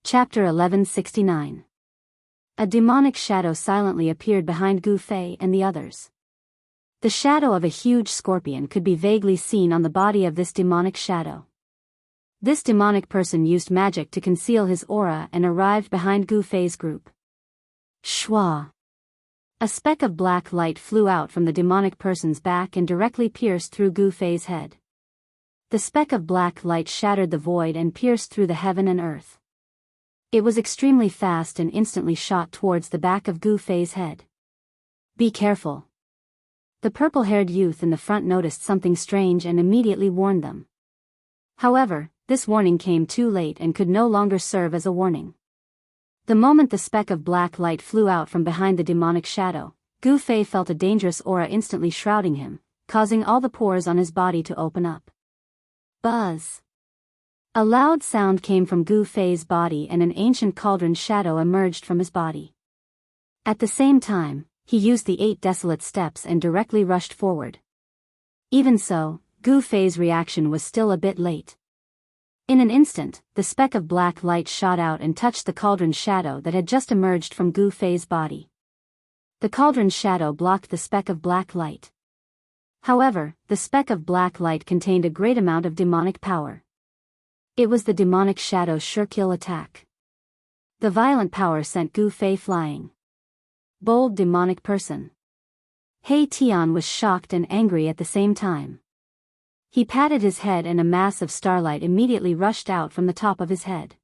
Chapter 1169. A demonic shadow silently appeared behind Gu Fei and the others. The shadow of a huge scorpion could be vaguely seen on the body of this demonic shadow. This demonic person used magic to conceal his aura and arrived behind Gu Fei's group. Shwa! A speck of black light flew out from the demonic person's back and directly pierced through Gu Fei's head. The speck of black light shattered the void and pierced through the heaven and earth. It was extremely fast and instantly shot towards the back of Gu Fei's head. Be careful. The purple-haired youth in the front noticed something strange and immediately warned them. However, this warning came too late and could no longer serve as a warning. The moment the speck of black light flew out from behind the demonic shadow, Gu Fei felt a dangerous aura instantly shrouding him, causing all the pores on his body to open up. Buzz! A loud sound came from Gu Fei's body and an ancient cauldron shadow emerged from his body. At the same time, he used the 8 desolate steps and directly rushed forward. Even so, Gu Fei's reaction was still a bit late. In an instant, the speck of black light shot out and touched the cauldron shadow that had just emerged from Gu Fei's body. The cauldron shadow blocked the speck of black light. However, the speck of black light contained a great amount of demonic power. It was the demonic shadow's sure-kill attack. The violent power sent Gu Fei flying. Bold demonic person. He Tian was shocked and angry at the same time. He patted his head and a mass of starlight immediately rushed out from the top of his head.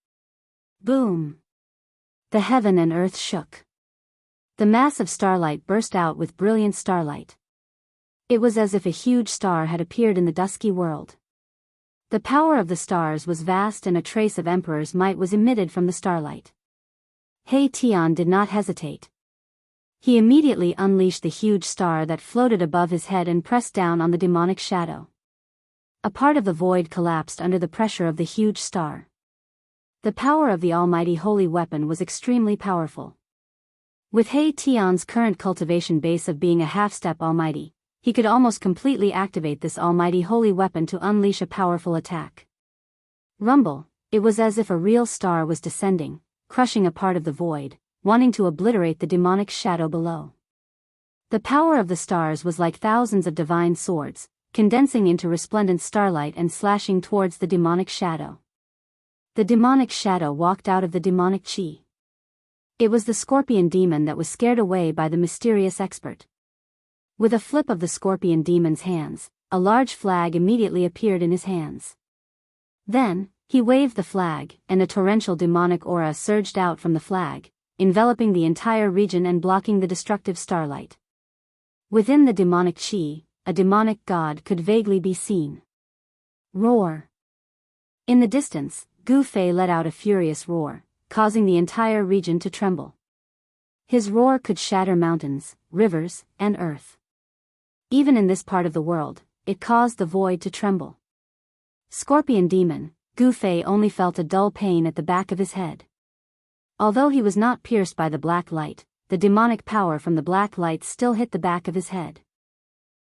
Boom! The heaven and earth shook. The mass of starlight burst out with brilliant starlight. It was as if a huge star had appeared in the dusky world. The power of the stars was vast and a trace of Emperor's might was emitted from the starlight. He Tian did not hesitate. He immediately unleashed the huge star that floated above his head and pressed down on the demonic shadow. A part of the void collapsed under the pressure of the huge star. The power of the almighty holy weapon was extremely powerful. With He Tian's current cultivation base of being a half-step almighty, he could almost completely activate this almighty holy weapon to unleash a powerful attack. Rumble! It was as if a real star was descending, crushing a part of the void, wanting to obliterate the demonic shadow below. The power of the stars was like thousands of divine swords, condensing into resplendent starlight and slashing towards the demonic shadow. The demonic shadow walked out of the demonic chi. It was the scorpion demon that was scared away by the mysterious expert. With a flip of the scorpion demon's hands, a large flag immediately appeared in his hands. Then, he waved the flag, and a torrential demonic aura surged out from the flag, enveloping the entire region and blocking the destructive starlight. Within the demonic chi, a demonic god could vaguely be seen. Roar! In the distance, Gu Fei let out a furious roar, causing the entire region to tremble. His roar could shatter mountains, rivers, and earth. Even in this part of the world, it caused the void to tremble. Scorpion demon, Gu Fei only felt a dull pain at the back of his head. Although he was not pierced by the black light, the demonic power from the black light still hit the back of his head.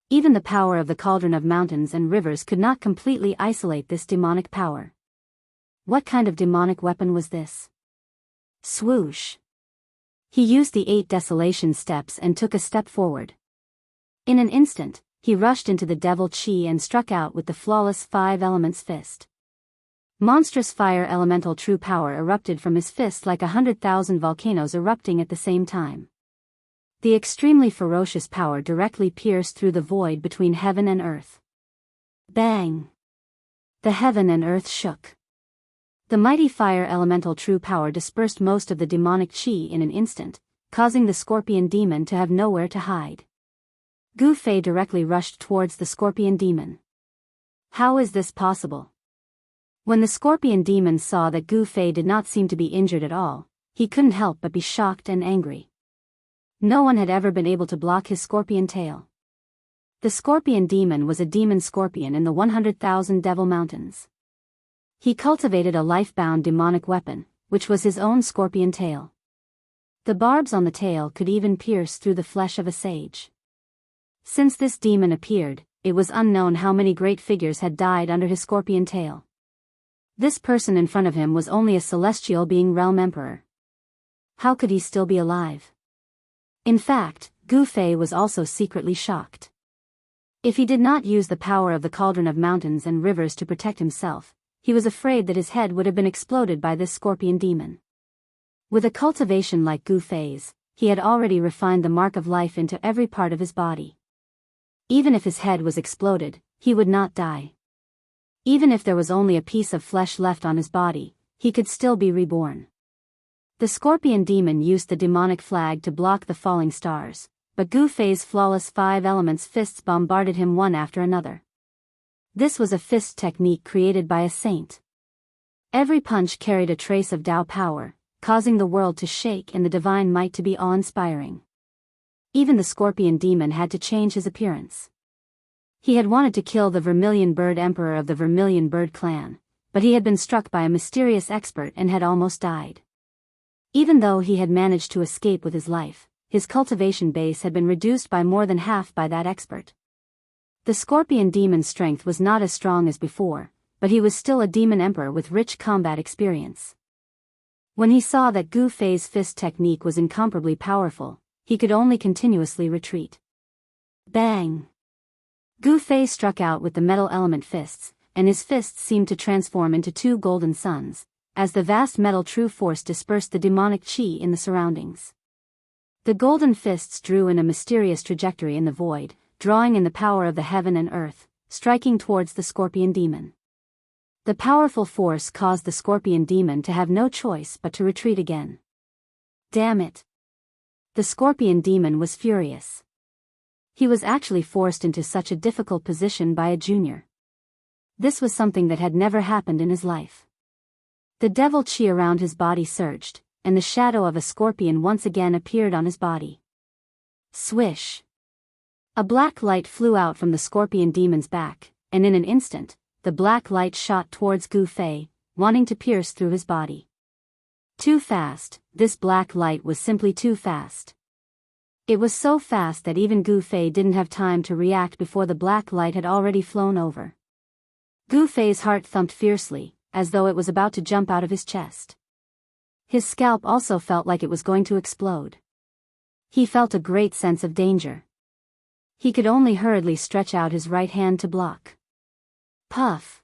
Even the power of the cauldron of mountains and rivers could not completely isolate this demonic power. What kind of demonic weapon was this? Swoosh! He used the 8 desolation steps and took a step forward. In an instant, he rushed into the devil chi and struck out with the flawless 5 elements fist. Monstrous fire elemental true power erupted from his fist like 100,000 volcanoes erupting at the same time. The extremely ferocious power directly pierced through the void between heaven and earth. Bang! The heaven and earth shook. The mighty fire elemental true power dispersed most of the demonic chi in an instant, causing the scorpion demon to have nowhere to hide. Gu Fei directly rushed towards the scorpion demon. How is this possible? When the scorpion demon saw that Gu Fei did not seem to be injured at all, he couldn't help but be shocked and angry. No one had ever been able to block his scorpion tail. The scorpion demon was a demon scorpion in the 100,000 Devil Mountains. He cultivated a life-bound demonic weapon, which was his own scorpion tail. The barbs on the tail could even pierce through the flesh of a sage. Since this demon appeared, it was unknown how many great figures had died under his scorpion tail. This person in front of him was only a celestial being realm emperor. How could he still be alive? In fact, Gu Fei was also secretly shocked. If he did not use the power of the cauldron of mountains and rivers to protect himself, he was afraid that his head would have been exploded by this scorpion demon. With a cultivation like Gu Fei's, he had already refined the mark of life into every part of his body. Even if his head was exploded, he would not die. Even if there was only a piece of flesh left on his body, he could still be reborn. The scorpion demon used the demonic flag to block the falling stars, but Gu Fei's flawless 5 elements fists bombarded him one after another. This was a fist technique created by a saint. Every punch carried a trace of Tao power, causing the world to shake and the divine might to be awe-inspiring. Even the scorpion demon had to change his appearance. He had wanted to kill the Vermilion Bird Emperor of the Vermilion Bird clan, but he had been struck by a mysterious expert and had almost died. Even though he had managed to escape with his life, his cultivation base had been reduced by more than half by that expert. The scorpion demon's strength was not as strong as before, but he was still a demon emperor with rich combat experience. When he saw that Gu Fei's fist technique was incomparably powerful, he could only continuously retreat. Bang! Gu Fei struck out with the metal element fists, and his fists seemed to transform into 2 golden suns, as the vast metal true force dispersed the demonic qi in the surroundings. The golden fists drew in a mysterious trajectory in the void, drawing in the power of the heaven and earth, striking towards the scorpion demon. The powerful force caused the scorpion demon to have no choice but to retreat again. Damn it! The scorpion demon was furious. He was actually forced into such a difficult position by a junior. This was something that had never happened in his life. The devil chi around his body surged, and the shadow of a scorpion once again appeared on his body. Swish! A black light flew out from the scorpion demon's back, and in an instant, the black light shot towards Gu Fei, wanting to pierce through his body. Too fast, this black light was simply too fast. It was so fast that even Gu Fei didn't have time to react before the black light had already flown over. Gu Fei's heart thumped fiercely, as though it was about to jump out of his chest. His scalp also felt like it was going to explode. He felt a great sense of danger. He could only hurriedly stretch out his right hand to block. Puff!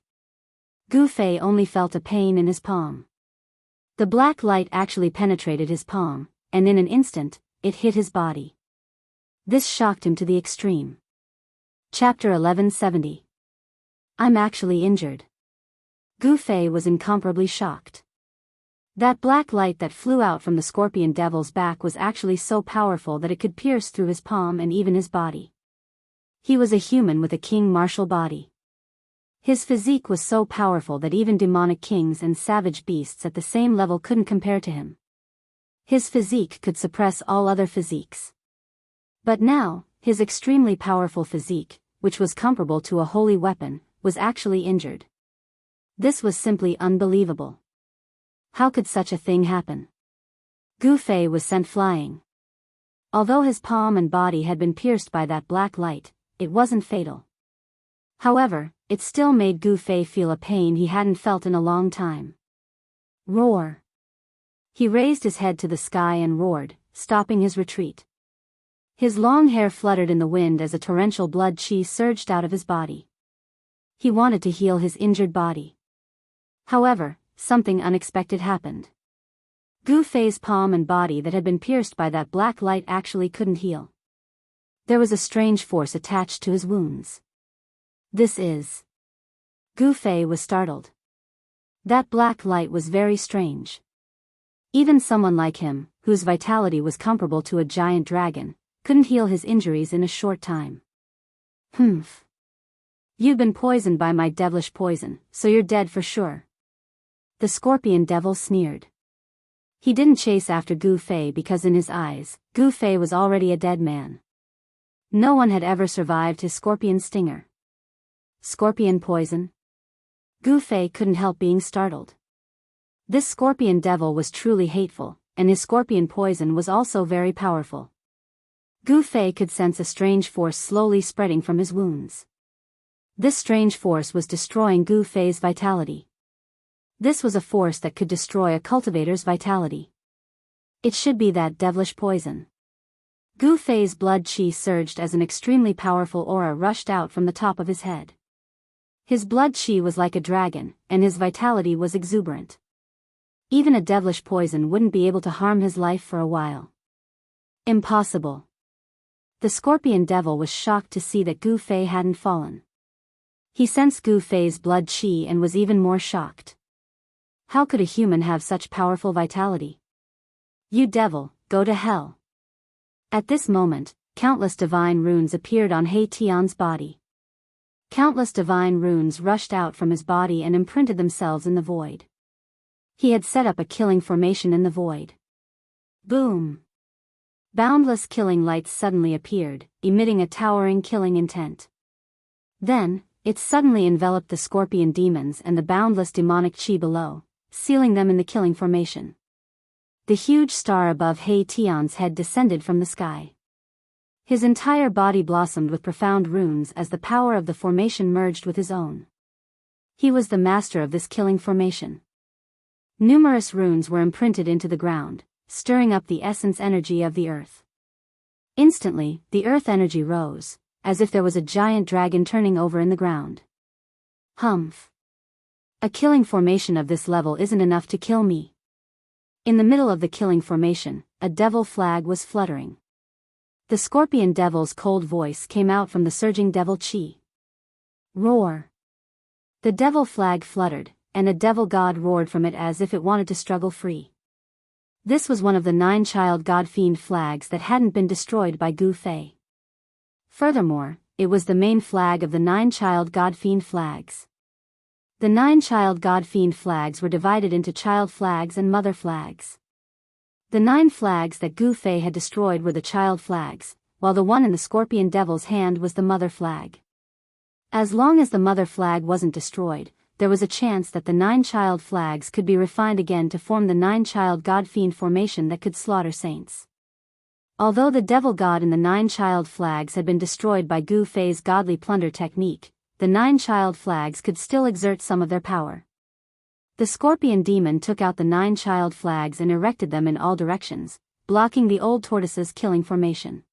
Gu Fei only felt a pain in his palm. The black light actually penetrated his palm, and in an instant, it hit his body. This shocked him to the extreme. Chapter 1170. I'm actually injured. Gu Fei was incomparably shocked. That black light that flew out from the scorpion devil's back was actually so powerful that it could pierce through his palm and even his body. He was a human with a king martial body. His physique was so powerful that even demonic kings and savage beasts at the same level couldn't compare to him. His physique could suppress all other physiques. But now, his extremely powerful physique, which was comparable to a holy weapon, was actually injured. This was simply unbelievable. How could such a thing happen? Gu Fei was sent flying. Although his palm and body had been pierced by that black light, it wasn't fatal. However, it still made Gu Fei feel a pain he hadn't felt in a long time. Roar! He raised his head to the sky and roared, stopping his retreat. His long hair fluttered in the wind as a torrential blood chi surged out of his body. He wanted to heal his injured body. However, something unexpected happened. Gu Fei's palm and body that had been pierced by that black light actually couldn't heal. There was a strange force attached to his wounds. This is... Gu Fei was startled. That black light was very strange. Even someone like him, whose vitality was comparable to a giant dragon, couldn't heal his injuries in a short time. Humph. You've been poisoned by my devilish poison, so you're dead for sure. The scorpion devil sneered. He didn't chase after Gu Fei because in his eyes, Gu Fei was already a dead man. No one had ever survived his scorpion stinger. Scorpion poison? Gu Fei couldn't help being startled. This scorpion devil was truly hateful, and his scorpion poison was also very powerful. Gu Fei could sense a strange force slowly spreading from his wounds. This strange force was destroying Gu Fei's vitality. This was a force that could destroy a cultivator's vitality. It should be that devilish poison. Gu Fei's blood qi surged as an extremely powerful aura rushed out from the top of his head. His blood qi was like a dragon, and his vitality was exuberant. Even a devilish poison wouldn't be able to harm his life for a while. Impossible. The scorpion devil was shocked to see that Gu Fei hadn't fallen. He sensed Gu Fei's blood qi and was even more shocked. How could a human have such powerful vitality? You devil, go to hell. At this moment, countless divine runes appeared on He Tian's body. Countless divine runes rushed out from his body and imprinted themselves in the void. He had set up a killing formation in the void. Boom! Boundless killing lights suddenly appeared, emitting a towering killing intent. Then, it suddenly enveloped the scorpion demons and the boundless demonic qi below, sealing them in the killing formation. The huge star above He Tian's head descended from the sky. His entire body blossomed with profound runes as the power of the formation merged with his own. He was the master of this killing formation. Numerous runes were imprinted into the ground, stirring up the essence energy of the earth. Instantly, the earth energy rose, as if there was a giant dragon turning over in the ground. Humph! A killing formation of this level isn't enough to kill me. In the middle of the killing formation, a devil flag was fluttering. The scorpion devil's cold voice came out from the surging devil qi. Roar! The devil flag fluttered, and a devil god roared from it as if it wanted to struggle free. This was one of the 9 child god fiend flags that hadn't been destroyed by Gu Fei. Furthermore, it was the main flag of the 9 child god fiend flags. The 9 child god fiend flags were divided into child flags and mother flags. The 9 flags that Gu Fei had destroyed were the child flags, while the one in the scorpion devil's hand was the mother flag. As long as the mother flag wasn't destroyed, there was a chance that the 9 child flags could be refined again to form the 9 child god fiend formation that could slaughter saints. Although the devil god in the 9 child flags had been destroyed by Gu Fei's godly plunder technique, the 9 child flags could still exert some of their power. The scorpion demon took out the 9 child flags and erected them in all directions, blocking the old tortoise's killing formation.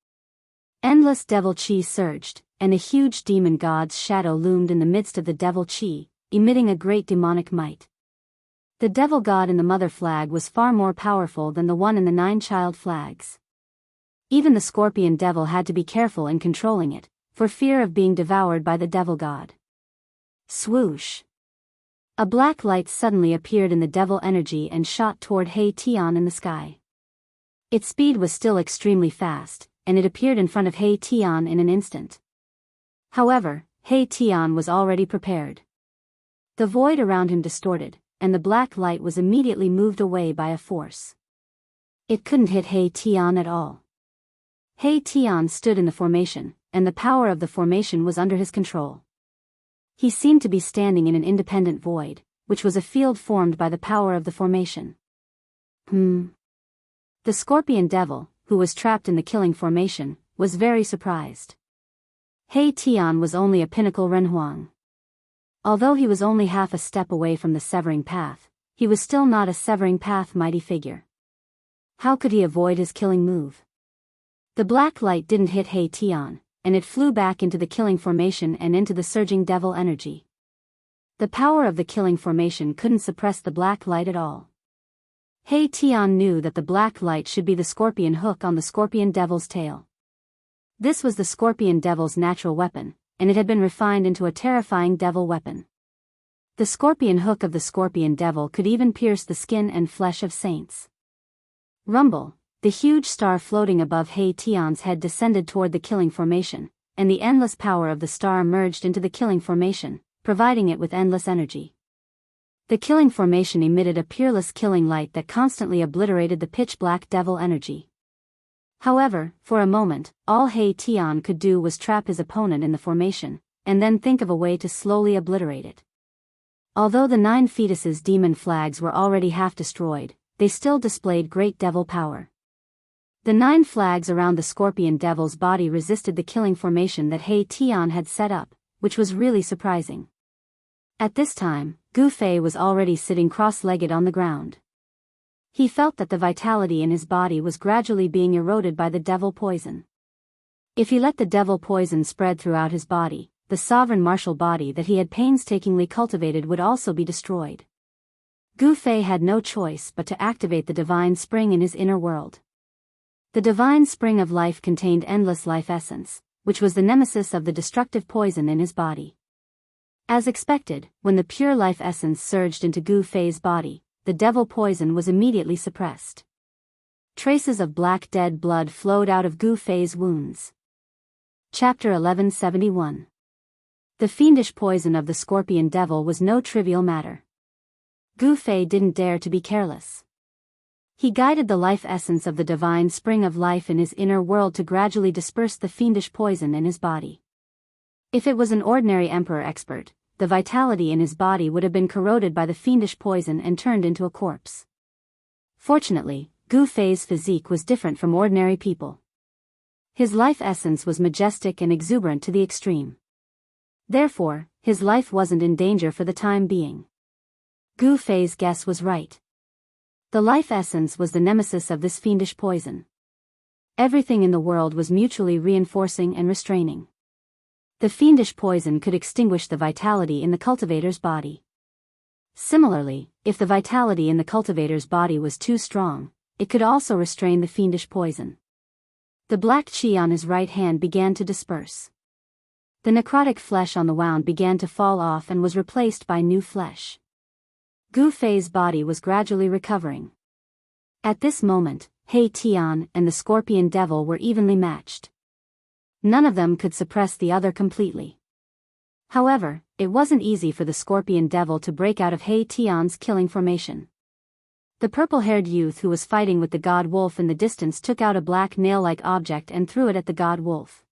Endless devil qi surged, and a huge demon god's shadow loomed in the midst of the devil qi, emitting a great demonic might. The devil god in the mother flag was far more powerful than the one in the 9 child flags. Even the scorpion devil had to be careful in controlling it, for fear of being devoured by the devil god. Swoosh! A black light suddenly appeared in the devil energy and shot toward He Tian in the sky. Its speed was still extremely fast, and it appeared in front of He Tian in an instant. However, He Tian was already prepared. The void around him distorted, and the black light was immediately moved away by a force. It couldn't hit He Tian at all. He Tian stood in the formation, and the power of the formation was under his control. He seemed to be standing in an independent void, which was a field formed by the power of the formation. The scorpion devil, who was trapped in the killing formation, was very surprised. He Tian was only a pinnacle renhuang. Although he was only half a step away from the severing path, he was still not a severing path mighty figure. How could he avoid his killing move? The black light didn't hit He Tian, and it flew back into the killing formation and into the surging devil energy. The power of the killing formation couldn't suppress the black light at all. He Tian knew that the black light should be the scorpion hook on the scorpion devil's tail. This was the scorpion devil's natural weapon, and it had been refined into a terrifying devil weapon. The scorpion hook of the scorpion devil could even pierce the skin and flesh of saints. Rumble! The huge star floating above He Tian's head descended toward the killing formation, and the endless power of the star merged into the killing formation, providing it with endless energy. The killing formation emitted a peerless killing light that constantly obliterated the pitch-black devil energy. However, for a moment, all He Tian could do was trap his opponent in the formation, and then think of a way to slowly obliterate it. Although the 9 fetuses' demon flags were already half destroyed, they still displayed great devil power. The 9 flags around the scorpion devil's body resisted the killing formation that He Tian had set up, which was really surprising. At this time, Gu Fei was already sitting cross-legged on the ground. He felt that the vitality in his body was gradually being eroded by the devil poison. If he let the devil poison spread throughout his body, the sovereign martial body that he had painstakingly cultivated would also be destroyed. Gu Fei had no choice but to activate the divine spring in his inner world. The divine spring of life contained endless life essence, which was the nemesis of the destructive poison in his body. As expected, when the pure life essence surged into Gu Fei's body, the devil poison was immediately suppressed. Traces of black dead blood flowed out of Gu Fei's wounds. Chapter 1171. The fiendish poison of the scorpion devil was no trivial matter. Gu Fei didn't dare to be careless. He guided the life essence of the divine spring of life in his inner world to gradually disperse the fiendish poison in his body. If it was an ordinary emperor expert, the vitality in his body would have been corroded by the fiendish poison and turned into a corpse. Fortunately, Gu Fei's physique was different from ordinary people. His life essence was majestic and exuberant to the extreme. Therefore, his life wasn't in danger for the time being. Gu Fei's guess was right. The life essence was the nemesis of this fiendish poison. Everything in the world was mutually reinforcing and restraining. The fiendish poison could extinguish the vitality in the cultivator's body. Similarly, if the vitality in the cultivator's body was too strong, it could also restrain the fiendish poison. The black chi on his right hand began to disperse. The necrotic flesh on the wound began to fall off and was replaced by new flesh. Gu Fei's body was gradually recovering. At this moment, He Tian and the scorpion devil were evenly matched. None of them could suppress the other completely. However, it wasn't easy for the scorpion devil to break out of He Tian's killing formation. The purple-haired youth who was fighting with the god wolf in the distance took out a black nail-like object and threw it at the god wolf.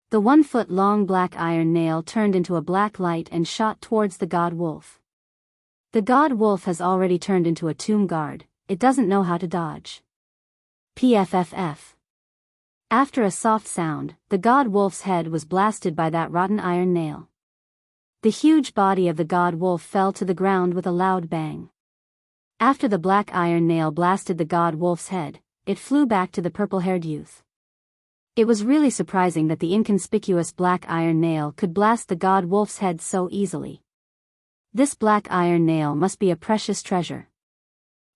The 1-foot-long black iron nail turned into a black light and shot towards the god wolf. The god wolf has already turned into a tomb guard, it doesn't know how to dodge. PFFF. After a soft sound, the god wolf's head was blasted by that rotten iron nail. The huge body of the god wolf fell to the ground with a loud bang. After the black iron nail blasted the god wolf's head, it flew back to the purple-haired youth. It was really surprising that the inconspicuous black iron nail could blast the god wolf's head so easily. This black iron nail must be a precious treasure.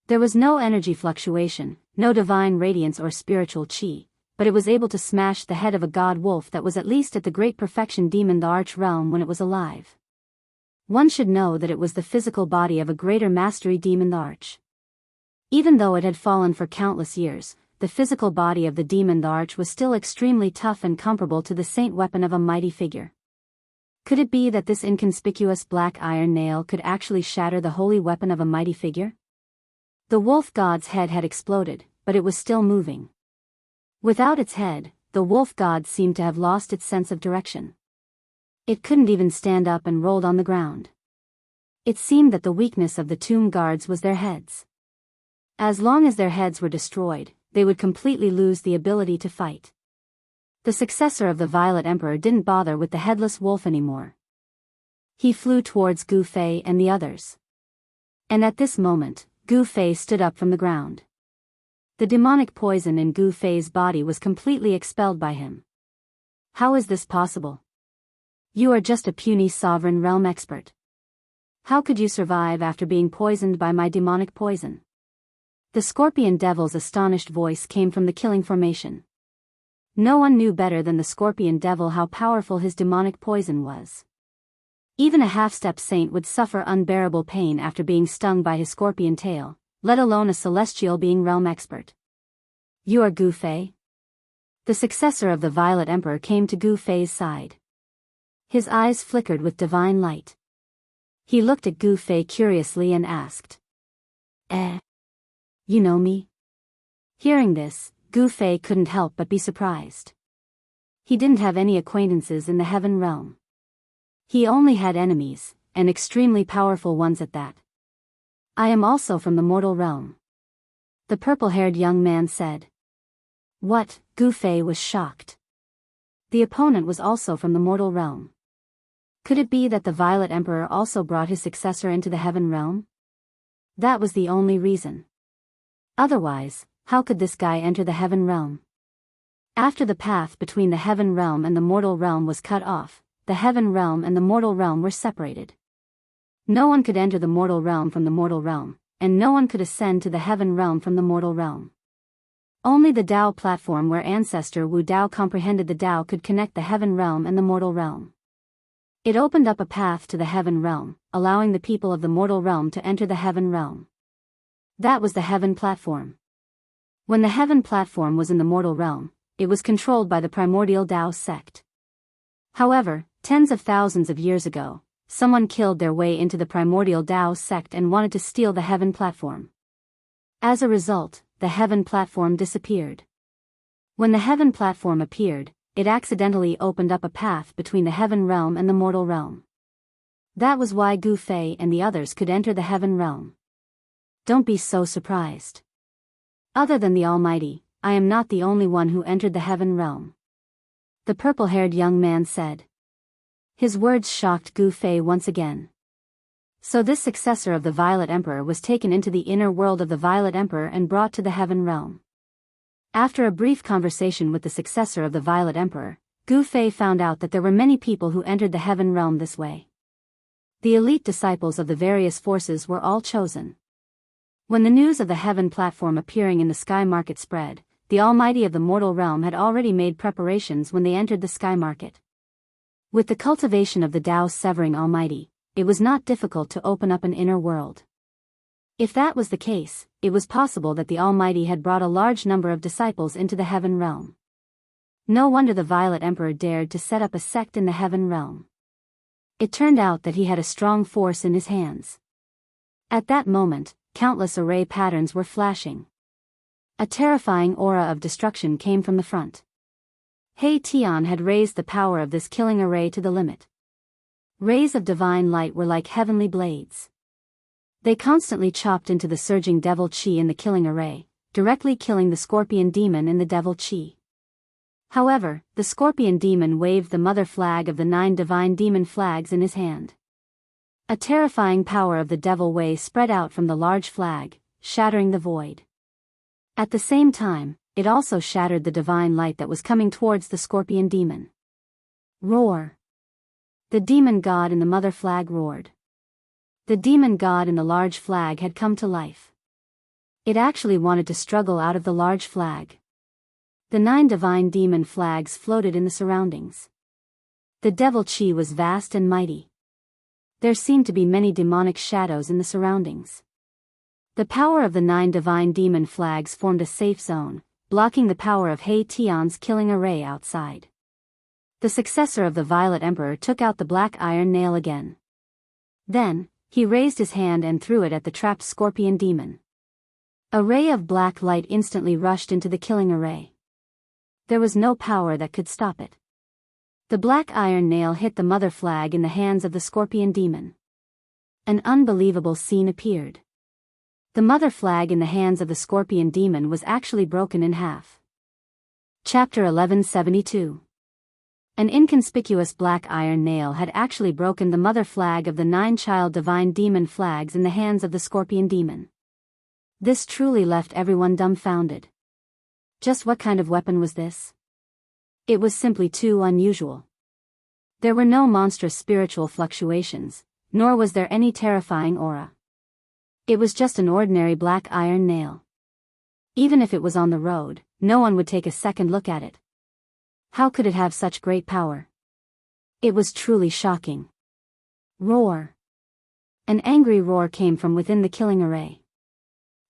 There was no energy fluctuation, no divine radiance or spiritual chi, but it was able to smash the head of a god wolf that was at least at the great perfection demon the arch realm when it was alive. One should know that it was the physical body of a greater mastery demon the arch. Even though it had fallen for countless years, the physical body of the demon the arch was still extremely tough and comparable to the saint weapon of a mighty figure. Could it be that this inconspicuous black iron nail could actually shatter the holy weapon of a mighty figure? The wolf god's head had exploded, but it was still moving. Without its head, the wolf god seemed to have lost its sense of direction. It couldn't even stand up and rolled on the ground. It seemed that the weakness of the tomb guards was their heads. As long as their heads were destroyed, they would completely lose the ability to fight. The successor of the Violet Emperor didn't bother with the headless wolf anymore. He flew towards Gu Fei and the others. And at this moment, Gu Fei stood up from the ground. The demonic poison in Gu Fei's body was completely expelled by him. How is this possible? You are just a puny sovereign realm expert. How could you survive after being poisoned by my demonic poison? The scorpion devil's astonished voice came from the killing formation. No one knew better than the scorpion devil how powerful his demonic poison was. Even a half-step saint would suffer unbearable pain after being stung by his scorpion tail, let alone a celestial being realm expert. You are Gu Fei? The successor of the Violet Emperor came to Gu Fei's side. His eyes flickered with divine light. He looked at Gu Fei curiously and asked, You know me? Hearing this, Gu Fei couldn't help but be surprised. He didn't have any acquaintances in the heaven realm. He only had enemies, and extremely powerful ones at that. I am also from the mortal realm. The purple-haired young man said. What? Gu Fei was shocked. The opponent was also from the mortal realm. Could it be that the Violet Emperor also brought his successor into the heaven realm? That was the only reason. Otherwise, how could this guy enter the heaven realm? After the path between the heaven realm and the mortal realm was cut off, the heaven realm and the mortal realm were separated. No one could enter the mortal realm from the mortal realm, and no one could ascend to the heaven realm from the mortal realm. Only the Tao platform where ancestor Wu Dao comprehended the Tao could connect the heaven realm and the mortal realm. It opened up a path to the heaven realm, allowing the people of the mortal realm to enter the heaven realm. That was the heaven platform. When the heaven platform was in the mortal realm, it was controlled by the primordial Tao sect. However, tens of thousands of years ago, someone killed their way into the primordial Tao sect and wanted to steal the heaven platform. As a result, the heaven platform disappeared. When the heaven platform appeared, it accidentally opened up a path between the heaven realm and the mortal realm. That was why Gu Fei and the others could enter the heaven realm. Don't be so surprised. Other than the Almighty, I am not the only one who entered the heaven realm. The purple-haired young man said. His words shocked Gu Fei once again. So this successor of the Violet Emperor was taken into the inner world of the Violet Emperor and brought to the heaven realm. After a brief conversation with the successor of the Violet Emperor, Gu Fei found out that there were many people who entered the heaven realm this way. The elite disciples of the various forces were all chosen. When the news of the heaven platform appearing in the sky market spread, the Almighty of the mortal realm had already made preparations when they entered the sky market. With the cultivation of the Tao severing Almighty, it was not difficult to open up an inner world. If that was the case, it was possible that the Almighty had brought a large number of disciples into the heaven realm. No wonder the Violet Emperor dared to set up a sect in the heaven realm. It turned out that he had a strong force in his hands. At that moment, countless array patterns were flashing. A terrifying aura of destruction came from the front. He Tian had raised the power of this killing array to the limit. Rays of divine light were like heavenly blades. They constantly chopped into the surging devil chi in the killing array, directly killing the scorpion demon in the devil chi. However, the scorpion demon waved the mother flag of the 9 divine demon flags in his hand. A terrifying power of the devil way spread out from the large flag, shattering the void. At the same time, it also shattered the divine light that was coming towards the scorpion demon. Roar! The demon god in the mother flag roared. The demon god in the large flag had come to life. It actually wanted to struggle out of the large flag. The 9 divine demon flags floated in the surroundings. The devil chi was vast and mighty. There seemed to be many demonic shadows in the surroundings. The power of the 9 divine demon flags formed a safe zone, blocking the power of He Tian's killing array outside. The successor of the Violet Emperor took out the black iron nail again. Then, he raised his hand and threw it at the trapped scorpion demon. A ray of black light instantly rushed into the killing array. There was no power that could stop it. The black iron nail hit the mother flag in the hands of the scorpion demon. An unbelievable scene appeared. The mother flag in the hands of the scorpion demon was actually broken in half. Chapter 1172. An inconspicuous black iron nail had actually broken the mother flag of the 9 child divine demon flags in the hands of the scorpion demon. This truly left everyone dumbfounded. Just what kind of weapon was this? It was simply too unusual. There were no monstrous spiritual fluctuations, nor was there any terrifying aura. It was just an ordinary black iron nail. Even if it was on the road, no one would take a second look at it. How could it have such great power? It was truly shocking. Roar! An angry roar came from within the killing array.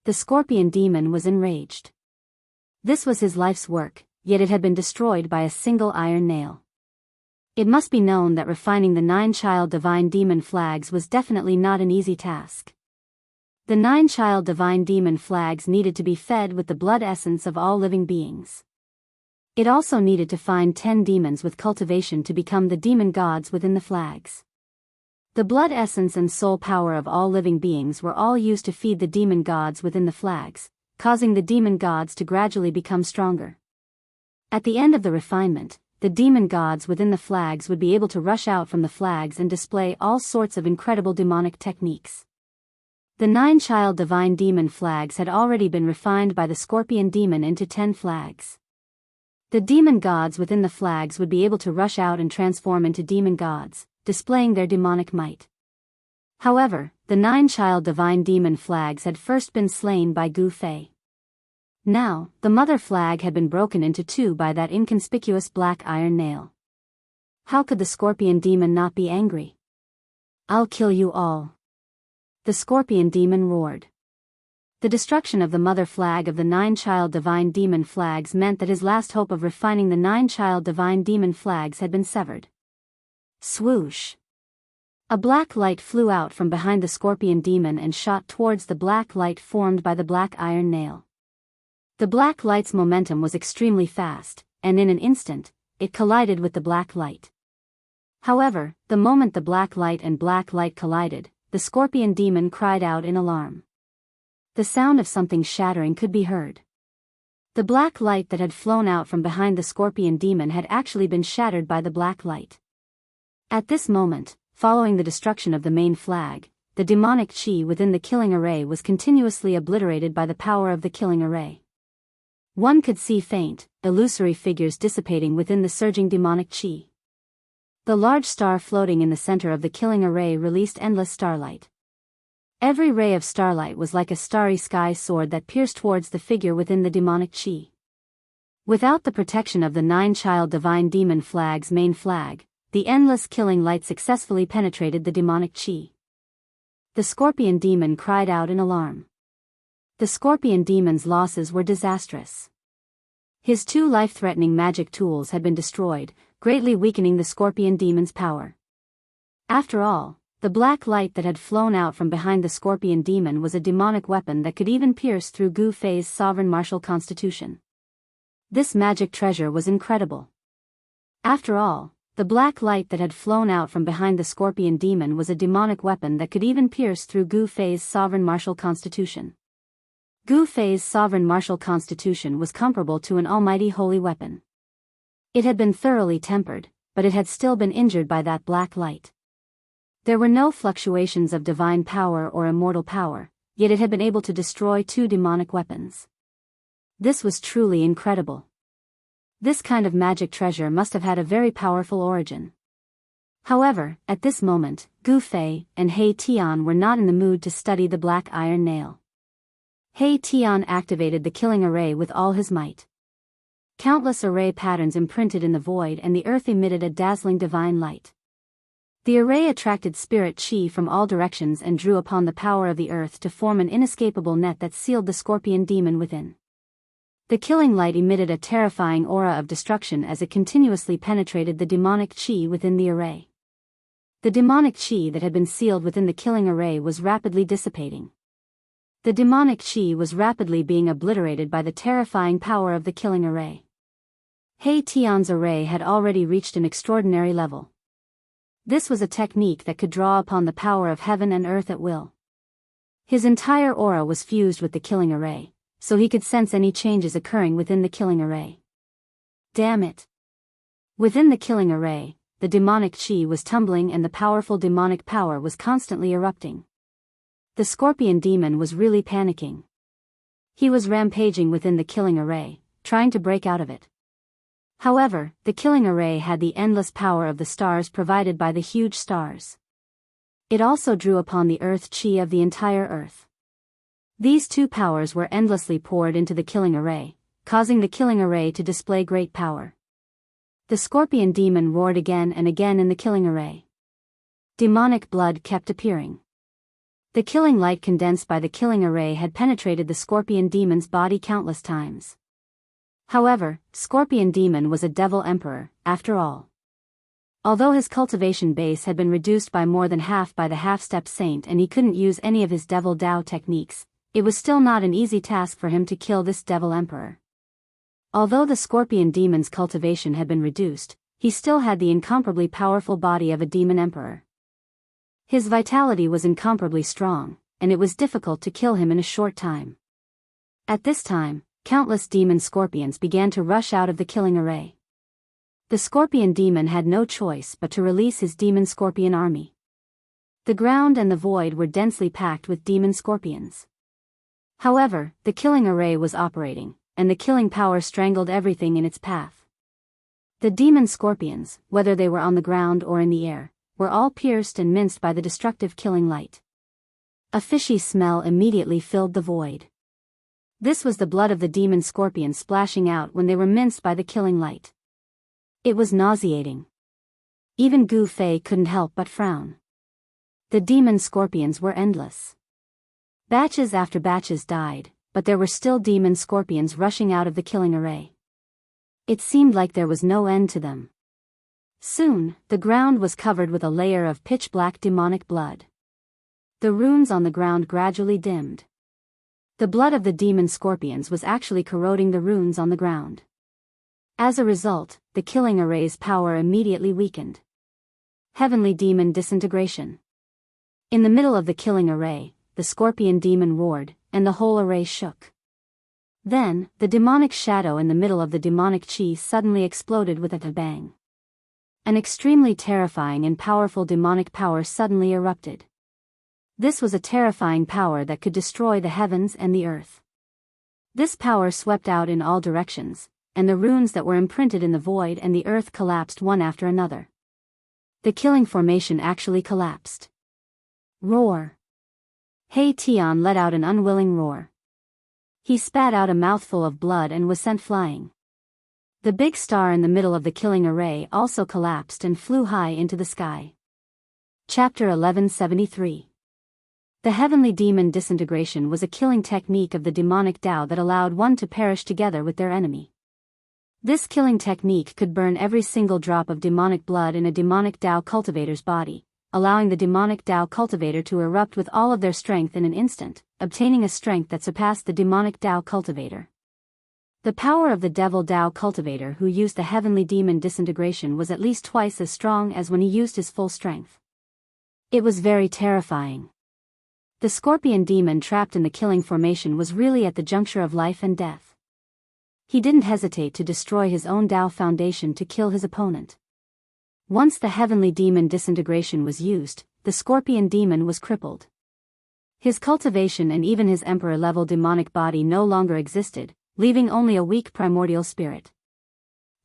The scorpion demon was enraged. This was his life's work, yet it had been destroyed by a single iron nail. It must be known that refining the 9 child divine demon flags was definitely not an easy task. The 9 child divine demon flags needed to be fed with the blood essence of all living beings. It also needed to find 10 demons with cultivation to become the demon gods within the flags. The blood essence and soul power of all living beings were all used to feed the demon gods within the flags, causing the demon gods to gradually become stronger. At the end of the refinement, the demon gods within the flags would be able to rush out from the flags and display all sorts of incredible demonic techniques. The 9 child divine demon flags had already been refined by the scorpion demon into 10 flags. The demon gods within the flags would be able to rush out and transform into demon gods, displaying their demonic might. However, the 9 child divine demon flags had first been slain by Gu Fei. Now, the mother flag had been broken into 2 by that inconspicuous black iron nail. How could the scorpion demon not be angry? "I'll kill you all," the scorpion demon roared. The destruction of the mother flag of the 9 child divine demon flags meant that his last hope of refining the 9 child divine demon flags had been severed. Swoosh! A black light flew out from behind the scorpion demon and shot towards the black light formed by the black iron nail. The black light's momentum was extremely fast, and in an instant, it collided with the black light. However, the moment the black light and black light collided, the scorpion demon cried out in alarm. The sound of something shattering could be heard. The black light that had flown out from behind the scorpion demon had actually been shattered by the black light. At this moment, following the destruction of the main flag, the demonic chi within the killing array was continuously obliterated by the power of the killing array. One could see faint, illusory figures dissipating within the surging demonic chi. The large star floating in the center of the killing array released endless starlight. Every ray of starlight was like a starry sky sword that pierced towards the figure within the demonic chi. Without the protection of the 9 child divine demon flag's main flag, the endless killing light successfully penetrated the demonic chi. The scorpion demon cried out in alarm. The scorpion demon's losses were disastrous. His 2 life-threatening magic tools had been destroyed, greatly weakening the scorpion demon's power. After all, the black light that had flown out from behind the scorpion demon was a demonic weapon that could even pierce through Gu Fei's sovereign martial constitution. This magic treasure was incredible. After all, the black light that had flown out from behind the scorpion demon was a demonic weapon that could even pierce through Gu Fei's sovereign martial constitution. Gu Fei's sovereign martial constitution was comparable to an almighty holy weapon. It had been thoroughly tempered, but it had still been injured by that black light. There were no fluctuations of divine power or immortal power, yet it had been able to destroy 2 demonic weapons. This was truly incredible. This kind of magic treasure must have had a very powerful origin. However, at this moment, Gu Fei and He Tian were not in the mood to study the black iron nail. He Tian activated the killing array with all his might. Countless array patterns imprinted in the void and the earth emitted a dazzling divine light. The array attracted spirit chi from all directions and drew upon the power of the earth to form an inescapable net that sealed the scorpion demon within. The killing light emitted a terrifying aura of destruction as it continuously penetrated the demonic chi within the array. The demonic chi that had been sealed within the killing array was rapidly dissipating. The demonic chi was rapidly being obliterated by the terrifying power of the killing array. He Tian's array had already reached an extraordinary level. This was a technique that could draw upon the power of heaven and earth at will. His entire aura was fused with the killing array, so he could sense any changes occurring within the killing array. Damn it! Within the killing array, the demonic chi was tumbling and the powerful demonic power was constantly erupting. The scorpion demon was really panicking. He was rampaging within the killing array, trying to break out of it. However, the killing array had the endless power of the stars provided by the huge stars. It also drew upon the earth chi of the entire earth. These 2 powers were endlessly poured into the killing array, causing the killing array to display great power. The scorpion demon roared again and again in the killing array. Demonic blood kept appearing. The killing light condensed by the killing array had penetrated the scorpion demon's body countless times. However, Scorpion Demon was a devil emperor, after all. Although his cultivation base had been reduced by more than half by the half-step saint and he couldn't use any of his devil Dao techniques, it was still not an easy task for him to kill this devil emperor. Although the scorpion demon's cultivation had been reduced, he still had the incomparably powerful body of a demon emperor. His vitality was incomparably strong, and it was difficult to kill him in a short time. At this time, countless demon scorpions began to rush out of the killing array. The scorpion demon had no choice but to release his demon scorpion army. The ground and the void were densely packed with demon scorpions. However, the killing array was operating, and the killing power strangled everything in its path. The demon scorpions, whether they were on the ground or in the air, were all pierced and minced by the destructive killing light. A fishy smell immediately filled the void. This was the blood of the demon scorpions splashing out when they were minced by the killing light. It was nauseating. Even Gu Fei couldn't help but frown. The demon scorpions were endless. Batches after batches died, but there were still demon scorpions rushing out of the killing array. It seemed like there was no end to them. Soon, the ground was covered with a layer of pitch-black demonic blood. The runes on the ground gradually dimmed. The blood of the demon scorpions was actually corroding the runes on the ground. As a result, the killing array's power immediately weakened. Heavenly demon disintegration. In the middle of the killing array, the scorpion demon roared, and the whole array shook. Then, the demonic shadow in the middle of the demonic chi suddenly exploded with a bang. An extremely terrifying and powerful demonic power suddenly erupted. This was a terrifying power that could destroy the heavens and the earth. This power swept out in all directions, and the runes that were imprinted in the void and the earth collapsed one after another. The killing formation actually collapsed. Roar! Hei Tian let out an unwilling roar. He spat out a mouthful of blood and was sent flying. The big star in the middle of the killing array also collapsed and flew high into the sky. Chapter 1173. The heavenly demon disintegration was a killing technique of the demonic Tao that allowed one to perish together with their enemy. This killing technique could burn every single drop of demonic blood in a demonic Tao cultivator's body, allowing the demonic Tao cultivator to erupt with all of their strength in an instant, obtaining a strength that surpassed the demonic Tao cultivator. The power of the devil Tao cultivator who used the heavenly demon disintegration was at least twice as strong as when he used his full strength. It was very terrifying. The scorpion demon trapped in the killing formation was really at the juncture of life and death. He didn't hesitate to destroy his own Tao foundation to kill his opponent. Once the heavenly demon disintegration was used, the scorpion demon was crippled. His cultivation and even his emperor-level demonic body no longer existed, leaving only a weak primordial spirit.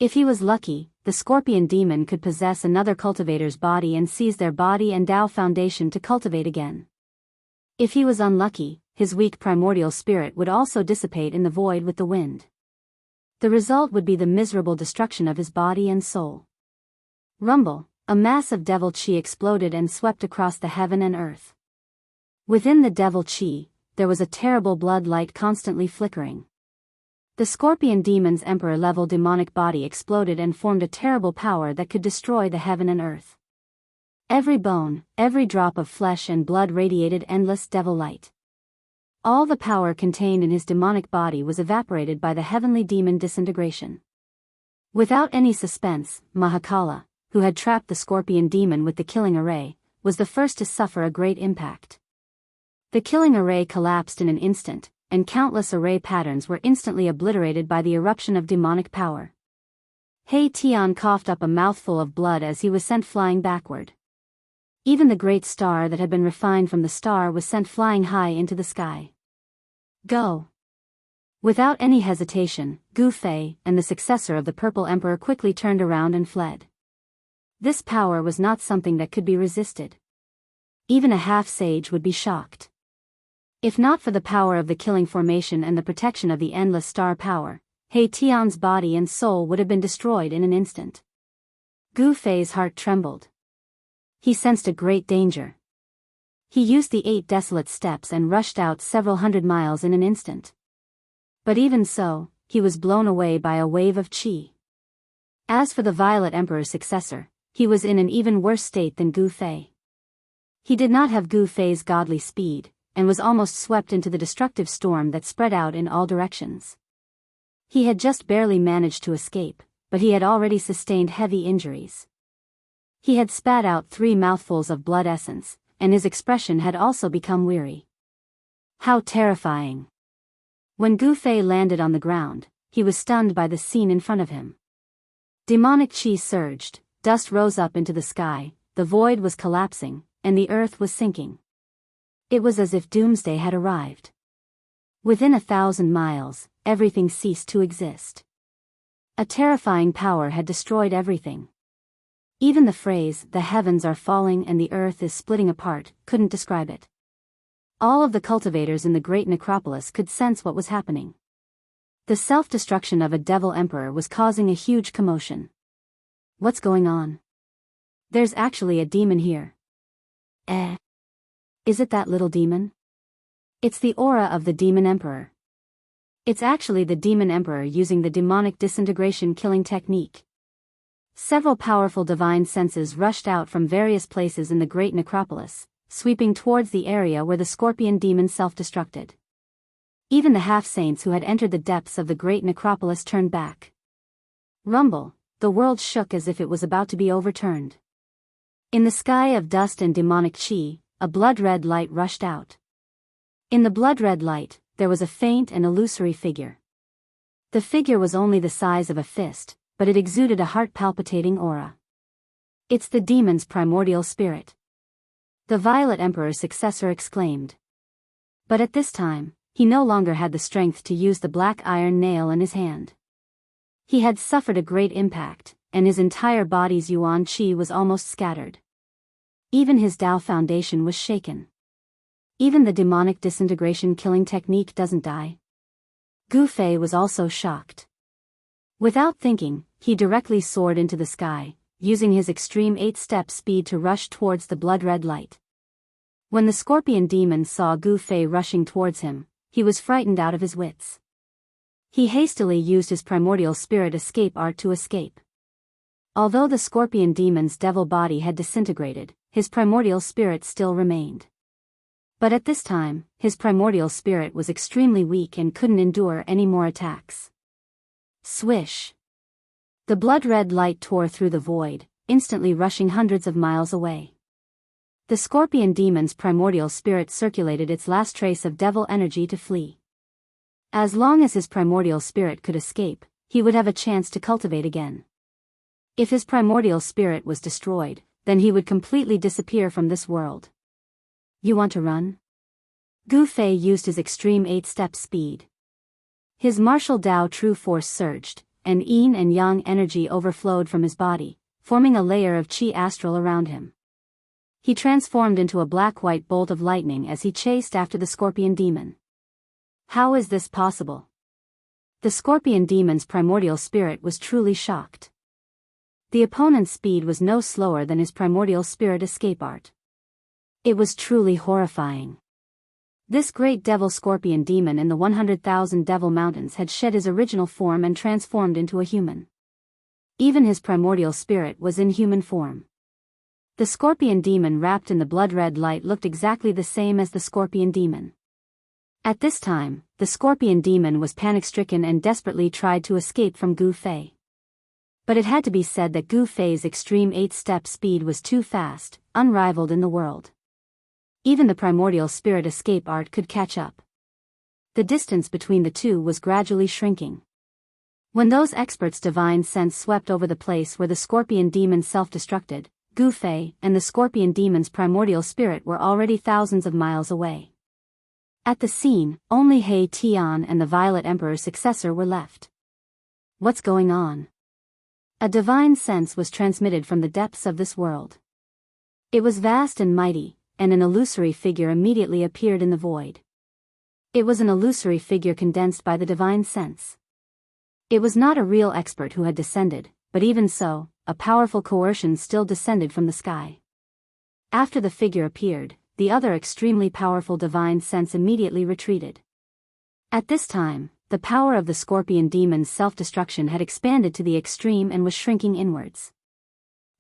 If he was lucky, the scorpion demon could possess another cultivator's body and seize their body and Tao foundation to cultivate again. If he was unlucky, his weak primordial spirit would also dissipate in the void with the wind. The result would be the miserable destruction of his body and soul. Rumble, a mass of devil chi exploded and swept across the heaven and earth. Within the devil chi, there was a terrible blood light constantly flickering. The scorpion demon's emperor-level demonic body exploded and formed a terrible power that could destroy the heaven and earth. Every bone, every drop of flesh and blood radiated endless devil light. All the power contained in his demonic body was evaporated by the heavenly demon disintegration. Without any suspense, Mahakala, who had trapped the scorpion demon with the killing array, was the first to suffer a great impact. The killing array collapsed in an instant, and countless array patterns were instantly obliterated by the eruption of demonic power. Hei Tian coughed up a mouthful of blood as he was sent flying backward. Even the great star that had been refined from the star was sent flying high into the sky. Go! Without any hesitation, Gu Fei and the successor of the Purple Emperor quickly turned around and fled. This power was not something that could be resisted. Even a half-sage would be shocked. If not for the power of the killing formation and the protection of the endless star power, Hei Tian's body and soul would have been destroyed in an instant. Gu Fei's heart trembled. He sensed a great danger. He used the 8 desolate steps and rushed out several hundred miles in an instant. But even so, he was blown away by a wave of qi. As for the Violet Emperor's successor, he was in an even worse state than Gu Fei. He did not have Gu Fei's godly speed, and was almost swept into the destructive storm that spread out in all directions. He had just barely managed to escape, but he had already sustained heavy injuries. He had spat out 3 mouthfuls of blood essence, and his expression had also become weary. How terrifying! When Gu Fei landed on the ground, he was stunned by the scene in front of him. Demonic chi surged, dust rose up into the sky, the void was collapsing, and the earth was sinking. It was as if doomsday had arrived. Within 1,000 miles, everything ceased to exist. A terrifying power had destroyed everything. Even the phrase, "the heavens are falling and the earth is splitting apart," couldn't describe it. All of the cultivators in the great necropolis could sense what was happening. The self-destruction of a devil emperor was causing a huge commotion. What's going on? There's actually a demon here. Is it that little demon? It's the aura of the demon emperor. It's actually the demon emperor using the demonic disintegration killing technique. Several powerful divine senses rushed out from various places in the great necropolis, sweeping towards the area where the scorpion demon self-destructed. Even the half-saints who had entered the depths of the great necropolis turned back. Rumble, the world shook as if it was about to be overturned. In the sky of dust and demonic chi, a blood-red light rushed out. In the blood-red light, there was a faint and illusory figure. The figure was only the size of a fist, but it exuded a heart-palpitating aura. It's the demon's primordial spirit. The Violet Emperor's successor exclaimed. But at this time, he no longer had the strength to use the black iron nail in his hand. He had suffered a great impact, and his entire body's yuan qi was almost scattered. Even his Tao foundation was shaken. Even the demonic disintegration killing technique doesn't die. Gu Fei was also shocked. Without thinking, he directly soared into the sky, using his extreme 8-step speed to rush towards the blood-red light. When the scorpion demon saw Gu Fei rushing towards him, he was frightened out of his wits. He hastily used his primordial spirit escape art to escape. Although the scorpion demon's devil body had disintegrated, his primordial spirit still remained. But at this time, his primordial spirit was extremely weak and couldn't endure any more attacks. Swish! The blood-red light tore through the void, instantly rushing hundreds of miles away. The scorpion demon's primordial spirit circulated its last trace of devil energy to flee. As long as his primordial spirit could escape, he would have a chance to cultivate again. If his primordial spirit was destroyed, then he would completely disappear from this world. You want to run? Gu Fei used his extreme 8-step speed. His martial Tao true force surged, and yin and yang energy overflowed from his body, forming a layer of chi astral around him. He transformed into a black-white bolt of lightning as he chased after the scorpion demon. How is this possible? The scorpion demon's primordial spirit was truly shocked. The opponent's speed was no slower than his primordial spirit escape art. It was truly horrifying. This great devil scorpion demon in the 100,000 Devil Mountains had shed his original form and transformed into a human. Even his primordial spirit was in human form. The scorpion demon wrapped in the blood-red light looked exactly the same as the scorpion demon. At this time, the scorpion demon was panic-stricken and desperately tried to escape from Gu Fei. But it had to be said that Gu Fei's extreme 8-step speed was too fast, unrivaled in the world. Even the primordial spirit escape art could catch up. The distance between the two was gradually shrinking. When those experts' divine sense swept over the place where the scorpion demon self-destructed, Gu Fei and the scorpion demon's primordial spirit were already thousands of miles away. At the scene, only He Tian and the Violet Emperor's successor were left. What's going on? A divine sense was transmitted from the depths of this world. It was vast and mighty, and an illusory figure immediately appeared in the void. It was an illusory figure condensed by the divine sense. It was not a real expert who had descended, but even so, a powerful coercion still descended from the sky. After the figure appeared, the other extremely powerful divine sense immediately retreated. At this time, the power of the scorpion demon's self-destruction had expanded to the extreme and was shrinking inwards.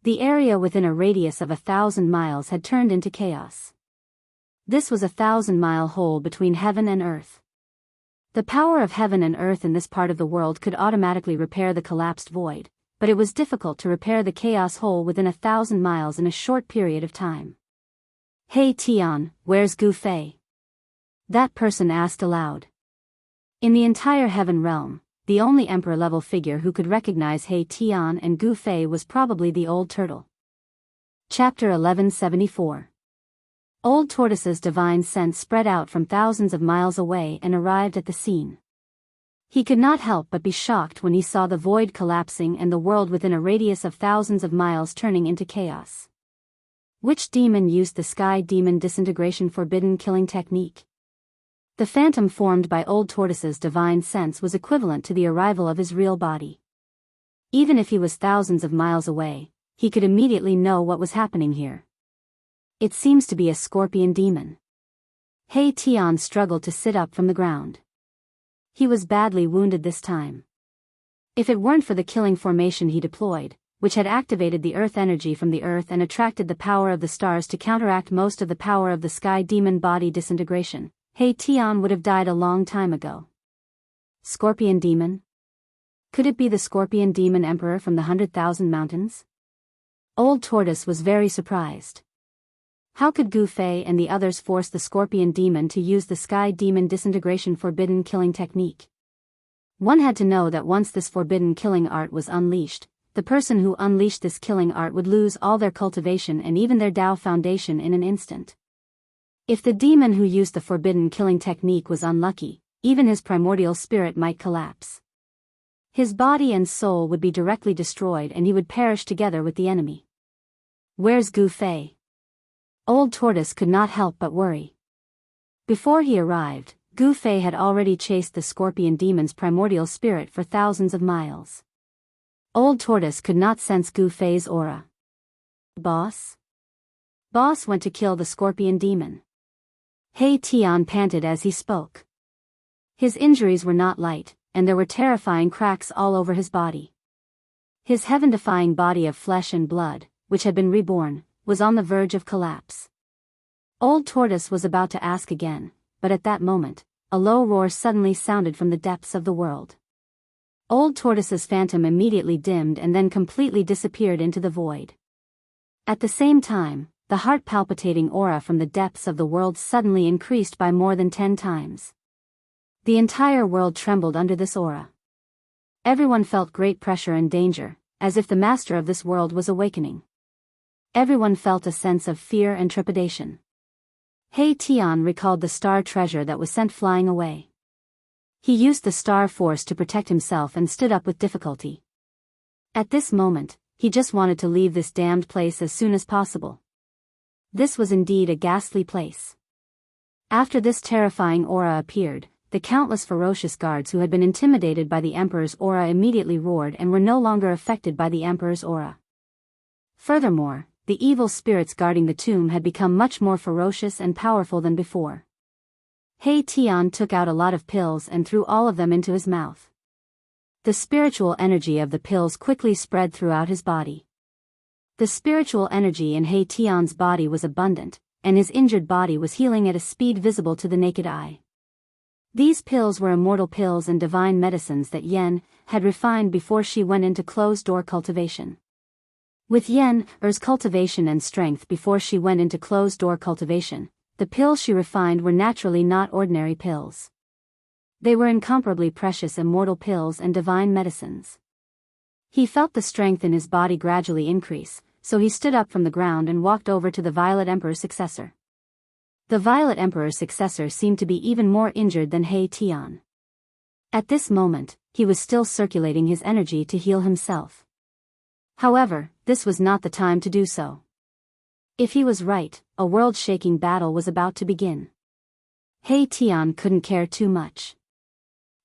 The area within a radius of 1,000 miles had turned into chaos. This was a 1,000-mile hole between heaven and earth. The power of heaven and earth in this part of the world could automatically repair the collapsed void, but it was difficult to repair the chaos hole within 1,000 miles in a short period of time. Hey Tian, where's Gu Fei? That person asked aloud. In the entire heaven realm, the only emperor-level figure who could recognize He Tian and Gu Fei was probably the old turtle. Chapter 1174. Old Tortoise's divine sense spread out from thousands of miles away and arrived at the scene. He could not help but be shocked when he saw the void collapsing and the world within a radius of thousands of miles turning into chaos. Which demon used the sky demon disintegration forbidden killing technique? The phantom formed by Old Tortoise's divine sense was equivalent to the arrival of his real body. Even if he was thousands of miles away, he could immediately know what was happening here. It seems to be a scorpion demon. He Tian struggled to sit up from the ground. He was badly wounded this time. If it weren't for the killing formation he deployed, which had activated the earth energy from the earth and attracted the power of the stars to counteract most of the power of the sky demon body disintegration, He Tian would have died a long time ago. Scorpion demon? Could it be the scorpion demon emperor from the 100,000 mountains? Old Tortoise was very surprised. How could Gu Fei and the others force the scorpion demon to use the sky demon disintegration forbidden killing technique? One had to know that once this forbidden killing art was unleashed, the person who unleashed this killing art would lose all their cultivation and even their Tao foundation in an instant. If the demon who used the forbidden killing technique was unlucky, even his primordial spirit might collapse. His body and soul would be directly destroyed and he would perish together with the enemy. Where's Gu Fei? Old Tortoise could not help but worry. Before he arrived, Gu Fei had already chased the scorpion demon's primordial spirit for thousands of miles. Old Tortoise could not sense Gu Fei's aura. Boss? Boss went to kill the scorpion demon. He Tian panted as he spoke. His injuries were not light, and there were terrifying cracks all over his body. His heaven-defying body of flesh and blood, which had been reborn, was on the verge of collapse. Old Tortoise was about to ask again, but at that moment, a low roar suddenly sounded from the depths of the world. Old Tortoise's phantom immediately dimmed and then completely disappeared into the void. At the same time, the heart-palpitating aura from the depths of the world suddenly increased by more than 10 times. The entire world trembled under this aura. Everyone felt great pressure and danger, as if the master of this world was awakening. Everyone felt a sense of fear and trepidation. He Tian recalled the star treasure that was sent flying away. He used the star force to protect himself and stood up with difficulty. At this moment, he just wanted to leave this damned place as soon as possible. This was indeed a ghastly place. After this terrifying aura appeared, the countless ferocious guards who had been intimidated by the Emperor's aura immediately roared and were no longer affected by the Emperor's aura. Furthermore, the evil spirits guarding the tomb had become much more ferocious and powerful than before. He Tian took out a lot of pills and threw all of them into his mouth. The spiritual energy of the pills quickly spread throughout his body. The spiritual energy in He Tian's body was abundant, and his injured body was healing at a speed visible to the naked eye. These pills were immortal pills and divine medicines that Yen had refined before she went into closed-door cultivation. With Yen's cultivation and strength before she went into closed-door cultivation, the pills she refined were naturally not ordinary pills. They were incomparably precious immortal pills and divine medicines. He felt the strength in his body gradually increase, so he stood up from the ground and walked over to the Violet Emperor's successor. The Violet Emperor's successor seemed to be even more injured than He Tian. At this moment, he was still circulating his energy to heal himself. However, this was not the time to do so. If he was right, a world-shaking battle was about to begin. He Tian couldn't care too much.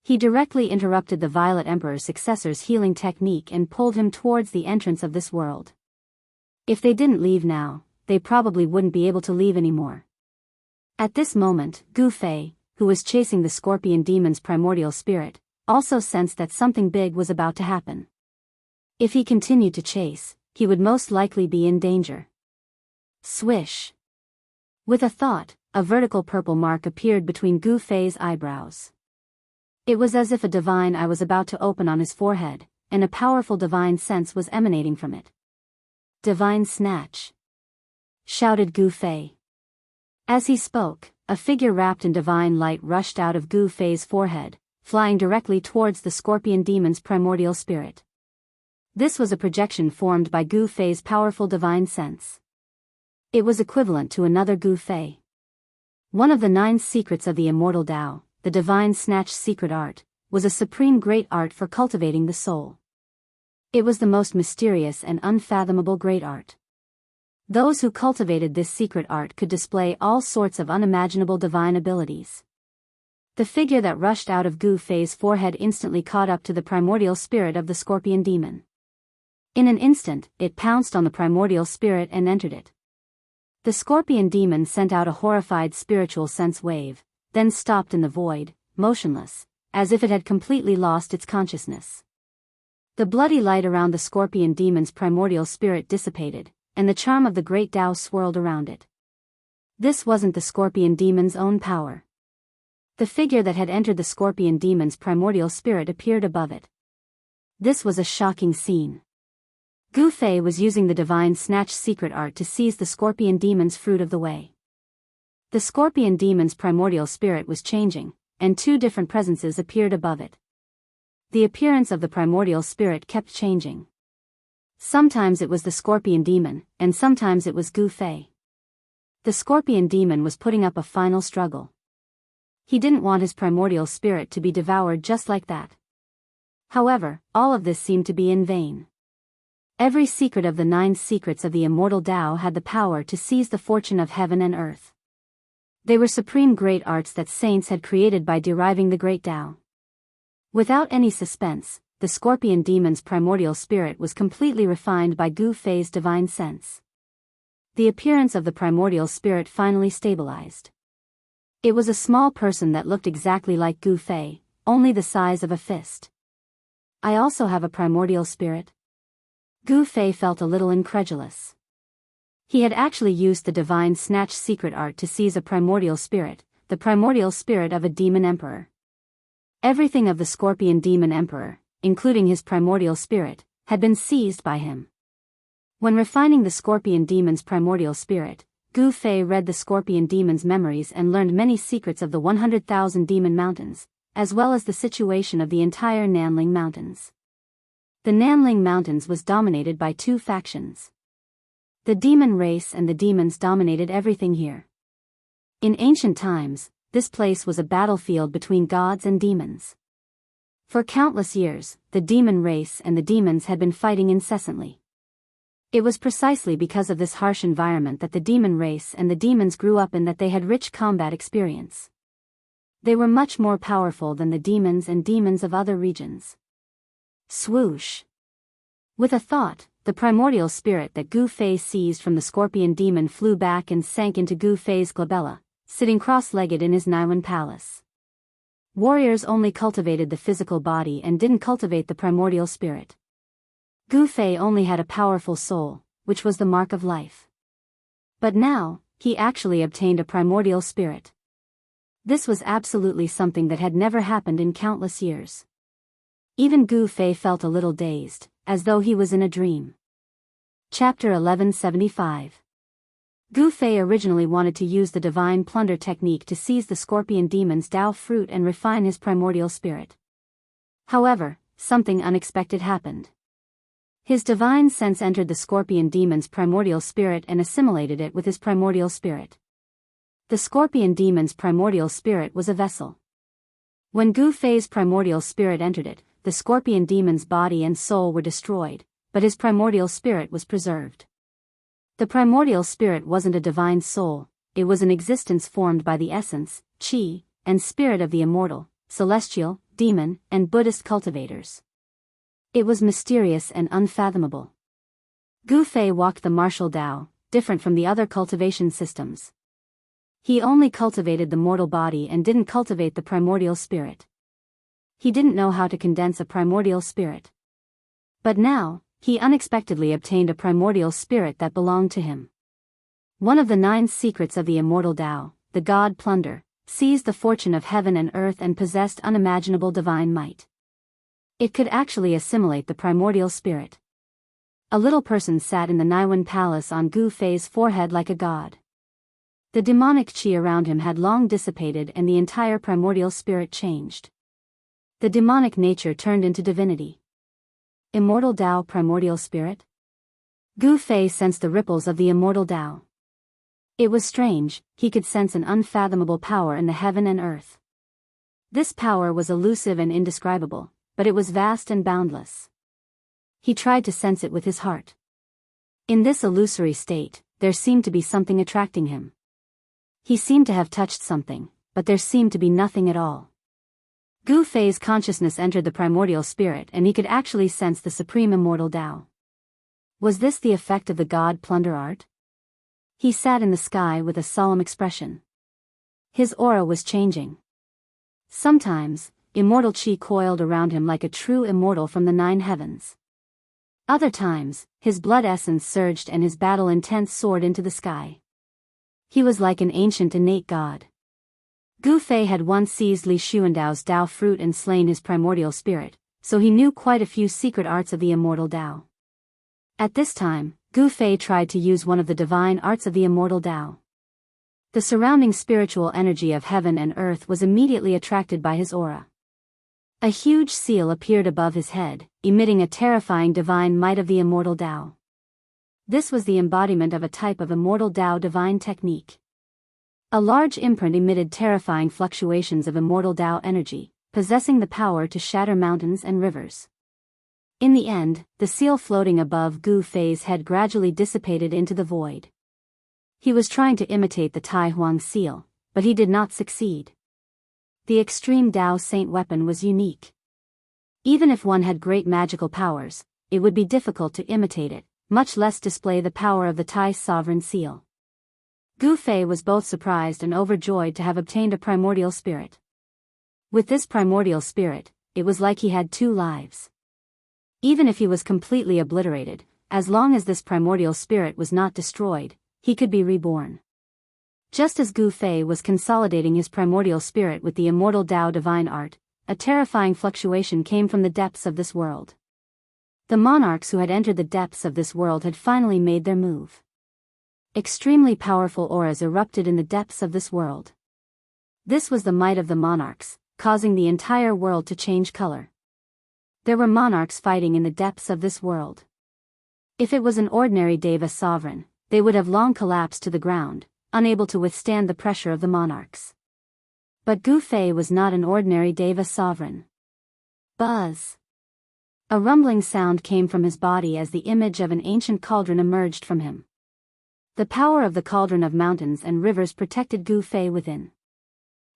He directly interrupted the Violet Emperor's successor's healing technique and pulled him towards the entrance of this world. If they didn't leave now, they probably wouldn't be able to leave anymore. At this moment, Gu Fei, who was chasing the scorpion demon's primordial spirit, also sensed that something big was about to happen. If he continued to chase, he would most likely be in danger. Swish! With a thought, a vertical purple mark appeared between Gu Fei's eyebrows. It was as if a divine eye was about to open on his forehead, and a powerful divine sense was emanating from it. Divine snatch! Shouted Gu Fei. As he spoke, a figure wrapped in divine light rushed out of Gu Fei's forehead, flying directly towards the scorpion demon's primordial spirit. This was a projection formed by Gu Fei's powerful divine sense. It was equivalent to another Gu Fei. One of the 9 secrets of the immortal Tao, the divine snatch secret art, was a supreme great art for cultivating the soul. It was the most mysterious and unfathomable great art. Those who cultivated this secret art could display all sorts of unimaginable divine abilities. The figure that rushed out of Gu Fei's forehead instantly caught up to the primordial spirit of the scorpion demon. In an instant, it pounced on the primordial spirit and entered it. The scorpion demon sent out a horrified spiritual sense wave, then stopped in the void, motionless, as if it had completely lost its consciousness. The bloody light around the scorpion demon's primordial spirit dissipated, and the charm of the great Tao swirled around it. This wasn't the scorpion demon's own power. The figure that had entered the scorpion demon's primordial spirit appeared above it. This was a shocking scene. Gu Fei was using the divine snatch secret art to seize the scorpion demon's fruit of the way. The scorpion demon's primordial spirit was changing, and 2 different presences appeared above it. The appearance of the primordial spirit kept changing. Sometimes it was the scorpion demon, and sometimes it was Gu Fei. The scorpion demon was putting up a final struggle. He didn't want his primordial spirit to be devoured just like that. However, all of this seemed to be in vain. Every secret of the 9 secrets of the immortal Tao had the power to seize the fortune of heaven and earth. They were supreme great arts that saints had created by deriving the great Tao. Without any suspense, the scorpion demon's primordial spirit was completely refined by Gu Fei's divine sense. The appearance of the primordial spirit finally stabilized. It was a small person that looked exactly like Gu Fei, only the size of a fist. I also have a primordial spirit? Gu Fei felt a little incredulous. He had actually used the divine snatch secret art to seize a primordial spirit, the primordial spirit of a demon emperor. Everything of the scorpion demon emperor, including his primordial spirit, had been seized by him. When refining the scorpion demon's primordial spirit, Gu Fei read the scorpion demon's memories and learned many secrets of the 100,000 demon mountains, as well as the situation of the entire Nanling Mountains. The Nanling Mountains was dominated by 2 factions. The demon race and the demons dominated everything here. In ancient times, this place was a battlefield between gods and demons. For countless years, the demon race and the demons had been fighting incessantly. It was precisely because of this harsh environment that the demon race and the demons grew up in that they had rich combat experience. They were much more powerful than the demons and demons of other regions. Swoosh! With a thought, the primordial spirit that Gu Fei seized from the scorpion demon flew back and sank into Gu Fei's glabella, sitting cross-legged in his Naiwan palace. Warriors only cultivated the physical body and didn't cultivate the primordial spirit. Gu Fei only had a powerful soul, which was the mark of life. But now, he actually obtained a primordial spirit. This was absolutely something that had never happened in countless years. Even Gu Fei felt a little dazed, as though he was in a dream. Chapter 1175. Gu Fei originally wanted to use the divine plunder technique to seize the scorpion demon's Tao fruit and refine his primordial spirit. However, something unexpected happened. His divine sense entered the scorpion demon's primordial spirit and assimilated it with his primordial spirit. The scorpion demon's primordial spirit was a vessel. When Gu Fei's primordial spirit entered it, the scorpion demon's body and soul were destroyed, but his primordial spirit was preserved. The primordial spirit wasn't a divine soul, it was an existence formed by the essence, qi, and spirit of the immortal, celestial, demon, and Buddhist cultivators. It was mysterious and unfathomable. Gu Fei walked the martial Tao, different from the other cultivation systems. He only cultivated the mortal body and didn't cultivate the primordial spirit. He didn't know how to condense a primordial spirit. But now, he unexpectedly obtained a primordial spirit that belonged to him. One of the 9 secrets of the immortal Tao, the god Plunder, seized the fortune of heaven and earth and possessed unimaginable divine might. It could actually assimilate the primordial spirit. A little person sat in the Naiwan palace on Gu Fei's forehead like a god. The demonic qi around him had long dissipated and the entire primordial spirit changed. The demonic nature turned into divinity. Immortal Tao, primordial spirit? Gu Fei sensed the ripples of the immortal Tao. It was strange, he could sense an unfathomable power in the heaven and earth. This power was elusive and indescribable, but it was vast and boundless. He tried to sense it with his heart. In this illusory state, there seemed to be something attracting him. He seemed to have touched something, but there seemed to be nothing at all. Gu Fei's consciousness entered the primordial spirit and he could actually sense the supreme immortal Tao. Was this the effect of the god plunder art? He sat in the sky with a solemn expression. His aura was changing. Sometimes, immortal chi coiled around him like a true immortal from the 9 heavens. Other times, his blood essence surged and his battle intent soared into the sky. He was like an ancient innate god. Gu Fei had once seized Li Xuandao's Tao fruit and slain his primordial spirit, so he knew quite a few secret arts of the immortal Tao. At this time, Gu Fei tried to use one of the divine arts of the immortal Tao. The surrounding spiritual energy of heaven and earth was immediately attracted by his aura. A huge seal appeared above his head, emitting a terrifying divine might of the immortal Tao. This was the embodiment of a type of immortal Tao divine technique. A large imprint emitted terrifying fluctuations of immortal Tao energy, possessing the power to shatter mountains and rivers. In the end, the seal floating above Gu Fei's head gradually dissipated into the void. He was trying to imitate the Tai Huang seal, but he did not succeed. The extreme Tao Saint weapon was unique. Even if one had great magical powers, it would be difficult to imitate it, much less display the power of the Tai sovereign seal. Gu Fei was both surprised and overjoyed to have obtained a primordial spirit. With this primordial spirit, it was like he had 2 lives. Even if he was completely obliterated, as long as this primordial spirit was not destroyed, he could be reborn. Just as Gu Fei was consolidating his primordial spirit with the immortal Tao divine art, a terrifying fluctuation came from the depths of this world. The monarchs who had entered the depths of this world had finally made their move. Extremely powerful auras erupted in the depths of this world. This was the might of the monarchs, causing the entire world to change color. There were monarchs fighting in the depths of this world. If it was an ordinary Deva sovereign, they would have long collapsed to the ground, unable to withstand the pressure of the monarchs. But Gu Fei was not an ordinary Deva sovereign. Buzz! A rumbling sound came from his body as the image of an ancient cauldron emerged from him. The power of the cauldron of mountains and rivers protected Gu Fei within.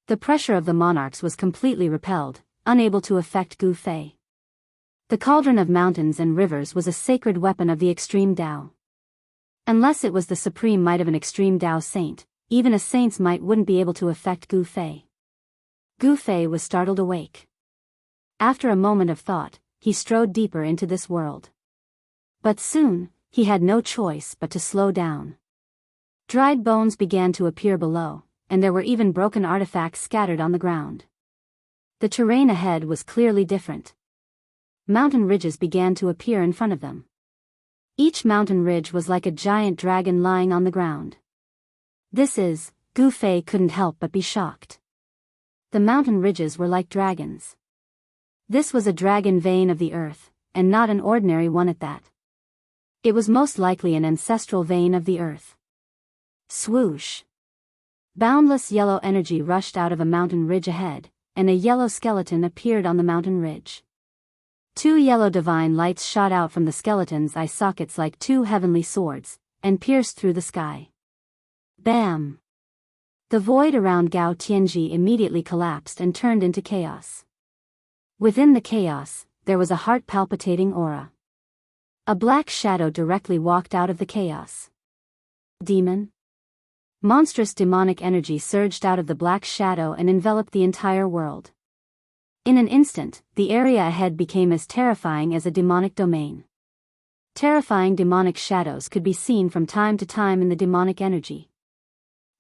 The pressure of the monarchs was completely repelled, unable to affect Gu Fei. The cauldron of mountains and rivers was a sacred weapon of the extreme Tao. Unless it was the supreme might of an extreme Tao saint, even a saint's might wouldn't be able to affect Gu Fei. Gu Fei was startled awake. After a moment of thought, he strode deeper into this world. But soon, he had no choice but to slow down. Dried bones began to appear below, and there were even broken artifacts scattered on the ground. The terrain ahead was clearly different. Mountain ridges began to appear in front of them. Each mountain ridge was like a giant dragon lying on the ground. Gu Fei couldn't help but be shocked. The mountain ridges were like dragons. This was a dragon vein of the earth, and not an ordinary one at that. It was most likely an ancestral vein of the earth. Swoosh! Boundless yellow energy rushed out of a mountain ridge ahead, and a yellow skeleton appeared on the mountain ridge. 2 yellow divine lights shot out from the skeleton's eye sockets like 2 heavenly swords, and pierced through the sky. Bam! The void around Gao Tianji immediately collapsed and turned into chaos. Within the chaos, there was a heart-palpitating aura. A black shadow directly walked out of the chaos. Demon? Monstrous demonic energy surged out of the black shadow and enveloped the entire world. In an instant, the area ahead became as terrifying as a demonic domain. Terrifying demonic shadows could be seen from time to time in the demonic energy.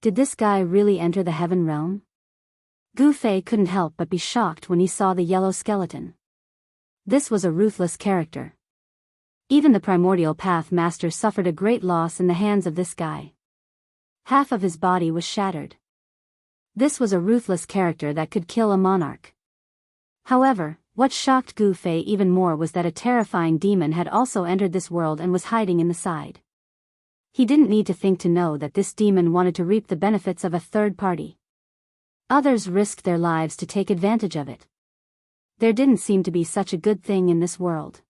Did this guy really enter the heaven realm? Gu Fei couldn't help but be shocked when he saw the yellow skeleton. This was a ruthless character. Even the primordial path master suffered a great loss in the hands of this guy. Half of his body was shattered. This was a ruthless character that could kill a monarch. However, what shocked Gu Fei even more was that a terrifying demon had also entered this world and was hiding in the side. He didn't need to think to know that this demon wanted to reap the benefits of a third party. Others risked their lives to take advantage of it. There didn't seem to be such a good thing in this world.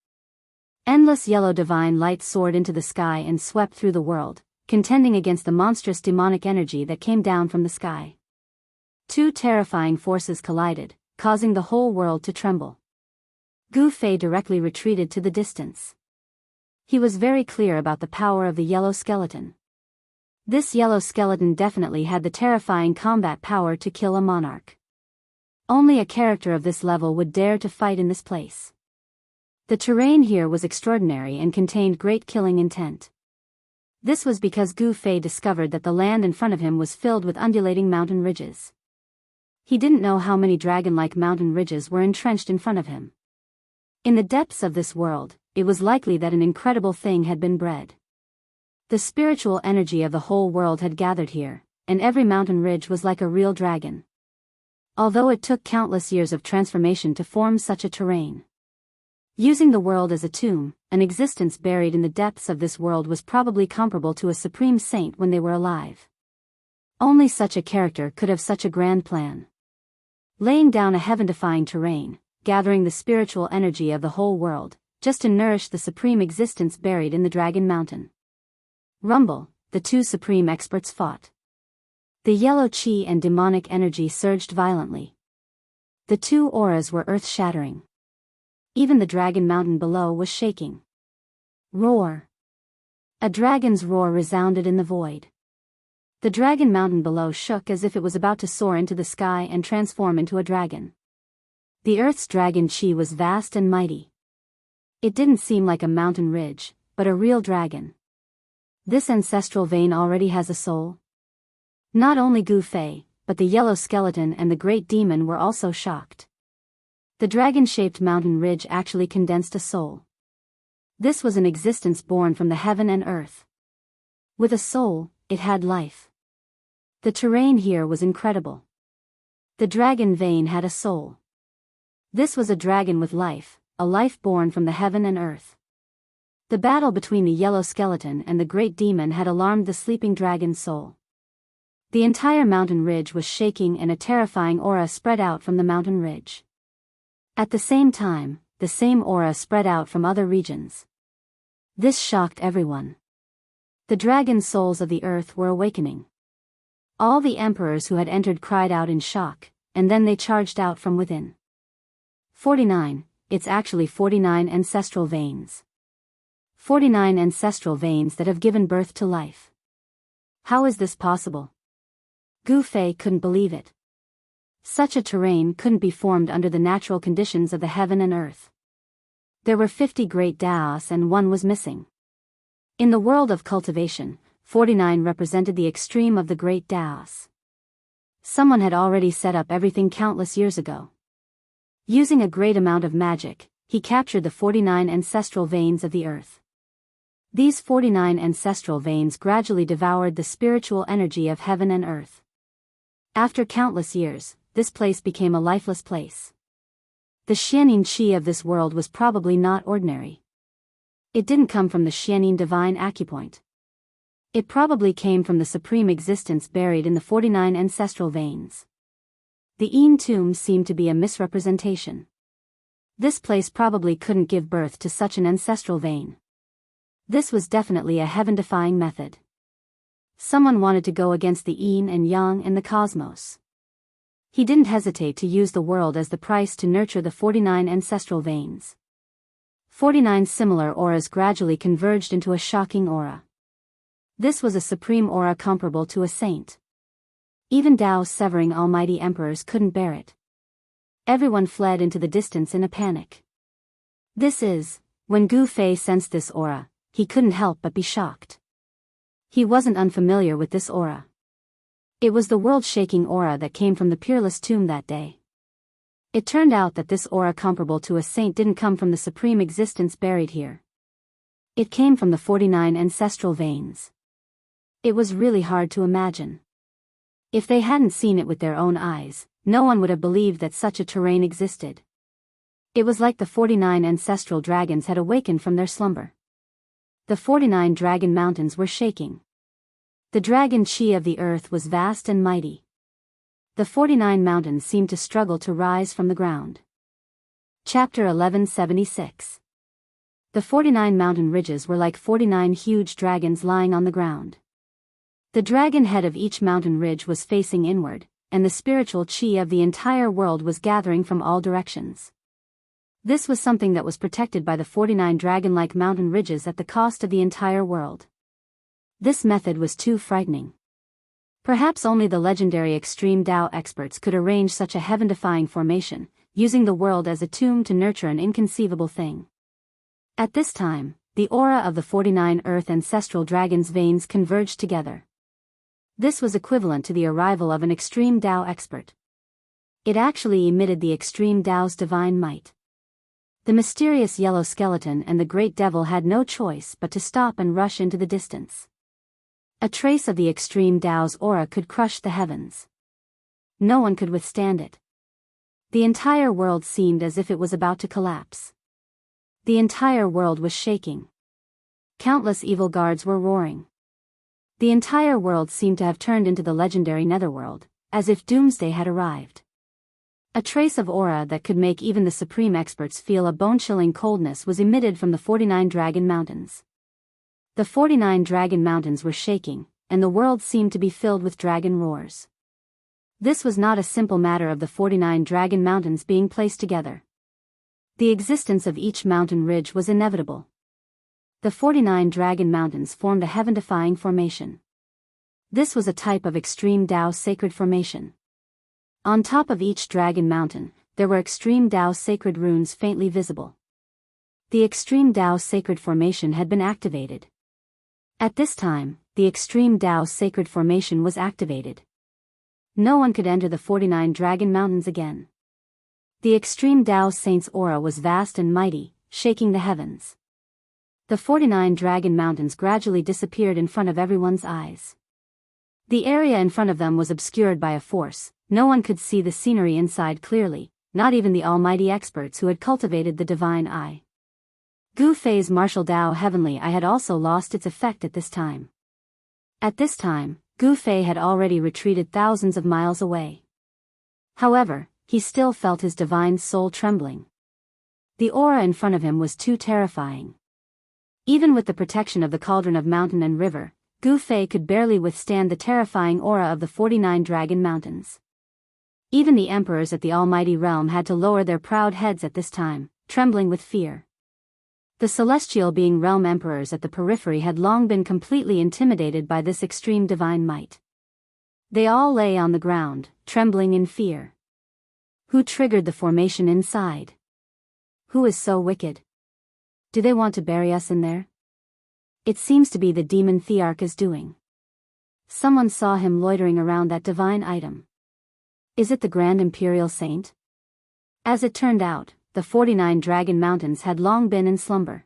Endless yellow divine light soared into the sky and swept through the world, contending against the monstrous demonic energy that came down from the sky. Two terrifying forces collided, causing the whole world to tremble. Gu Fei directly retreated to the distance. He was very clear about the power of the yellow skeleton. This yellow skeleton definitely had the terrifying combat power to kill a monarch. Only a character of this level would dare to fight in this place. The terrain here was extraordinary and contained great killing intent. This was because Gu Fei discovered that the land in front of him was filled with undulating mountain ridges. He didn't know how many dragon-like mountain ridges were entrenched in front of him. In the depths of this world, it was likely that an incredible thing had been bred. The spiritual energy of the whole world had gathered here, and every mountain ridge was like a real dragon. Although it took countless years of transformation to form such a terrain. Using the world as a tomb, an existence buried in the depths of this world was probably comparable to a supreme saint when they were alive. Only such a character could have such a grand plan. Laying down a heaven-defying terrain, gathering the spiritual energy of the whole world, just to nourish the supreme existence buried in the Dragon Mountain. Rumble, the two supreme experts fought. The yellow chi and demonic energy surged violently. The two auras were earth-shattering. Even the Dragon Mountain below was shaking. Roar! A dragon's roar resounded in the void. The Dragon Mountain below shook as if it was about to soar into the sky and transform into a dragon. The Earth's dragon chi was vast and mighty. It didn't seem like a mountain ridge, but a real dragon. This ancestral vein already has a soul. Not only Gu Fei, but the yellow skeleton and the great demon were also shocked. The dragon-shaped mountain ridge actually condensed a soul. This was an existence born from the heaven and earth. With a soul, it had life. The terrain here was incredible. The dragon vein had a soul. This was a dragon with life, a life born from the heaven and earth. The battle between the yellow skeleton and the great demon had alarmed the sleeping dragon's soul. The entire mountain ridge was shaking and a terrifying aura spread out from the mountain ridge. At the same time, the same aura spread out from other regions. This shocked everyone. The dragon souls of the earth were awakening. All the emperors who had entered cried out in shock, and then they charged out from within. 49, it's actually 49 ancestral veins. 49 ancestral veins that have given birth to life. How is this possible? Gu Fei couldn't believe it. Such a terrain couldn't be formed under the natural conditions of the heaven and earth. There were 50 great Daos and one was missing. In the world of cultivation, 49 represented the extreme of the great Daos. Someone had already set up everything countless years ago. Using a great amount of magic, he captured the 49 ancestral veins of the earth. These 49 ancestral veins gradually devoured the spiritual energy of heaven and earth. After countless years, this place became a lifeless place. The Xianin Qi of this world was probably not ordinary. It didn't come from the Xianin divine acupoint. It probably came from the supreme existence buried in the 49 ancestral veins. The Yin tomb seemed to be a misrepresentation. This place probably couldn't give birth to such an ancestral vein. This was definitely a heaven-defying method. Someone wanted to go against the Yin and Yang and the cosmos. He didn't hesitate to use the world as the price to nurture the 49 ancestral veins. 49 similar auras gradually converged into a shocking aura. This was a supreme aura comparable to a saint. Even Dao's severing almighty emperors couldn't bear it. Everyone fled into the distance in a panic. When Gu Fei sensed this aura, he couldn't help but be shocked. He wasn't unfamiliar with this aura. It was the world-shaking aura that came from the Peerless Tomb that day. It turned out that this aura comparable to a saint didn't come from the supreme existence buried here. It came from the 49 ancestral veins. It was really hard to imagine. If they hadn't seen it with their own eyes, no one would have believed that such a terrain existed. It was like the 49 ancestral dragons had awakened from their slumber. The 49 dragon mountains were shaking. The dragon chi of the earth was vast and mighty. The 49 mountains seemed to struggle to rise from the ground. Chapter 1176. The 49 mountain ridges were like 49 huge dragons lying on the ground. The dragon head of each mountain ridge was facing inward, and the spiritual chi of the entire world was gathering from all directions. This was something that was protected by the 49 dragon-like mountain ridges at the cost of the entire world. This method was too frightening. Perhaps only the legendary extreme Tao experts could arrange such a heaven-defying formation, using the world as a tomb to nurture an inconceivable thing. At this time, the aura of the 49 earth ancestral dragons' veins converged together. This was equivalent to the arrival of an extreme Tao expert. It actually emitted the extreme Tao's divine might. The mysterious yellow skeleton and the great devil had no choice but to stop and rush into the distance. A trace of the extreme Tao's aura could crush the heavens. No one could withstand it. The entire world seemed as if it was about to collapse. The entire world was shaking. Countless evil guards were roaring. The entire world seemed to have turned into the legendary netherworld, as if doomsday had arrived. A trace of aura that could make even the supreme experts feel a bone-chilling coldness was emitted from the 49 dragon mountains. The 49 dragon mountains were shaking, and the world seemed to be filled with dragon roars. This was not a simple matter of the 49 dragon mountains being placed together. The existence of each mountain ridge was inevitable. The 49 dragon mountains formed a heaven-defying formation. This was a type of extreme Tao sacred formation. On top of each dragon mountain, there were extreme Tao sacred runes faintly visible. The extreme Tao sacred formation had been activated. At this time, the extreme Tao sacred formation was activated. No one could enter the 49 dragon mountains again. The extreme Tao saint's aura was vast and mighty, shaking the heavens. The 49 dragon mountains gradually disappeared in front of everyone's eyes. The area in front of them was obscured by a force. No one could see the scenery inside clearly, not even the almighty experts who had cultivated the divine eye. Gu Fei's martial Tao heavenly eye had also lost its effect at this time. At this time, Gu Fei had already retreated thousands of miles away. However, he still felt his divine soul trembling. The aura in front of him was too terrifying. Even with the protection of the cauldron of mountain and river, Gu Fei could barely withstand the terrifying aura of the 49 dragon mountains. Even the emperors at the almighty realm had to lower their proud heads at this time, trembling with fear. The celestial being realm emperors at the periphery had long been completely intimidated by this extreme divine might. They all lay on the ground, trembling in fear. Who triggered the formation inside? Who is so wicked? Do they want to bury us in there? It seems to be the demon Thearch's doing. Someone saw him loitering around that divine item. Is it the Grand Imperial Saint? As it turned out, the 49 dragon mountains had long been in slumber.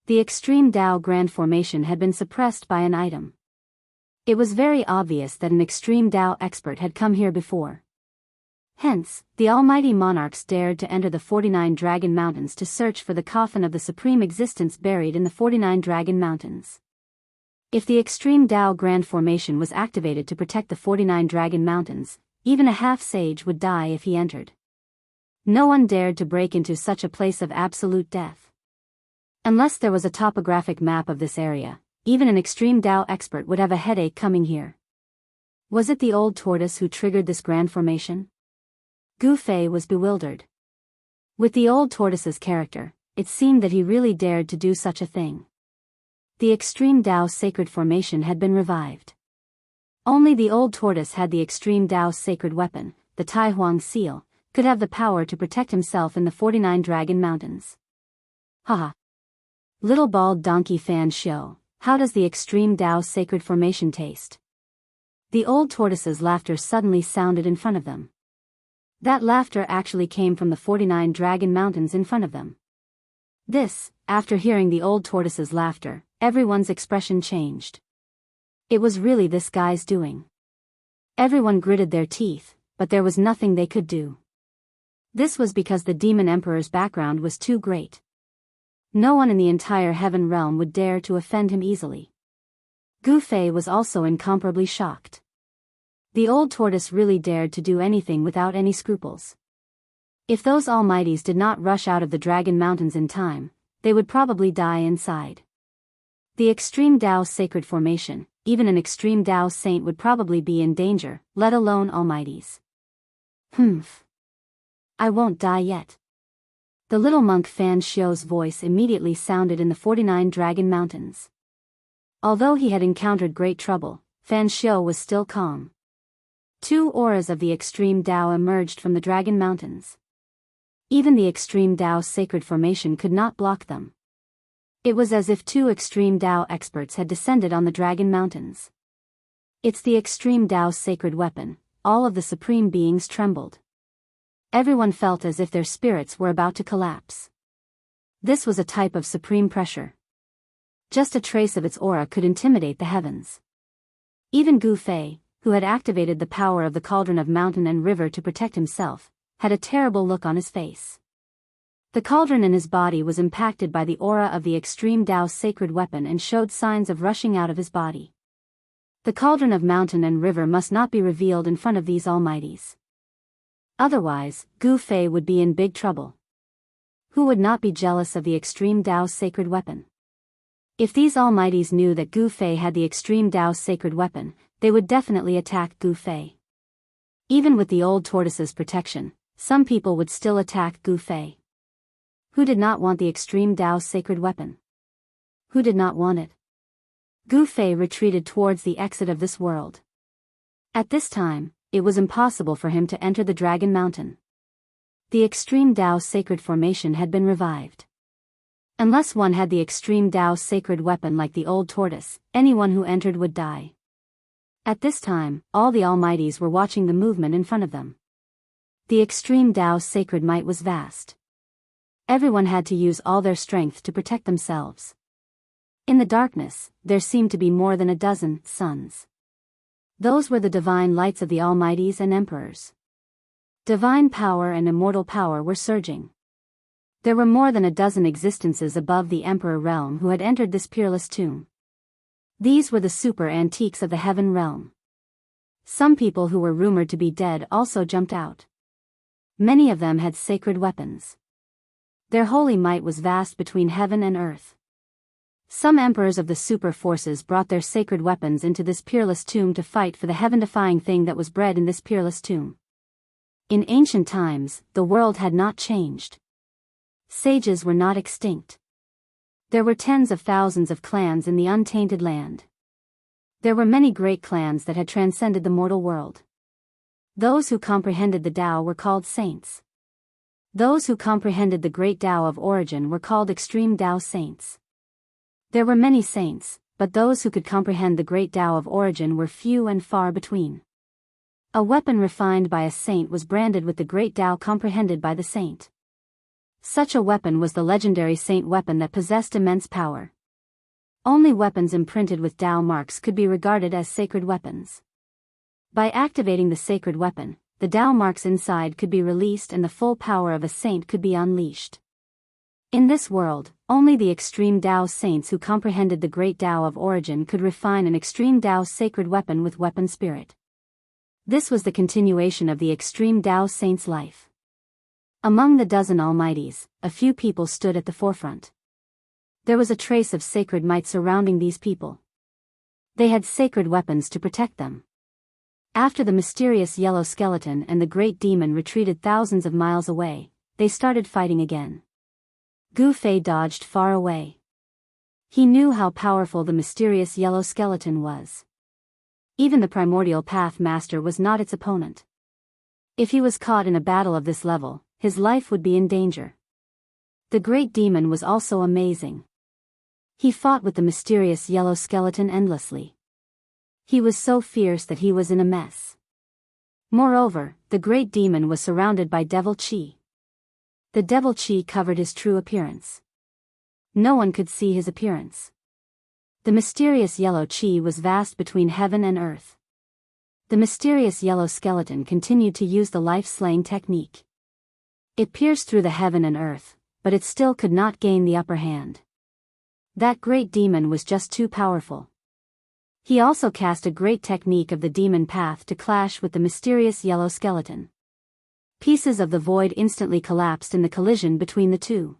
The extreme Tao Grand Formation had been suppressed by an item. It was very obvious that an extreme Tao expert had come here before. Hence, the almighty monarchs dared to enter the 49 dragon mountains to search for the coffin of the supreme existence buried in the 49 dragon mountains. If the extreme Tao Grand Formation was activated to protect the 49 dragon mountains, even a half-sage would die if he entered. No one dared to break into such a place of absolute death. Unless there was a topographic map of this area, even an extreme Tao expert would have a headache coming here. Was it the old tortoise who triggered this grand formation? Gu Fei was bewildered. With the old tortoise's character, it seemed that he really dared to do such a thing. The extreme Tao sacred formation had been revived. Only the old tortoise had the extreme Tao sacred weapon, the Tai Huang seal, could have the power to protect himself in the 49 dragon mountains. Haha. Little bald donkey fan show, how does the extreme Tao sacred formation taste? The old tortoise's laughter suddenly sounded in front of them. That laughter actually came from the 49 dragon mountains in front of them. This, after hearing the old tortoise's laughter, everyone's expression changed. It was really this guy's doing. Everyone gritted their teeth, but there was nothing they could do. This was because the demon emperor's background was too great. No one in the entire heaven realm would dare to offend him easily. Gu Fei was also incomparably shocked. The old tortoise really dared to do anything without any scruples. If those almighties did not rush out of the Dragon Mountains in time, they would probably die inside. The extreme Tao sacred formation, even an extreme Tao saint would probably be in danger, let alone almighties. Humph. I won't die yet. The little monk Fan Xiu's voice immediately sounded in the 49 Dragon Mountains. Although he had encountered great trouble, Fan Xiu was still calm. Two auras of the extreme Tao emerged from the Dragon Mountains. Even the extreme Tao sacred formation could not block them. It was as if two extreme Tao experts had descended on the Dragon Mountains. It's the extreme Tao sacred weapon. All of the supreme beings trembled. Everyone felt as if their spirits were about to collapse. This was a type of supreme pressure. Just a trace of its aura could intimidate the heavens. Even Gu Fei, who had activated the power of the cauldron of mountain and river to protect himself, had a terrible look on his face. The cauldron in his body was impacted by the aura of the extreme Tao sacred weapon and showed signs of rushing out of his body. The cauldron of mountain and river must not be revealed in front of these almighties. Otherwise, Gu Fei would be in big trouble. Who would not be jealous of the extreme Tao sacred weapon? If these almighties knew that Gu Fei had the extreme Tao sacred weapon, they would definitely attack Gu Fei. Even with the old tortoise's protection, some people would still attack Gu Fei. Who did not want the extreme Tao sacred weapon? Who did not want it? Gu Fei retreated towards the exit of this world. At this time, it was impossible for him to enter the Dragon Mountain. The extreme Tao sacred formation had been revived. Unless one had the extreme Tao sacred weapon like the old tortoise, anyone who entered would die. At this time, all the almighties were watching the movement in front of them. The extreme Tao sacred might was vast. Everyone had to use all their strength to protect themselves. In the darkness, there seemed to be more than a dozen suns. Those were the divine lights of the almighties and emperors. Divine power and immortal power were surging. There were more than a dozen existences above the emperor realm who had entered this peerless tomb. These were the super antiques of the heaven realm. Some people who were rumored to be dead also jumped out. Many of them had sacred weapons. Their holy might was vast between heaven and earth. Some emperors of the super forces brought their sacred weapons into this peerless tomb to fight for the heaven-defying thing that was bred in this peerless tomb. In ancient times, the world had not changed. Sages were not extinct. There were tens of thousands of clans in the untainted land. There were many great clans that had transcended the mortal world. Those who comprehended the Tao were called saints. Those who comprehended the great Tao of origin were called extreme Tao saints. There were many saints, but those who could comprehend the great Tao of origin were few and far between. A weapon refined by a saint was branded with the great Tao comprehended by the saint. Such a weapon was the legendary saint weapon that possessed immense power. Only weapons imprinted with Tao marks could be regarded as sacred weapons. By activating the sacred weapon, the Tao marks inside could be released and the full power of a saint could be unleashed. In this world, only the extreme Tao saints who comprehended the great Tao of origin could refine an extreme Tao sacred weapon with weapon spirit. This was the continuation of the extreme Tao saint's life. Among the dozen almighties, a few people stood at the forefront. There was a trace of sacred might surrounding these people. They had sacred weapons to protect them. After the mysterious yellow skeleton and the great demon retreated thousands of miles away, they started fighting again. Gu Fei dodged far away. He knew how powerful the mysterious yellow skeleton was. Even the primordial path master was not its opponent. If he was caught in a battle of this level, his life would be in danger. The great demon was also amazing. He fought with the mysterious yellow skeleton endlessly. He was so fierce that he was in a mess. Moreover, the great demon was surrounded by devil chi. The devil chi covered his true appearance. No one could see his appearance. The mysterious yellow chi was vast between heaven and earth. The mysterious yellow skeleton continued to use the life-slaying technique. It pierced through the heaven and earth, but it still could not gain the upper hand. That great demon was just too powerful. He also cast a great technique of the demon path to clash with the mysterious yellow skeleton. Pieces of the void instantly collapsed in the collision between the two.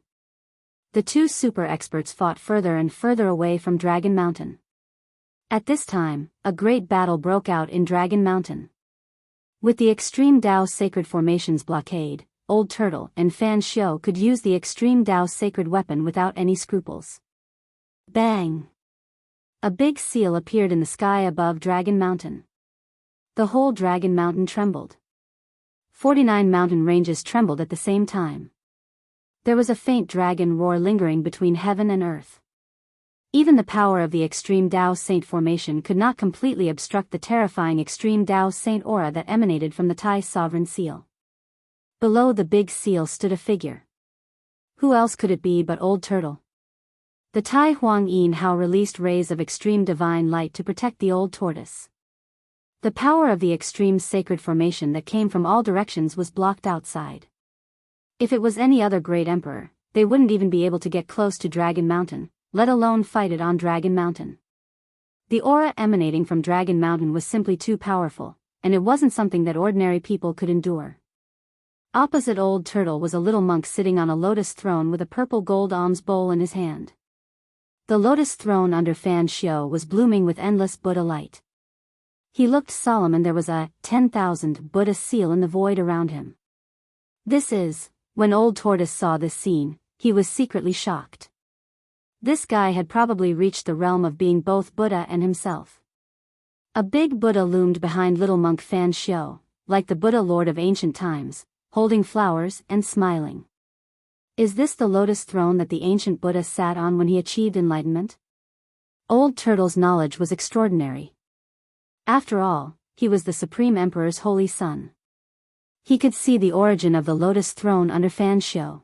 The two super experts fought further and further away from Dragon Mountain. At this time, a great battle broke out in Dragon Mountain. With the Extreme Dao Sacred Formation's blockade, Old Turtle and Fan Xiao could use the Extreme Dao Sacred Weapon without any scruples. Bang! A big seal appeared in the sky above Dragon Mountain. The whole Dragon Mountain trembled. 49 mountain ranges trembled at the same time. There was a faint dragon roar lingering between heaven and earth. Even the power of the Extreme Dao Saint formation could not completely obstruct the terrifying Extreme Dao Saint aura that emanated from the Tai Sovereign Seal. Below the big seal stood a figure. Who else could it be but Old Turtle? The Tai Huang Yin Hao released rays of extreme divine light to protect the Old Tortoise. The power of the extreme sacred formation that came from all directions was blocked outside. If it was any other great emperor, they wouldn't even be able to get close to Dragon Mountain, let alone fight it on Dragon Mountain. The aura emanating from Dragon Mountain was simply too powerful, and it wasn't something that ordinary people could endure. Opposite Old Turtle was a little monk sitting on a lotus throne with a purple gold alms bowl in his hand. The lotus throne under Fan Xiao was blooming with endless Buddha light. He looked solemn and there was a 10,000 Buddha seal in the void around him. When Old Tortoise saw this scene, he was secretly shocked. This guy had probably reached the realm of being both Buddha and himself. A big Buddha loomed behind little monk Fan Xiao, like the Buddha Lord of ancient times, holding flowers and smiling. Is this the lotus throne that the ancient Buddha sat on when he achieved enlightenment? Old Turtle's knowledge was extraordinary. After all, he was the Supreme Emperor's holy son. He could see the origin of the lotus throne under Fan Xiao.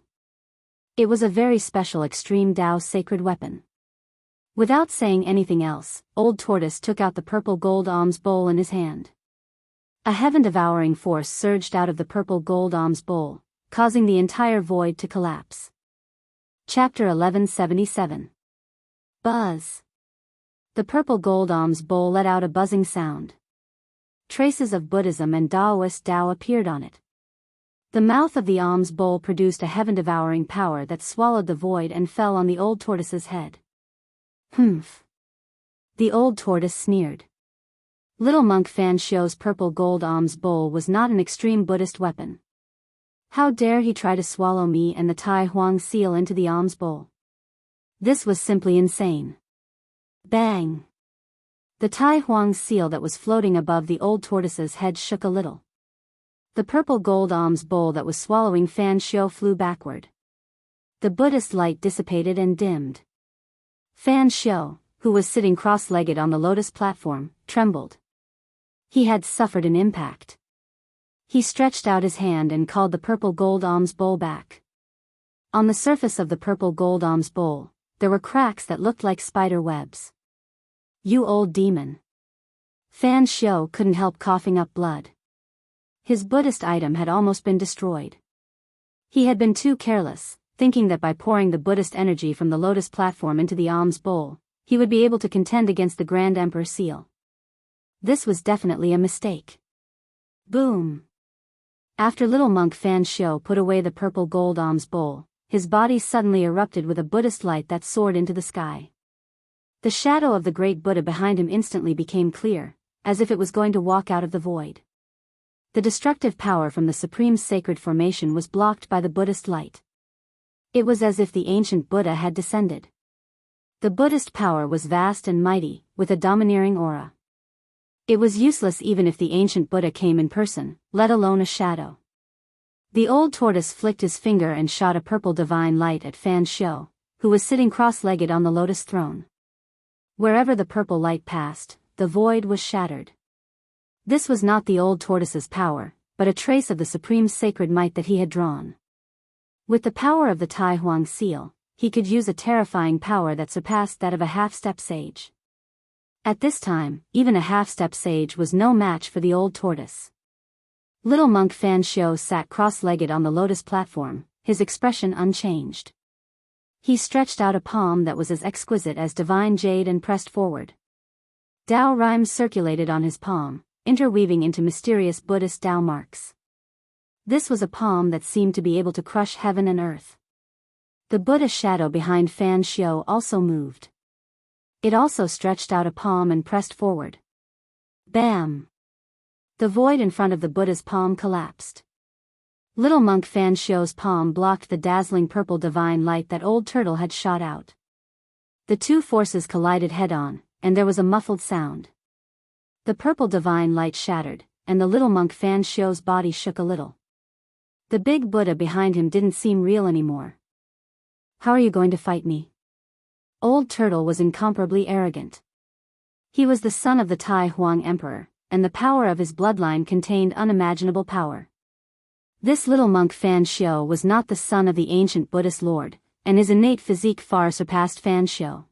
It was a very special Extreme Dao sacred weapon. Without saying anything else, Old Tortoise took out the purple gold alms bowl in his hand. A heaven-devouring force surged out of the purple gold alms bowl, causing the entire void to collapse. Chapter 1177. Buzz. The purple gold alms bowl let out a buzzing sound. Traces of Buddhism and Taoist Tao appeared on it. The mouth of the alms bowl produced a heaven-devouring power that swallowed the void and fell on the Old Tortoise's head. Humph. The Old Tortoise sneered. Little monk Fan Xiao's purple gold alms bowl was not an extreme Buddhist weapon. How dare he try to swallow me and the Tai Huang seal into the alms bowl? This was simply insane. Bang! The Tai Huang seal that was floating above the Old Tortoise's head shook a little. The purple gold alms bowl that was swallowing Fan Xiao flew backward. The Buddhist light dissipated and dimmed. Fan Xiao, who was sitting cross-legged on the lotus platform, trembled. He had suffered an impact. He stretched out his hand and called the purple gold alms bowl back. On the surface of the purple gold alms bowl, there were cracks that looked like spider webs. You old demon. Fan Xiao couldn't help coughing up blood. His Buddhist item had almost been destroyed. He had been too careless, thinking that by pouring the Buddhist energy from the lotus platform into the alms bowl, he would be able to contend against the Grand Emperor seal. This was definitely a mistake. Boom! After little monk Fan Xiao put away the purple gold alms bowl, his body suddenly erupted with a Buddhist light that soared into the sky. The shadow of the great Buddha behind him instantly became clear, as if it was going to walk out of the void. The destructive power from the supreme sacred formation was blocked by the Buddhist light. It was as if the ancient Buddha had descended. The Buddhist power was vast and mighty, with a domineering aura. It was useless even if the ancient Buddha came in person, let alone a shadow. The Old Tortoise flicked his finger and shot a purple divine light at Fan Xiao, who was sitting cross-legged on the lotus throne. Wherever the purple light passed, the void was shattered. This was not the Old Tortoise's power, but a trace of the supreme sacred might that he had drawn. With the power of the Tai Huang seal, he could use a terrifying power that surpassed that of a half-step sage. At this time, even a half-step sage was no match for the Old Tortoise. Little monk Fan Xiu sat cross-legged on the lotus platform, his expression unchanged. He stretched out a palm that was as exquisite as divine jade and pressed forward. Tao rhymes circulated on his palm, interweaving into mysterious Buddhist Tao marks. This was a palm that seemed to be able to crush heaven and earth. The Buddha shadow behind Fan Xiu also moved. It also stretched out a palm and pressed forward. Bam! The void in front of the Buddha's palm collapsed. Little monk Fan Xiu's palm blocked the dazzling purple divine light that Old Turtle had shot out. The two forces collided head-on, and there was a muffled sound. The purple divine light shattered, and the little monk Fan Xiu's body shook a little. The big Buddha behind him didn't seem real anymore. How are you going to fight me? Old Turtle was incomparably arrogant. He was the son of the Tai Huang Emperor, and the power of his bloodline contained unimaginable power. This little monk Fan Xiu was not the son of the ancient Buddhist lord, and his innate physique far surpassed Fan Xiu.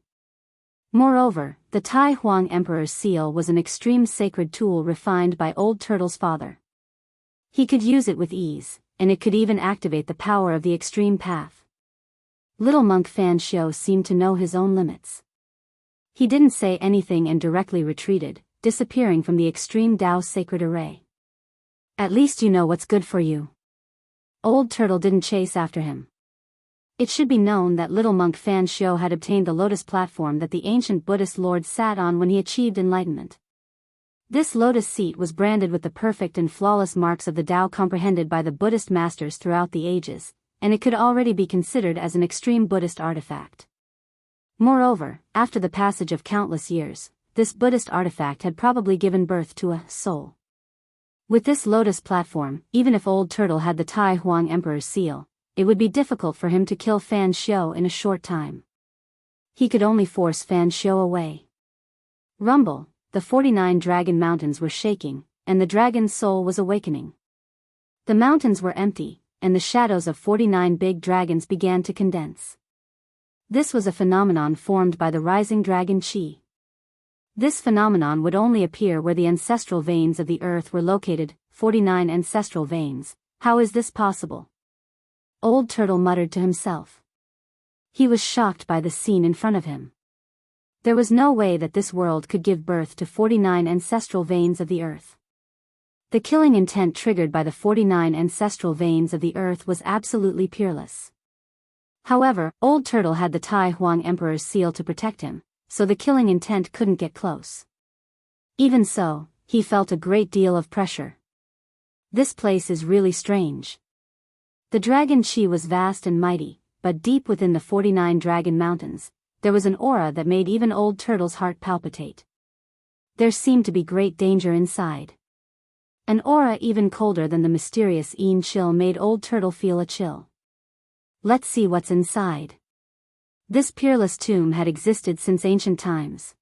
Moreover, the Tai Huang Emperor's seal was an extreme sacred tool refined by Old Turtle's father. He could use it with ease, and it could even activate the power of the extreme path. Little monk Fan Xiu seemed to know his own limits. He didn't say anything and directly retreated, disappearing from the extreme Tao sacred array. At least you know what's good for you. Old Turtle didn't chase after him. It should be known that little monk Fan Xiu had obtained the lotus platform that the ancient Buddhist lord sat on when he achieved enlightenment. This lotus seat was branded with the perfect and flawless marks of the Tao comprehended by the Buddhist masters throughout the ages, and it could already be considered as an extreme Buddhist artifact. Moreover, after the passage of countless years, this Buddhist artifact had probably given birth to a soul. With this lotus platform, even if Old Turtle had the Tai Huang Emperor's seal, it would be difficult for him to kill Fan Xiu in a short time. He could only force Fan Xiu away. Rumble, the 49 dragon mountains were shaking, and the dragon's soul was awakening. The mountains were empty, and the shadows of 49 big dragons began to condense. This was a phenomenon formed by the rising dragon Qi. This phenomenon would only appear where the ancestral veins of the earth were located, 49 ancestral veins. How is this possible? Old Turtle muttered to himself. He was shocked by the scene in front of him. There was no way that this world could give birth to 49 ancestral veins of the earth. The killing intent triggered by the 49 ancestral veins of the earth was absolutely peerless. However, Old Turtle had the Tai Huang Emperor's seal to protect him, so the killing intent couldn't get close. Even so, he felt a great deal of pressure. This place is really strange. The dragon Qi was vast and mighty, but deep within the 49 dragon mountains, there was an aura that made even Old Turtle's heart palpitate. There seemed to be great danger inside. An aura even colder than the mysterious Een chill made Old Turtle feel a chill. Let's see what's inside. This peerless tomb had existed since ancient times.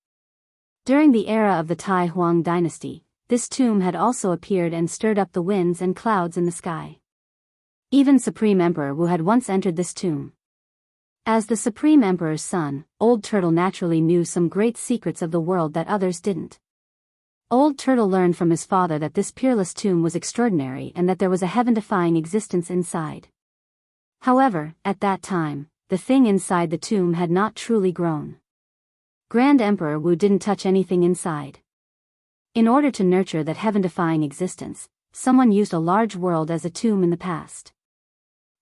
During the era of the Tai Huang dynasty, this tomb had also appeared and stirred up the winds and clouds in the sky. Even Supreme Emperor Wu had once entered this tomb. As the Supreme Emperor's son, Old Turtle naturally knew some great secrets of the world that others didn't. Old Turtle learned from his father that this peerless tomb was extraordinary and that there was a heaven-defying existence inside. However, at that time, the thing inside the tomb had not truly grown. Grand Emperor Wu didn't touch anything inside. In order to nurture that heaven-defying existence, someone used a large world as a tomb in the past.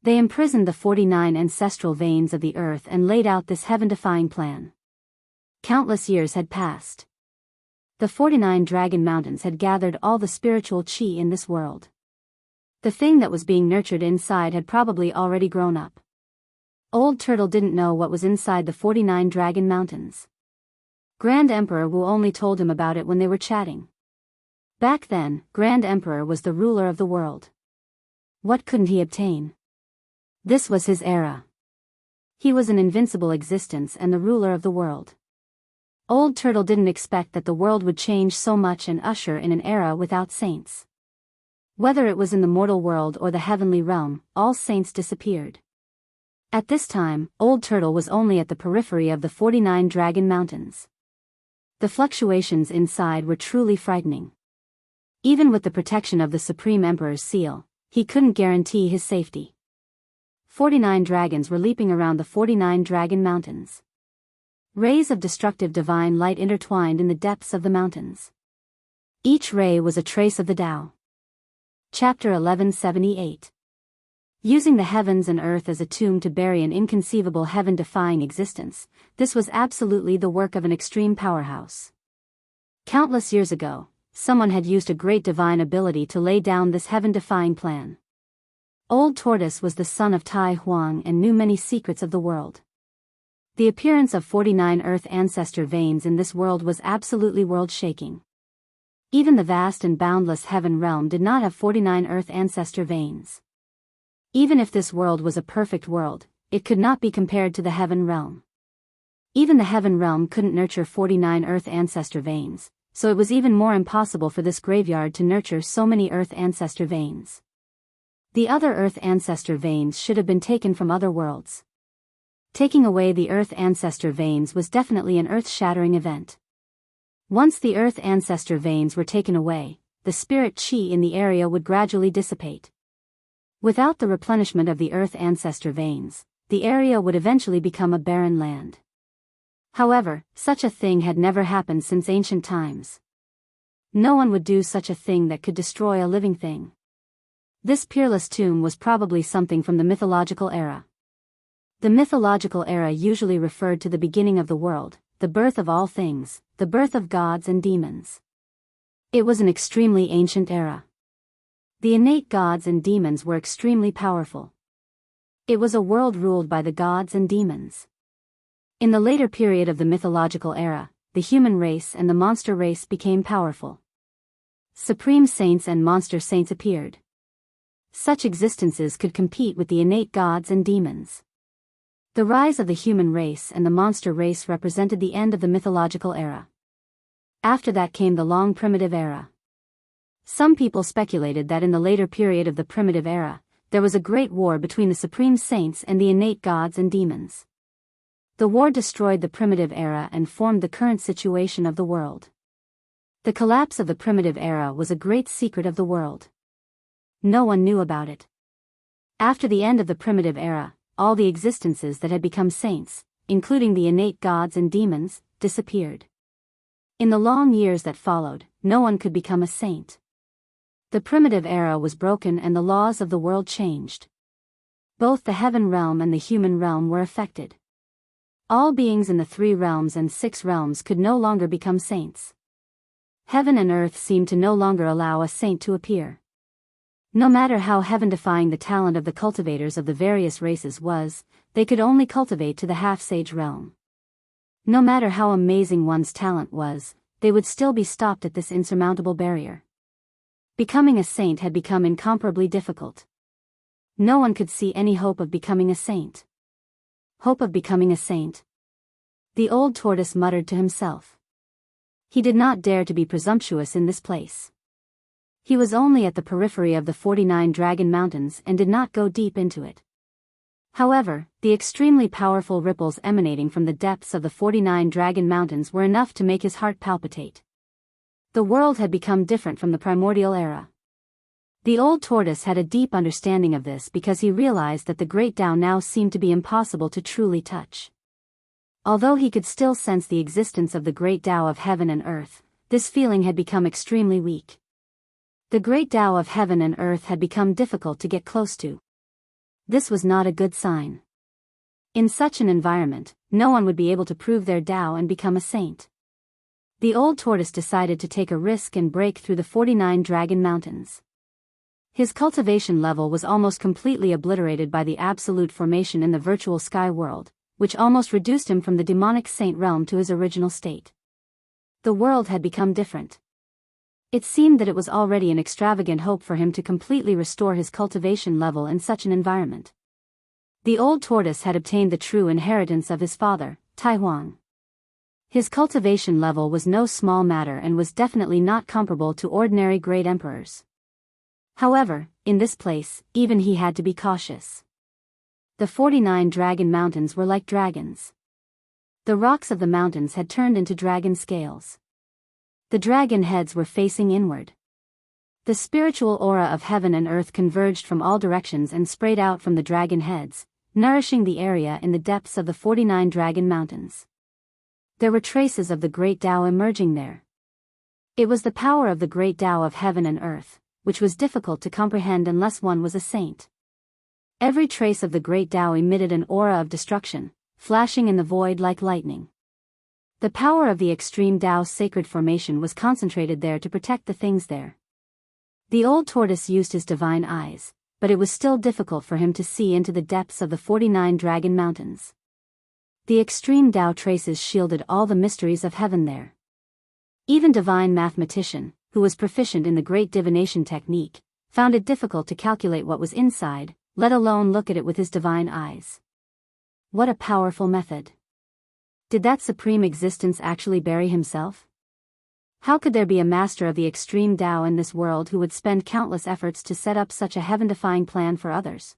They imprisoned the 49 ancestral veins of the earth and laid out this heaven-defying plan. Countless years had passed. The 49 dragon mountains had gathered all the spiritual Qi in this world. The thing that was being nurtured inside had probably already grown up. Old Turtle didn't know what was inside the 49 dragon mountains. Grand Emperor Wu only told him about it when they were chatting. Back then, Grand Emperor was the ruler of the world. What couldn't he obtain? This was his era. He was an invincible existence and the ruler of the world. Old Turtle didn't expect that the world would change so much and usher in an era without saints. Whether it was in the mortal world or the heavenly realm, all saints disappeared. At this time, Old Turtle was only at the periphery of the 49 dragon mountains. The fluctuations inside were truly frightening. Even with the protection of the Supreme Emperor's seal, he couldn't guarantee his safety. 49 dragons were leaping around the 49 Dragon Mountains. Rays of destructive divine light intertwined in the depths of the mountains. Each ray was a trace of the Tao. Chapter 1178. Using the heavens and earth as a tomb to bury an inconceivable heaven-defying existence, this was absolutely the work of an extreme powerhouse. Countless years ago, someone had used a great divine ability to lay down this heaven-defying plan. Old Tortoise was the son of Tai Huang and knew many secrets of the world. The appearance of 49 Earth ancestor veins in this world was absolutely world-shaking. Even the vast and boundless heaven realm did not have 49 Earth ancestor veins. Even if this world was a perfect world, it could not be compared to the heaven realm. Even the heaven realm couldn't nurture 49 Earth ancestor veins, so it was even more impossible for this graveyard to nurture so many Earth ancestor veins. The other Earth ancestor veins should have been taken from other worlds. Taking away the Earth ancestor veins was definitely an earth-shattering event. Once the Earth ancestor veins were taken away, the spirit chi in the area would gradually dissipate. Without the replenishment of the Earth ancestor veins, the area would eventually become a barren land. However, such a thing had never happened since ancient times. No one would do such a thing that could destroy a living thing. This peerless tomb was probably something from the mythological era. The mythological era usually referred to the beginning of the world, the birth of all things, the birth of gods and demons. It was an extremely ancient era. The innate gods and demons were extremely powerful. It was a world ruled by the gods and demons. In the later period of the mythological era, the human race and the monster race became powerful. Supreme saints and monster saints appeared. Such existences could compete with the innate gods and demons. The rise of the human race and the monster race represented the end of the mythological era. After that came the long primitive era. Some people speculated that in the later period of the primitive era, there was a great war between the supreme saints and the innate gods and demons. The war destroyed the primitive era and formed the current situation of the world. The collapse of the primitive era was a great secret of the world. No one knew about it. After the end of the primitive era, all the existences that had become saints, including the innate gods and demons, disappeared. In the long years that followed, no one could become a saint. The primitive era was broken and the laws of the world changed. Both the heaven realm and the human realm were affected. All beings in the 3 realms and 6 realms could no longer become saints. Heaven and earth seemed to no longer allow a saint to appear. No matter how heaven-defying the talent of the cultivators of the various races was, they could only cultivate to the half-sage realm. No matter how amazing one's talent was, they would still be stopped at this insurmountable barrier. Becoming a saint had become incomparably difficult. No one could see any hope of becoming a saint. Hope of becoming a saint. The old tortoise muttered to himself. He did not dare to be presumptuous in this place. He was only at the periphery of the 49 Dragon Mountains and did not go deep into it. However, the extremely powerful ripples emanating from the depths of the 49 Dragon Mountains were enough to make his heart palpitate. The world had become different from the primordial era. The old tortoise had a deep understanding of this because he realized that the great Tao now seemed to be impossible to truly touch. Although he could still sense the existence of the great Tao of heaven and earth, this feeling had become extremely weak. The great Tao of heaven and earth had become difficult to get close to. This was not a good sign. In such an environment, no one would be able to prove their Tao and become a saint. The old tortoise decided to take a risk and break through the 49 Dragon Mountains. His cultivation level was almost completely obliterated by the absolute formation in the virtual sky world, which almost reduced him from the demonic saint realm to his original state. The world had become different. It seemed that it was already an extravagant hope for him to completely restore his cultivation level in such an environment. The old tortoise had obtained the true inheritance of his father, Tai Huang. His cultivation level was no small matter and was definitely not comparable to ordinary great emperors. However, in this place, even he had to be cautious. The 49 Dragon Mountains were like dragons. The rocks of the mountains had turned into dragon scales. The dragon heads were facing inward. The spiritual aura of heaven and earth converged from all directions and sprayed out from the dragon heads, nourishing the area in the depths of the 49 dragon mountains. There were traces of the great Tao emerging there. It was the power of the great Tao of heaven and earth, which was difficult to comprehend unless one was a saint. Every trace of the great Tao emitted an aura of destruction, flashing in the void like lightning. The power of the extreme Tao's sacred formation was concentrated there to protect the things there. The old tortoise used his divine eyes, but it was still difficult for him to see into the depths of the 49 dragon mountains. The extreme Tao traces shielded all the mysteries of heaven there. Even divine mathematician, who was proficient in the great divination technique, found it difficult to calculate what was inside, let alone look at it with his divine eyes. What a powerful method! Did that supreme existence actually bury himself? How could there be a master of the extreme Tao in this world who would spend countless efforts to set up such a heaven-defying plan for others?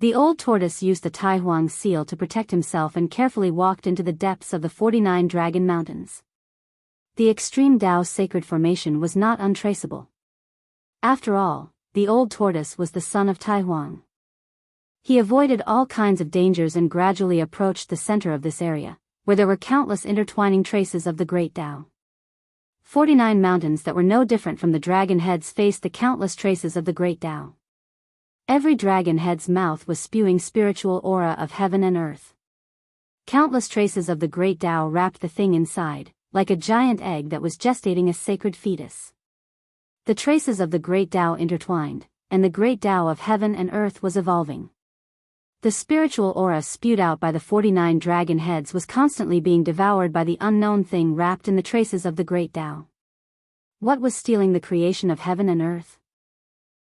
The old tortoise used the Tai Huang seal to protect himself and carefully walked into the depths of the 49 dragon mountains. The extreme Tao's sacred formation was not untraceable. After all, the old tortoise was the son of Tai Huang. He avoided all kinds of dangers and gradually approached the center of this area, where there were countless intertwining traces of the great Tao. 49 mountains that were no different from the dragon heads faced the countless traces of the great Tao. Every dragon head's mouth was spewing spiritual aura of heaven and earth. Countless traces of the great Tao wrapped the thing inside, like a giant egg that was gestating a sacred fetus. The traces of the great Tao intertwined, and the great Tao of heaven and earth was evolving. The spiritual aura spewed out by the 49 dragon heads was constantly being devoured by the unknown thing wrapped in the traces of the great Tao. What was stealing the creation of heaven and earth?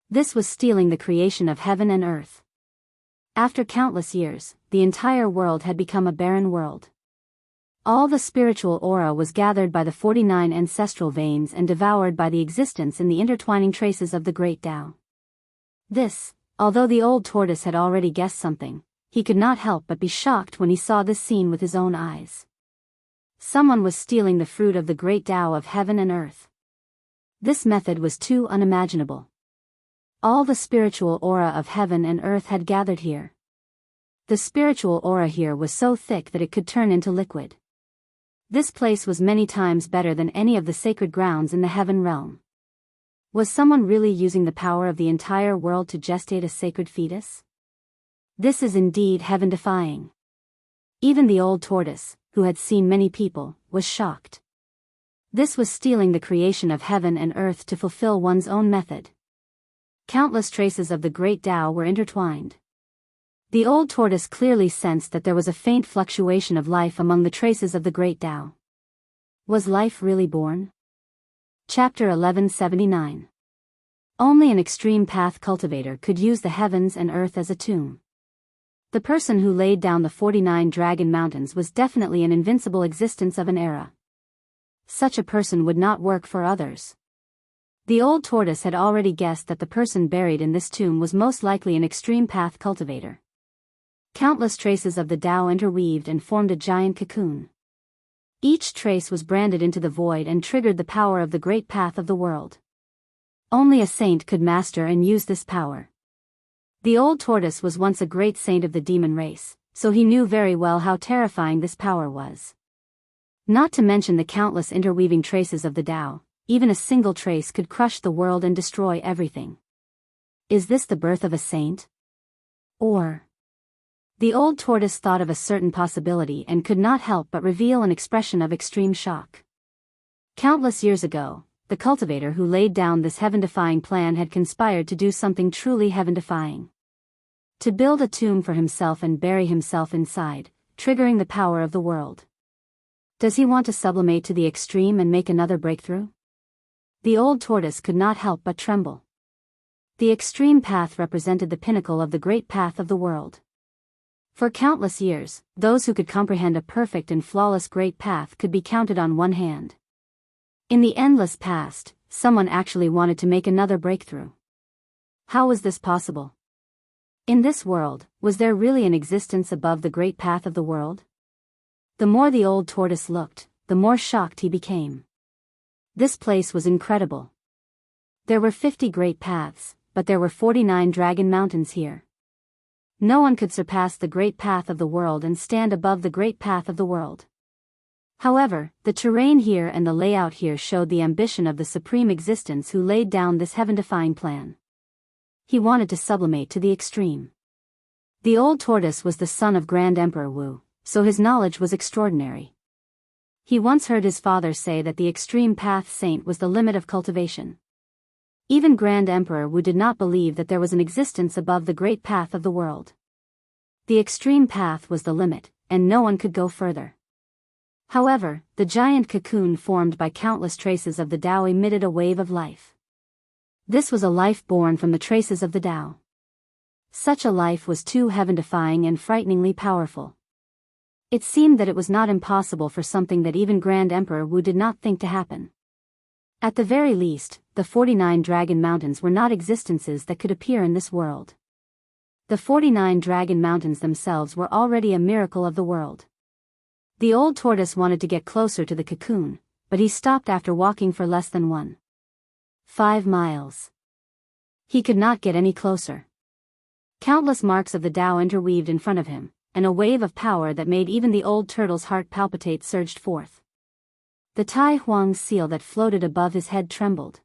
This was stealing the creation of heaven and earth. After countless years, the entire world had become a barren world. All the spiritual aura was gathered by the 49 ancestral veins and devoured by the existence in the intertwining traces of the great Tao. This, although the old tortoise had already guessed something, he could not help but be shocked when he saw this scene with his own eyes. Someone was stealing the fruit of the great Tao of heaven and earth. This method was too unimaginable. All the spiritual aura of heaven and earth had gathered here. The spiritual aura here was so thick that it could turn into liquid. This place was many times better than any of the sacred grounds in the heaven realm. Was someone really using the power of the entire world to gestate a sacred fetus? This is indeed heaven-defying. Even the old tortoise, who had seen many people, was shocked. This was stealing the creation of heaven and earth to fulfill one's own method. Countless traces of the great Tao were intertwined. The old tortoise clearly sensed that there was a faint fluctuation of life among the traces of the great Tao. Was life really born? Chapter 1179. Only an extreme path cultivator could use the heavens and earth as a tomb. The person who laid down the 49 dragon mountains was definitely an invincible existence of an era. Such a person would not work for others. The old tortoise had already guessed that the person buried in this tomb was most likely an extreme path cultivator. Countless traces of the Tao interweaved and formed a giant cocoon. Each trace was branded into the void and triggered the power of the great path of the world. Only a saint could master and use this power. The old tortoise was once a great saint of the demon race, so he knew very well how terrifying this power was. Not to mention the countless interweaving traces of the Tao, even a single trace could crush the world and destroy everything. Is this the birth of a saint? Or... The old tortoise thought of a certain possibility and could not help but reveal an expression of extreme shock. Countless years ago, the cultivator who laid down this heaven-defying plan had conspired to do something truly heaven-defying. To build a tomb for himself and bury himself inside, triggering the power of the world. Does he want to sublimate to the extreme and make another breakthrough? The old tortoise could not help but tremble. The extreme path represented the pinnacle of the great path of the world. For countless years, those who could comprehend a perfect and flawless great path could be counted on one hand. In the endless past, someone actually wanted to make another breakthrough. How was this possible? In this world, was there really an existence above the great path of the world? The more the old tortoise looked, the more shocked he became. This place was incredible. There were 50 great paths, but there were 49 dragon mountains here. No one could surpass the great path of the world and stand above the great path of the world. However, the terrain here and the layout here showed the ambition of the supreme existence who laid down this heaven-defying plan. He wanted to sublimate to the extreme. The old tortoise was the son of Grand Emperor Wu, so his knowledge was extraordinary. He once heard his father say that the extreme path saint was the limit of cultivation. Even Grand Emperor Wu did not believe that there was an existence above the great path of the world. The extreme path was the limit, and no one could go further. However, the giant cocoon formed by countless traces of the Tao emitted a wave of life. This was a life born from the traces of the Tao. Such a life was too heaven-defying and frighteningly powerful. It seemed that it was not impossible for something that even Grand Emperor Wu did not think to happen. At the very least, the 49 dragon mountains were not existences that could appear in this world. The 49 dragon mountains themselves were already a miracle of the world. The old tortoise wanted to get closer to the cocoon, but he stopped after walking for less than 1.5 miles. He could not get any closer. Countless marks of the Tao interweaved in front of him, and a wave of power that made even the old turtle's heart palpitate surged forth. The Tai Huang seal that floated above his head trembled.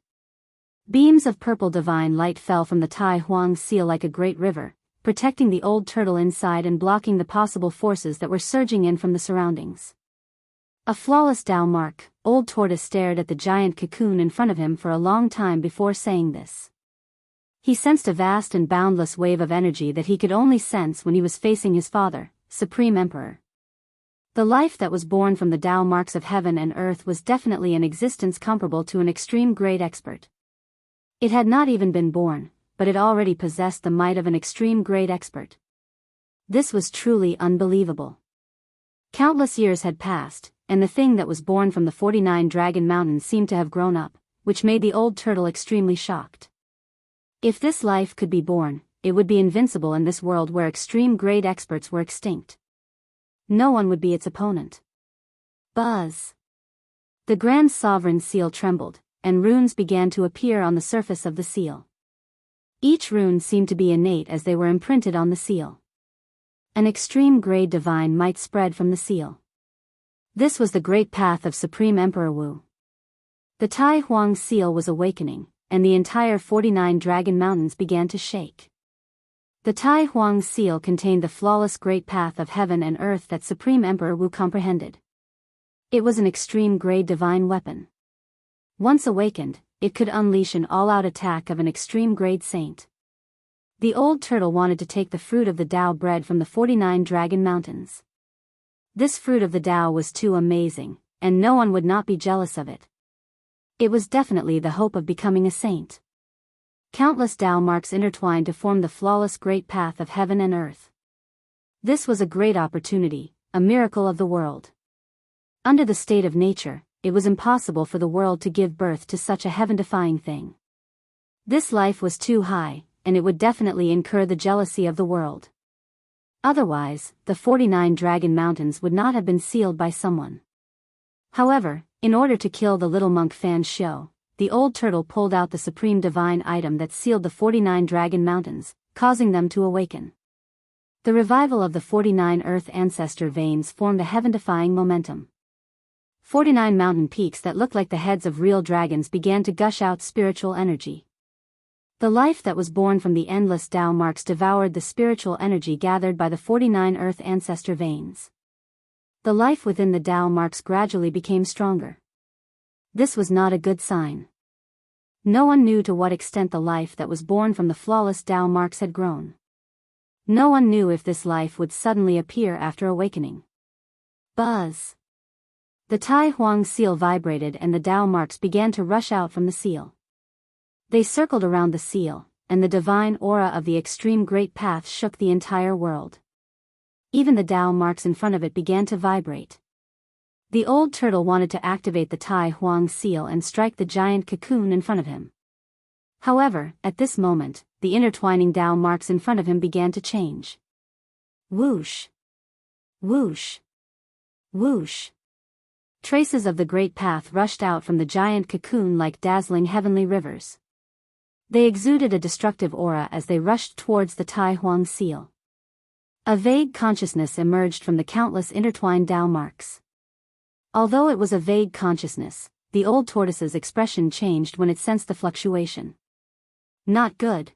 Beams of purple divine light fell from the Tai Huang seal like a great river, protecting the old turtle inside and blocking the possible forces that were surging in from the surroundings. A flawless Tao mark, old tortoise stared at the giant cocoon in front of him for a long time before saying this. He sensed a vast and boundless wave of energy that he could only sense when he was facing his father, Supreme Emperor. The life that was born from the Tao marks of heaven and earth was definitely an existence comparable to an extreme great expert. It had not even been born, but it already possessed the might of an extreme great expert. This was truly unbelievable. Countless years had passed, and the thing that was born from the 49 dragon mountains seemed to have grown up, which made the old turtle extremely shocked. If this life could be born, it would be invincible in this world where extreme great experts were extinct. No one would be its opponent. Buzz! The Grand Sovereign seal trembled, and runes began to appear on the surface of the seal. Each rune seemed to be innate as they were imprinted on the seal. An extreme grade divine might spread from the seal. This was the great path of Supreme Emperor Wu. The Tai Huang seal was awakening, and the entire 49 dragon mountains began to shake. The Tai Huang seal contained the flawless great path of heaven and earth that Supreme Emperor Wu comprehended. It was an extreme grade divine weapon. Once awakened, it could unleash an all-out attack of an extreme grade saint. The old turtle wanted to take the fruit of the Tao bred from the 49 dragon mountains. This fruit of the Tao was too amazing, and no one would not be jealous of it. It was definitely the hope of becoming a saint. Countless Tao marks intertwined to form the flawless great path of heaven and earth. This was a great opportunity, a miracle of the world. Under the state of nature, it was impossible for the world to give birth to such a heaven-defying thing. This life was too high, and it would definitely incur the jealousy of the world. Otherwise, the 49 dragon mountains would not have been sealed by someone. However, in order to kill the little monk Fan Shou, the old turtle pulled out the supreme divine item that sealed the 49 dragon mountains, causing them to awaken. The revival of the 49 earth ancestor veins formed a heaven-defying momentum. 49 mountain peaks that looked like the heads of real dragons began to gush out spiritual energy. The life that was born from the endless Tao marks devoured the spiritual energy gathered by the 49 earth ancestor veins. The life within the Tao marks gradually became stronger. This was not a good sign. No one knew to what extent the life that was born from the flawless Tao marks had grown. No one knew if this life would suddenly appear after awakening. Buzz! The Tai Huang seal vibrated and the Tao marks began to rush out from the seal. They circled around the seal, and the divine aura of the extreme great path shook the entire world. Even the Tao marks in front of it began to vibrate. The old turtle wanted to activate the Tai Huang seal and strike the giant cocoon in front of him. However, at this moment, the intertwining Tao marks in front of him began to change. Whoosh! Whoosh! Whoosh! Traces of the great path rushed out from the giant cocoon like dazzling heavenly rivers. They exuded a destructive aura as they rushed towards the Tai Huang seal. A vague consciousness emerged from the countless intertwined Tao marks. Although it was a vague consciousness, the old tortoise's expression changed when it sensed the fluctuation. Not good.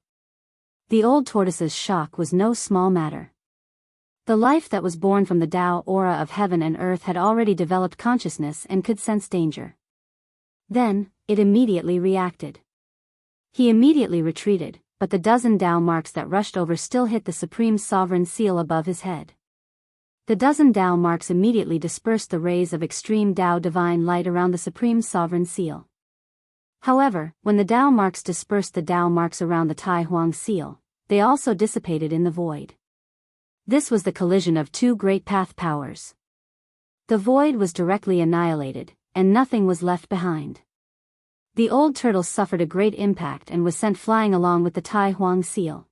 The old tortoise's shock was no small matter. The life that was born from the Tao aura of heaven and earth had already developed consciousness and could sense danger. Then, it immediately reacted. He immediately retreated, but the dozen Tao marks that rushed over still hit the supreme sovereign seal above his head. The dozen Tao marks immediately dispersed the rays of extreme Tao divine light around the supreme sovereign seal. However, when the Tao marks dispersed the Tao marks around the Tai Huang seal, they also dissipated in the void. This was the collision of two great path powers. The void was directly annihilated, and nothing was left behind. The old turtle suffered a great impact and was sent flying along with the Tai Huang seal.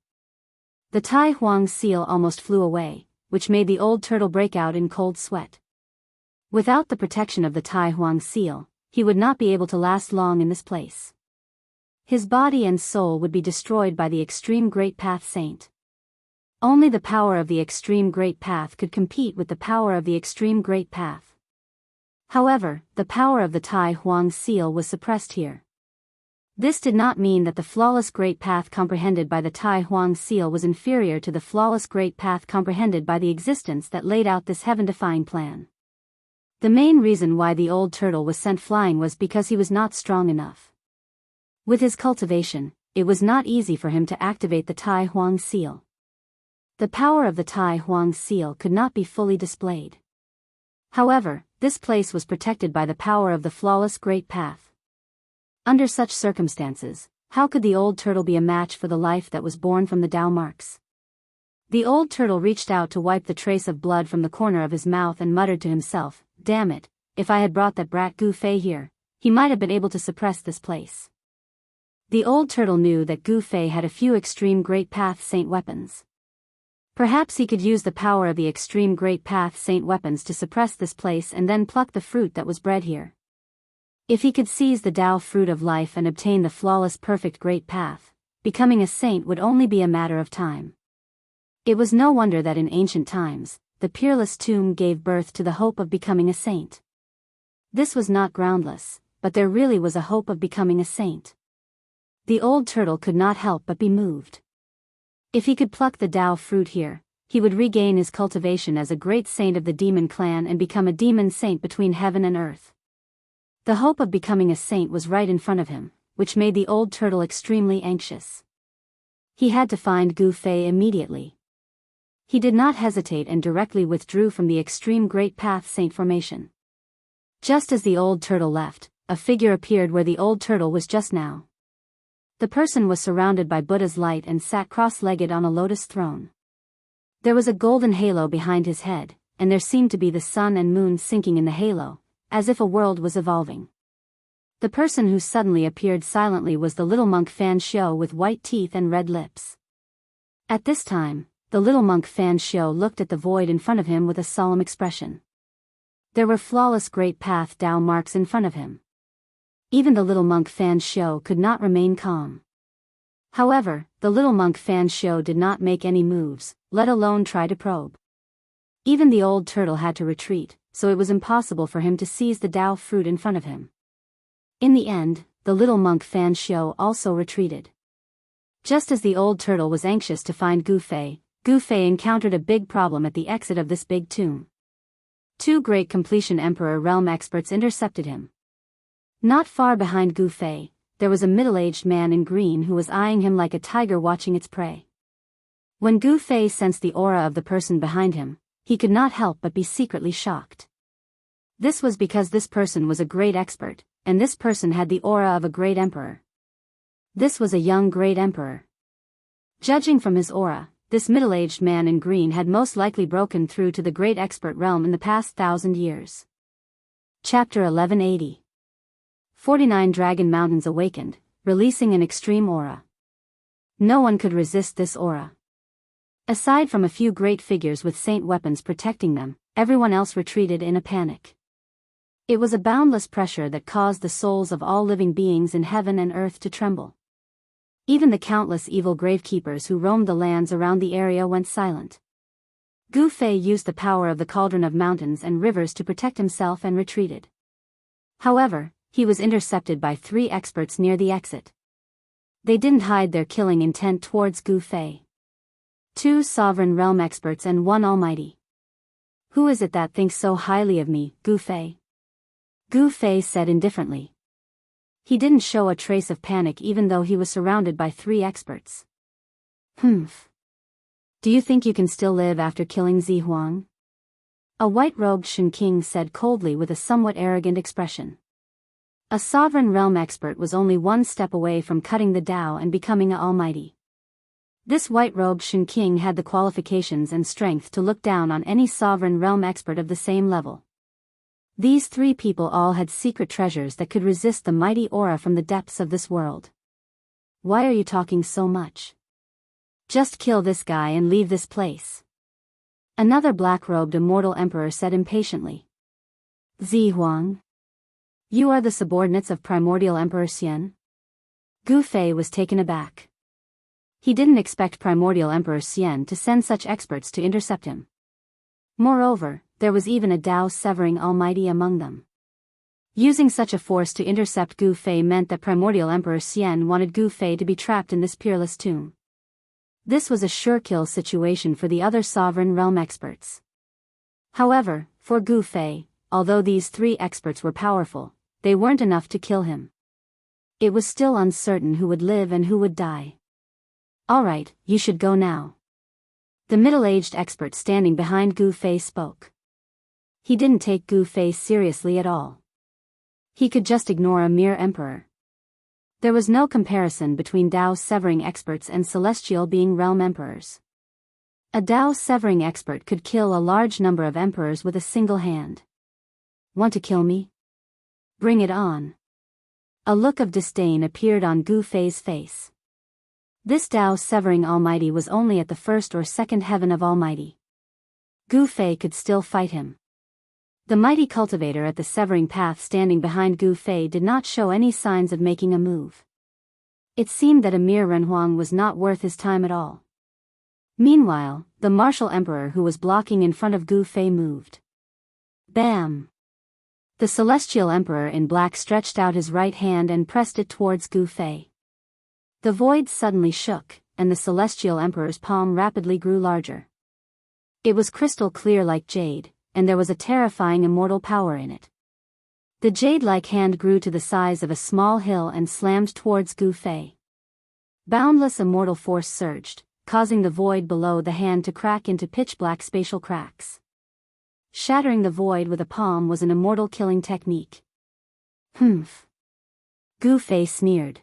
The Tai Huang seal almost flew away, which made the old turtle break out in cold sweat. Without the protection of the Tai Huang seal, he would not be able to last long in this place. His body and soul would be destroyed by the extreme great path saint. Only the power of the extreme great path could compete with the power of the extreme great path. However, the power of the Tai Huang seal was suppressed here. This did not mean that the flawless great path comprehended by the Tai Huang seal was inferior to the flawless great path comprehended by the existence that laid out this heaven-defying plan. The main reason why the old turtle was sent flying was because he was not strong enough. With his cultivation, it was not easy for him to activate the Tai Huang seal. The power of the Tai Huang seal could not be fully displayed. However, this place was protected by the power of the flawless great path. Under such circumstances, how could the old turtle be a match for the life that was born from the Tao marks? The old turtle reached out to wipe the trace of blood from the corner of his mouth and muttered to himself, "Damn it, if I had brought that brat Gu Fei here, he might have been able to suppress this place." The old turtle knew that Gu Fei had a few extreme great path saint weapons. Perhaps he could use the power of the extreme great path saint weapons to suppress this place and then pluck the fruit that was bred here. If he could seize the Tao fruit of life and obtain the flawless perfect great path, becoming a saint would only be a matter of time. It was no wonder that in ancient times, the peerless tomb gave birth to the hope of becoming a saint. This was not groundless, but there really was a hope of becoming a saint. The old turtle could not help but be moved. If he could pluck the Tao fruit here, he would regain his cultivation as a great saint of the demon clan and become a demon saint between heaven and earth. The hope of becoming a saint was right in front of him, which made the old turtle extremely anxious. He had to find Gu Fei immediately. He did not hesitate and directly withdrew from the extreme great path saint formation. Just as the old turtle left, a figure appeared where the old turtle was just now. The person was surrounded by Buddha's light and sat cross-legged on a lotus throne. There was a golden halo behind his head, and there seemed to be the sun and moon sinking in the halo, as if a world was evolving. The person who suddenly appeared silently was the little monk Fan Xiao with white teeth and red lips. At this time, the little monk Fan Xiao looked at the void in front of him with a solemn expression. There were flawless great path Tao marks in front of him. Even the little monk Fan Xiao could not remain calm. However, the little monk Fan Xiao did not make any moves, let alone try to probe. Even the old turtle had to retreat, so it was impossible for him to seize the Tao fruit in front of him. In the end, the little monk Fan Xiao also retreated. Just as the old turtle was anxious to find Gu Fei encountered a big problem at the exit of this big tomb. Two great completion Emperor realm experts intercepted him. Not far behind Gu Fei, there was a middle-aged man in green who was eyeing him like a tiger watching its prey. When Gu Fei sensed the aura of the person behind him, he could not help but be secretly shocked. This was because this person was a great expert, and this person had the aura of a great emperor. This was a young great emperor. Judging from his aura, this middle-aged man in green had most likely broken through to the great expert realm in the past 1,000 years. Chapter 1180. 49 Dragon Mountains awakened, releasing an extreme aura. No one could resist this aura. Aside from a few great figures with saint weapons protecting them, everyone else retreated in a panic. It was a boundless pressure that caused the souls of all living beings in heaven and earth to tremble. Even the countless evil gravekeepers who roamed the lands around the area went silent. Gu Fei used the power of the cauldron of mountains and rivers to protect himself and retreated. However, he was intercepted by 3 experts near the exit. They didn't hide their killing intent towards Gu Fei. 2 sovereign realm experts and 1 almighty. Who is it that thinks so highly of me, Gu Fei? Gu Fei said indifferently. He didn't show a trace of panic even though he was surrounded by 3 experts. Humph. Do you think you can still live after killing Zi Huang? A white-robed Shen King said coldly with a somewhat arrogant expression. A sovereign realm expert was only 1 step away from cutting the Dao and becoming an almighty. This white-robed Shen King had the qualifications and strength to look down on any sovereign realm expert of the same level. These 3 people all had secret treasures that could resist the mighty aura from the depths of this world. Why are you talking so much? Just kill this guy and leave this place. Another black-robed immortal emperor said impatiently. Zi Huang? You are the subordinates of primordial Emperor Xian? Gu Fei was taken aback. He didn't expect primordial Emperor Xian to send such experts to intercept him. Moreover, there was even a Dao-severing almighty among them. Using such a force to intercept Gu Fei meant that primordial Emperor Xian wanted Gu Fei to be trapped in this peerless tomb. This was a sure-kill situation for the other sovereign realm experts. However, for Gu Fei, although these 3 experts were powerful, they weren't enough to kill him. It was still uncertain who would live and who would die. All right, you should go now. The middle-aged expert standing behind Gu Fei spoke. He didn't take Gu Fei seriously at all. He could just ignore a mere emperor. There was no comparison between Dao-severing experts and celestial being realm emperors. A Dao-severing expert could kill a large number of emperors with a single hand. Want to kill me? Bring it on. A look of disdain appeared on Gu Fei's face. This Dao-severing almighty was only at the 1st or 2nd heaven of almighty. Gu Fei could still fight him. The mighty cultivator at the severing path standing behind Gu Fei did not show any signs of making a move. It seemed that Emir Renhuang was not worth his time at all. Meanwhile, the martial emperor who was blocking in front of Gu Fei moved. Bam! The celestial emperor in black stretched out his right hand and pressed it towards Gu Fei. The void suddenly shook, and the celestial emperor's palm rapidly grew larger. It was crystal clear like jade, and there was a terrifying immortal power in it. The jade-like hand grew to the size of a small hill and slammed towards Gu Fei. Boundless immortal force surged, causing the void below the hand to crack into pitch-black spatial cracks. Shattering the void with a palm was an immortal killing technique. Humph. Gu Fei sneered.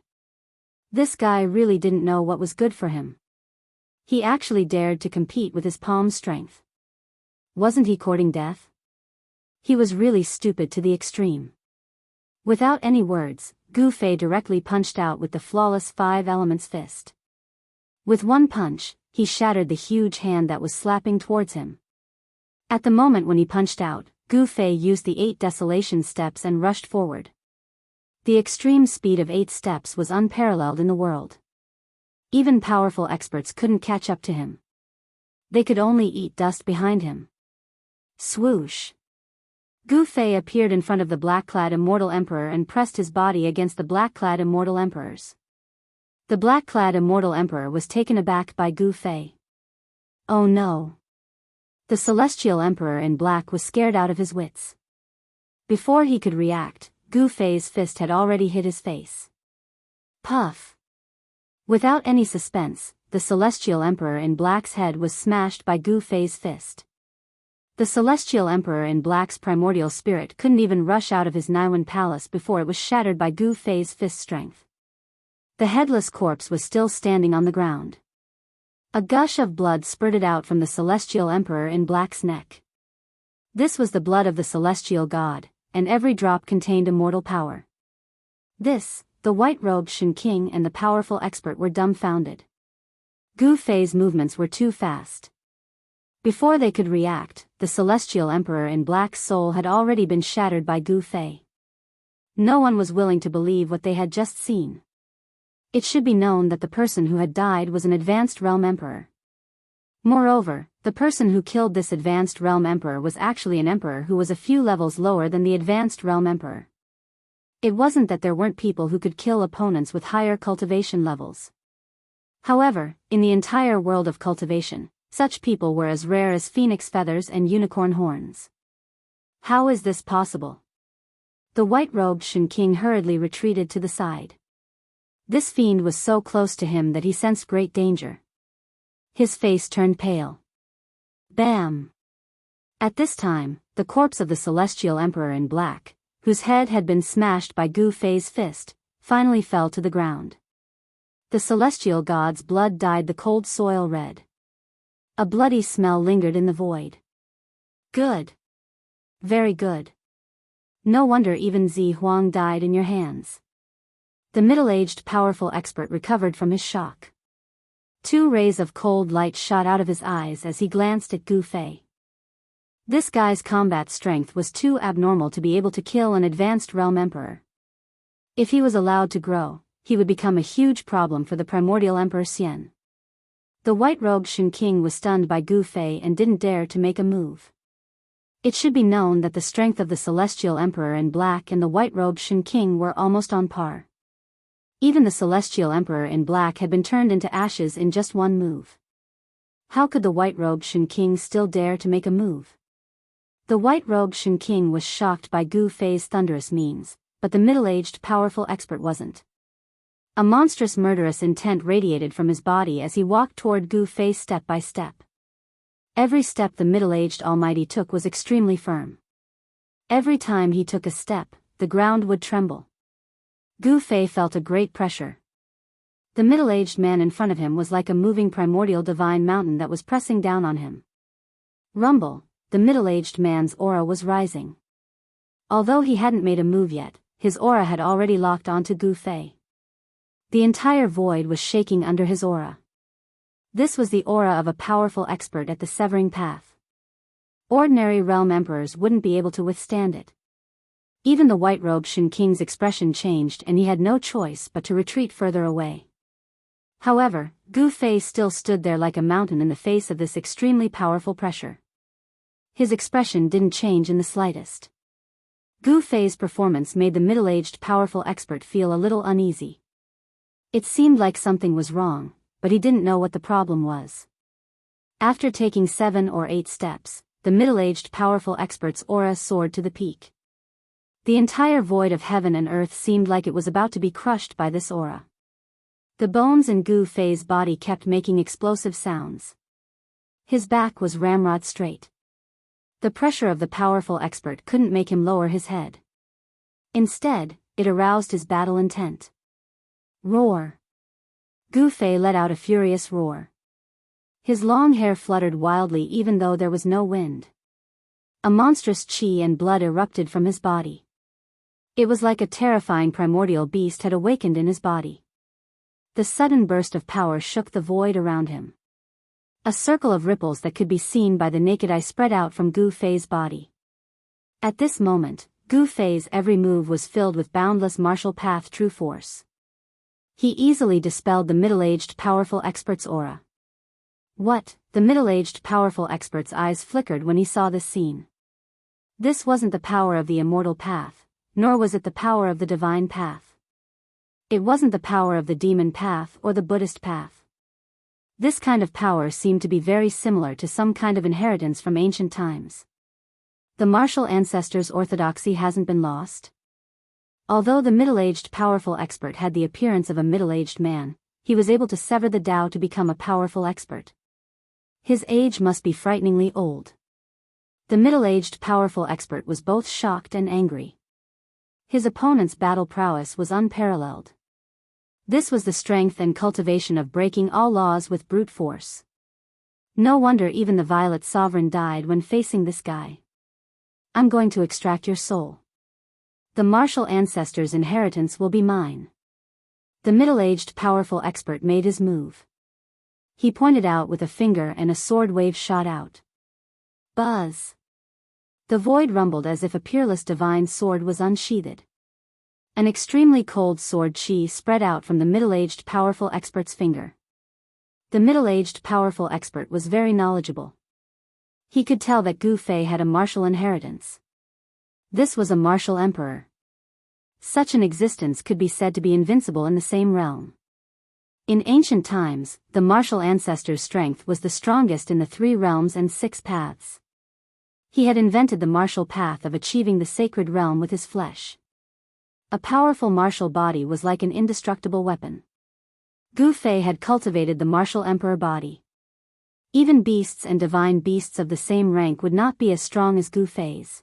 This guy really didn't know what was good for him. He actually dared to compete with his palm strength. Wasn't he courting death? He was really stupid to the extreme. Without any words, Gu Fei directly punched out with the flawless 5 elements fist. With one punch, he shattered the huge hand that was slapping towards him. At the moment when he punched out, Gu Fei used the 8 desolation steps and rushed forward. The extreme speed of 8 steps was unparalleled in the world. Even powerful experts couldn't catch up to him. They could only eat dust behind him. Swoosh! Gu Fei appeared in front of the black-clad immortal emperor and pressed his body against the black-clad immortal emperors. The black-clad immortal emperor was taken aback by Gu Fei. Oh no! The celestial emperor in black was scared out of his wits. Before he could react, Gu Fei's fist had already hit his face. Puff! Without any suspense, the celestial emperor in black's head was smashed by Gu Fei's fist. The celestial emperor in black's primordial spirit couldn't even rush out of his Naiwan palace before it was shattered by Gu Fei's fist strength. The headless corpse was still standing on the ground. A gush of blood spurted out from the celestial emperor in black's neck. This was the blood of the celestial god, and every drop contained immortal power. This, the white-robed Shen King and the powerful expert were dumbfounded. Gu Fei's movements were too fast. Before they could react, the celestial emperor in black's soul had already been shattered by Gu Fei. No one was willing to believe what they had just seen. It should be known that the person who had died was an advanced realm emperor. Moreover, the person who killed this advanced realm emperor was actually an emperor who was a few levels lower than the advanced realm emperor. It wasn't that there weren't people who could kill opponents with higher cultivation levels. However, in the entire world of cultivation, such people were as rare as phoenix feathers and unicorn horns. How is this possible? The white-robed Shen King hurriedly retreated to the side. This fiend was so close to him that he sensed great danger. His face turned pale. Bam! At this time, the corpse of the celestial emperor in black, whose head had been smashed by Gu Fei's fist, finally fell to the ground. The celestial god's blood dyed the cold soil red. A bloody smell lingered in the void. Good. Very good. No wonder even Zi Huang died in your hands. The middle-aged powerful expert recovered from his shock. 2 rays of cold light shot out of his eyes as he glanced at Gu Fei. This guy's combat strength was too abnormal to be able to kill an advanced realm emperor. If he was allowed to grow, he would become a huge problem for the primordial emperor Xian. The white-robed Shen King was stunned by Gu Fei and didn't dare to make a move. It should be known that the strength of the celestial emperor in black and the white-robed Shen King were almost on par. Even the celestial emperor in black had been turned into ashes in just one move. How could the white-robed Shen King still dare to make a move? The white-robed Shen King was shocked by Gu Fei's thunderous means, but the middle-aged powerful expert wasn't. A monstrous murderous intent radiated from his body as he walked toward Gu Fei step by step. Every step the middle-aged almighty took was extremely firm. Every time he took a step, the ground would tremble. Gu Fei felt a great pressure. The middle-aged man in front of him was like a moving primordial divine mountain that was pressing down on him. Rumble, the middle-aged man's aura was rising. Although he hadn't made a move yet, his aura had already locked onto Gu Fei. The entire void was shaking under his aura. This was the aura of a powerful expert at the severing path. Ordinary realm emperors wouldn't be able to withstand it. Even the white-robed Shen King's expression changed and he had no choice but to retreat further away. However, Gu Fei still stood there like a mountain in the face of this extremely powerful pressure. His expression didn't change in the slightest. Gu Fei's performance made the middle-aged powerful expert feel a little uneasy. It seemed like something was wrong, but he didn't know what the problem was. After taking 7 or 8 steps, the middle-aged powerful expert's aura soared to the peak. The entire void of heaven and earth seemed like it was about to be crushed by this aura. The bones in Gu Fei's body kept making explosive sounds. His back was ramrod straight. The pressure of the powerful expert couldn't make him lower his head. Instead, it aroused his battle intent. Roar! Gu Fei let out a furious roar. His long hair fluttered wildly even though there was no wind. A monstrous qi and blood erupted from his body. It was like a terrifying primordial beast had awakened in his body. The sudden burst of power shook the void around him. A circle of ripples that could be seen by the naked eye spread out from Gu Fei's body. At this moment, Gu Fei's every move was filled with boundless martial path true force. He easily dispelled the middle-aged powerful expert's aura. What? The middle-aged powerful expert's eyes flickered when he saw this scene. This wasn't the power of the immortal path, nor was it the power of the divine path. It wasn't the power of the demon path or the Buddhist path. This kind of power seemed to be very similar to some kind of inheritance from ancient times. The martial ancestors' orthodoxy hasn't been lost. Although the middle-aged powerful expert had the appearance of a middle-aged man, he was able to sever the Tao to become a powerful expert. His age must be frighteningly old. The middle-aged powerful expert was both shocked and angry. His opponent's battle prowess was unparalleled. This was the strength and cultivation of breaking all laws with brute force. No wonder even the Violet Sovereign died when facing this guy. I'm going to extract your soul. The martial ancestors' inheritance will be mine. The middle-aged powerful expert made his move. He pointed out with a finger and a sword wave shot out. Buzz! The void rumbled as if a peerless divine sword was unsheathed. An extremely cold sword chi spread out from the middle-aged powerful expert's finger. The middle-aged powerful expert was very knowledgeable. He could tell that Gu Fei had a martial inheritance. This was a martial emperor. Such an existence could be said to be invincible in the same realm. In ancient times, the martial ancestor's strength was the strongest in the 3 realms and 6 paths. He had invented the martial path of achieving the sacred realm with his flesh. A powerful martial body was like an indestructible weapon. Gu Fei had cultivated the martial emperor body. Even beasts and divine beasts of the same rank would not be as strong as Gu Fei's.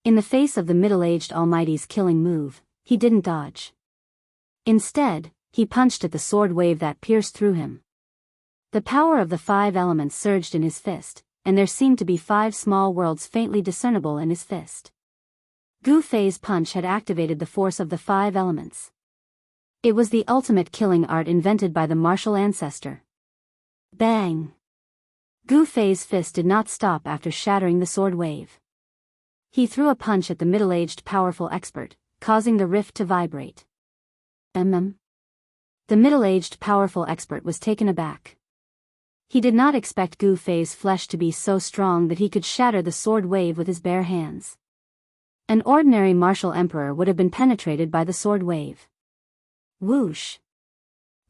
In the face of the middle-aged Almighty's killing move, he didn't dodge. Instead, he punched at the sword wave that pierced through him. The power of the 5 elements surged in his fist, and there seemed to be 5 small worlds faintly discernible in his fist. Gu Fei's punch had activated the force of the 5 elements. It was the ultimate killing art invented by the martial ancestor. Bang! Gu Fei's fist did not stop after shattering the sword wave. He threw a punch at the middle-aged powerful expert, causing the rift to vibrate. The middle-aged powerful expert was taken aback. He did not expect Gu Fei's flesh to be so strong that he could shatter the sword wave with his bare hands. An ordinary martial emperor would have been penetrated by the sword wave. Whoosh!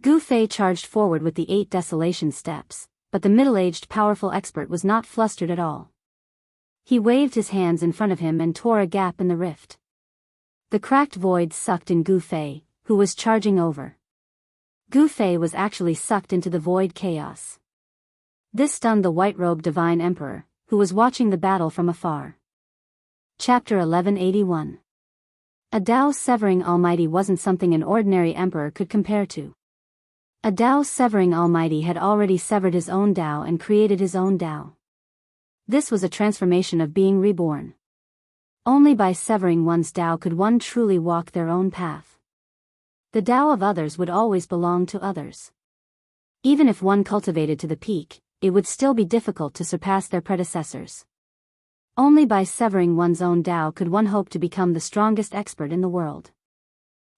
Gu Fei charged forward with the 8 desolation steps, but the middle-aged powerful expert was not flustered at all. He waved his hands in front of him and tore a gap in the rift. The cracked void sucked in Gu Fei, who was charging over. Gu Fei was actually sucked into the void chaos. This stunned the white-robed divine emperor, who was watching the battle from afar. Chapter 1181. A Tao-severing Almighty wasn't something an ordinary emperor could compare to. A Tao-severing Almighty had already severed his own Tao and created his own Tao. This was a transformation of being reborn. Only by severing one's Tao could one truly walk their own path. The Tao of others would always belong to others. Even if one cultivated to the peak, it would still be difficult to surpass their predecessors. Only by severing one's own Tao could one hope to become the strongest expert in the world.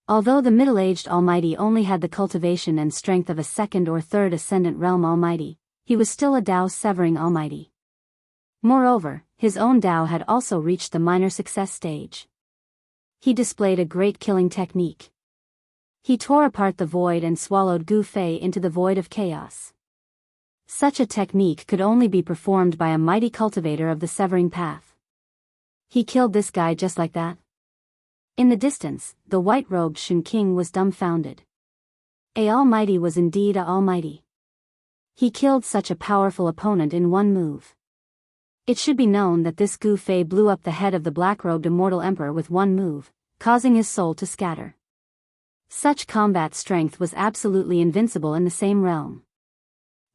Although the middle-aged Almighty only had the cultivation and strength of a 2nd or 3rd Ascendant Realm Almighty, he was still a Tao-severing Almighty. Moreover, his own Tao had also reached the minor success stage. He displayed a great killing technique. He tore apart the void and swallowed Gu Fei into the void of chaos. Such a technique could only be performed by a mighty cultivator of the severing path. He killed this guy just like that? In the distance, the white-robed Shen King was dumbfounded. A Almighty was indeed a Almighty. He killed such a powerful opponent in one move. It should be known that this Gu Fei blew up the head of the black-robed immortal emperor with one move, causing his soul to scatter. Such combat strength was absolutely invincible in the same realm.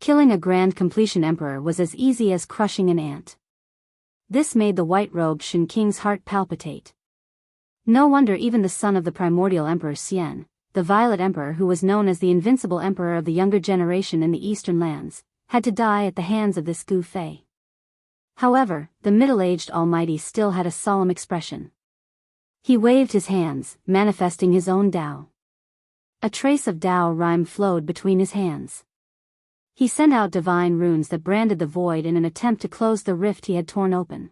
Killing a grand completion emperor was as easy as crushing an ant. This made the white-robed Shen King's heart palpitate. No wonder even the son of the primordial emperor Xian, the violet emperor who was known as the invincible emperor of the younger generation in the eastern lands, had to die at the hands of this Gu Fei. However, the middle-aged Almighty still had a solemn expression. He waved his hands, manifesting his own Tao. A trace of Tao rhyme flowed between his hands. He sent out divine runes that branded the void in an attempt to close the rift he had torn open.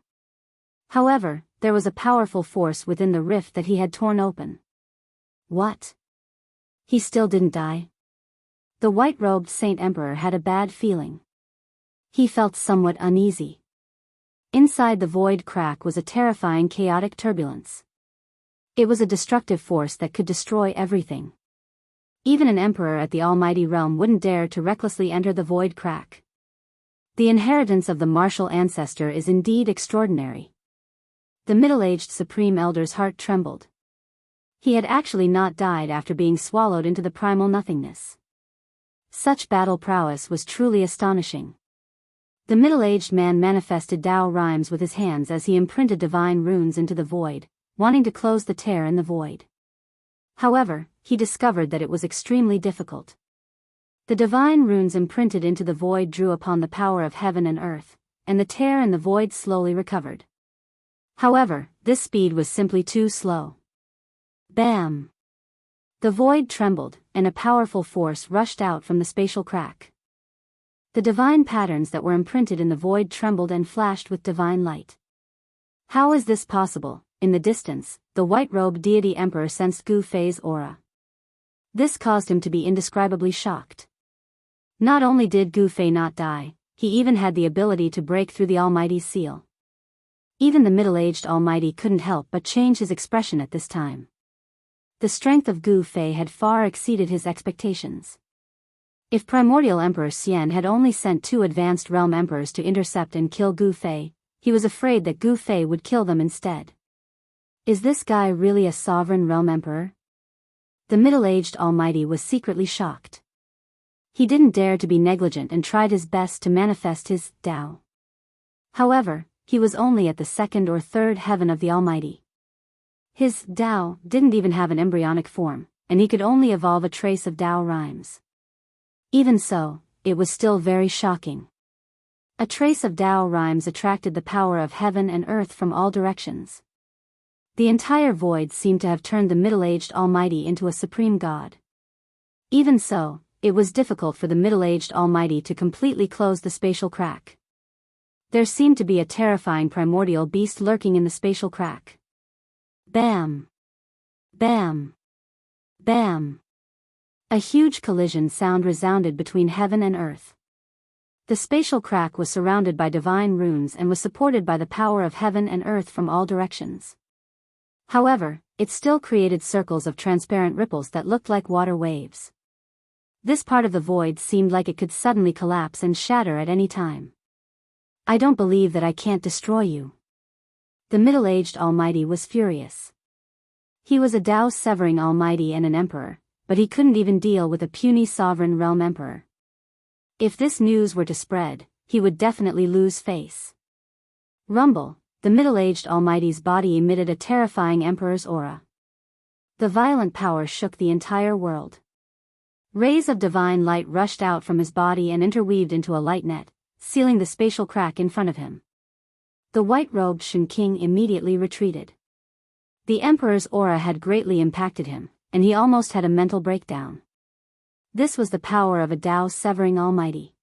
However, there was a powerful force within the rift that he had torn open. What? He still didn't die? The white-robed Saint Emperor had a bad feeling. He felt somewhat uneasy. Inside the void crack was a terrifying chaotic turbulence. It was a destructive force that could destroy everything. Even an emperor at the almighty realm wouldn't dare to recklessly enter the void crack. The inheritance of the martial ancestor is indeed extraordinary. The middle-aged supreme elder's heart trembled. He had actually not died after being swallowed into the primal nothingness. Such battle prowess was truly astonishing. The middle-aged man manifested Tao rhymes with his hands as he imprinted divine runes into the void, wanting to close the tear in the void. However, he discovered that it was extremely difficult. The divine runes imprinted into the void drew upon the power of heaven and earth, and the tear in the void slowly recovered. However, this speed was simply too slow. Bam! The void trembled, and a powerful force rushed out from the spatial crack. The divine patterns that were imprinted in the void trembled and flashed with divine light. How is this possible? In the distance, the white-robed deity emperor sensed Gu Fei's aura. This caused him to be indescribably shocked. Not only did Gu Fei not die, he even had the ability to break through the Almighty's seal. Even the middle-aged Almighty couldn't help but change his expression at this time. The strength of Gu Fei had far exceeded his expectations. If Primordial Emperor Xian had only sent 2 advanced realm emperors to intercept and kill Gu Fei, he was afraid that Gu Fei would kill them instead. Is this guy really a sovereign realm emperor? The middle-aged Almighty was secretly shocked. He didn't dare to be negligent and tried his best to manifest his Tao. However, he was only at the 2nd or 3rd heaven of the Almighty. His Tao didn't even have an embryonic form, and he could only evolve a trace of Tao rhymes. Even so, it was still very shocking. A trace of Tao rhymes attracted the power of heaven and earth from all directions. The entire void seemed to have turned the middle-aged Almighty into a supreme god. Even so, it was difficult for the middle-aged Almighty to completely close the spatial crack. There seemed to be a terrifying primordial beast lurking in the spatial crack. Bam! Bam! Bam! A huge collision sound resounded between heaven and earth. The spatial crack was surrounded by divine runes and was supported by the power of heaven and earth from all directions. However, it still created circles of transparent ripples that looked like water waves. This part of the void seemed like it could suddenly collapse and shatter at any time. I don't believe that I can't destroy you. The middle-aged Almighty was furious. He was a Tao-severing Almighty and an emperor, but he couldn't even deal with a puny sovereign realm emperor. If this news were to spread, he would definitely lose face. Rumble, the middle-aged Almighty's body emitted a terrifying emperor's aura. The violent power shook the entire world. Rays of divine light rushed out from his body and interweaved into a light net, sealing the spatial crack in front of him. The white-robed Shen King immediately retreated. The emperor's aura had greatly impacted him, and he almost had a mental breakdown. This was the power of a Tao-severing Almighty.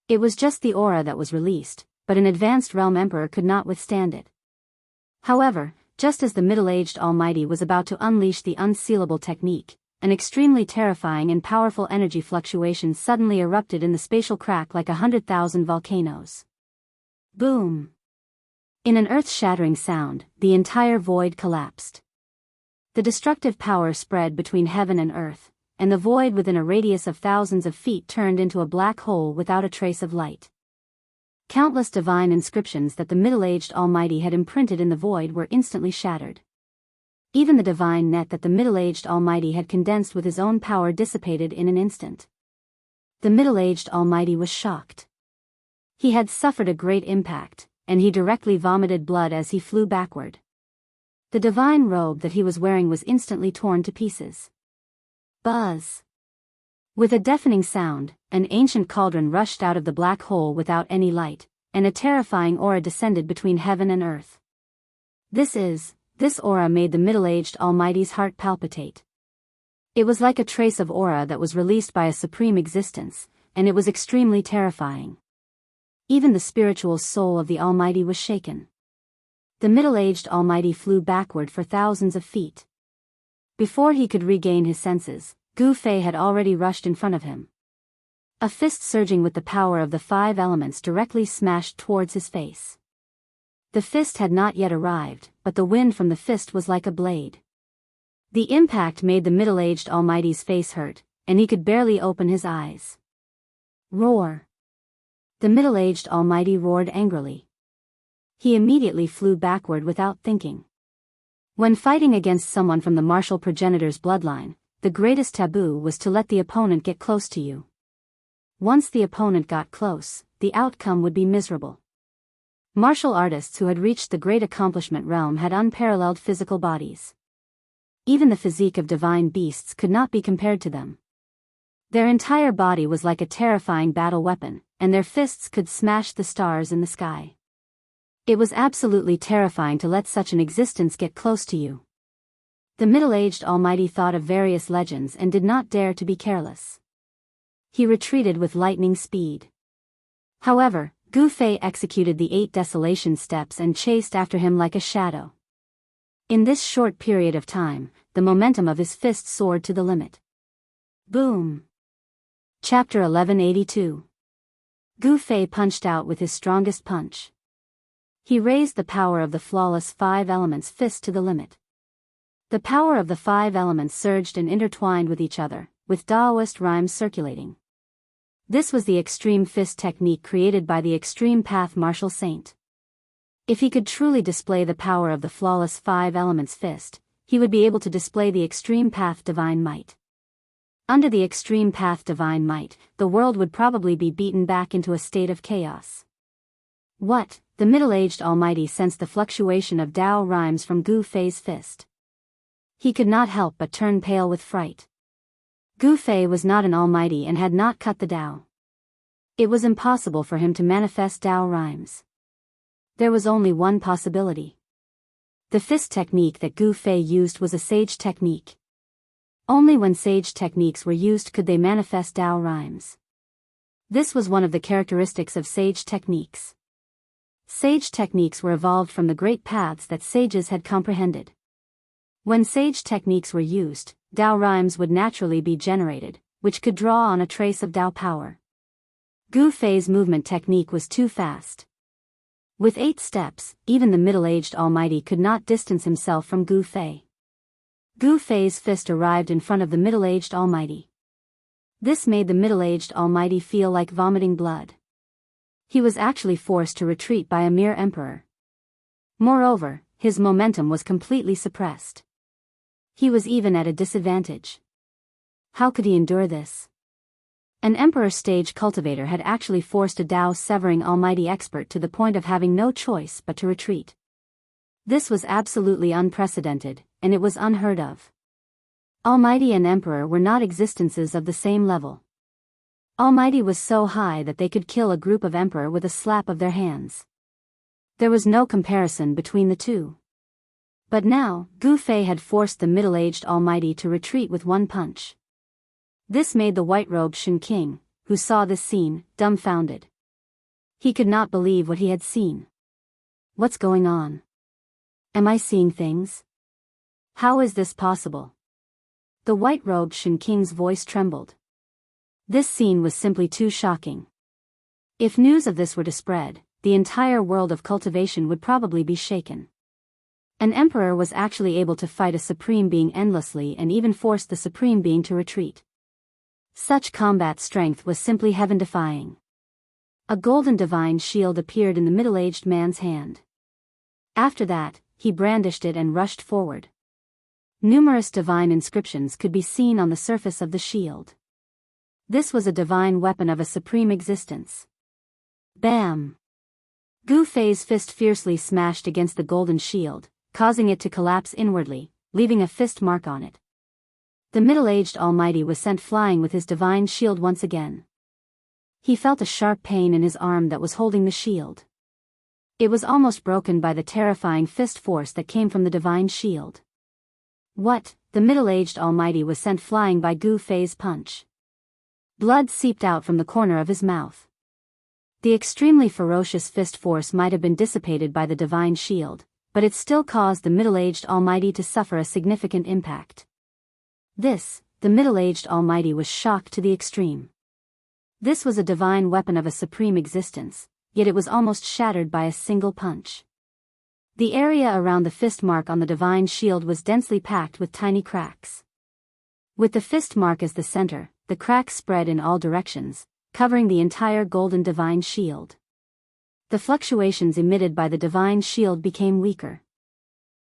It was just the aura that was released, but an advanced realm emperor could not withstand it. However, just as the middle-aged Almighty was about to unleash the unsealable technique, an extremely terrifying and powerful energy fluctuation suddenly erupted in the spatial crack like 100,000 volcanoes. Boom! In an earth-shattering sound, the entire void collapsed. The destructive power spread between heaven and earth, and the void within a radius of thousands of feet turned into a black hole without a trace of light. Countless divine inscriptions that the middle-aged Almighty had imprinted in the void were instantly shattered. Even the divine net that the middle-aged Almighty had condensed with his own power dissipated in an instant. The middle-aged Almighty was shocked. He had suffered a great impact, and he directly vomited blood as he flew backward. The divine robe that he was wearing was instantly torn to pieces. Buzz! With a deafening sound, an ancient cauldron rushed out of the black hole without any light, and a terrifying aura descended between heaven and earth. This aura made the middle-aged Almighty's heart palpitate. It was like a trace of aura that was released by a supreme existence, and it was extremely terrifying. Even the spiritual soul of the Almighty was shaken. The middle-aged Almighty flew backward for thousands of feet. Before he could regain his senses, Gu Fei had already rushed in front of him. A fist surging with the power of the 5 elements directly smashed towards his face. The fist had not yet arrived, but the wind from the fist was like a blade. The impact made the middle-aged Almighty's face hurt, and he could barely open his eyes. Roar! The middle-aged Almighty roared angrily. He immediately flew backward without thinking. When fighting against someone from the martial progenitor's bloodline, the greatest taboo was to let the opponent get close to you. Once the opponent got close, the outcome would be miserable. Martial artists who had reached the great accomplishment realm had unparalleled physical bodies. Even the physique of divine beasts could not be compared to them. Their entire body was like a terrifying battle weapon, and their fists could smash the stars in the sky. It was absolutely terrifying to let such an existence get close to you. The middle-aged almighty thought of various legends and did not dare to be careless. He retreated with lightning speed. However, Gu Fei executed the 8 desolation steps and chased after him like a shadow. In this short period of time, the momentum of his fist soared to the limit. Boom! Chapter 1182. Gu Fei punched out with his strongest punch. He raised the power of the flawless 5 elements fist to the limit. The power of the 5 elements surged and intertwined with each other, with Taoist rhymes circulating. This was the extreme fist technique created by the extreme path martial saint. If he could truly display the power of the flawless 5 elements fist, he would be able to display the extreme path divine might. Under the extreme path divine might, the world would probably be beaten back into a state of chaos. What? The middle-aged almighty sensed the fluctuation of Tao rhymes from Gu Fei's fist. He could not help but turn pale with fright. Gu Fei was not an almighty and had not cut the Tao. It was impossible for him to manifest Tao rhymes. There was only one possibility. The fist technique that Gu Fei used was a sage technique. Only when sage techniques were used could they manifest Tao rhymes. This was one of the characteristics of sage techniques. Sage techniques were evolved from the great paths that sages had comprehended. When sage techniques were used, Tao rhymes would naturally be generated, which could draw on a trace of Tao power. Gu Fei's movement technique was too fast. With 8 steps, even the middle-aged almighty could not distance himself from Gu Fei. Gu Fei's fist arrived in front of the middle-aged almighty. This made the middle-aged almighty feel like vomiting blood. He was actually forced to retreat by a mere emperor. Moreover, his momentum was completely suppressed. He was even at a disadvantage. How could he endure this? An emperor stage cultivator had actually forced a Tao-severing almighty expert to the point of having no choice but to retreat. This was absolutely unprecedented, and it was unheard of. Almighty and Emperor were not existences of the same level. Almighty was so high that they could kill a group of Emperor with a slap of their hands. There was no comparison between the two. But now, Gu Fei had forced the middle-aged Almighty to retreat with one punch. This made the white-robed Shen King, who saw this scene, dumbfounded. He could not believe what he had seen. What's going on? Am I seeing things? How is this possible? The white-robed Shen King's voice trembled. This scene was simply too shocking. If news of this were to spread, the entire world of cultivation would probably be shaken. An emperor was actually able to fight a supreme being endlessly and even force the supreme being to retreat. Such combat strength was simply heaven-defying. A golden divine shield appeared in the middle-aged man's hand. After that, he brandished it and rushed forward. Numerous divine inscriptions could be seen on the surface of the shield. This was a divine weapon of a supreme existence. Bam! Gu Fei's fist fiercely smashed against the golden shield, causing it to collapse inwardly, leaving a fist mark on it. The middle-aged Almighty was sent flying with his divine shield once again. He felt a sharp pain in his arm that was holding the shield. It was almost broken by the terrifying fist force that came from the divine shield. What? The middle-aged Almighty was sent flying by Gu Fei's punch. Blood seeped out from the corner of his mouth. The extremely ferocious fist force might have been dissipated by the divine shield, but it still caused the middle-aged Almighty to suffer a significant impact. The middle-aged Almighty was shocked to the extreme. This was a divine weapon of a supreme existence, yet it was almost shattered by a single punch. The area around the fist mark on the divine shield was densely packed with tiny cracks. With the fist mark as the center, the cracks spread in all directions, covering the entire golden divine shield. The fluctuations emitted by the divine shield became weaker.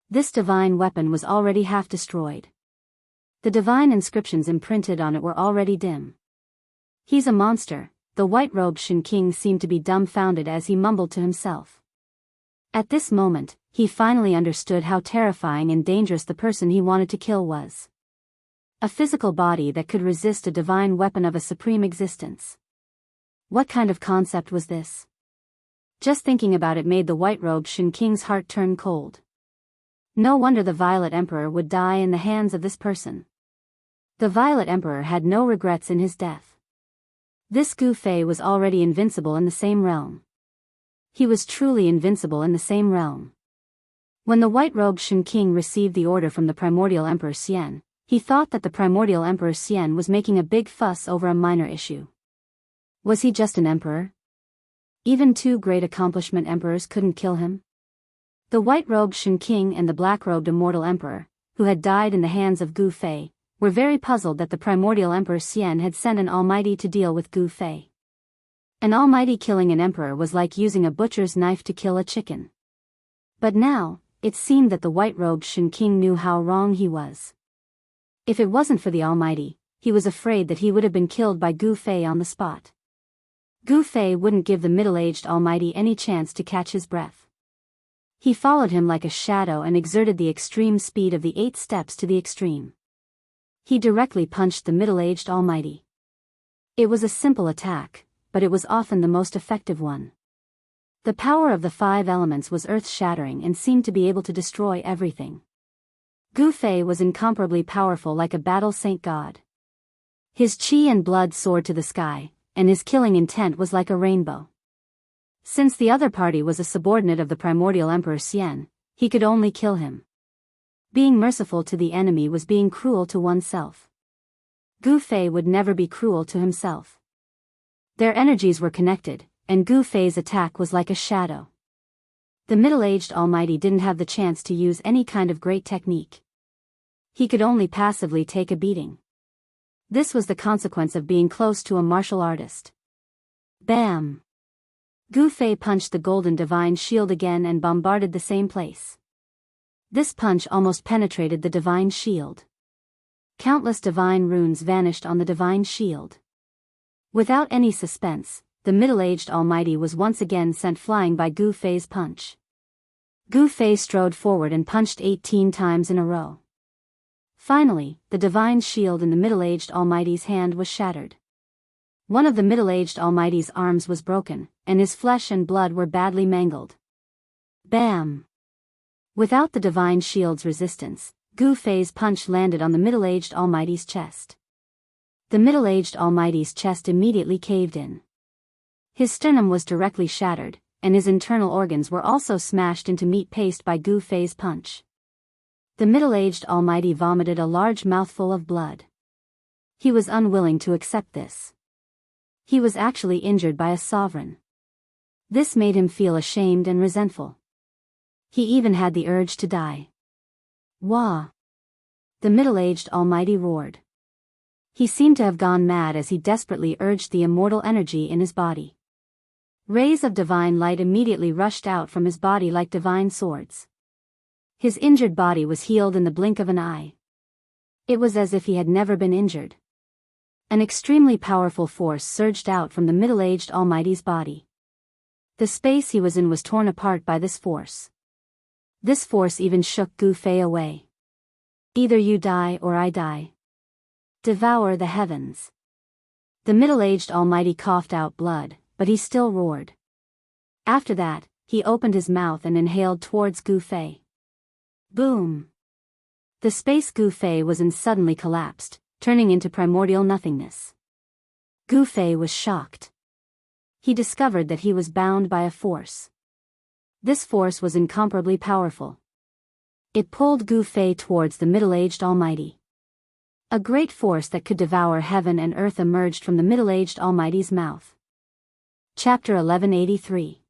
This divine weapon was already half destroyed. The divine inscriptions imprinted on it were already dim. He's a monster, the white-robed Shen King seemed to be dumbfounded as he mumbled to himself. At this moment, he finally understood how terrifying and dangerous the person he wanted to kill was. A physical body that could resist a divine weapon of a supreme existence. What kind of concept was this? Just thinking about it made the white-robed Shen King's heart turn cold. No wonder the Violet Emperor would die in the hands of this person. The Violet Emperor had no regrets in his death. This Gu Fei was already invincible in the same realm. He was truly invincible in the same realm. When the white-robed Shen King received the order from the Primordial Emperor Xian, he thought that the Primordial Emperor Xian was making a big fuss over a minor issue. Was he just an emperor? Even two great accomplishment emperors couldn't kill him? The white-robed Shen King and the black-robed Immortal Emperor, who had died in the hands of Gu Fei, were very puzzled that the Primordial Emperor Xian had sent an almighty to deal with Gu Fei. An almighty killing an emperor was like using a butcher's knife to kill a chicken. But now, it seemed that the white-robed Shen King knew how wrong he was. If it wasn't for the almighty, he was afraid that he would have been killed by Gu Fei on the spot. Gu Fei wouldn't give the middle-aged almighty any chance to catch his breath. He followed him like a shadow and exerted the extreme speed of the 8 steps to the extreme. He directly punched the middle-aged almighty. It was a simple attack, but it was often the most effective one. The power of the 5 elements was earth-shattering and seemed to be able to destroy everything. Gu Fei was incomparably powerful like a battle saint god. His qi and blood soared to the sky, and his killing intent was like a rainbow. Since the other party was a subordinate of the Primordial Emperor Xian, he could only kill him. Being merciful to the enemy was being cruel to oneself. Gu Fei would never be cruel to himself. Their energies were connected, and Gu Fei's attack was like a shadow. The middle-aged almighty didn't have the chance to use any kind of great technique. He could only passively take a beating. This was the consequence of being close to a martial artist. Bam! Gu Fei punched the golden divine shield again and bombarded the same place. This punch almost penetrated the divine shield. Countless divine runes vanished on the divine shield. Without any suspense, the middle-aged almighty was once again sent flying by Gu Fei's punch. Gu Fei strode forward and punched 18 times in a row. Finally, the divine shield in the middle-aged almighty's hand was shattered. One of the middle-aged almighty's arms was broken, and his flesh and blood were badly mangled. Bam! Without the divine shield's resistance, Gu Fei's punch landed on the middle-aged almighty's chest. The middle-aged almighty's chest immediately caved in. His sternum was directly shattered, and his internal organs were also smashed into meat paste by Gu Fei's punch. The middle-aged almighty vomited a large mouthful of blood. He was unwilling to accept this. He was actually injured by a sovereign. This made him feel ashamed and resentful. He even had the urge to die. Wah! The middle-aged almighty roared. He seemed to have gone mad as he desperately urged the immortal energy in his body. Rays of divine light immediately rushed out from his body like divine swords. His injured body was healed in the blink of an eye. It was as if he had never been injured. An extremely powerful force surged out from the middle-aged almighty's body. The space he was in was torn apart by this force. This force even shook Gu Fei away. Either you die or I die. Devour the heavens. The middle-aged almighty coughed out blood, but he still roared. After that, he opened his mouth and inhaled towards Gu Fei. Boom! The space Gu Fei was in suddenly collapsed, turning into primordial nothingness. Gu Fei was shocked. He discovered that he was bound by a force. This force was incomparably powerful. It pulled Gu Fei towards the middle-aged almighty. A great force that could devour heaven and earth emerged from the middle-aged almighty's mouth. Chapter 1183.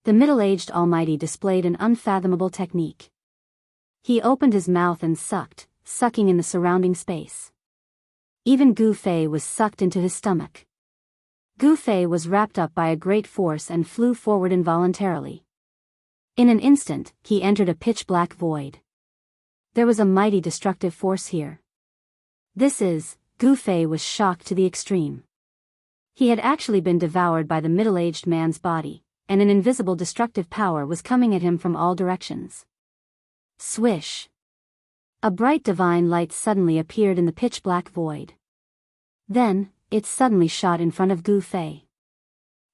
The middle-aged almighty displayed an unfathomable technique. He opened his mouth and sucked, sucking in the surrounding space. Even Gu Fei was sucked into his stomach. Gu Fei was wrapped up by a great force and flew forward involuntarily. In an instant, he entered a pitch-black void. There was a mighty destructive force here. Gu Fei was shocked to the extreme. He had actually been devoured by the middle-aged man's body, and an invisible destructive power was coming at him from all directions. Swish! A bright divine light suddenly appeared in the pitch-black void. Then, it suddenly shot in front of Gu Fei.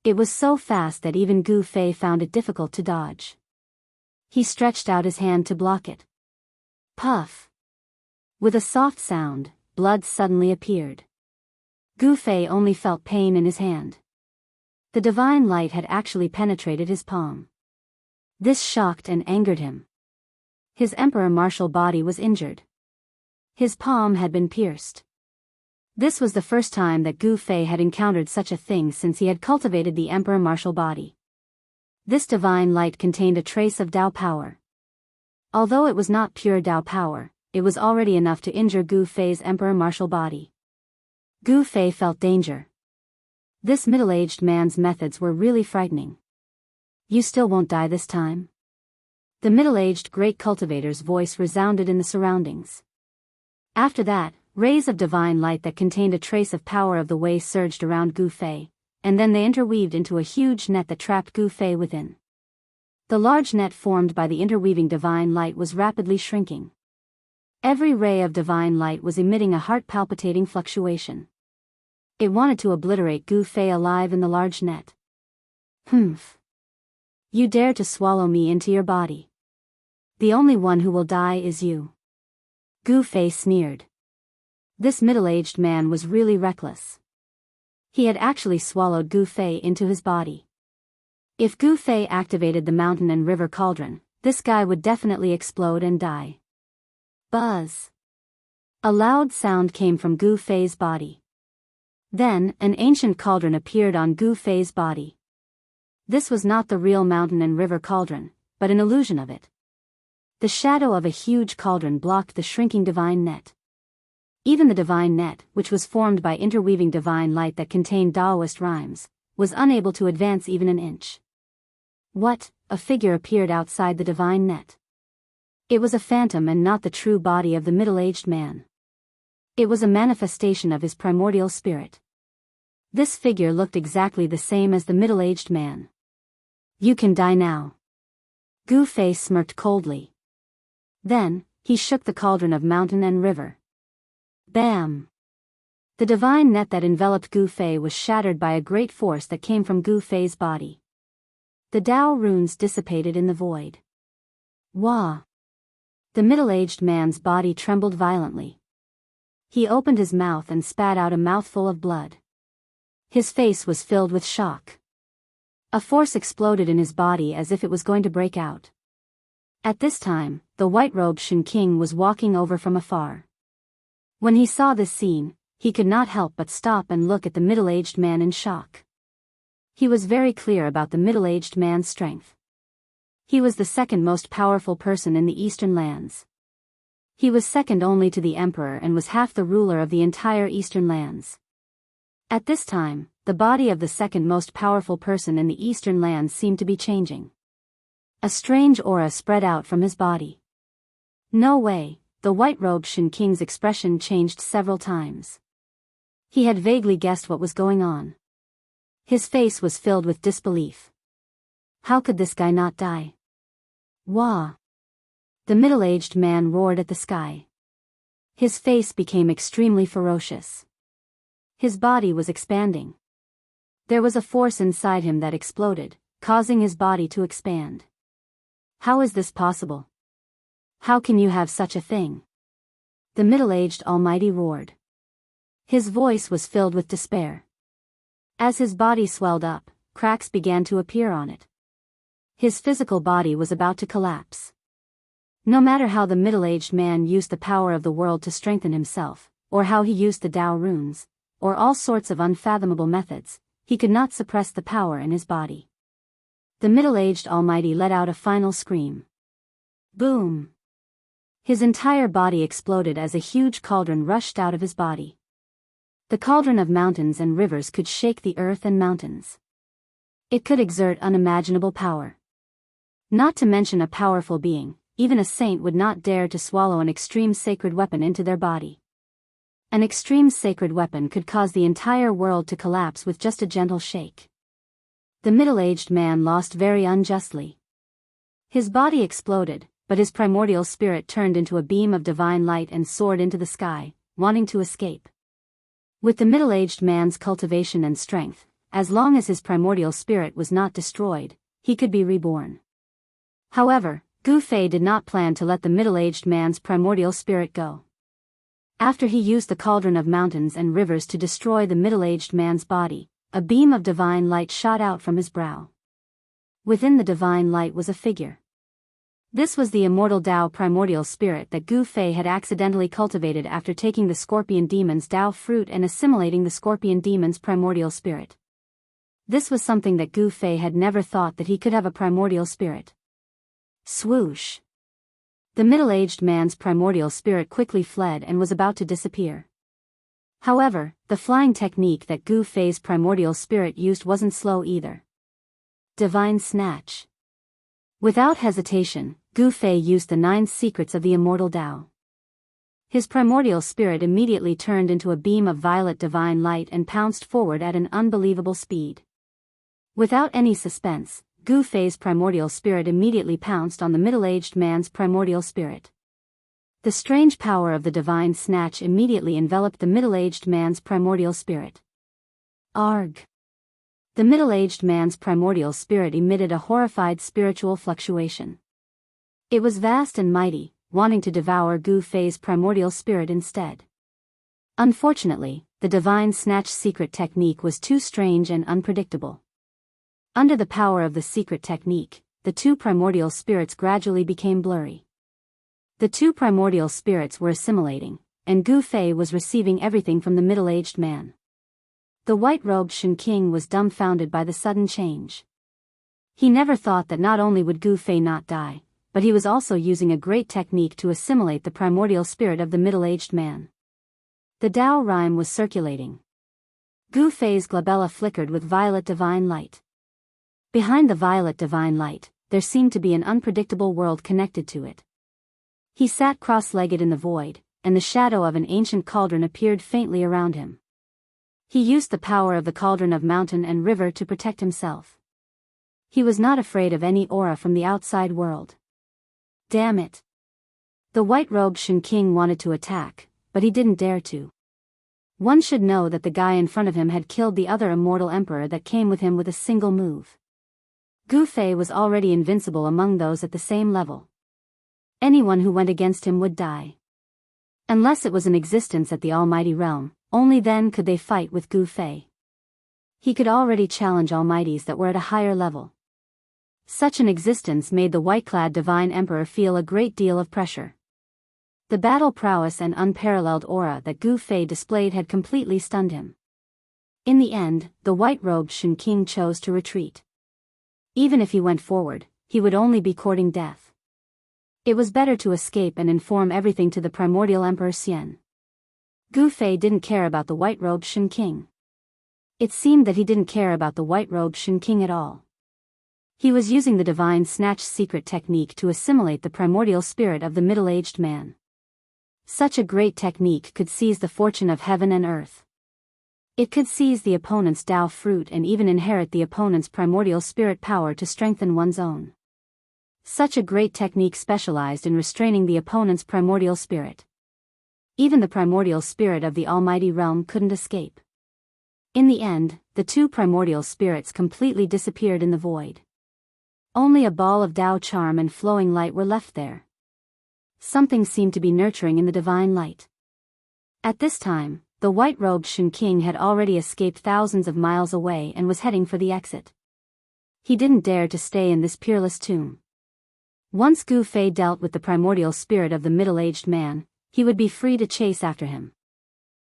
It was so fast that even Gu Fei found it difficult to dodge. He stretched out his hand to block it. Puff! With a soft sound, blood suddenly appeared. Gu Fei only felt pain in his hand. The divine light had actually penetrated his palm. This shocked and angered him. His emperor martial body was injured. His palm had been pierced. This was the first time that Gu Fei had encountered such a thing since he had cultivated the emperor martial body. This divine light contained a trace of Dao power. Although it was not pure Dao power, it was already enough to injure Gu Fei's emperor martial body. Gu Fei felt danger. This middle-aged man's methods were really frightening. You still won't die this time? The middle-aged great cultivator's voice resounded in the surroundings. After that, rays of divine light that contained a trace of power of the way surged around Gu Fei, and then they interweaved into a huge net that trapped Gu Fei within. The large net formed by the interweaving divine light was rapidly shrinking. Every ray of divine light was emitting a heart-palpitating fluctuation. It wanted to obliterate Gu Fei alive in the large net. Humph! You dare to swallow me into your body. The only one who will die is you. Gu Fei sneered. This middle-aged man was really reckless. He had actually swallowed Gu Fei into his body. If Gu Fei activated the mountain and river cauldron, this guy would definitely explode and die. Buzz! A loud sound came from Gu Fei's body. Then, an ancient cauldron appeared on Gu Fei's body. This was not the real mountain and river cauldron, but an illusion of it. The shadow of a huge cauldron blocked the shrinking divine net. Even the divine net, which was formed by interweaving divine light that contained Taoist rhymes, was unable to advance even an inch. What? A figure appeared outside the divine net. It was a phantom and not the true body of the middle-aged man. It was a manifestation of his primordial spirit. This figure looked exactly the same as the middle-aged man. You can die now. Gu Fei smirked coldly. Then, he shook the cauldron of mountain and river. Bam! The divine net that enveloped Gu Fei was shattered by a great force that came from Gu Fei's body. The Dao runes dissipated in the void. Wah! The middle-aged man's body trembled violently. He opened his mouth and spat out a mouthful of blood. His face was filled with shock. A force exploded in his body as if it was going to break out. At this time, the white-robed Shen King was walking over from afar. When he saw this scene, he could not help but stop and look at the middle-aged man in shock. He was very clear about the middle-aged man's strength. He was the second most powerful person in the Eastern lands. He was second only to the emperor and was half the ruler of the entire Eastern lands. At this time, the body of the second most powerful person in the Eastern lands seemed to be changing. A strange aura spread out from his body. No way. The white-robed Shen King's expression changed several times. He had vaguely guessed what was going on. His face was filled with disbelief. How could this guy not die? Wah! The middle-aged man roared at the sky. His face became extremely ferocious. His body was expanding. There was a force inside him that exploded, causing his body to expand. How is this possible? How can you have such a thing? The middle-aged Almighty roared. His voice was filled with despair. As his body swelled up, cracks began to appear on it. His physical body was about to collapse. No matter how the middle-aged man used the power of the world to strengthen himself, or how he used the Dao runes, or all sorts of unfathomable methods, he could not suppress the power in his body. The middle-aged Almighty let out a final scream. Boom! His entire body exploded as a huge cauldron rushed out of his body. The cauldron of mountains and rivers could shake the earth and mountains. It could exert unimaginable power. Not to mention a powerful being, even a saint would not dare to swallow an extreme sacred weapon into their body. An extreme sacred weapon could cause the entire world to collapse with just a gentle shake. The middle-aged man lost very unjustly. His body exploded, but his primordial spirit turned into a beam of divine light and soared into the sky, wanting to escape. With the middle-aged man's cultivation and strength, as long as his primordial spirit was not destroyed, he could be reborn. However, Gu Fei did not plan to let the middle-aged man's primordial spirit go. After he used the cauldron of mountains and rivers to destroy the middle-aged man's body, a beam of divine light shot out from his brow. Within the divine light was a figure. This was the immortal Tao primordial spirit that Gu Fei had accidentally cultivated after taking the scorpion demon's Tao fruit and assimilating the scorpion demon's primordial spirit. This was something that Gu Fei had never thought that he could have a primordial spirit. Swoosh! The middle-aged man's primordial spirit quickly fled and was about to disappear. However, the flying technique that Gu Fei's primordial spirit used wasn't slow either. Divine Snatch. Without hesitation, Gu Fei used the 9 secrets of the immortal Tao. His primordial spirit immediately turned into a beam of violet divine light and pounced forward at an unbelievable speed. Without any suspense, Gu Fei's primordial spirit immediately pounced on the middle-aged man's primordial spirit. The strange power of the divine snatch immediately enveloped the middle-aged man's primordial spirit. Arg! The middle-aged man's primordial spirit emitted a horrified spiritual fluctuation. It was vast and mighty, wanting to devour Gu Fei's primordial spirit instead. Unfortunately, the divine snatch secret technique was too strange and unpredictable. Under the power of the secret technique, the 2 primordial spirits gradually became blurry. The 2 primordial spirits were assimilating, and Gu Fei was receiving everything from the middle-aged man. The white-robed Shen King was dumbfounded by the sudden change. He never thought that not only would Gu Fei not die, but he was also using a great technique to assimilate the primordial spirit of the middle-aged man. The Tao rhyme was circulating. Gu Fei's glabella flickered with violet divine light. Behind the violet divine light, there seemed to be an unpredictable world connected to it. He sat cross-legged in the void, and the shadow of an ancient cauldron appeared faintly around him. He used the power of the cauldron of mountain and river to protect himself. He was not afraid of any aura from the outside world. Damn it! The white-robed Shen King wanted to attack, but he didn't dare to. One should know that the guy in front of him had killed the other immortal emperor that came with him with a single move. Gu Fei was already invincible among those at the same level. Anyone who went against him would die. Unless it was an existence at the Almighty Realm, only then could they fight with Gu Fei. He could already challenge Almighties that were at a higher level. Such an existence made the white-clad Divine Emperor feel a great deal of pressure. The battle prowess and unparalleled aura that Gu Fei displayed had completely stunned him. In the end, the white-robed Shen King chose to retreat. Even if he went forward, he would only be courting death. It was better to escape and inform everything to the primordial Emperor Xian. Gu Fei didn't care about the white-robed Shen King. It seemed that he didn't care about the white-robed Shen King at all. He was using the divine snatch secret technique to assimilate the primordial spirit of the middle-aged man. Such a great technique could seize the fortune of heaven and earth. It could seize the opponent's Tao fruit and even inherit the opponent's primordial spirit power to strengthen one's own. Such a great technique specialized in restraining the opponent's primordial spirit. Even the primordial spirit of the Almighty Realm couldn't escape. In the end, the 2 primordial spirits completely disappeared in the void. Only a ball of Tao charm and flowing light were left there. Something seemed to be nurturing in the divine light. At this time, the white-robed Shen King had already escaped thousands of miles away and was heading for the exit. He didn't dare to stay in this peerless tomb. Once Gu Fei dealt with the primordial spirit of the middle-aged man, he would be free to chase after him.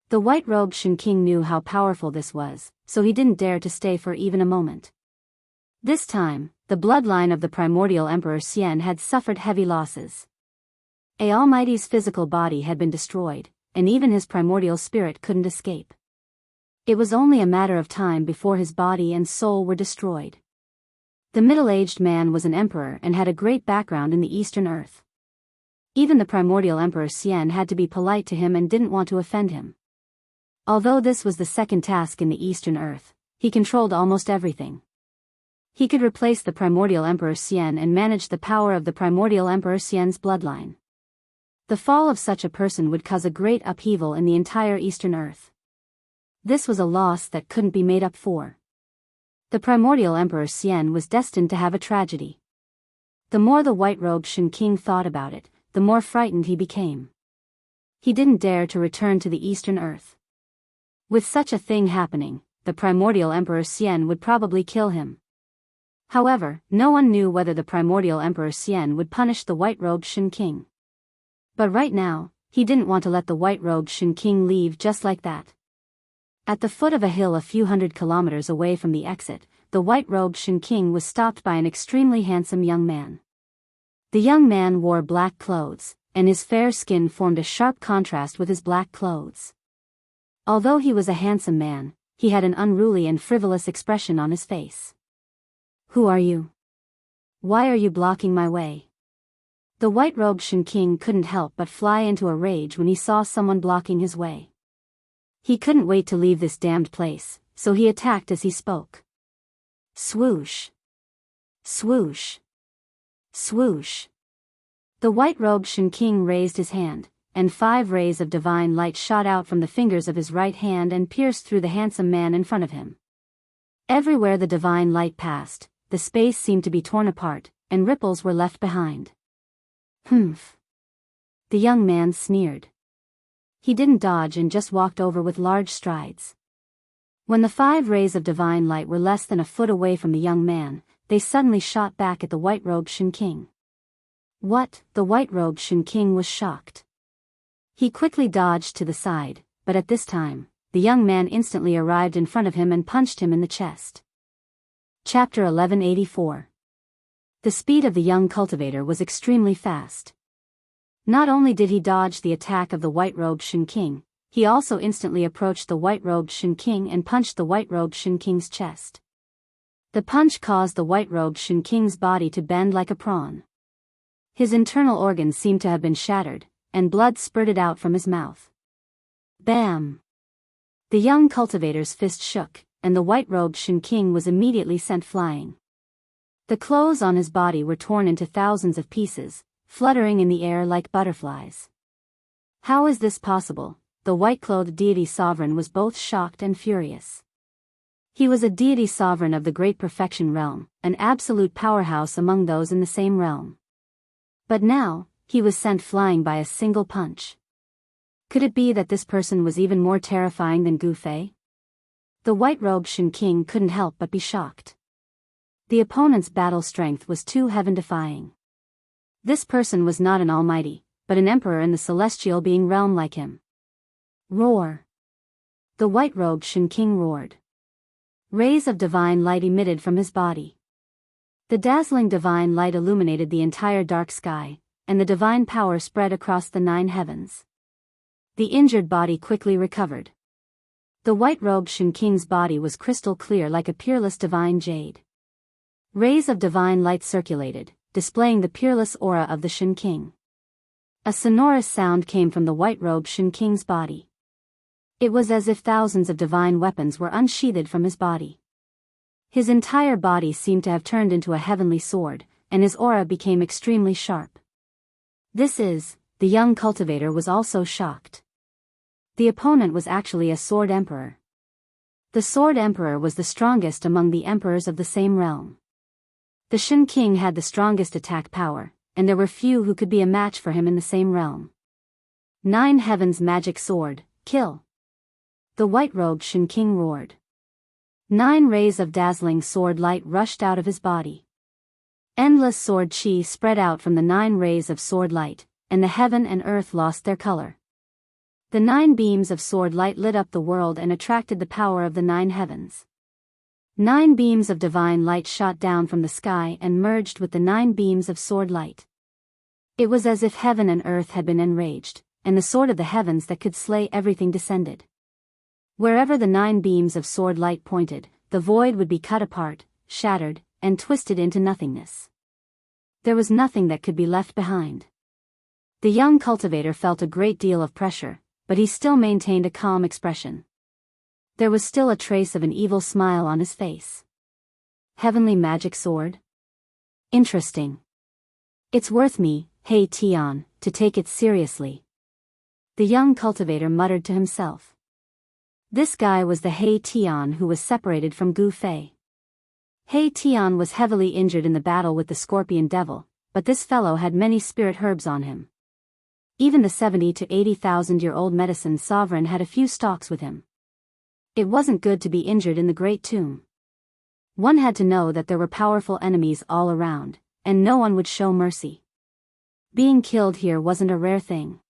The white-robed Shen King knew how powerful this was, so he didn't dare to stay for even a moment. This time, the bloodline of the primordial Emperor Xian had suffered heavy losses. A Almighty's physical body had been destroyed, and even his primordial spirit couldn't escape. It was only a matter of time before his body and soul were destroyed. The middle-aged man was an emperor and had a great background in the Eastern Earth. Even the primordial Emperor Xian had to be polite to him and didn't want to offend him. Although this was the second task in the Eastern Earth, he controlled almost everything. He could replace the primordial Emperor Xian and manage the power of the primordial Emperor Xian's bloodline. The fall of such a person would cause a great upheaval in the entire Eastern Earth. This was a loss that couldn't be made up for. The primordial Emperor Xian was destined to have a tragedy. The more the white-robed Shen King thought about it, the more frightened he became. He didn't dare to return to the Eastern Earth. With such a thing happening, the primordial Emperor Xian would probably kill him. However, no one knew whether the primordial Emperor Xian would punish the white-robed Shen King. But right now, he didn't want to let the white-robed Shen King leave just like that. At the foot of a hill a few hundred kilometers away from the exit, the white-robed Shen King was stopped by an extremely handsome young man. The young man wore black clothes, and his fair skin formed a sharp contrast with his black clothes. Although he was a handsome man, he had an unruly and frivolous expression on his face. "Who are you? Why are you blocking my way?" The white-robed Shen King couldn't help but fly into a rage when he saw someone blocking his way. He couldn't wait to leave this damned place, so he attacked as he spoke. Swoosh! Swoosh! Swoosh! The white-robed Shen King raised his hand, and 5 rays of divine light shot out from the fingers of his right hand and pierced through the handsome man in front of him. Everywhere the divine light passed, the space seemed to be torn apart, and ripples were left behind. "Humph!" The young man sneered. He didn't dodge and just walked over with large strides. When the 5 rays of divine light were less than a foot away from the young man, they suddenly shot back at the white-robed Shen King. What? The white-robed Shen King was shocked. He quickly dodged to the side, but at this time, the young man instantly arrived in front of him and punched him in the chest. Chapter 1184. The speed of the young cultivator was extremely fast. Not only did he dodge the attack of the white-robed Shen King, he also instantly approached the white-robed Shen King and punched the white-robed Shen King's chest. The punch caused the white-robed Shen King's body to bend like a prawn. His internal organs seemed to have been shattered, and blood spurted out from his mouth. Bam! The young cultivator's fist shook, and the white-robed Shen King was immediately sent flying. The clothes on his body were torn into thousands of pieces, fluttering in the air like butterflies. How is this possible? The white-clothed deity sovereign was both shocked and furious. He was a deity sovereign of the Great Perfection realm, an absolute powerhouse among those in the same realm. But now, he was sent flying by a single punch. Could it be that this person was even more terrifying than Gu Fei? The white-robed Shen King couldn't help but be shocked. The opponent's battle strength was too heaven-defying. This person was not an almighty, but an emperor in the celestial being realm like him. Roar! The white-robed Shen King roared. Rays of divine light emitted from his body. The dazzling divine light illuminated the entire dark sky, and the divine power spread across the 9 heavens. The injured body quickly recovered. The white-robed Shen King's body was crystal clear like a peerless divine jade. Rays of divine light circulated, displaying the peerless aura of the Shen King. A sonorous sound came from the white-robed Shen King's body. It was as if thousands of divine weapons were unsheathed from his body. His entire body seemed to have turned into a heavenly sword, and his aura became extremely sharp. The young cultivator was also shocked. The opponent was actually a sword emperor. The sword emperor was the strongest among the emperors of the same realm. The Shen King had the strongest attack power, and there were few who could be a match for him in the same realm. 9 heavens magic sword, kill! The white-robed Shen King roared. 9 rays of dazzling sword light rushed out of his body. Endless sword chi spread out from the 9 rays of sword light, and the heaven and earth lost their color. The 9 beams of sword light lit up the world and attracted the power of the 9 heavens. 9 beams of divine light shot down from the sky and merged with the 9 beams of sword light. It was as if heaven and earth had been enraged, and the sword of the heavens that could slay everything descended. Wherever the 9 beams of sword light pointed, the void would be cut apart, shattered, and twisted into nothingness. There was nothing that could be left behind. The young cultivator felt a great deal of pressure, but he still maintained a calm expression. There was still a trace of an evil smile on his face. Heavenly magic sword? Interesting. It's worth me, Hey Tian, to take it seriously. The young cultivator muttered to himself. This guy was the He Tian who was separated from Gu Fei. He Tian was heavily injured in the battle with the Scorpion Devil, but this fellow had many spirit herbs on him. Even the 70 to 80,000-year-old medicine sovereign had a few stalks with him. It wasn't good to be injured in the Great Tomb. One had to know that there were powerful enemies all around, and no one would show mercy. Being killed here wasn't a rare thing.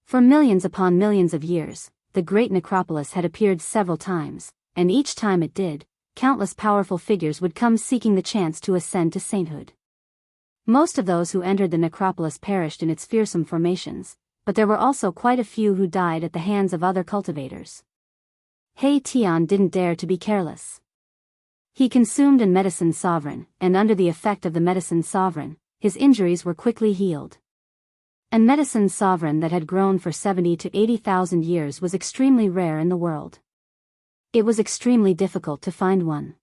For millions upon millions of years, the great necropolis had appeared several times, and each time it did, countless powerful figures would come seeking the chance to ascend to sainthood. Most of those who entered the necropolis perished in its fearsome formations, but there were also quite a few who died at the hands of other cultivators. He Tian didn't dare to be careless. He consumed a medicine sovereign, and under the effect of the medicine sovereign, his injuries were quickly healed. A medicine sovereign that had grown for 70 to 80,000 years was extremely rare in the world. It was extremely difficult to find one.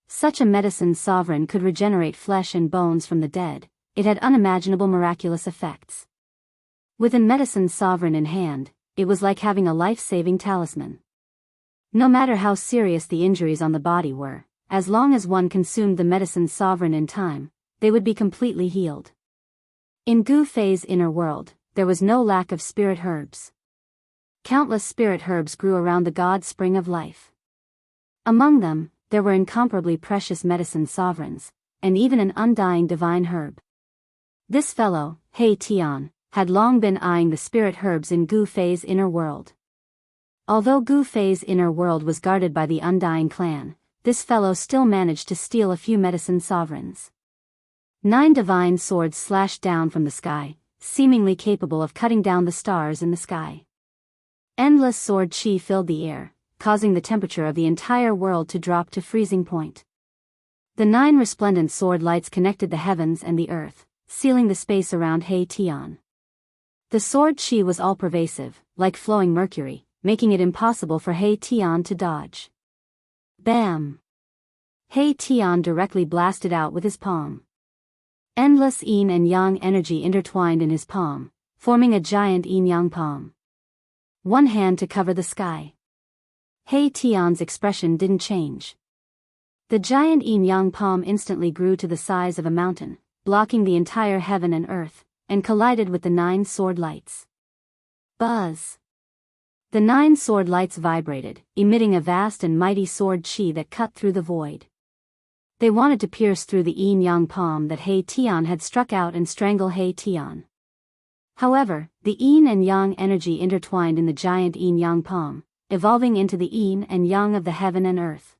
Such a medicine sovereign could regenerate flesh and bones from the dead. It had unimaginable miraculous effects. With a medicine sovereign in hand, it was like having a life-saving talisman. No matter how serious the injuries on the body were, as long as one consumed the medicine sovereign in time, they would be completely healed. In Gu Fei's inner world, there was no lack of spirit herbs. Countless spirit herbs grew around the god spring of life. Among them, there were incomparably precious medicine sovereigns, and even an undying divine herb. This fellow, He Tian, had long been eyeing the spirit herbs in Gu Fei's inner world. Although Gu Fei's inner world was guarded by the Undying clan, this fellow still managed to steal a few medicine sovereigns. 9 divine swords slashed down from the sky, seemingly capable of cutting down the stars in the sky. Endless sword chi filled the air, causing the temperature of the entire world to drop to freezing point. The 9 resplendent sword lights connected the heavens and the earth, sealing the space around He Tian. The sword chi was all-pervasive, like flowing mercury, making it impossible for He Tian to dodge. Bam! He Tian directly blasted out with his palm. Endless yin and yang energy intertwined in his palm, forming a giant yin-yang palm. One hand to cover the sky. He Tian's expression didn't change. The giant yin-yang palm instantly grew to the size of a mountain, blocking the entire heaven and earth, and collided with the 9 sword lights. Buzz! The 9 sword lights vibrated, emitting a vast and mighty sword chi that cut through the void. They wanted to pierce through the yin-yang palm that He Tian had struck out and strangle He Tian. However, the yin and yang energy intertwined in the giant yin-yang palm, evolving into the yin and yang of the heaven and earth.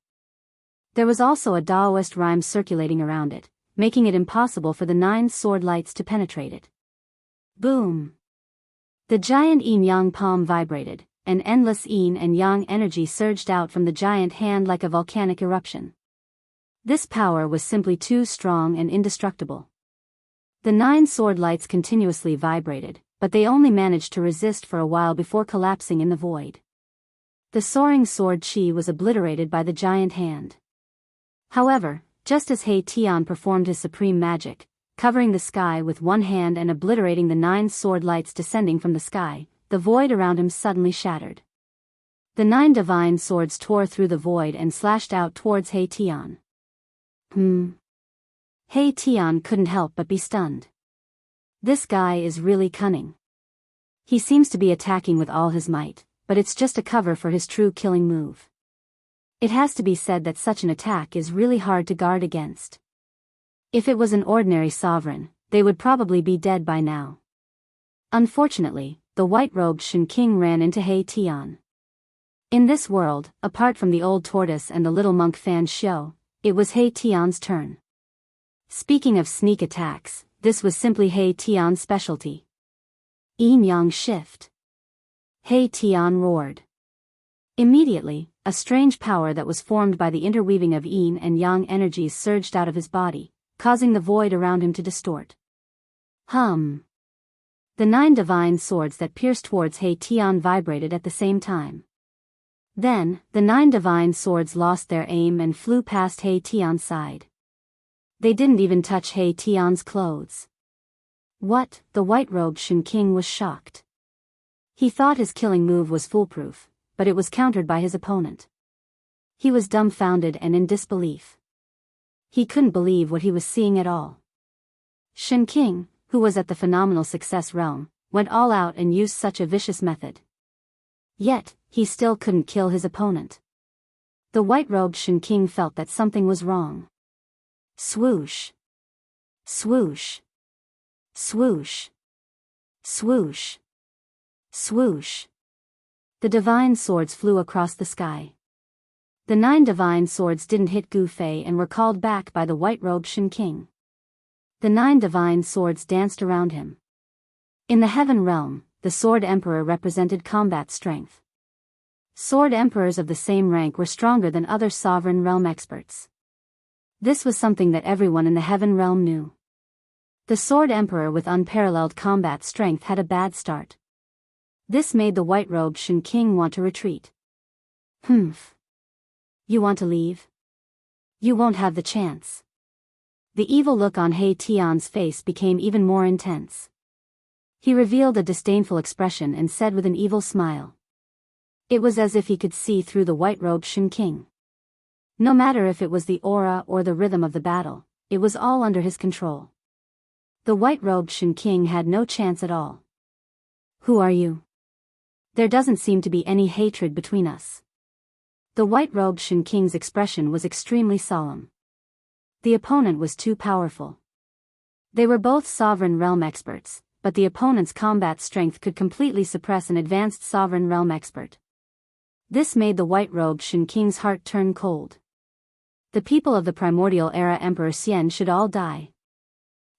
There was also a Taoist rhyme circulating around it, making it impossible for the 9 sword lights to penetrate it. Boom! The giant yin-yang palm vibrated, and endless yin and yang energy surged out from the giant hand like a volcanic eruption. This power was simply too strong and indestructible. The 9 sword lights continuously vibrated, but they only managed to resist for a while before collapsing in the void. The soaring sword chi was obliterated by the giant hand. However, just as He Tian performed his supreme magic, covering the sky with one hand and obliterating the 9 sword lights descending from the sky, the void around him suddenly shattered. The 9 divine swords tore through the void and slashed out towards He Tian. He Tian couldn't help but be stunned. This guy is really cunning. He seems to be attacking with all his might, but it's just a cover for his true killing move. It has to be said that such an attack is really hard to guard against. If it was an ordinary sovereign, they would probably be dead by now. Unfortunately, the white-robed Shen King ran into He Tian. In this world, apart from the old tortoise and the little monk Fan Xiu, it was He Tian's turn. Speaking of sneak attacks, this was simply He Tian's specialty. Yin-yang shift. He Tian roared. Immediately, a strange power that was formed by the interweaving of yin and yang energies surged out of his body, causing the void around him to distort. Hum. The 9 divine swords that pierced towards He Tian vibrated at the same time. Then, the 9 divine swords lost their aim and flew past He Tian's side. They didn't even touch He Tian's clothes. What? The white-robed Shen King was shocked. He thought his killing move was foolproof, but it was countered by his opponent. He was dumbfounded and in disbelief. He couldn't believe what he was seeing at all. Shen King, who was at the phenomenal success realm, went all out and used such a vicious method. Yet, he still couldn't kill his opponent. The white-robed Shen King felt that something was wrong. Swoosh. Swoosh. Swoosh. Swoosh. Swoosh. The divine swords flew across the sky. The 9 divine swords didn't hit Gu Fei and were called back by the white-robed Shen King. The 9 divine swords danced around him. In the heaven realm, the Sword Emperor represented combat strength. Sword Emperors of the same rank were stronger than other sovereign realm experts. This was something that everyone in the heaven realm knew. The Sword Emperor with unparalleled combat strength had a bad start. This made the white-robed Shen King want to retreat. Humph. You want to leave? You won't have the chance. The evil look on He Tian's face became even more intense. He revealed a disdainful expression and said with an evil smile. It was as if he could see through the white-robed Shen King. No matter if it was the aura or the rhythm of the battle, it was all under his control. The white-robed Shen King had no chance at all. Who are you? There doesn't seem to be any hatred between us. The white-robed Shen King's expression was extremely solemn. The opponent was too powerful. They were both sovereign realm experts, but the opponent's combat strength could completely suppress an advanced sovereign realm expert. This made the white-robed Shen King's heart turn cold. The people of the primordial era Emperor Xian should all die.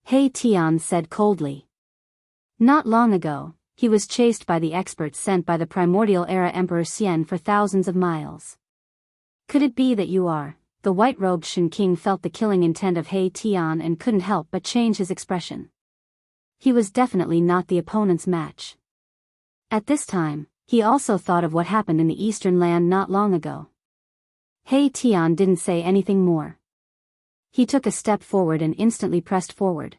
He Tian said coldly. Not long ago, he was chased by the experts sent by the primordial era Emperor Xian for thousands of miles. Could it be that you are? The white-robed Shen King felt the killing intent of He Tian and couldn't help but change his expression. He was definitely not the opponent's match. At this time, he also thought of what happened in the eastern land not long ago. He Tian didn't say anything more. He took a step forward and instantly pressed forward.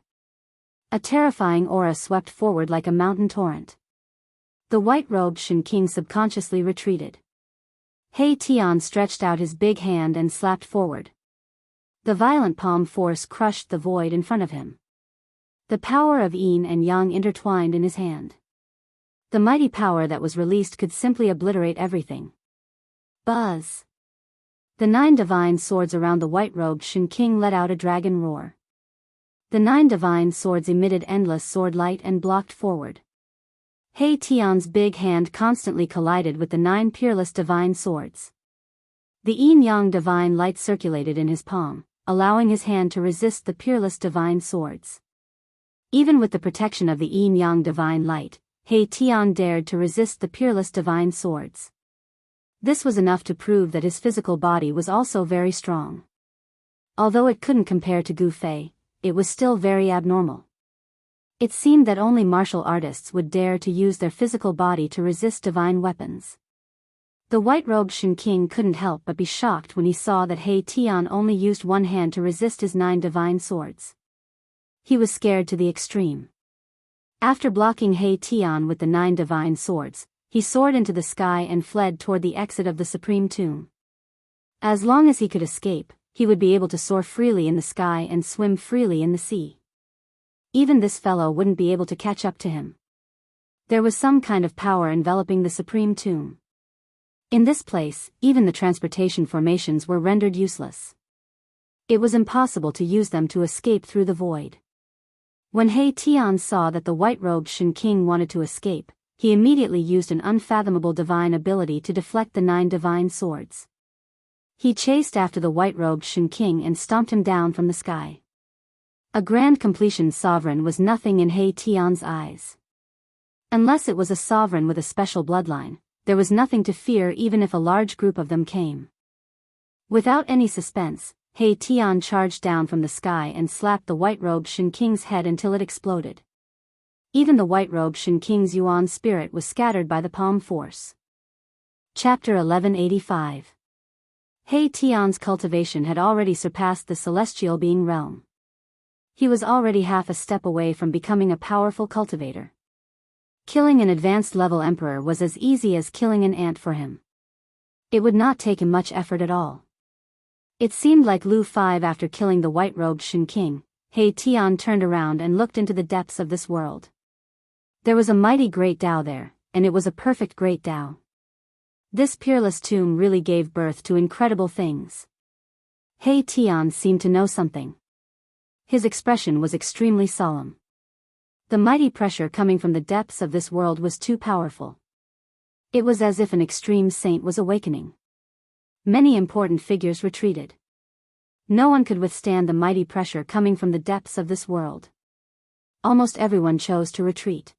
A terrifying aura swept forward like a mountain torrent. The white-robed Shen King subconsciously retreated. He Tian stretched out his big hand and slapped forward. The violent palm force crushed the void in front of him. The power of yin and yang intertwined in his hand. The mighty power that was released could simply obliterate everything. Buzz! The 9 divine swords around the white-robed Shen King let out a dragon roar. The 9 divine swords emitted endless sword light and blocked forward. He Tian's big hand constantly collided with the 9 peerless divine swords. The yin-yang divine light circulated in his palm, allowing his hand to resist the peerless divine swords. Even with the protection of the yin-yang divine light, He Tian dared to resist the peerless divine swords. This was enough to prove that his physical body was also very strong. Although it couldn't compare to Gu Fei, it was still very abnormal. It seemed that only martial artists would dare to use their physical body to resist divine weapons. The white-robed Shen King couldn't help but be shocked when he saw that He Tian only used one hand to resist his 9 divine swords. He was scared to the extreme. After blocking He Tian with the 9 divine swords, he soared into the sky and fled toward the exit of the Supreme Tomb. As long as he could escape, he would be able to soar freely in the sky and swim freely in the sea. Even this fellow wouldn't be able to catch up to him. There was some kind of power enveloping the Supreme Tomb. In this place, even the transportation formations were rendered useless. It was impossible to use them to escape through the void. When He Tian saw that the white-robed Shen King wanted to escape, he immediately used an unfathomable divine ability to deflect the 9 divine swords. He chased after the white-robed Shen King and stomped him down from the sky. A grand completion sovereign was nothing in He Tian's eyes. Unless it was a sovereign with a special bloodline, there was nothing to fear even if a large group of them came. Without any suspense, He Tian charged down from the sky and slapped the white-robed Shen King's head until it exploded. Even the white-robed Shen King's Yuan spirit was scattered by the palm force. Chapter 1185. He Tian's cultivation had already surpassed the celestial being realm. He was already half a step away from becoming a powerful cultivator. Killing an advanced level emperor was as easy as killing an ant for him. It would not take him much effort at all. It seemed like Lu 5 after killing the white-robed Shen King. He Tian turned around and looked into the depths of this world. There was a mighty great Tao there, and it was a perfect great Tao. This peerless tomb really gave birth to incredible things. He Tian seemed to know something. His expression was extremely solemn. The mighty pressure coming from the depths of this world was too powerful. It was as if an extreme saint was awakening. Many important figures retreated. No one could withstand the mighty pressure coming from the depths of this world. Almost everyone chose to retreat.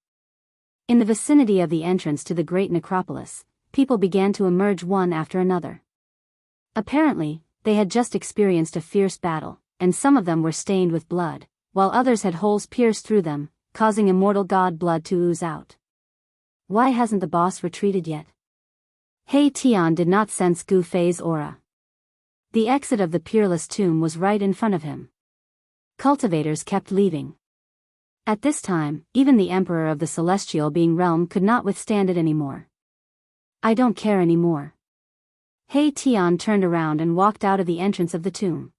In the vicinity of the entrance to the great necropolis, people began to emerge one after another. Apparently, they had just experienced a fierce battle, and some of them were stained with blood, while others had holes pierced through them, causing immortal god blood to ooze out. Why hasn't the boss retreated yet? He Tian did not sense Gu Fei's aura. The exit of the peerless tomb was right in front of him. Cultivators kept leaving. At this time, even the emperor of the celestial being realm could not withstand it anymore. I don't care anymore. He Tian turned around and walked out of the entrance of the tomb.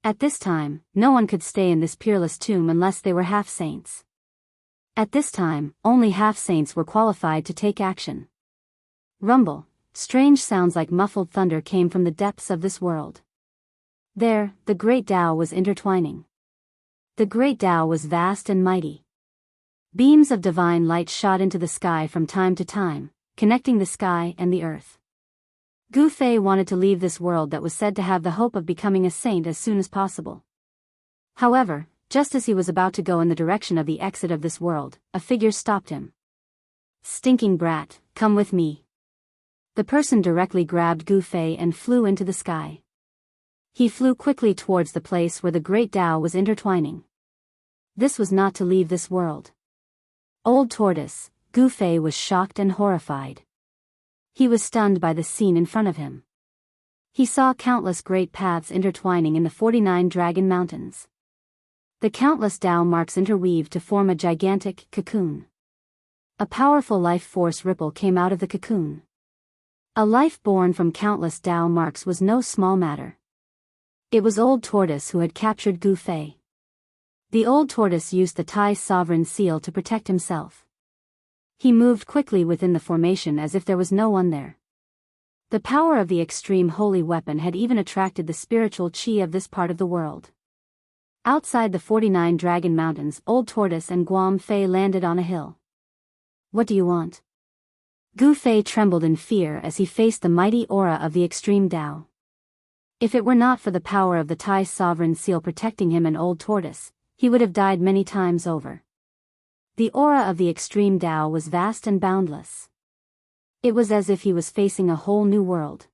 At this time, no one could stay in this peerless tomb unless they were half-saints. At this time, only half-saints were qualified to take action. Rumble, strange sounds like muffled thunder came from the depths of this world. There, the great Tao was intertwining. The great Tao was vast and mighty. Beams of divine light shot into the sky from time to time, connecting the sky and the earth. Gu Fei wanted to leave this world that was said to have the hope of becoming a saint as soon as possible. However, just as he was about to go in the direction of the exit of this world, a figure stopped him. Stinking brat, come with me. The person directly grabbed Gu Fei and flew into the sky. He flew quickly towards the place where the great Tao was intertwining. This was not to leave this world. Old Tortoise, Gu Fei was shocked and horrified. He was stunned by the scene in front of him. He saw countless great paths intertwining in the 49 Dragon Mountains. The countless Tao marks interweaved to form a gigantic cocoon. A powerful life force ripple came out of the cocoon. A life born from countless Tao marks was no small matter. It was Old Tortoise who had captured Gu Fei. The Old Tortoise used the Tai's sovereign seal to protect himself. He moved quickly within the formation as if there was no one there. The power of the extreme holy weapon had even attracted the spiritual chi of this part of the world. Outside the 49 Dragon Mountains, Old Tortoise and Guam Fei landed on a hill. What do you want? Gu Fei trembled in fear as he faced the mighty aura of the extreme Tao. If it were not for the power of the Tai sovereign seal protecting him and Old Tortoise, he would have died many times over. The aura of the extreme Tao was vast and boundless. It was as if he was facing a whole new world.